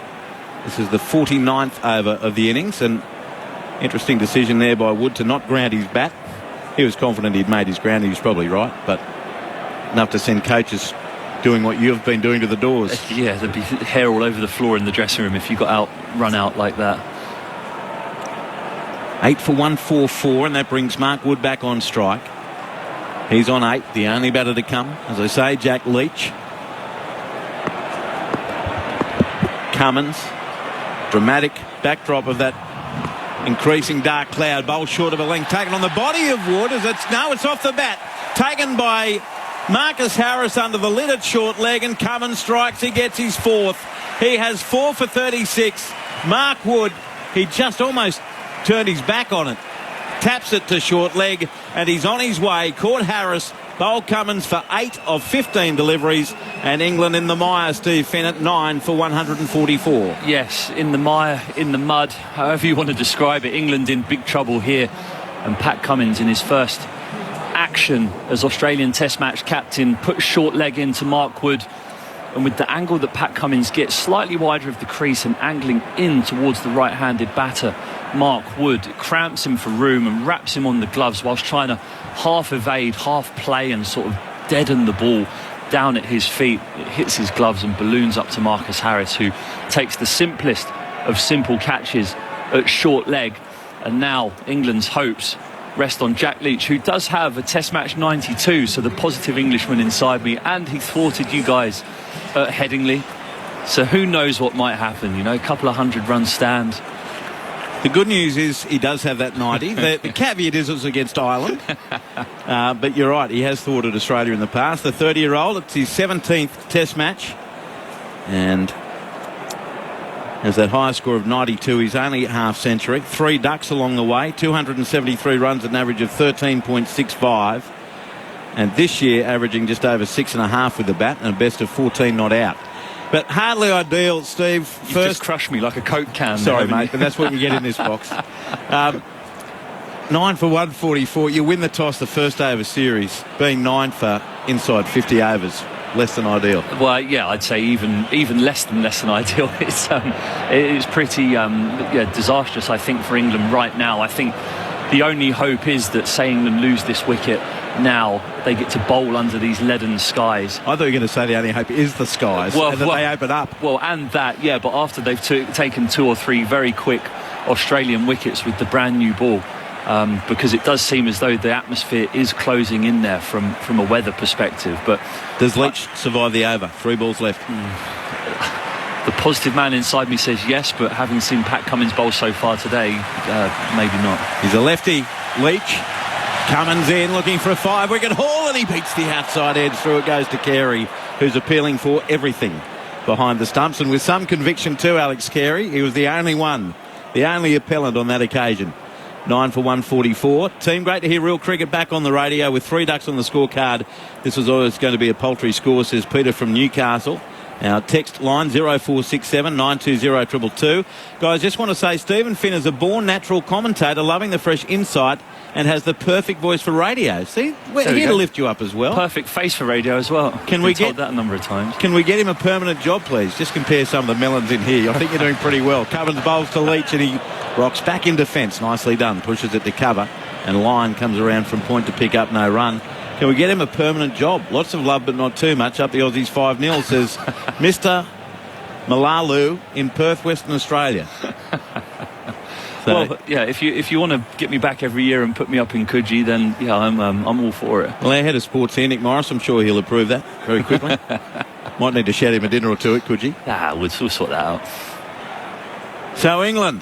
This is the 49th over of the innings, and interesting decision there by Wood to not ground his bat. He was confident he'd made his ground. He was probably right, but enough to send coaches doing what you've been doing to the doors. Yeah, there'd be hair all over the floor in the dressing room if you got run out like that. 8 for 144, and that brings Mark Wood back on strike. He's on 8, the only batter to come. As I say, Jack Leach. Cummins. Dramatic backdrop of that increasing dark cloud. Bowl short of a length. Taken on the body of Wood. It's off the bat. Taken by Marcus Harris under the lid at short leg, and Cummins strikes. He gets his 4th. He has 4 for 36. Mark Wood, he just almost turned his back on it. Taps it to short leg, and he's on his way. Caught Harris, bowled Cummins for 8 of 15 deliveries, and England in the mire, Steve Finn, at 9 for 144. Yes, in the mire, in the mud, however you want to describe it. England in big trouble here, and Pat Cummins in his first action as Australian Test match captain put short leg into Mark Wood, And with the angle that Pat Cummins gets slightly wider of the crease and angling in towards the right-handed batter, Mark Wood, it cramps him for room and wraps him on the gloves whilst trying to half evade, half play and sort of deaden the ball down at his feet. It hits his gloves and balloons up to Marcus Harris, who takes the simplest of simple catches at short leg. And now England's hopes rest on Jack Leach, who does have a Test match 92, so the positive Englishman inside me, and he thwarted you guys at Headingley. So who knows what might happen, you know, a couple of 100-run stand. The good news is he does have that 90. The caveat is it's against Ireland. But you're right, he has thwarted Australia in the past. The 30-year-old, it's his 17th Test match. And has that high score of 92. He's only half century. 3 ducks along the way. 273 runs at an average of 13.65. And this year averaging just over 6.5 with the bat and a best of 14 not out. But hardly ideal, Steve. You've just crushed me like a Coke can. Sorry, mate, but that's what you get in this box. 9 for 144. You win the toss the first day of a series, being 9 for inside 50 overs. Less than ideal. Well, yeah, I'd say even less than ideal. It's pretty disastrous, I think, for England right now. I think the only hope is that, say England lose this wicket now, they get to bowl under these leaden skies. I thought you were going to say the only hope is the skies, and that they open up. Well, and that, yeah, but after they've taken 2 or 3 very quick Australian wickets with the brand new ball, because it does seem as though the atmosphere is closing in there from a weather perspective. But does Leach survive the over? 3 balls left. The positive man inside me says yes, but having seen Pat Cummins bowl so far today, maybe not. He's a lefty, Leach. Cummins in, looking for a 5-wicket haul, and he beats the outside edge. Through it goes to Carey, who's appealing for everything behind the stumps, and with some conviction too, Alex Carey. He was the only one, the only appellant on that occasion. 9 for 144. Team, great to hear real cricket back on the radio with 3 ducks on the scorecard. This was always going to be a paltry score, says Peter from Newcastle. Now, text line 0467 920 222. Guys, just want to say Stephen Finn is a born natural commentator, loving the fresh insight and has the perfect voice for radio. See, we're here to lift you up as well. Perfect face for radio as well. Can we get that a number of times? Can we get him a permanent job, please? Just compare some of the melons in here. I think you're doing pretty well. Cummins bowls to Leach and he rocks back in defence. Nicely done. Pushes it to cover. And Lyon comes around from point to pick up no run. Can we get him a permanent job? Lots of love, but not too much. Up the Aussies 5-0, says Mr. Malalu in Perth, Western Australia. So, well, yeah, if you want to get me back every year and put me up in Coogee, then yeah, I'm all for it. Well, our head of sports here, Nick Morris, I'm sure he'll approve that very quickly. Might need to shout him a dinner or two at Coogee. We'll sort that out. So England,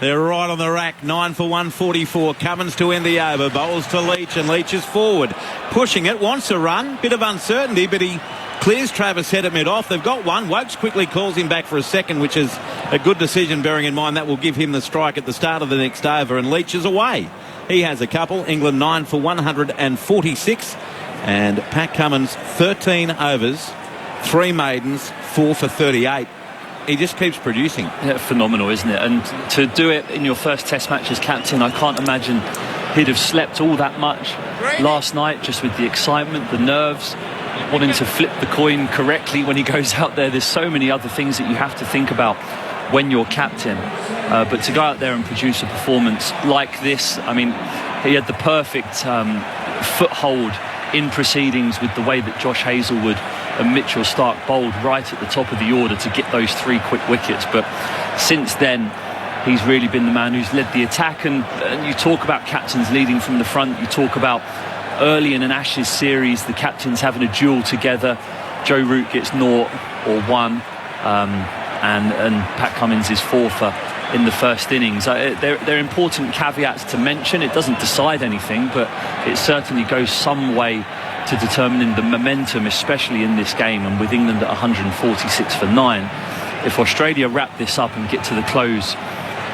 they're right on the rack. 9 for 144. Cummins to end the over. Bowls to Leach, and Leach is forward. Pushing it, wants a run. Bit of uncertainty, but he clears Travis Head at mid-off. They've got one. Wokes quickly calls him back for a second, which is a good decision, bearing in mind that will give him the strike at the start of the next over, and Leach is away. He has a couple. England 9 for 146. And Pat Cummins, 13 overs, 3 maidens, 4 for 38. He just keeps producing. Yeah, phenomenal, isn't it? And to do it in your first Test match as captain, I can't imagine he'd have slept all that much last night, just with the excitement, the nerves, wanting to flip the coin correctly when he goes out there. There's so many other things that you have to think about when you're captain. But to go out there and produce a performance like this, I mean, he had the perfect foothold in proceedings with the way that Josh Hazlewood and Mitchell Starc bowled right at the top of the order to get those 3 quick wickets. But since then, he's really been the man who's led the attack. And you talk about captains leading from the front. You talk about early in an Ashes series, the captains having a duel together. Joe Root gets 0 or 1, and Pat Cummins is 4 for in the first innings. They're important caveats to mention. It doesn't decide anything, but it certainly goes some way to determining the momentum, especially in this game. And with England at 146 for 9, if Australia wrap this up and get to the close,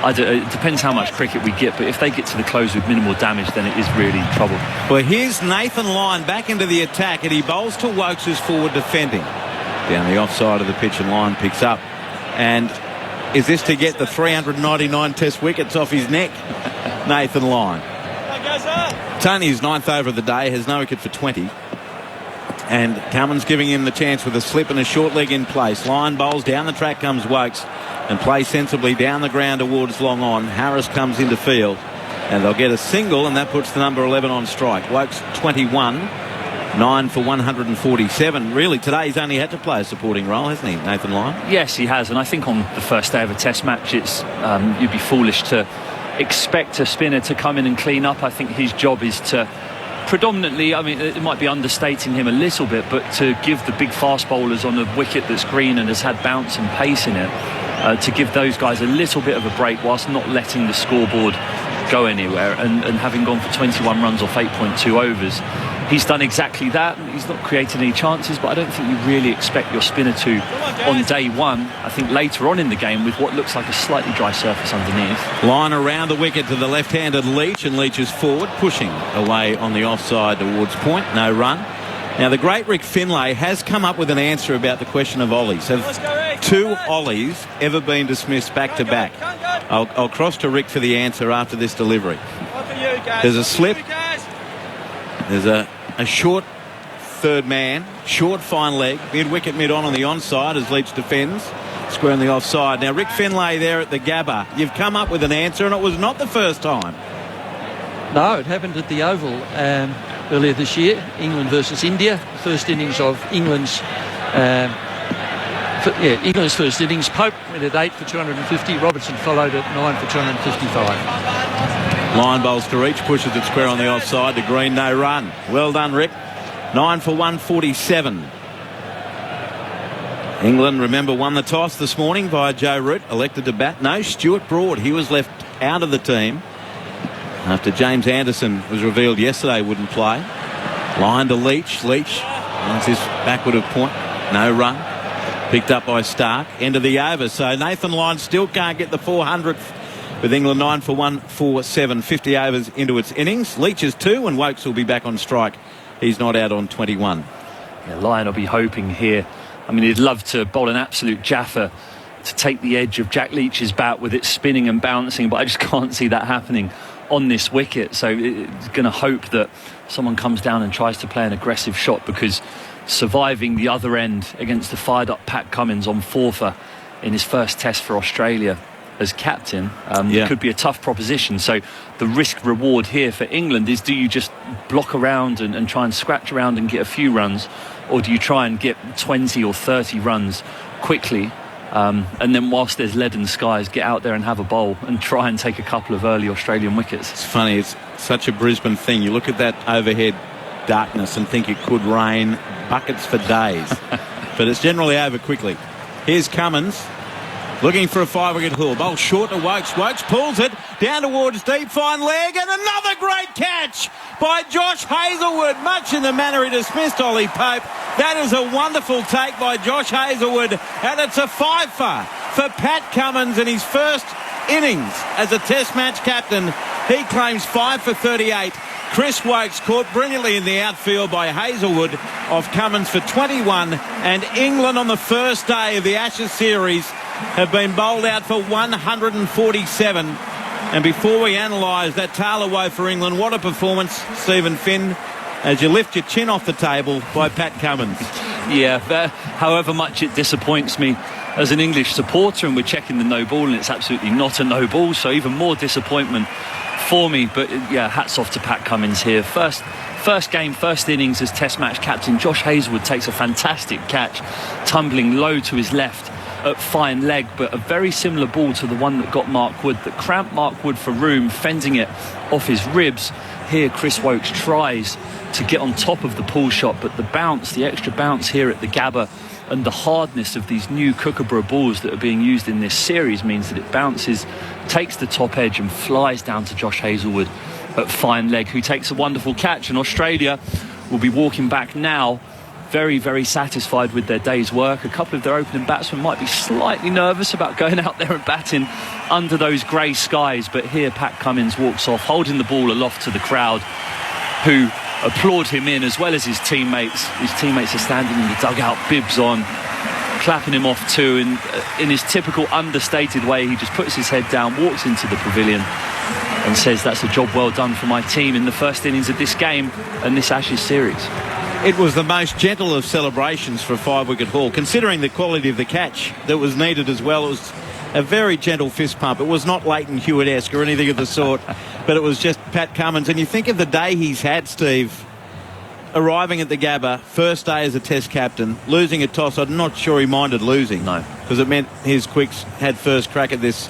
it depends how much cricket we get, but if they get to the close with minimal damage, then it is really trouble. Well, here's Nathan Lyon back into the attack, and he bowls to Wokes, who's forward defending. Down the offside of the pitch, and Lyon picks up. And is this to get the 399 Test wickets off his neck? Nathan Lyon. Tony's 9th over of the day, has no wicket for 20. And Cummins giving him the chance with a slip and a short leg in place. Lyon bowls, down the track comes Wokes and plays sensibly down the ground towards long on. Harris comes into field and they'll get a single, and that puts the number 11 on strike. Wokes 21, 9 for 147. Really, today he's only had to play a supporting role, hasn't he, Nathan Lyon? Yes, he has, and I think on the first day of a test match, it's you'd be foolish to expect a spinner to come in and clean up. I think his job is to predominantly, I mean, it might be understating him a little bit, but to give the big fast bowlers on a wicket that's green and has had bounce and pace in it, to give those guys a little bit of a break whilst not letting the scoreboard go anywhere, and having gone for 21 runs off 8.2 overs. He's done exactly that. He's not created any chances, but I don't think you really expect your spinner to on day one. I think later on in the game, with what looks like a slightly dry surface underneath. Line around the wicket to the left-handed Leach, and Leach is forward, pushing away on the offside towards point. No run. Now, the great Rick Finlay has come up with an answer about the question of ollies. Have 2 ollies ever been dismissed back-to-back? I'll cross to Rick for the answer after this delivery. There's a slip. There's a short third man, short fine leg, mid-wicket, mid-on the onside as Leach defends, square on the offside. Now, Rick Finlay there at the Gabba, you've come up with an answer, and it was not the first time. No, it happened at the Oval earlier this year, England versus India. First innings of England's first innings. Pope went at 8 for 250. Robertson followed at 9 for 255. Line bowls to reach, pushes it square on the offside to Green, no run. Well done, Rick. 9 for 147. England, remember, won the toss this morning via Joe Root, elected to bat. No Stuart Broad, he was left out of the team after James Anderson was revealed yesterday wouldn't play. Line to Leach. Leach runs his backward of point. No run. Picked up by Stark. End of the over. So Nathan Lyon still can't get the 400th with England 9 for 147. 50 overs into its innings. Leach is 2 and Wokes will be back on strike. He's not out on 21. Yeah, Lyon will be hoping here. I mean, he'd love to bowl an absolute jaffer to take the edge of Jack Leach's bat with it spinning and bouncing, but I just can't see that happening on this wicket. So it's going to hope that someone comes down and tries to play an aggressive shot, because surviving the other end against the fired up Pat Cummins on 4 in his first test for Australia as captain could be a tough proposition. So the risk reward here for England is, do you just block around and try and scratch around and get a few runs, or do you try and get 20 or 30 runs quickly, and then whilst there's leaden skies, get out there and have a bowl and try and take a couple of early Australian wickets? It's funny, it's such a Brisbane thing. You look at that overhead darkness and think it could rain buckets for days, but it's generally over quickly. Here's Cummins looking for a 5-wicket haul. Bowl short to Wokes. Wokes pulls it down towards deep, fine leg, and another great catch by Josh Hazlewood, much in the manner he dismissed Ollie Pope. That is a wonderful take by Josh Hazlewood, and it's a 5-for Pat Cummins in his first innings as a Test match captain. He claims 5 for 38. Chris Wokes caught brilliantly in the outfield by Hazlewood off Cummins for 21, and England on the first day of the Ashes series have been bowled out for 147. And before we analyse that tail of woe for England, what a performance, Stephen Finn, as you lift your chin off the table by Pat Cummins. Yeah, however much it disappoints me as an English supporter, and we're checking the no ball and it's absolutely not a no ball, so even more disappointment for me. But yeah, hats off to Pat Cummins here. First game, first innings as Test match captain. Josh Hazlewood takes a fantastic catch, tumbling low to his left at fine leg, but a very similar ball to the one that got Mark Wood, that cramped Mark Wood for room, fending it off his ribs. Here Chris Wokes tries to get on top of the pull shot, but the bounce, the extra bounce here at the Gabba, and the hardness of these new Kookaburra balls that are being used in this series means that it bounces, takes the top edge and flies down to Josh Hazlewood at fine leg, who takes a wonderful catch. And Australia will be walking back now very, very satisfied with their day's work. A couple of their opening batsmen might be slightly nervous about going out there and batting under those grey skies, but here Pat Cummins walks off, holding the ball aloft to the crowd, who applaud him in, as well as his teammates. His teammates are standing in the dugout, bibs on, clapping him off too, and in his typical understated way, he just puts his head down, walks into the pavilion and says, that's a job well done for my team in the first innings of this game and this Ashes series. It was the most gentle of celebrations for a 5-wicket haul, considering the quality of the catch that was needed as well. It was a very gentle fist pump. It was not Leighton Hewitt-esque or anything of the sort, but it was just Pat Cummins. And you think of the day he's had, Steve, arriving at the Gabba, first day as a Test captain, losing a toss. I'm not sure he minded losing. No. Because it meant his quicks had first crack at this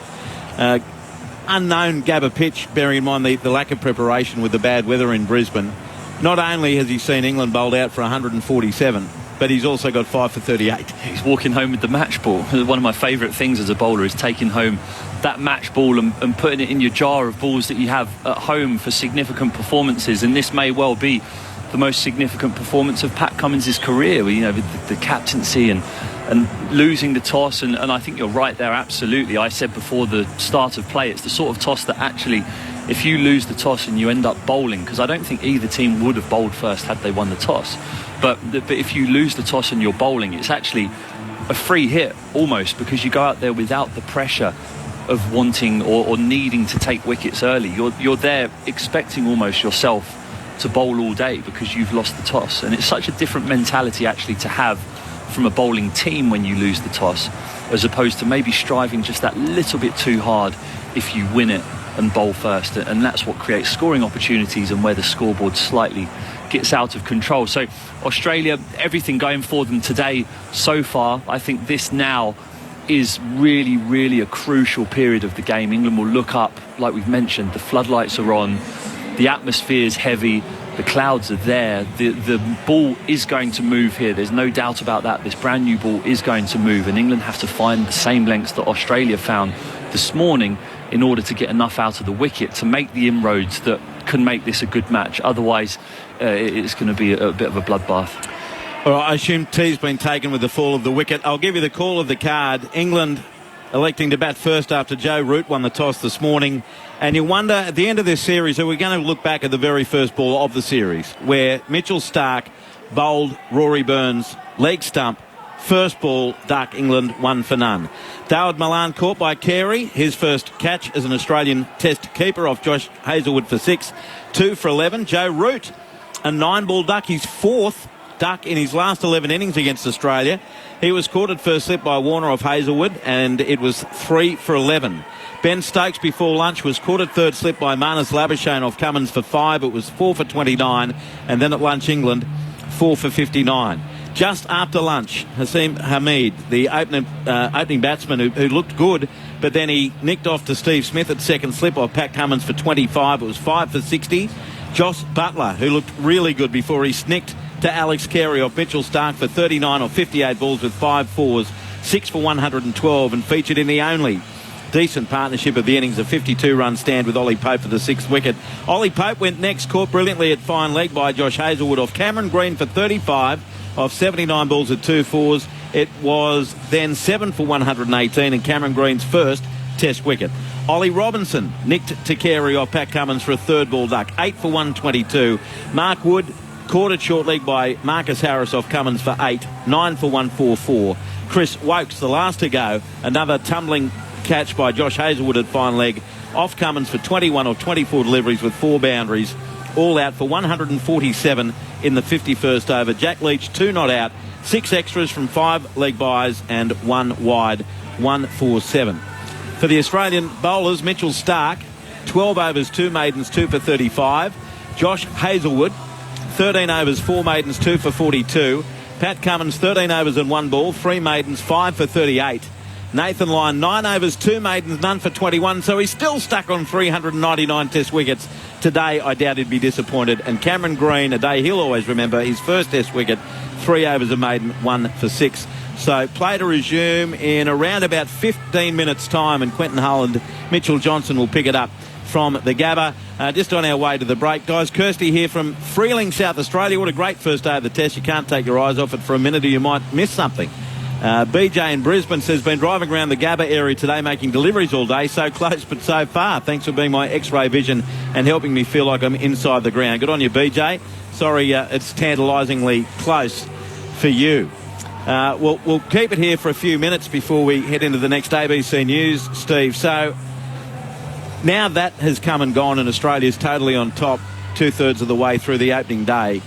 unknown Gabba pitch, bearing in mind the lack of preparation with the bad weather in Brisbane. Not only has he seen England bowled out for 147, but he's also got 5 for 38. He's walking home with the match ball. One of my favourite things as a bowler is taking home that match ball and putting it in your jar of balls that you have at home for significant performances. And this may well be the most significant performance of Pat Cummins' career. You know, the captaincy and losing the toss. And I think you're right there, absolutely. I said before the start of play, it's the sort of toss that actually, if you lose the toss and you end up bowling, because I don't think either team would have bowled first had they won the toss, but if you lose the toss and you're bowling, it's actually a free hit almost, because you go out there without the pressure of wanting or needing to take wickets early. You're there expecting almost yourself to bowl all day because you've lost the toss. And it's such a different mentality actually to have from a bowling team when you lose the toss, as opposed to maybe striving just that little bit too hard if you win it and bowl first. And that's what creates scoring opportunities and where the scoreboard slightly gets out of control. So Australia, everything going for them today so far. I think this now is really, really a crucial period of the game. England will look up, like we've mentioned, the floodlights are on, the atmosphere is heavy, the clouds are there, the ball is going to move here, there's no doubt about that. This brand new ball is going to move, and England have to find the same lengths that Australia found this morning in order to get enough out of the wicket to make the inroads that can make this a good match. Otherwise, it's going to be a bit of a bloodbath. All right, I assume tea's been taken with the fall of the wicket. I'll give you the call of the card. England electing to bat first after Joe Root won the toss this morning. And you wonder, at the end of this series, are we going to look back at the very first ball of the series, where Mitchell Starc bowled Rory Burns, leg stump, first ball, duck, England 1 for none. Dawid Malan caught by Carey, his first catch as an Australian Test keeper off Josh Hazlewood for 6, 2 for 11. Joe Root, a 9-ball duck, his fourth duck in his last 11 innings against Australia. He was caught at first slip by Warner off Hazlewood, and it was 3 for 11. Ben Stokes before lunch was caught at third slip by Marnus Labuschagne off Cummins for 5. It was 4 for 29, and then at lunch England 4 for 59. Just after lunch, Haseem Hameed, the opening batsman who looked good, but then he nicked off to Steve Smith at second slip off Pat Cummins for 25. It was 5 for 60. Josh Butler, who looked really good before he snicked to Alex Carey off Mitchell Starc for 39 or 58 balls with 5 fours, 6 for 112, and featured in the only decent partnership of the innings, a 52-run stand with Ollie Pope for the 6th wicket. Ollie Pope went next, caught brilliantly at fine leg by Josh Hazlewood off Cameron Green for 35 off 79 balls at 2 fours. It was then 7 for 118 and Cameron Green's first Test wicket. Ollie Robinson nicked to Carey off Pat Cummins for a third ball duck, 8 for 122. Mark Wood caught at short leg by Marcus Harris off Cummins for 8, 9 for 144. Chris Wokes, the last to go, another tumbling catch by Josh Hazlewood at fine leg off Cummins for 21 or 24 deliveries with 4 boundaries, all out for 147 in the 51st over. Jack Leach 2 not out, 6 extras from 5 leg byes and 1 wide, 147. For the Australian bowlers, Mitchell Starc 12 overs 2 maidens 2 for 35. Josh Hazlewood 13 overs 4 maidens 2 for 42. Pat Cummins 13 overs and 1 ball 3 maidens 5 for 38. Nathan Lyon 9 overs 2 maidens none for 21, so he's still stuck on 399 Test wickets. Today I doubt he'd be disappointed. And Cameron Green, a day he'll always remember, his first Test wicket, 3 overs a maiden 1 for 6. So play to resume in around about 15 minutes time, and Quentin Hull and Mitchell Johnson will pick it up from the Gabba. Just on our way to the break, guys. Kirsty here from Freeling, South Australia. What a great first day of the Test. You can't take your eyes off it for a minute or you might miss something. BJ in Brisbane says, been driving around the Gabba area today making deliveries all day. So close but so far. Thanks for being my X-ray vision and helping me feel like I'm inside the ground. Good on you, BJ. Sorry, it's tantalisingly close for you. We'll keep it here for a few minutes before we head into the next ABC News, Steve. So now that has come and gone and Australia's totally on top 2/3 of the way through the opening day.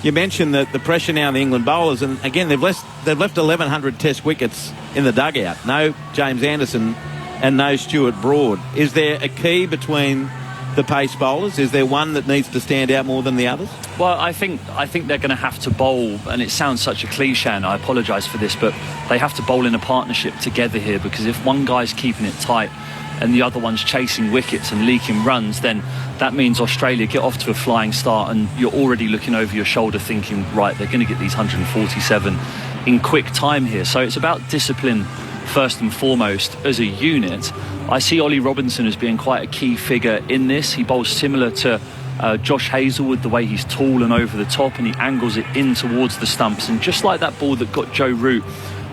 You mentioned that the pressure now on the England bowlers, and again they've left 1,100 Test wickets in the dugout. No James Anderson and no Stuart Broad. Is there a key between the pace bowlers? Is there one that needs to stand out more than the others? Well, I think they're going to have to bowl, and it sounds such a cliche, and I apologise for this, but they have to bowl in a partnership together here, because if one guy's keeping it tight and the other one's chasing wickets and leaking runs, then that means Australia get off to a flying start, and you're already looking over your shoulder thinking, right, they're going to get these 147 in quick time here. So it's about discipline first and foremost as a unit. I see Ollie Robinson as being quite a key figure in this. He bowls similar to Josh Hazlewood, the way he's tall and over the top, and he angles it in towards the stumps. And just like that ball that got Joe Root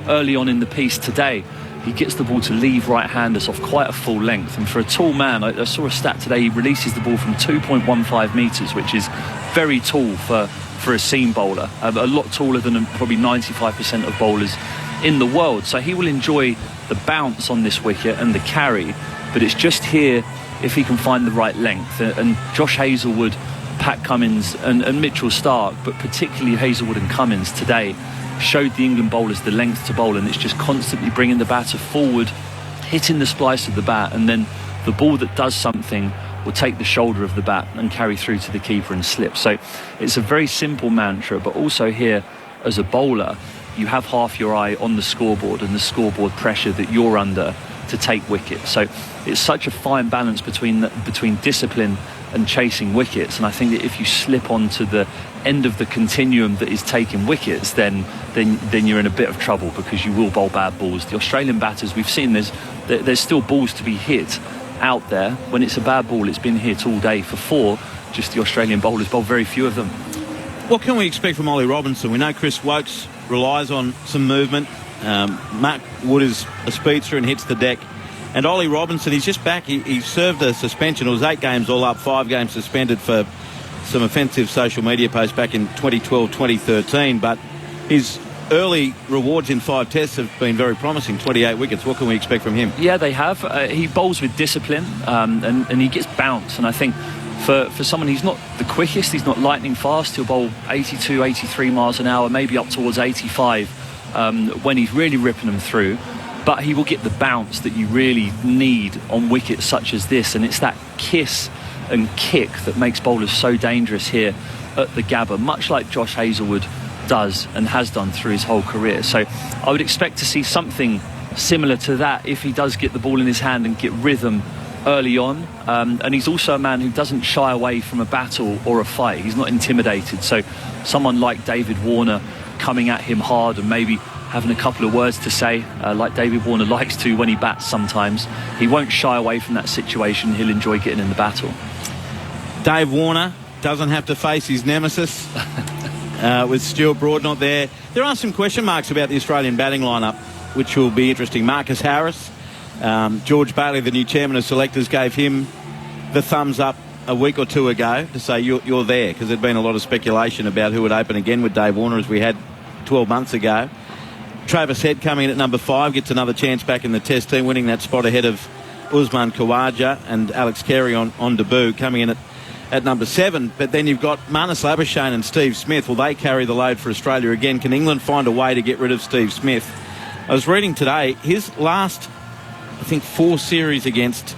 early on in the piece today, he gets the ball to leave right-handers off quite a full length. And for a tall man, I saw a stat today, he releases the ball from 2.15 metres, which is very tall for a seam bowler. A lot taller than probably 95% of bowlers in the world. So he will enjoy the bounce on this wicket and the carry, but it's just here if he can find the right length. And Josh Hazlewood, Pat Cummins and Mitchell Starc, but particularly Hazlewood and Cummins today, showed the England bowlers the length to bowl, and it's just constantly bringing the batter forward, hitting the splice of the bat, and then the ball that does something will take the shoulder of the bat and carry through to the keeper and slip. So it's a very simple mantra, but also here as a bowler you have half your eye on the scoreboard and the scoreboard pressure that you're under to take wickets. So it's such a fine balance between discipline and chasing wickets, and I think that if you slip onto the end of the continuum that is taking wickets, then you're in a bit of trouble, because you will bowl bad balls. The Australian batters, we've seen there's still balls to be hit out there. When it's a bad ball, it's been hit all day for four. Just the Australian bowlers bowl very few of them. What can we expect from Ollie Robinson? We know Chris Wokes relies on some movement. Mark Wood is a speedster and hits the deck. And Ollie Robinson, he's just back. He served a suspension. It was 8 games all up, 5 games suspended for some offensive social media posts back in 2012, 2013. But his early rewards in 5 tests have been very promising. 28 wickets. What can we expect from him? Yeah, they have. He bowls with discipline, and he gets bounce. And I think for someone, he's not the quickest, he's not lightning fast. He'll bowl 82, 83 miles an hour, maybe up towards 85 when he's really ripping them through. But he will get the bounce that you really need on wickets such as this, and it's that kiss and kick that makes bowlers so dangerous here at the Gabba, much like Josh Hazlewood does and has done through his whole career. So I would expect to see something similar to that if he does get the ball in his hand and get rhythm early on. And he's also a man who doesn't shy away from a battle or a fight. He's not intimidated. So someone like David Warner coming at him hard and maybe having a couple of words to say, like David Warner likes to when he bats sometimes, he won't shy away from that situation. He'll enjoy getting in the battle. Dave Warner doesn't have to face his nemesis with Stuart Broad not there. There are some question marks about the Australian batting lineup, which will be interesting. Marcus Harris, George Bailey, the new chairman of selectors, gave him the thumbs up a week or two ago to say you're there, because there'd been a lot of speculation about who would open again with Dave Warner, as we had 12 months ago. Travis Head coming in at number 5, gets another chance back in the Test team, winning that spot ahead of Usman Khawaja and Alex Carey on debut, coming in at number 7. But then you've got Marnus Labuschagne and Steve Smith. Will they carry the load for Australia again? Can England find a way to get rid of Steve Smith? I was reading today, his last, I think, 4 series against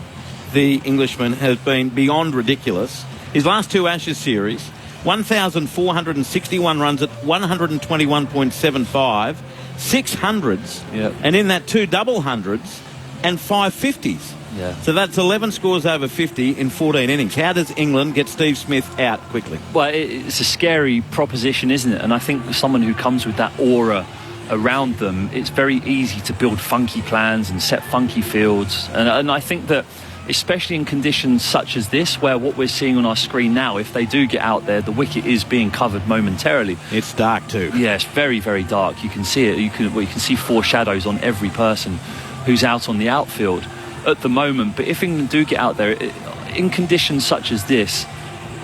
the Englishman has been beyond ridiculous. His last 2 Ashes series, 1,461 runs at 121.75, 6 hundreds, and in that 2 double hundreds and 5 50s. Yeah. So that's 11 scores over 50 in 14 innings. How does England get Steve Smith out quickly? Well, it's a scary proposition, isn't it? And I think someone who comes with that aura around them, it's very easy to build funky plans and set funky fields. And I think that, especially in conditions such as this, where what we're seeing on our screen now, if they do get out there, the wicket is being covered momentarily. It's dark too. Yeah, it's very, very dark. You can see it. You can see 4 shadows on every person who's out on the outfield at the moment. But if England do get out there, in conditions such as this,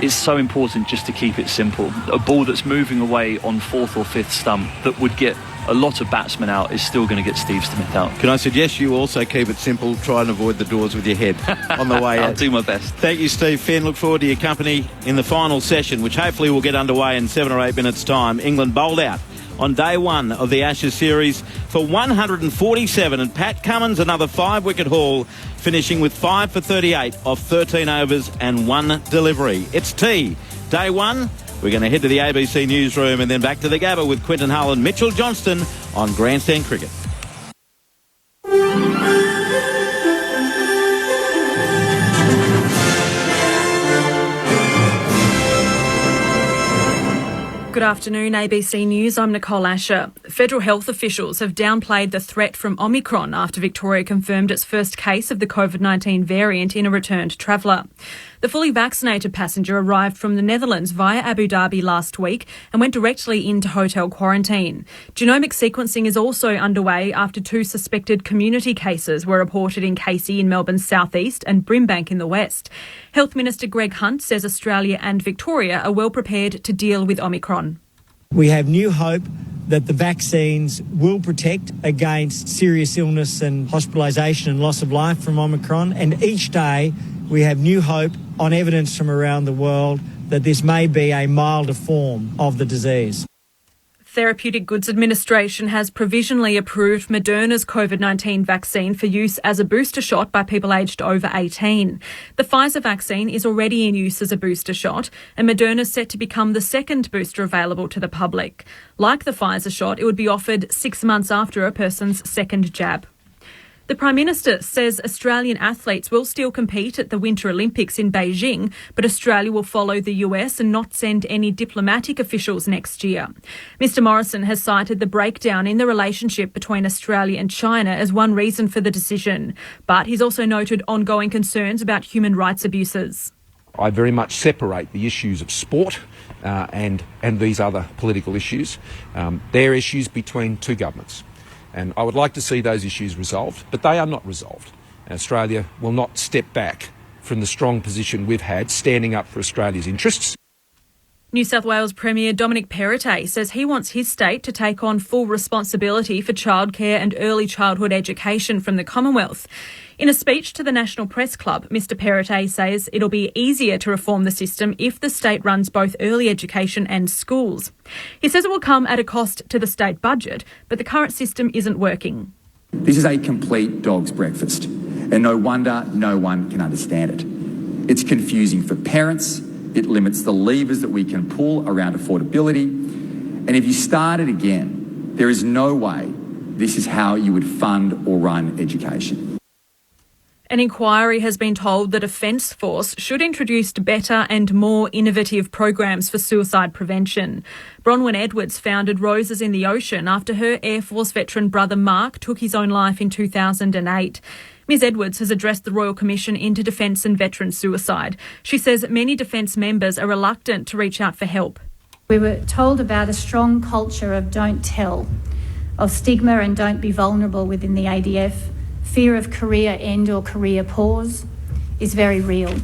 it's so important just to keep it simple. A ball that's moving away on 4th or 5th stump that would get a lot of batsmen out is still going to get Steve Smith out. Can I suggest you also keep it simple, try and avoid the doors with your head on the way out? I'll do my best. Thank you, Steve Finn. Look forward to your company in the final session, which hopefully will get underway in 7 or 8 minutes' time. England bowled out on day one of the Ashes series for 147, and Pat Cummins another 5-wicket haul, finishing with 5 for 38 off 13 overs and 1 delivery. It's tea. Day one. We're going to head to the ABC newsroom and then back to the Gabba with Quinton Hull and Mitchell Johnston on Grandstand Cricket. Good afternoon, ABC News. I'm Nicole Asher. Federal health officials have downplayed the threat from Omicron after Victoria confirmed its first case of the COVID-19 variant in a returned traveller. The fully vaccinated passenger arrived from the Netherlands via Abu Dhabi last week and went directly into hotel quarantine. Genomic sequencing is also underway after 2 suspected community cases were reported in Casey in Melbourne's southeast and Brimbank in the west. Health Minister Greg Hunt says Australia and Victoria are well prepared to deal with Omicron. We have new hope that the vaccines will protect against serious illness and hospitalisation and loss of life from Omicron, and each day we have new hope on evidence from around the world that this may be a milder form of the disease. Therapeutic Goods Administration has provisionally approved Moderna's COVID-19 vaccine for use as a booster shot by people aged over 18. The Pfizer vaccine is already in use as a booster shot, and Moderna is set to become the second booster available to the public. Like the Pfizer shot, it would be offered 6 months after a person's second jab. The Prime Minister says Australian athletes will still compete at the Winter Olympics in Beijing, but Australia will follow the US and not send any diplomatic officials next year. Mr Morrison has cited the breakdown in the relationship between Australia and China as one reason for the decision, but he's also noted ongoing concerns about human rights abuses. I very much separate the issues of sport and these other political issues. They're issues between two governments. And I would like to see those issues resolved, but they are not resolved. And Australia will not step back from the strong position we've had standing up for Australia's interests. New South Wales Premier Dominic Perrottet says he wants his state to take on full responsibility for childcare and early childhood education from the Commonwealth. In a speech to the National Press Club, Mr Perrottet says it'll be easier to reform the system if the state runs both early education and schools. He says it will come at a cost to the state budget, but the current system isn't working. This is a complete dog's breakfast, and no wonder no one can understand it. It's confusing for parents, it limits the levers that we can pull around affordability, and if you start it again, there is no way this is how you would fund or run education. An inquiry has been told the Defence Force should introduce better and more innovative programs for suicide prevention. Bronwyn Edwards founded Roses in the Ocean after her Air Force veteran brother Mark took his own life in 2008. Ms Edwards has addressed the Royal Commission into Defence and Veteran Suicide. She says many Defence members are reluctant to reach out for help. We were told about a strong culture of don't tell, of stigma and don't be vulnerable within the ADF. Fear of career end or career pause is very real.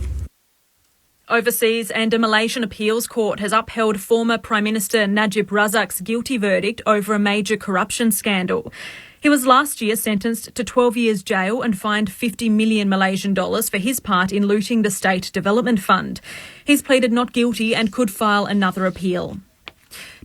Overseas, and a Malaysian appeals court has upheld former Prime Minister Najib Razak's guilty verdict over a major corruption scandal. He was last year sentenced to 12 years jail and fined 50 million Malaysian dollars for his part in looting the State Development Fund. He's pleaded not guilty and could file another appeal.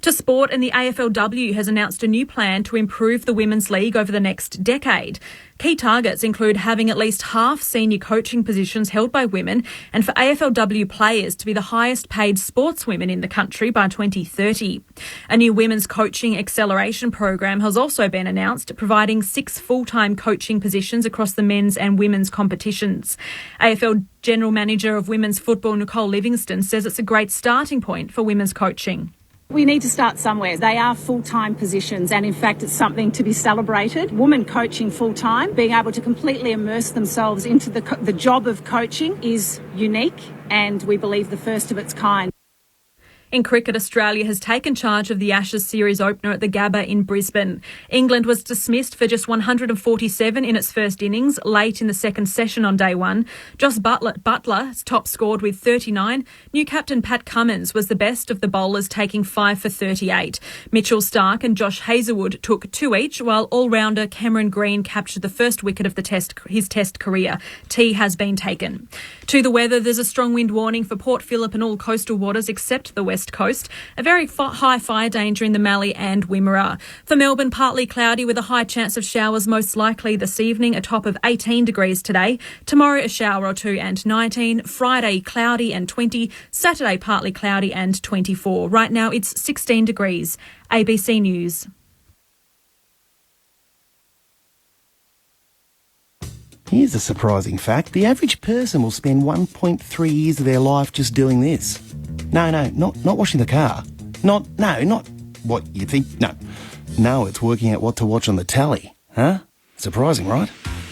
To sport, and the AFLW has announced a new plan to improve the Women's League over the next decade. Key targets include having at least half senior coaching positions held by women, and for AFLW players to be the highest paid sportswomen in the country by 2030. A new women's coaching acceleration program has also been announced, providing 6 full-time coaching positions across the men's and women's competitions. AFL General Manager of Women's Football Nicole Livingston says it's a great starting point for women's coaching. We need to start somewhere. They are full-time positions, and in fact it's something to be celebrated. Women coaching full-time, being able to completely immerse themselves into the job of coaching is unique, and we believe the first of its kind. In cricket, Australia has taken charge of the Ashes series opener at the Gabba in Brisbane. England was dismissed for just 147 in its first innings late in the second session on day one. Josh Butler top scored with 39. New captain Pat Cummins was the best of the bowlers, taking 5 for 38. Mitchell Starc and Josh Hazlewood took 2 each, while all-rounder Cameron Green captured the first wicket of his test career. Tea has been taken. To the weather, there's a strong wind warning for Port Phillip and all coastal waters except the west coast. A very high fire danger in the Mallee and Wimmera. For Melbourne, partly cloudy with a high chance of showers most likely this evening, a top of 18 degrees today. Tomorrow, a shower or two and 19. Friday, cloudy and 20. Saturday, partly cloudy and 24. Right now, it's 16 degrees. ABC News. Here's a surprising fact. The average person will spend 1.3 years of their life just doing this. No, not washing the car. Not what you think. No, it's working out what to watch on the telly. Huh? Surprising, right?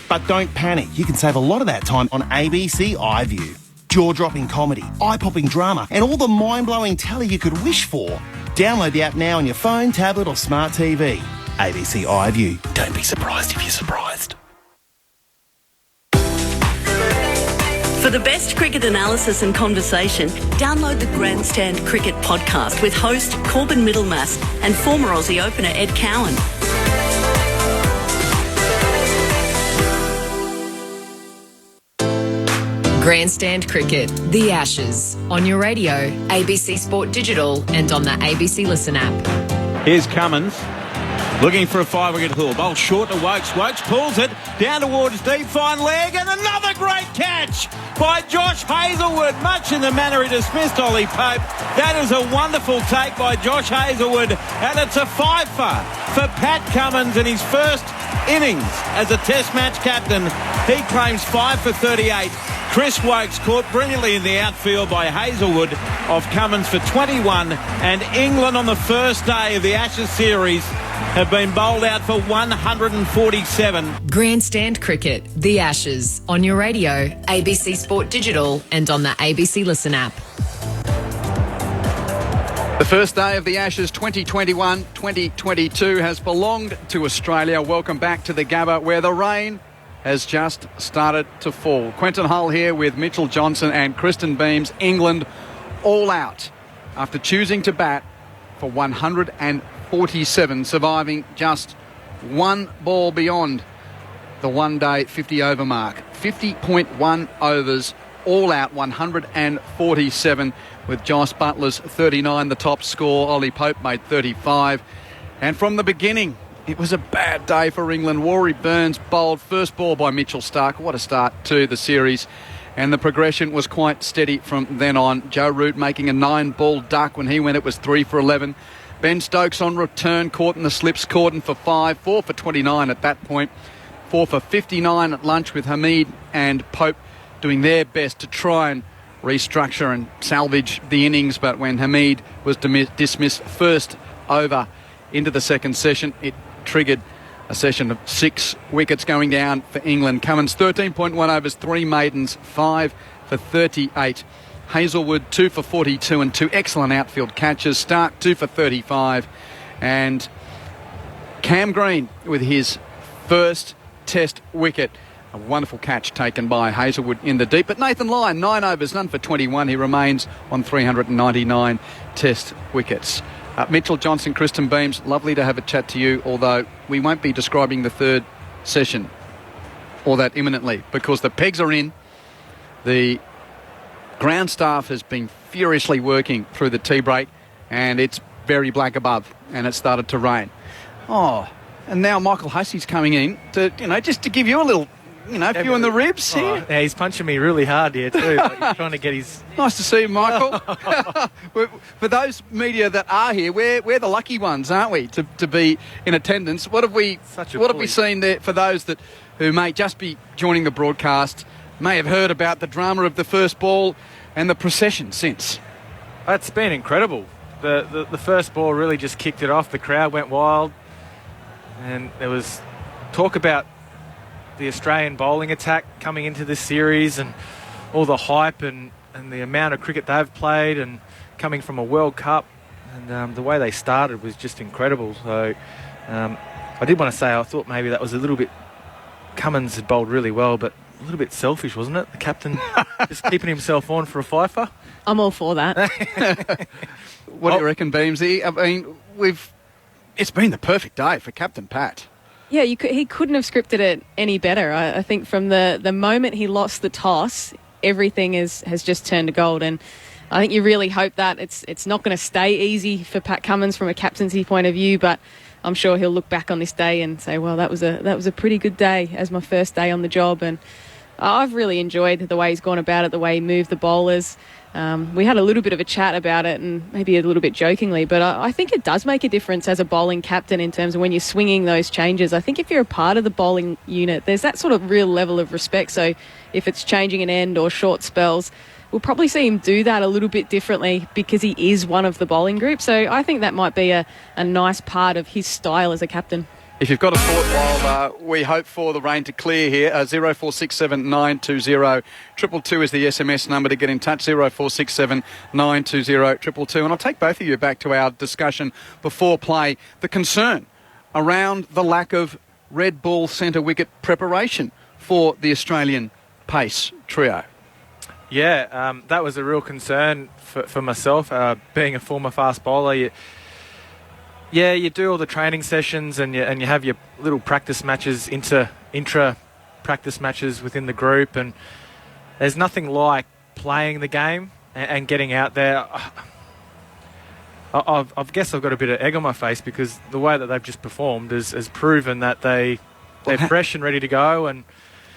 But don't panic. You can save a lot of that time on ABC iView. Jaw-dropping comedy, eye-popping drama, and all the mind-blowing telly you could wish for. Download the app now on your phone, tablet or smart TV. ABC iView. Don't be surprised if you're surprised. For the best cricket analysis and conversation, download the Grandstand Cricket podcast with host Corbin Middlemass and former Aussie opener Ed Cowan. Grandstand Cricket, The Ashes, on your radio, ABC Sport Digital and on the ABC Listen app. Here's Cummins. Looking for a 5-wicket haul. Bowl short to Wokes. Wokes pulls it down towards deep, fine leg, and another great catch by Josh Hazlewood, much in the manner he dismissed Ollie Pope. That is a wonderful take by Josh Hazlewood, and it's a fifer for Pat Cummins in his first innings as a Test match captain. He claims 5 for 38. Chris Wokes caught brilliantly in the outfield by Hazlewood off Cummins for 21, and England on the first day of the Ashes series have been bowled out for 147. Grandstand Cricket, The Ashes, on your radio, ABC Sport Digital and on the ABC Listen app. The first day of the Ashes 2021-2022 has belonged to Australia. Welcome back to the Gabba, where the rain has just started to fall. Quentin Hull here with Mitchell Johnson and Kristen Beams. England all out after choosing to bat for 147, surviving just one ball beyond the one-day 50-over mark. 50.1 overs, all out, 147, with Josh Butler's 39 the top score. Ollie Pope made 35. And from the beginning, it was a bad day for England. Warrie Burns bowled first ball by Mitchell Starc. What a start to the series. And the progression was quite steady from then on. Joe Root making a 9-ball duck. When he went, it was 3 for 11. Ben Stokes on return, caught in the slips, Corden for 5, 4 for 29 at that point, 4 for 59 at lunch, with Hamid and Pope doing their best to try and restructure and salvage the innings. But when Hamid was dismissed first over into the second session, it triggered a session of 6 wickets going down for England. Cummins 13.1 overs, 3 maidens, 5 for 38. Hazlewood 2 for 42 and 2 excellent outfield catches. Starc 2 for 35, and Cam Green with his first Test wicket. A wonderful catch taken by Hazlewood in the deep. But Nathan Lyon, 9 overs, none for 21. He remains on 399 Test wickets. Mitchell Johnson, Kristen Beams, lovely to have a chat to you, although we won't be describing the third session all that imminently because the pegs are in. The ground staff has been furiously working through the tea break, and it's very black above, and it started to rain. Oh, and now Michael Hussey's coming in to, just to give you a little, few in the ribs here. Yeah, he's punching me really hard here too. Like he's trying to get his... Nice to see you, Michael. For those media that are here, we're the lucky ones, aren't we, to be in attendance? What have we seen there for those who may just be joining the broadcast, may have heard about the drama of the first ball and the procession since? It's been incredible. The first ball really just kicked it off. The crowd went wild, and there was talk about the Australian bowling attack coming into this series and all the hype and the amount of cricket they've played, and coming from a World Cup, and the way they started was just incredible. So I did want to say I thought maybe that was a little bit... Cummins had bowled really well, but a little bit selfish, wasn't it? The captain just keeping himself on for a fifer. I'm all for that. What do you reckon, Beamsy? I mean, it's been the perfect day for Captain Pat. Yeah, he couldn't have scripted it any better. I think from the moment he lost the toss, everything has just turned to gold, and I think you really hope that it's not going to stay easy for Pat Cummins from a captaincy point of view, but I'm sure he'll look back on this day and say, well, that was a pretty good day as my first day on the job. And I've really enjoyed the way he's gone about it, the way he moved the bowlers. We had a little bit of a chat about it, and maybe a little bit jokingly, but I think it does make a difference as a bowling captain in terms of when you're swinging those changes. I think if you're a part of the bowling unit, there's that sort of real level of respect. So if it's changing an end or short spells, we'll probably see him do that a little bit differently because he is one of the bowling group. So I think that might be a nice part of his style as a captain. If you've got a thought while we hope for the rain to clear here, 0467 920 222 is the SMS number to get in touch, 0467 920 222. And I'll take both of you back to our discussion before play. The concern around the lack of red ball centre wicket preparation for the Australian pace trio. Yeah, that was a real concern for myself, being a former fast bowler. You do all the training sessions and you have your little practice matches, intra practice matches within the group, and there's nothing like playing the game and getting out there. I guess I've got a bit of egg on my face because the way that they've just performed has proven that they're fresh and ready to go. And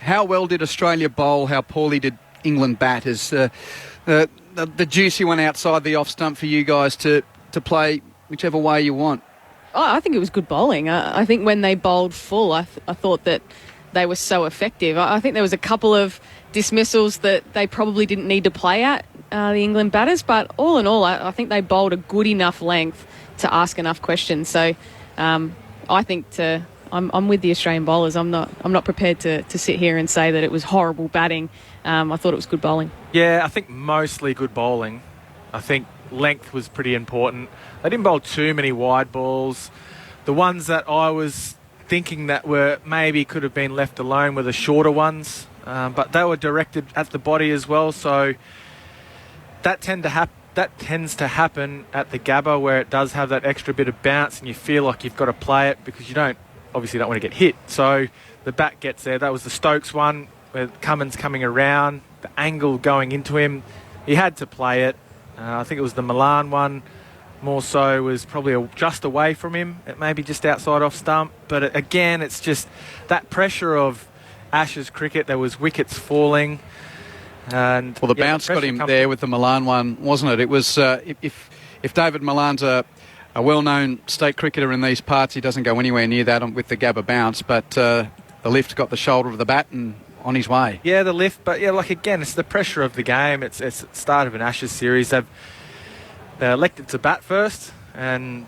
how well did Australia bowl? How poorly did England bat? Is the juicy one outside the off stump for you guys to play whichever way you want? I think it was good bowling. I think when they bowled full, I thought that they were so effective. I think there was a couple of dismissals that they probably didn't need to play at, the England batters, but all in all, I think they bowled a good enough length to ask enough questions. So I think I'm with the Australian bowlers. I'm not prepared to sit here and say that it was horrible batting. I thought it was good bowling. Yeah, I think mostly good bowling. I think length was pretty important. They didn't bowl too many wide balls. The ones that I was thinking that were maybe could have been left alone were the shorter ones, but they were directed at the body as well. So that tends to happen at the Gabba, where it does have that extra bit of bounce, and you feel like you've got to play it because you obviously don't want to get hit. So the bat gets there. That was the Stokes one, where Cummins coming around, the angle going into him. He had to play it. I think it was the Milan one, more so, was probably just away from him, maybe just outside off stump. But again, it's just that pressure of Ashes cricket. There was wickets falling. And well, the bounce got him there with the Milan one, wasn't it? It was if David Milan's a well-known state cricketer in these parts, he doesn't go anywhere near that with the Gabba bounce. But the lift got the shoulder of the bat and on his way. Yeah, the lift, but again, it's the pressure of the game. It's the start of an Ashes series. They're elected to bat first, and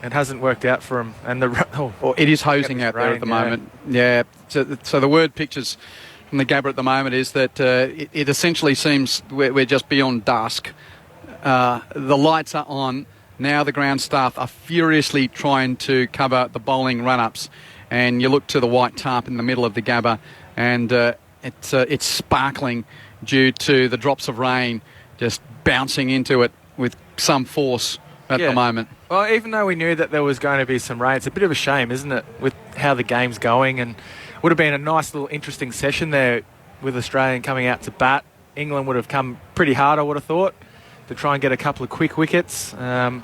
it hasn't worked out for them. And it is hosing out there at the moment. Yeah. So the word pictures from the Gabba at the moment is that it essentially seems we're just beyond dusk. The lights are on now. The ground staff are furiously trying to cover the bowling run-ups, and you look to the white tarp in the middle of the Gabba, and it's sparkling due to the drops of rain just bouncing into it with some force at the moment. Well, even though we knew that there was going to be some rain, it's a bit of a shame, isn't it, with how the game's going? And it would have been a nice little interesting session there with Australian coming out to bat. England would have come pretty hard, I would have thought, to try and get a couple of quick wickets. But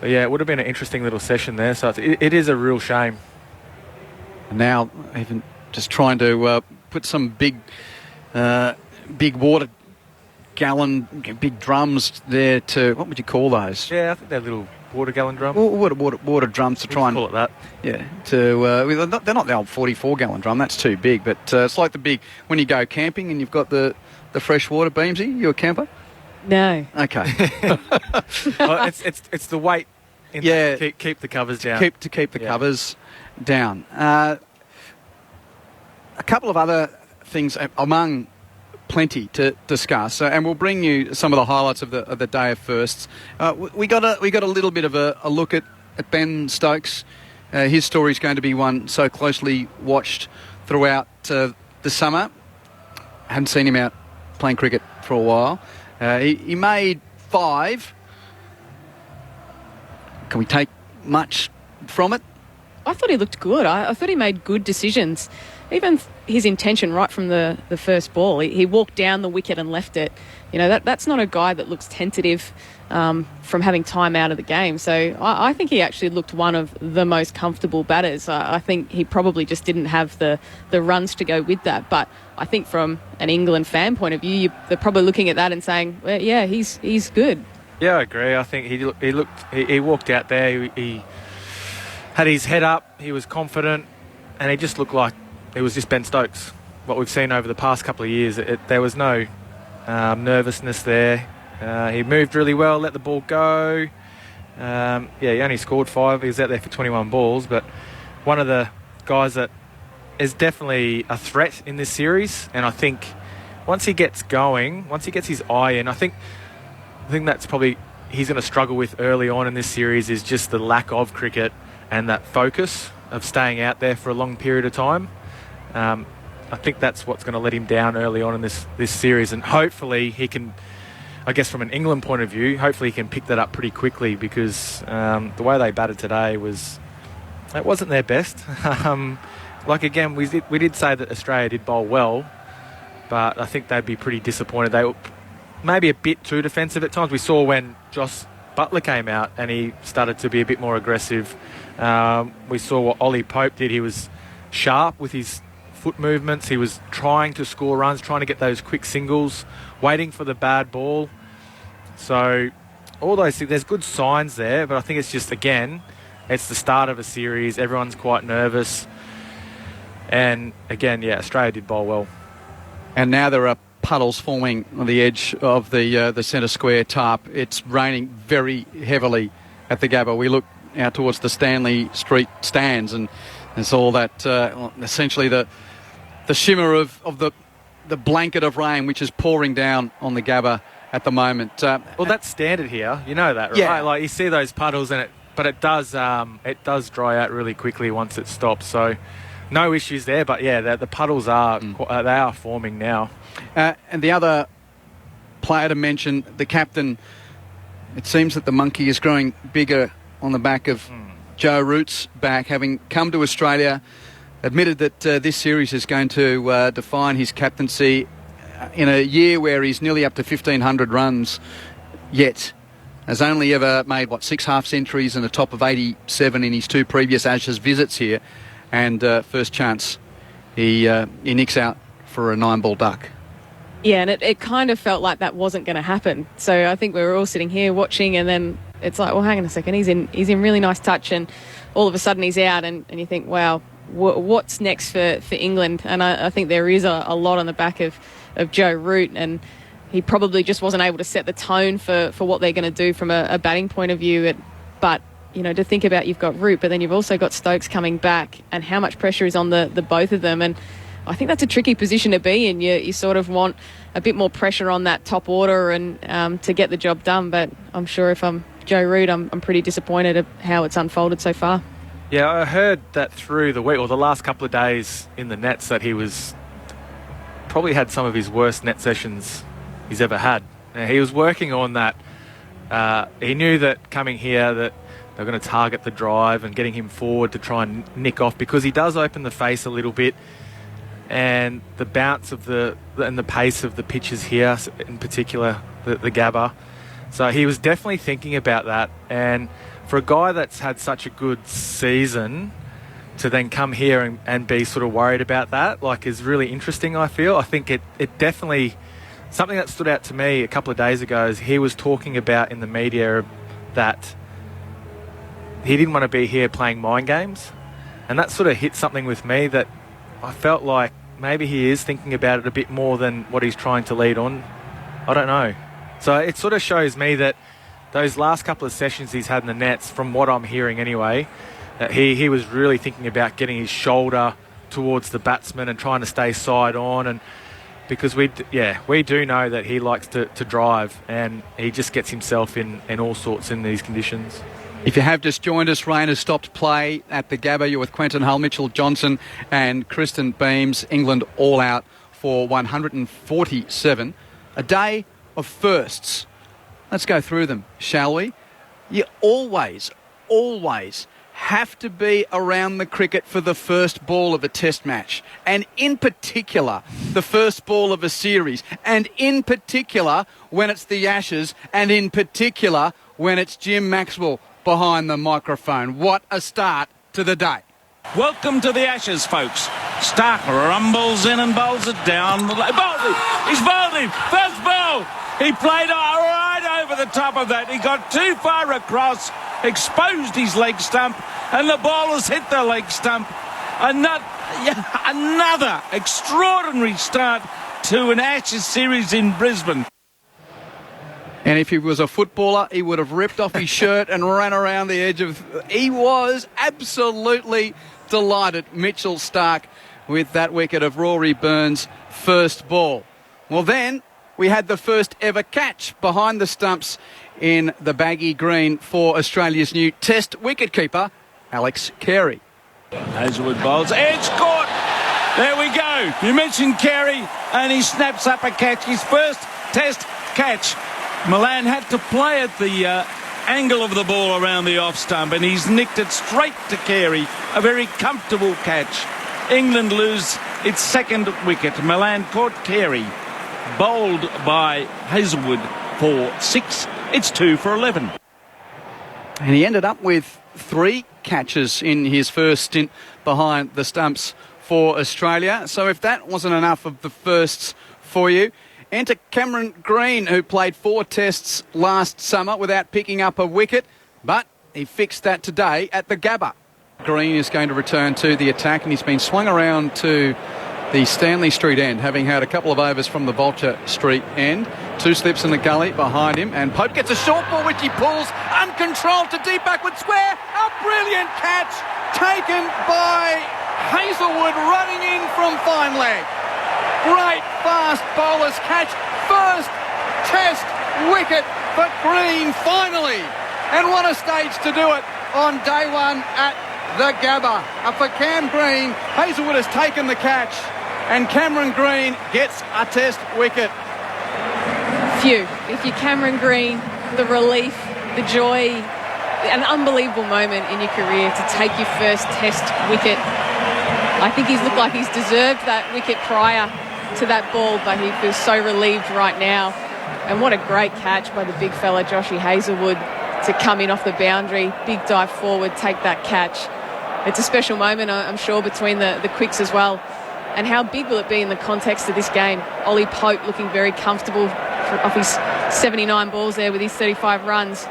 yeah, it would have been an interesting little session there. So it is a real shame. And now even just trying to put some big water gallon, big drums there to, what would you call those? Yeah, I think they're little water gallon drums. Water drums to try and call it that. Yeah, they're not the old 44 gallon drum. That's too big, but it's like the big when you go camping and you've got the fresh water. Beamsy, you a camper? No. Okay. Well, it's the weight. Keep the covers down. Keep the covers down. A couple of other things among plenty to discuss, and we'll bring you some of the highlights of the day of firsts. We got a little bit of a look at Ben Stokes. His story is going to be one so closely watched throughout the summer. Hadn't seen him out playing cricket for a while. He made 5. Can we take much from it? I thought he looked good. I thought he made good decisions. Even his intention right from the first ball, he walked down the wicket and left it. You know, that's not a guy that looks tentative from having time out of the game. So I think he actually looked one of the most comfortable batters. I think he probably just didn't have the runs to go with that. But I think from an England fan point of view, they're probably looking at that and saying, well, yeah, he's good. Yeah, I agree. I think he walked out there. He had his head up. He was confident, and he just looked like it was just Ben Stokes. What we've seen over the past couple of years, there was no nervousness there. He moved really well, let the ball go. He only scored 5. He was out there for 21 balls, but one of the guys that is definitely a threat in this series. And I think once he gets going, once he gets his eye in, I think that's probably he's going to struggle with early on in this series is just the lack of cricket and that focus of staying out there for a long period of time. I think that's what's going to let him down early on in this series, and hopefully he can, I guess from an England point of view, hopefully he can pick that up pretty quickly, because the way they batted today it wasn't their best. Again, we did say that Australia did bowl well, but I think they'd be pretty disappointed. They were maybe a bit too defensive at times. We saw when Joss Buttler came out and he started to be a bit more aggressive. We saw what Ollie Pope did. He was sharp with his foot movements. He was trying to score runs, trying to get those quick singles, waiting for the bad ball. So all those things, there's good signs there, but I think it's just, again, it's the start of a series. Everyone's quite nervous. And again, yeah, Australia did bowl well. And now there are puddles forming on the edge of the centre square tarp. It's raining very heavily at the Gabba. We look out towards the Stanley Street stands, and there's all that, essentially the shimmer of the blanket of rain which is pouring down on the Gabba at the moment. Well, that's standard here. You know that, right? Yeah. Like, you see those puddles but it does dry out really quickly once it stops. So no issues there. But yeah, the puddles they are forming now. And the other player to mention, the captain, it seems that the monkey is growing bigger on the back of Joe Root's back, having come to Australia, admitted that this series is going to define his captaincy in a year where he's nearly up to 1,500 runs, yet has only ever made, 6 half-centuries and a top of 87 in his 2 previous Ashes visits here. And first chance, he nicks out for a 9-ball duck. Yeah, and it kind of felt like that wasn't going to happen. So I think we were all sitting here watching, and then it's like, well, hang on a second, he's in really nice touch, and all of a sudden he's out, and you think, wow, what's next for England? And I think there is a lot on the back of Joe Root, and he probably just wasn't able to set the tone for what they're going to do from a batting point of view. But to think about, you've got Root, but then you've also got Stokes coming back, and how much pressure is on the both of them. And I think that's a tricky position to be in. You sort of want a bit more pressure on that top order and to get the job done. But I'm sure if I'm Joe Root, I'm pretty disappointed at how it's unfolded so far. Yeah, I heard that through the week, or the last couple of days in the nets, that he was probably had some of his worst net sessions he's ever had. Now, he was working on that. He knew that coming here that they're going to target the drive and getting him forward to try and nick off, because he does open the face a little bit, and the bounce of and the pace of the pitches here, in particular the Gabba. So he was definitely thinking about that. And for a guy that's had such a good season to then come here and be sort of worried about that, is really interesting, I feel. I think it definitely, something that stood out to me a couple of days ago is he was talking about in the media that he didn't want to be here playing mind games. And that sort of hit something with me, that I felt like maybe he is thinking about it a bit more than what he's trying to lead on. I don't know. So it sort of shows me that those last couple of sessions he's had in the nets, from what I'm hearing anyway, that he was really thinking about getting his shoulder towards the batsman and trying to stay side on. And because we do know that he likes to drive, and he just gets himself in all sorts in these conditions. If you have just joined us, rain has stopped play at the Gabba. You're with Quentin Hull, Mitchell Johnson and Kristen Beams. England all out for 147. A day of firsts. Let's go through them, shall we? You always have to be around the cricket for the first ball of a test match, and in particular the first ball of a series, and in particular when it's the Ashes, and in particular when it's Jim Maxwell behind the microphone. What a start to the day. Welcome to the Ashes, folks. Stark rumbles in and bowls it down. Bowled him. He's bowled him. First ball. He played right over the top of that. He got too far across, exposed his leg stump, and the ball has hit the leg stump. Another extraordinary start to an Ashes series in Brisbane. And if he was a footballer, he would have ripped off his shirt and ran around the edge of... He was absolutely delighted, Mitchell Starc, with that wicket of Rory Burns' first ball. Well, then we had the first ever catch behind the stumps in the baggy green for Australia's new Test wicketkeeper, Alex Carey. Hazelwood bowls, edge caught. There we go. You mentioned Carey, and he snaps up a catch. His first Test catch. Milan had to play at the angle of the ball around the off stump, and he's nicked it straight to Carey. A very comfortable catch. England lose its second wicket. Milan caught Carey, bowled by Hazelwood for 6. It's 2 for 11. And he ended up with 3 catches in his first stint behind the stumps for Australia. So if that wasn't enough of the firsts for you, enter Cameron Green, who played 4 tests last summer without picking up a wicket, but he fixed that today at the Gabba. Green is going to return to the attack, and he's been swung around to the Stanley Street end, having had a couple of overs from the Vulture Street end. 2 slips in the gully behind him, and Pope gets a short ball which he pulls uncontrolled to deep backward square. A brilliant catch taken by Hazelwood, running in from fine leg. Great fast bowler's catch. First Test wicket for Green, finally. And what a stage to do it on day one at the Gabba. For Cam Green, Hazelwood has taken the catch, and Cameron Green gets a Test wicket. Phew. If you're Cameron Green, the relief, the joy, an unbelievable moment in your career to take your first Test wicket. I think he's looked like he's deserved that wicket prior to that ball, but he feels so relieved right now. And what a great catch by the big fella Joshy Hazelwood to come in off the boundary, big dive forward, take that catch. It's a special moment, I'm sure, between the quicks as well. And how big will it be in the context of this game? Ollie Pope looking very comfortable off his 79 balls there with his 35 runs.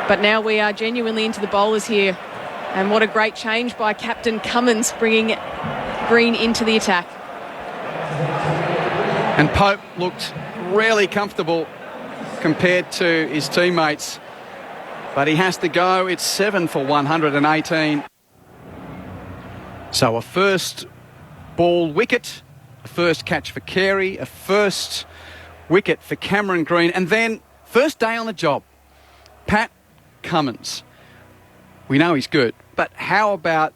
But now we are genuinely into the bowlers here. And what a great change by Captain Cummins, bringing Green into the attack. And Pope looked really comfortable compared to his teammates, but he has to go. It's 7 for 118. So a first ball wicket, a first catch for Carey, a first wicket for Cameron Green, and then first day on the job, Pat Cummins. We know he's good, but how about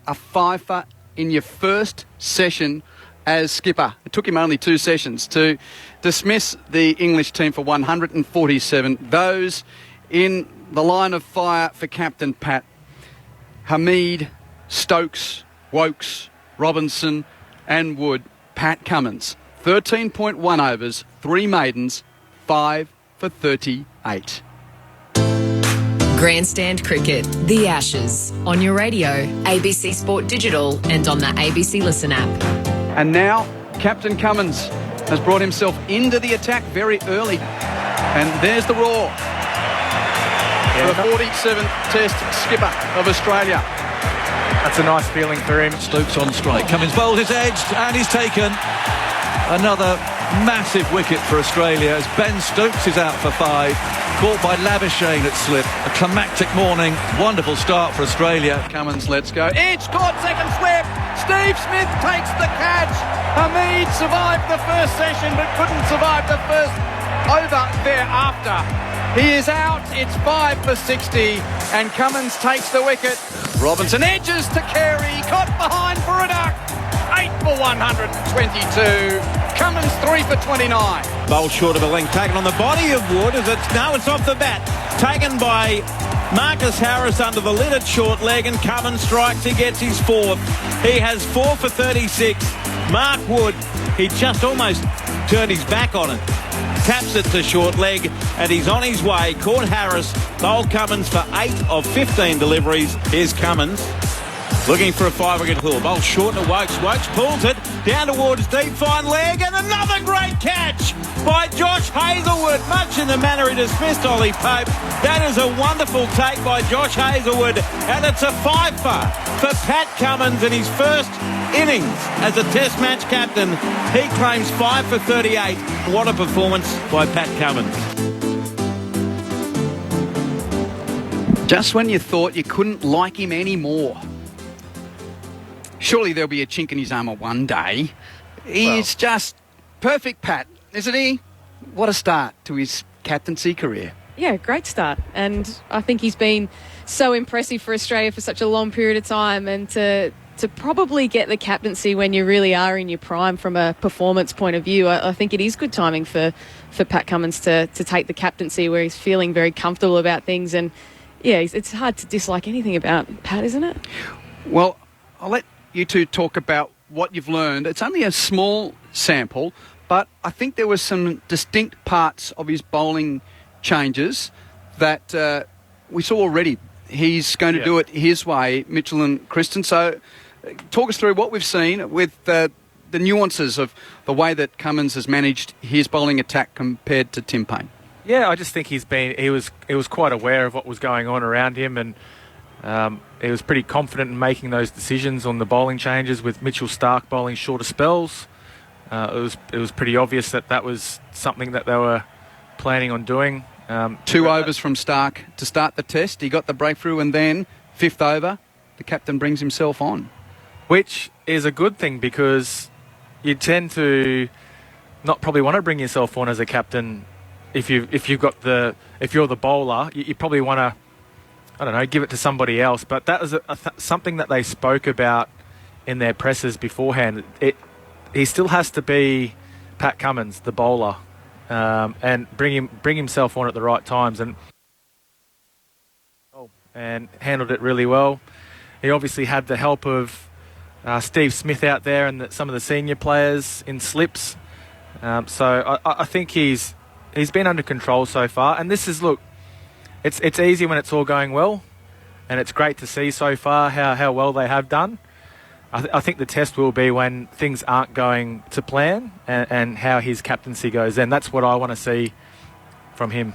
a fifer in your first session as skipper? It took him only 2 sessions to dismiss the English team for 147. Those in the line of fire for Captain Pat: Hamid, Stokes, Wokes, Robinson and Wood. Pat Cummins, 13.1 overs, 3 maidens, 5 for 38. Grandstand Cricket, the Ashes, on your radio, ABC Sport Digital and on the ABC Listen app. And now Captain Cummins has brought himself into the attack very early. And there's the roar. The 47th Test skipper of Australia. That's a nice feeling for him. Stokes on strike. Cummins bowled, his edged, and he's taken another massive wicket for Australia as Ben Stokes is out for 5. Caught by Labuschagne at slip. A climactic morning. Wonderful start for Australia. Cummins lets go. Edge caught, second slip. Steve Smith takes the catch. Hamid survived the first session but couldn't survive the first over thereafter. He is out. It's 5 for 60 and Cummins takes the wicket. Robinson edges to Carey. Caught behind for a duck. 8 for 122. Cummins 3 for 29. Bowl short of a length taken on the body of Wood as it's off the bat. Taken by Marcus Harris under the littered short leg and Cummins strikes. He gets his fourth. He has 4 for 36. Mark Wood, he just almost turned his back on it. Taps it to short leg and he's on his way. Caught Harris, bowled Cummins for 8 of 15 deliveries. Here's Cummins looking for a 5-wicket haul. Bowl short to Wokes. Wokes pulls it down towards deep fine leg and another great catch by Josh Hazlewood, much in the manner he dismissed Ollie Pope. That is a wonderful take by Josh Hazlewood and it's a 5-for for Pat Cummins in his first innings as a Test match captain. He claims 5 for 38. What a performance by Pat Cummins. Just when you thought you couldn't like him anymore. Surely there'll be a chink in his armour one day. He's just perfect, Pat, isn't he? What a start to his captaincy career. Yeah, great start. And I think he's been so impressive for Australia for such a long period of time, and to probably get the captaincy when you really are in your prime from a performance point of view, I think it is good timing for Pat Cummins to take the captaincy where he's feeling very comfortable about things. And yeah, it's hard to dislike anything about Pat, isn't it? Well, I'll let you two talk about what you've learned. It's only a small sample, but I think there were some distinct parts of his bowling changes that we saw already. He's going to do it his way, Mitchell and Kristen. So talk us through what we've seen with the nuances of the way that Cummins has managed his bowling attack compared to Tim Payne. Yeah, I just think he was quite aware of what was going on around him, and he was pretty confident in making those decisions on the bowling changes with Mitchell Starc bowling shorter spells. It was pretty obvious that was something that they were planning on doing. 2 overs from Starc to start the test. He got the breakthrough, and then 5th over, the captain brings himself on. Which is a good thing, because you tend to not probably want to bring yourself on as a captain if you're the bowler. You probably want to, I don't know, give it to somebody else. But that was something that they spoke about in their presses beforehand. He still has to be Pat Cummins, the bowler, and bring himself on at the right times, and handled it really well. He obviously had the help of Steve Smith out there and some of the senior players in slips. So I think he's been under control so far. And this is, look, it's easy when it's all going well, and it's great to see so far how well they have done. I think the test will be when things aren't going to plan, and how his captaincy goes. And that's what I want to see from him.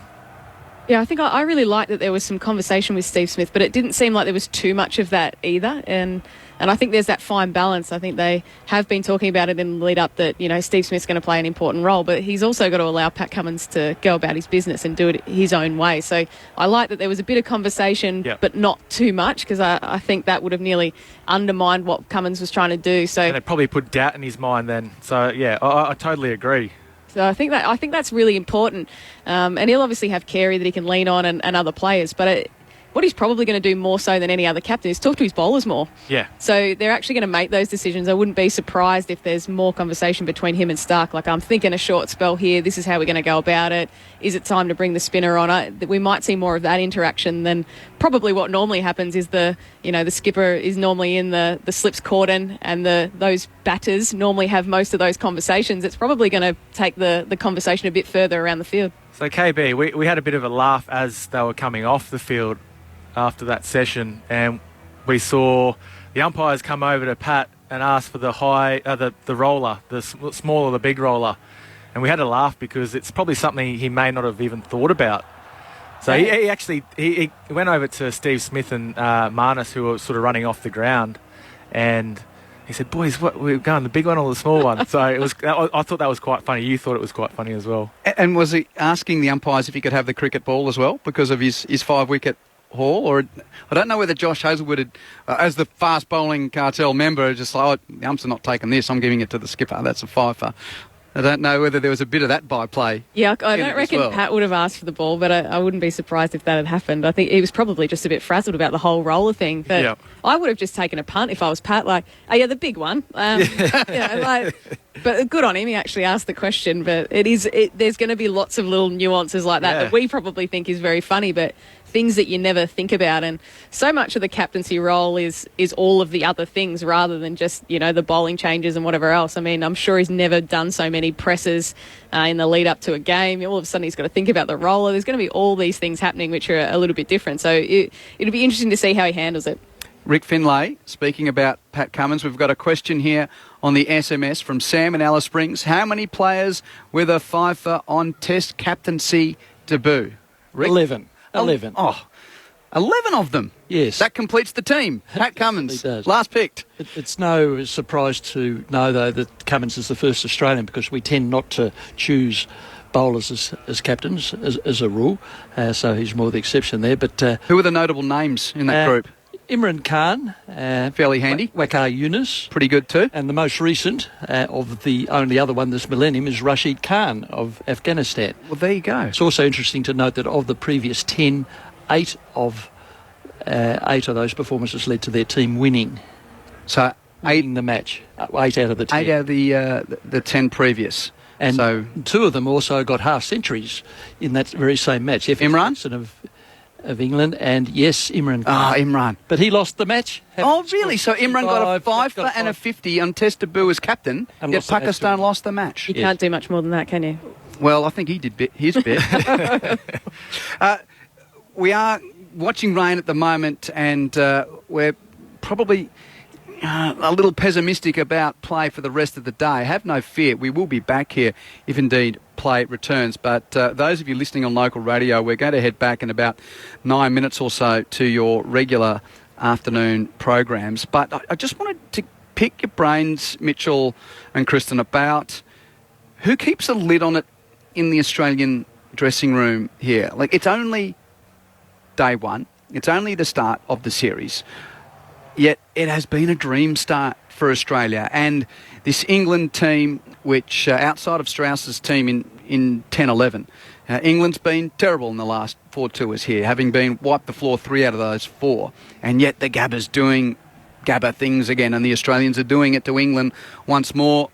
Yeah, I think I really liked that there was some conversation with Steve Smith, but it didn't seem like there was too much of that either. And I think there's that fine balance. I think they have been talking about it in the lead up that, Steve Smith's going to play an important role, but he's also got to allow Pat Cummins to go about his business and do it his own way. So I like that there was a bit of conversation, but not too much, because I think that would have nearly undermined what Cummins was trying to do. So, and it probably put doubt in his mind then. So, yeah, I totally agree. So I think that's really important. And he'll obviously have Carey that he can lean on and other players. But what he's probably going to do more so than any other captain is talk to his bowlers more. Yeah. So they're actually going to make those decisions. I wouldn't be surprised if there's more conversation between him and Starc. Like, I'm thinking a short spell here. This is how we're going to go about it. Is it time to bring the spinner on? We might see more of that interaction than probably what normally happens. Is the skipper is normally in the slips cordon, and those batters normally have most of those conversations. It's probably going to take the conversation a bit further around the field. So KB, we had a bit of a laugh as they were coming off the field after that session, and we saw the umpires come over to Pat and ask for the roller, the small or the big roller, and we had a laugh because it's probably something he may not have even thought about. So he actually went over to Steve Smith and Marnus, who were sort of running off the ground, and he said, "Boys, what we're going, the big one or the small one?" So it was. I thought that was quite funny. You thought it was quite funny as well. And was he asking the umpires if he could have the cricket ball as well because of his 5-wicket Hall, or I don't know whether Josh Hazelwood, had, as the fast bowling cartel member, just like, the umps are not taking this, I'm giving it to the skipper. That's a fifer. I don't know whether there was a bit of that byplay. Yeah, I don't reckon Pat would have asked for the ball, but I wouldn't be surprised if that had happened. I think he was probably just a bit frazzled about the whole roller thing. But I would have just taken a punt if I was Pat, like, oh yeah, the big one. But good on him, he actually asked the question. But there's going to be lots of little nuances like that we probably think is very funny, but things that you never think about. And so much of the captaincy role is all of the other things rather than just, the bowling changes and whatever else. I mean, I'm sure he's never done so many presses in the lead up to a game. All of a sudden he's got to think about the roller. There's going to be all these things happening which are a little bit different. So it'll be interesting to see how he handles it. Rick Finlay, speaking about Pat Cummins, we've got a question here on the SMS from Sam in Alice Springs. How many players with a fifer on Test captaincy debut? Rick? 11. 11 of them. Yes. That completes the team. Pat Cummins, last picked. It's no surprise to know, though, that Cummins is the first Australian, because we tend not to choose bowlers as captains as a rule. So he's more the exception there. But who are the notable names in that group? Imran Khan. Fairly handy. Waqar Yunus. Pretty good too. And the most recent of the only other one this millennium is Rashid Khan of Afghanistan. Well, there you go. It's also interesting to note that of the previous 10, 8 of those performances led to their team winning. So winning the match. 8 out of the 10. 8 out of the 10 previous. And so 2 of them also got half centuries in that very same match. Imran? Of England, and yes, Imran. Imran. But he lost the match. Oh, really? So Imran got a fifer and a 50 on Test debut as captain, yet Pakistan lost the match. You can't do much more than that, can you? Well, I think he did his bit. We are watching rain at the moment, and we're probably a little pessimistic about play for the rest of the day. Have no fear, we will be back here if indeed play returns. But those of you listening on local radio, we're going to head back in about 9 minutes or so to your regular afternoon programs. But I just wanted to pick your brains, Mitchell and Kristen, about who keeps a lid on it in the Australian dressing room here. Like, it's only day one. It's only the start of the series. Yet it has been a dream start for Australia. And this England team, which outside of Strauss's team in 10-11, England's been terrible in the last 4 tours here, having been wiped the floor 3 out of those 4. And yet the Gabba's doing Gabba things again, and the Australians are doing it to England once more.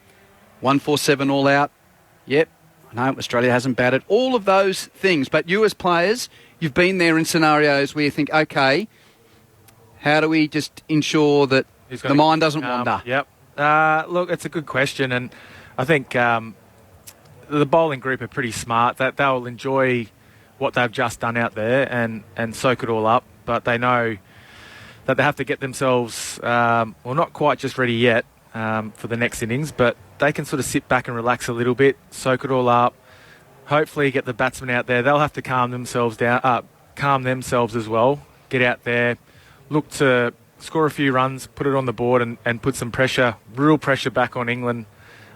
147 all out. Yep, I know Australia hasn't batted. All of those things. But you as players, you've been there in scenarios where you think, okay, how do we just ensure that the mind doesn't wander? Yep. Look, it's a good question, and I think the bowling group are pretty smart. That they'll enjoy what they've just done out there and soak it all up, but they know that they have to get themselves, not quite just ready yet for the next innings, but they can sort of sit back and relax a little bit, soak it all up, hopefully get the batsmen out there. They'll have to calm themselves as well, get out there, look to score a few runs, put it on the board and put some pressure, real pressure back on England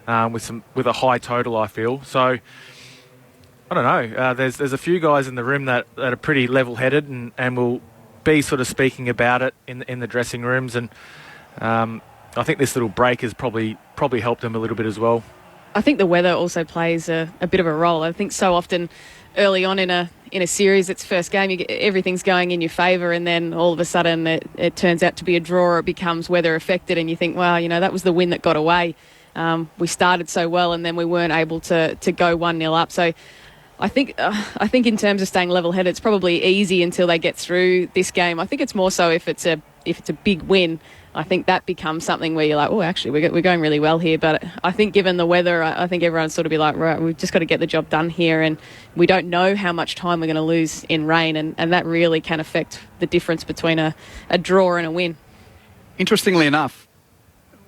with a high total, I feel. So, I don't know. There's a few guys in the room that are pretty level-headed and will be sort of speaking about it in the dressing rooms. And I think this little break has probably helped them a little bit as well. I think the weather also plays a bit of a role. I think so often early on in a series, it's first game, everything's going in your favour, and then all of a sudden it turns out to be a draw, or it becomes weather affected, and you think, well, that was the win that got away. We started so well, and then we weren't able to go 1-0 up. So I think in terms of staying level-headed, it's probably easy until they get through this game. I think it's more so if it's a big win. I think that becomes something where you're like, oh, actually, we're going really well here. But I think given the weather, I think everyone's sort of be like, right, we've just got to get the job done here. And we don't know how much time we're going to lose in rain. And that really can affect the difference between a draw and a win. Interestingly enough,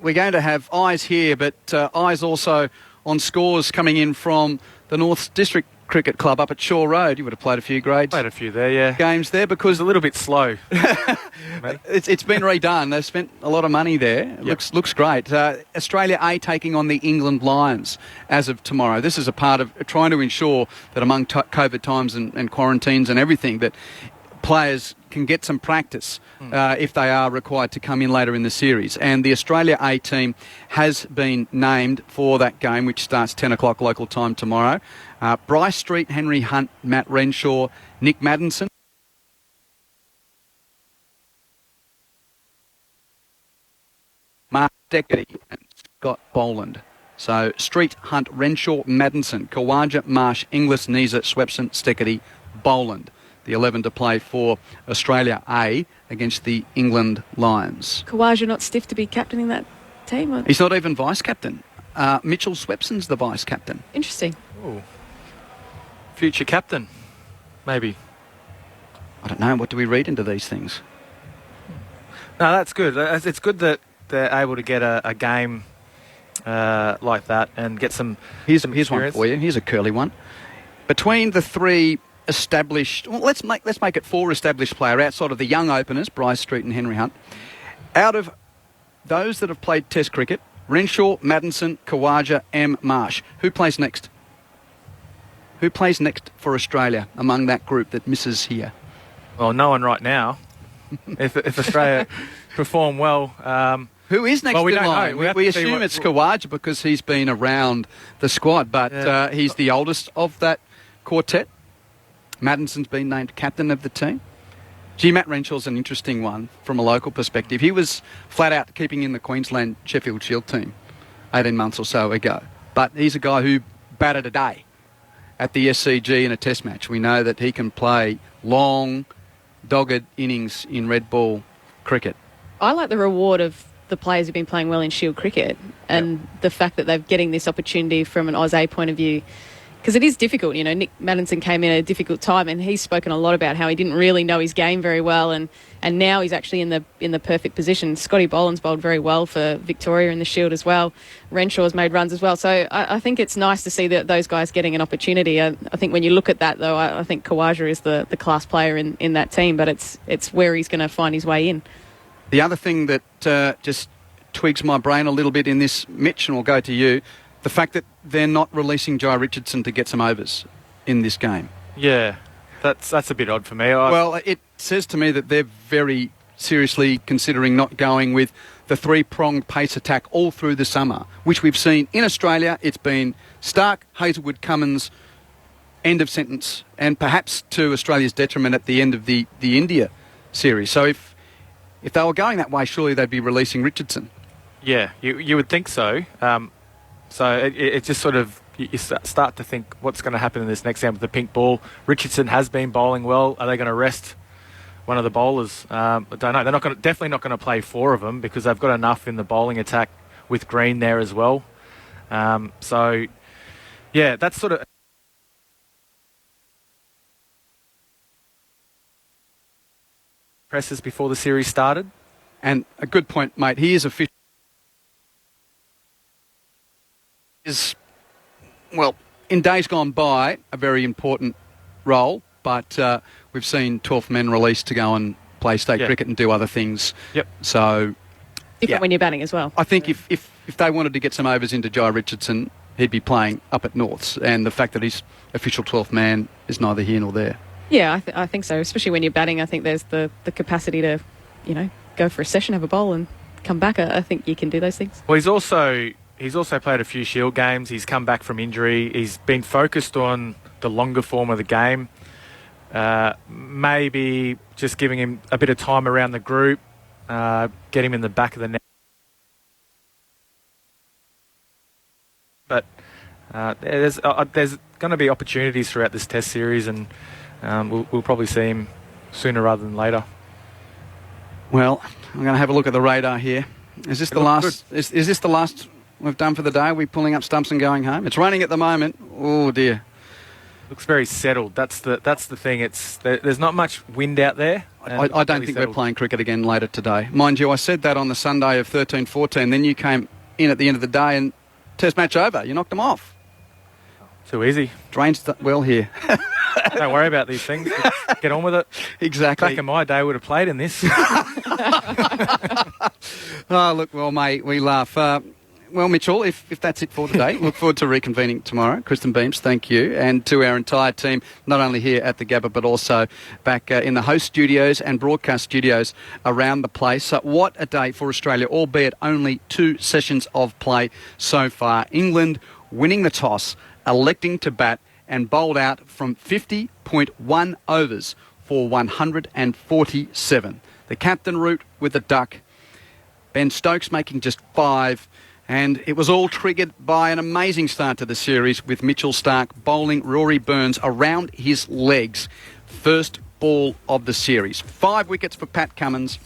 we're going to have eyes here, but eyes also on scores coming in from the North District Cricket Club up at Shaw Road. You would have played a few grades. Played a few there, yeah. Games there because a little bit slow. It's been redone. They've spent a lot of money there. Yep. Looks great. Australia A taking on the England Lions as of tomorrow. This is a part of trying to ensure that among COVID times and quarantines and everything, that players can get some practice if they are required to come in later in the series. And the Australia A team has been named for that game, which starts 10 o'clock local time tomorrow. Bryce Street, Henry Hunt, Matt Renshaw, Nick Maddinson. Mark Deckerty and Scott Boland. So Street, Hunt, Renshaw, Maddinson, Kawaja, Marsh, Inglis, Neeser, Swepson, Steckety, Boland. The 11 to play for Australia A against the England Lions. Kawaja not stiff to be captaining that team? He's not even vice-captain. Mitchell Swepson's the vice-captain. Interesting. Ooh. Future captain, maybe. I don't know. What do we read into these things? No, that's good. It's good that they're able to get a game like that and get some. Here's one for you. Here's a curly one. Between the three established, well, let's make it four established players outside of the young openers, Bryce Street and Henry Hunt. Out of those that have played Test cricket, Renshaw, Maddinson, Kawaja, Marsh. Who plays next? Who plays next for Australia among that group that misses here? Well, no one right now. if Australia perform well. Who is next well, we in don't line? know. We assume it's Kawaja because he's been around the squad, but he's the oldest of that quartet. Maddinson's been named captain of the team. Matt Renshaw's an interesting one from a local perspective. He was flat out keeping in the Queensland Sheffield Shield team 18 months or so ago. But he's a guy who batted a day at the SCG in a test match. We know that he can play long, dogged innings in red ball cricket. I like the reward of the players who've been playing well in Shield cricket and the fact that they're getting this opportunity from an Auss A point of view. Because it is difficult, you know. Nick Maddinson came in at a difficult time, and he's spoken a lot about how he didn't really know his game very well, and now he's actually in the perfect position. Scotty Boland's bowled very well for Victoria in the Shield as well. Renshaw's made runs as well. So I think it's nice to see that those guys getting an opportunity. I think when you look at that, though, I think Kawaja is the class player in that team, but it's where he's going to find his way in. The other thing that just twigs my brain a little bit in this, Mitch, and we'll go to you, the fact that they're not releasing Jai Richardson to get some overs in this game. Yeah, that's a bit odd for me. Well, it says to me that they're very seriously considering not going with the three-pronged pace attack all through the summer, which we've seen in Australia. It's been Stark, Hazelwood, Cummins, end of sentence, and perhaps to Australia's detriment at the end of the India series. So if they were going that way, surely they'd be releasing Richardson. Yeah, you would think so. So it just sort of, you start to think what's going to happen in this next game with the pink ball. Richardson has been bowling well. Are they going to rest one of the bowlers? I don't know. They're definitely not going to play four of them because they've got enough in the bowling attack with Green there as well. So, yeah, that's sort of... presses before the series started. And a good point, mate. He is official. Is, well, in days gone by, a very important role, but we've seen 12 men released to go and play state cricket and do other things. Yep. So, different when you're batting as well. I think if they wanted to get some overs into Jai Richardson, he'd be playing up at Norths, and the fact that he's official 12th man is neither here nor there. Yeah, I think so. Especially when you're batting, I think there's the capacity to, you know, go for a session, have a bowl, and come back. I think you can do those things. Well, he's also played a few Shield games. He's come back from injury. He's been focused on the longer form of the game. Maybe just giving him a bit of time around the group, get him in the back of the net. But there's going to be opportunities throughout this Test series, and we'll probably see him sooner rather than later. Well, I'm going to have a look at the radar here. Is this the last? Is this the last we've done for the day? Are we pulling up stumps and going home? It's raining at the moment. Oh dear. Looks very settled. That's the thing. There's not much wind out there. I don't think we're playing cricket again later today. Mind you, I said that on the Sunday of 13-14. Then you came in at the end of the day and Test match over. You knocked them off. Too easy. Drains well here. Don't worry about these things. Get on with it. Exactly. Back in my day, would have played in this. Oh, look, well, mate, we laugh. Well, Mitchell, if that's it for today, look forward to reconvening tomorrow. Kristen Beams, thank you. And to our entire team, not only here at the Gabba, but also back in the host studios and broadcast studios around the place. What a day for Australia, albeit only 2 sessions of play so far. England winning the toss, electing to bat, and bowled out from 50.1 overs for 147. The captain route with a duck. Ben Stokes making just 5. And it was all triggered by an amazing start to the series with Mitchell Starc bowling Rory Burns around his legs. First ball of the series. 5 wickets for Pat Cummins.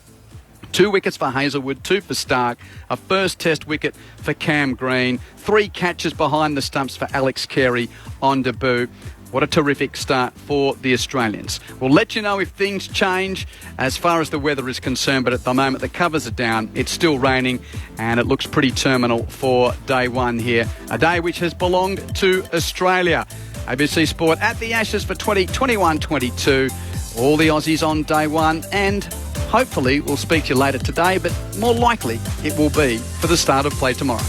2 wickets for Hazelwood, 2 for Starc, a first test wicket for Cam Green, 3 catches behind the stumps for Alex Carey on debut. What a terrific start for the Australians. We'll let you know if things change as far as the weather is concerned, but at the moment the covers are down, it's still raining, and it looks pretty terminal for day 1 here. A day which has belonged to Australia. ABC Sport at the Ashes for 2021-22. All the Aussies on day 1, and hopefully we'll speak to you later today, but more likely it will be for the start of play tomorrow.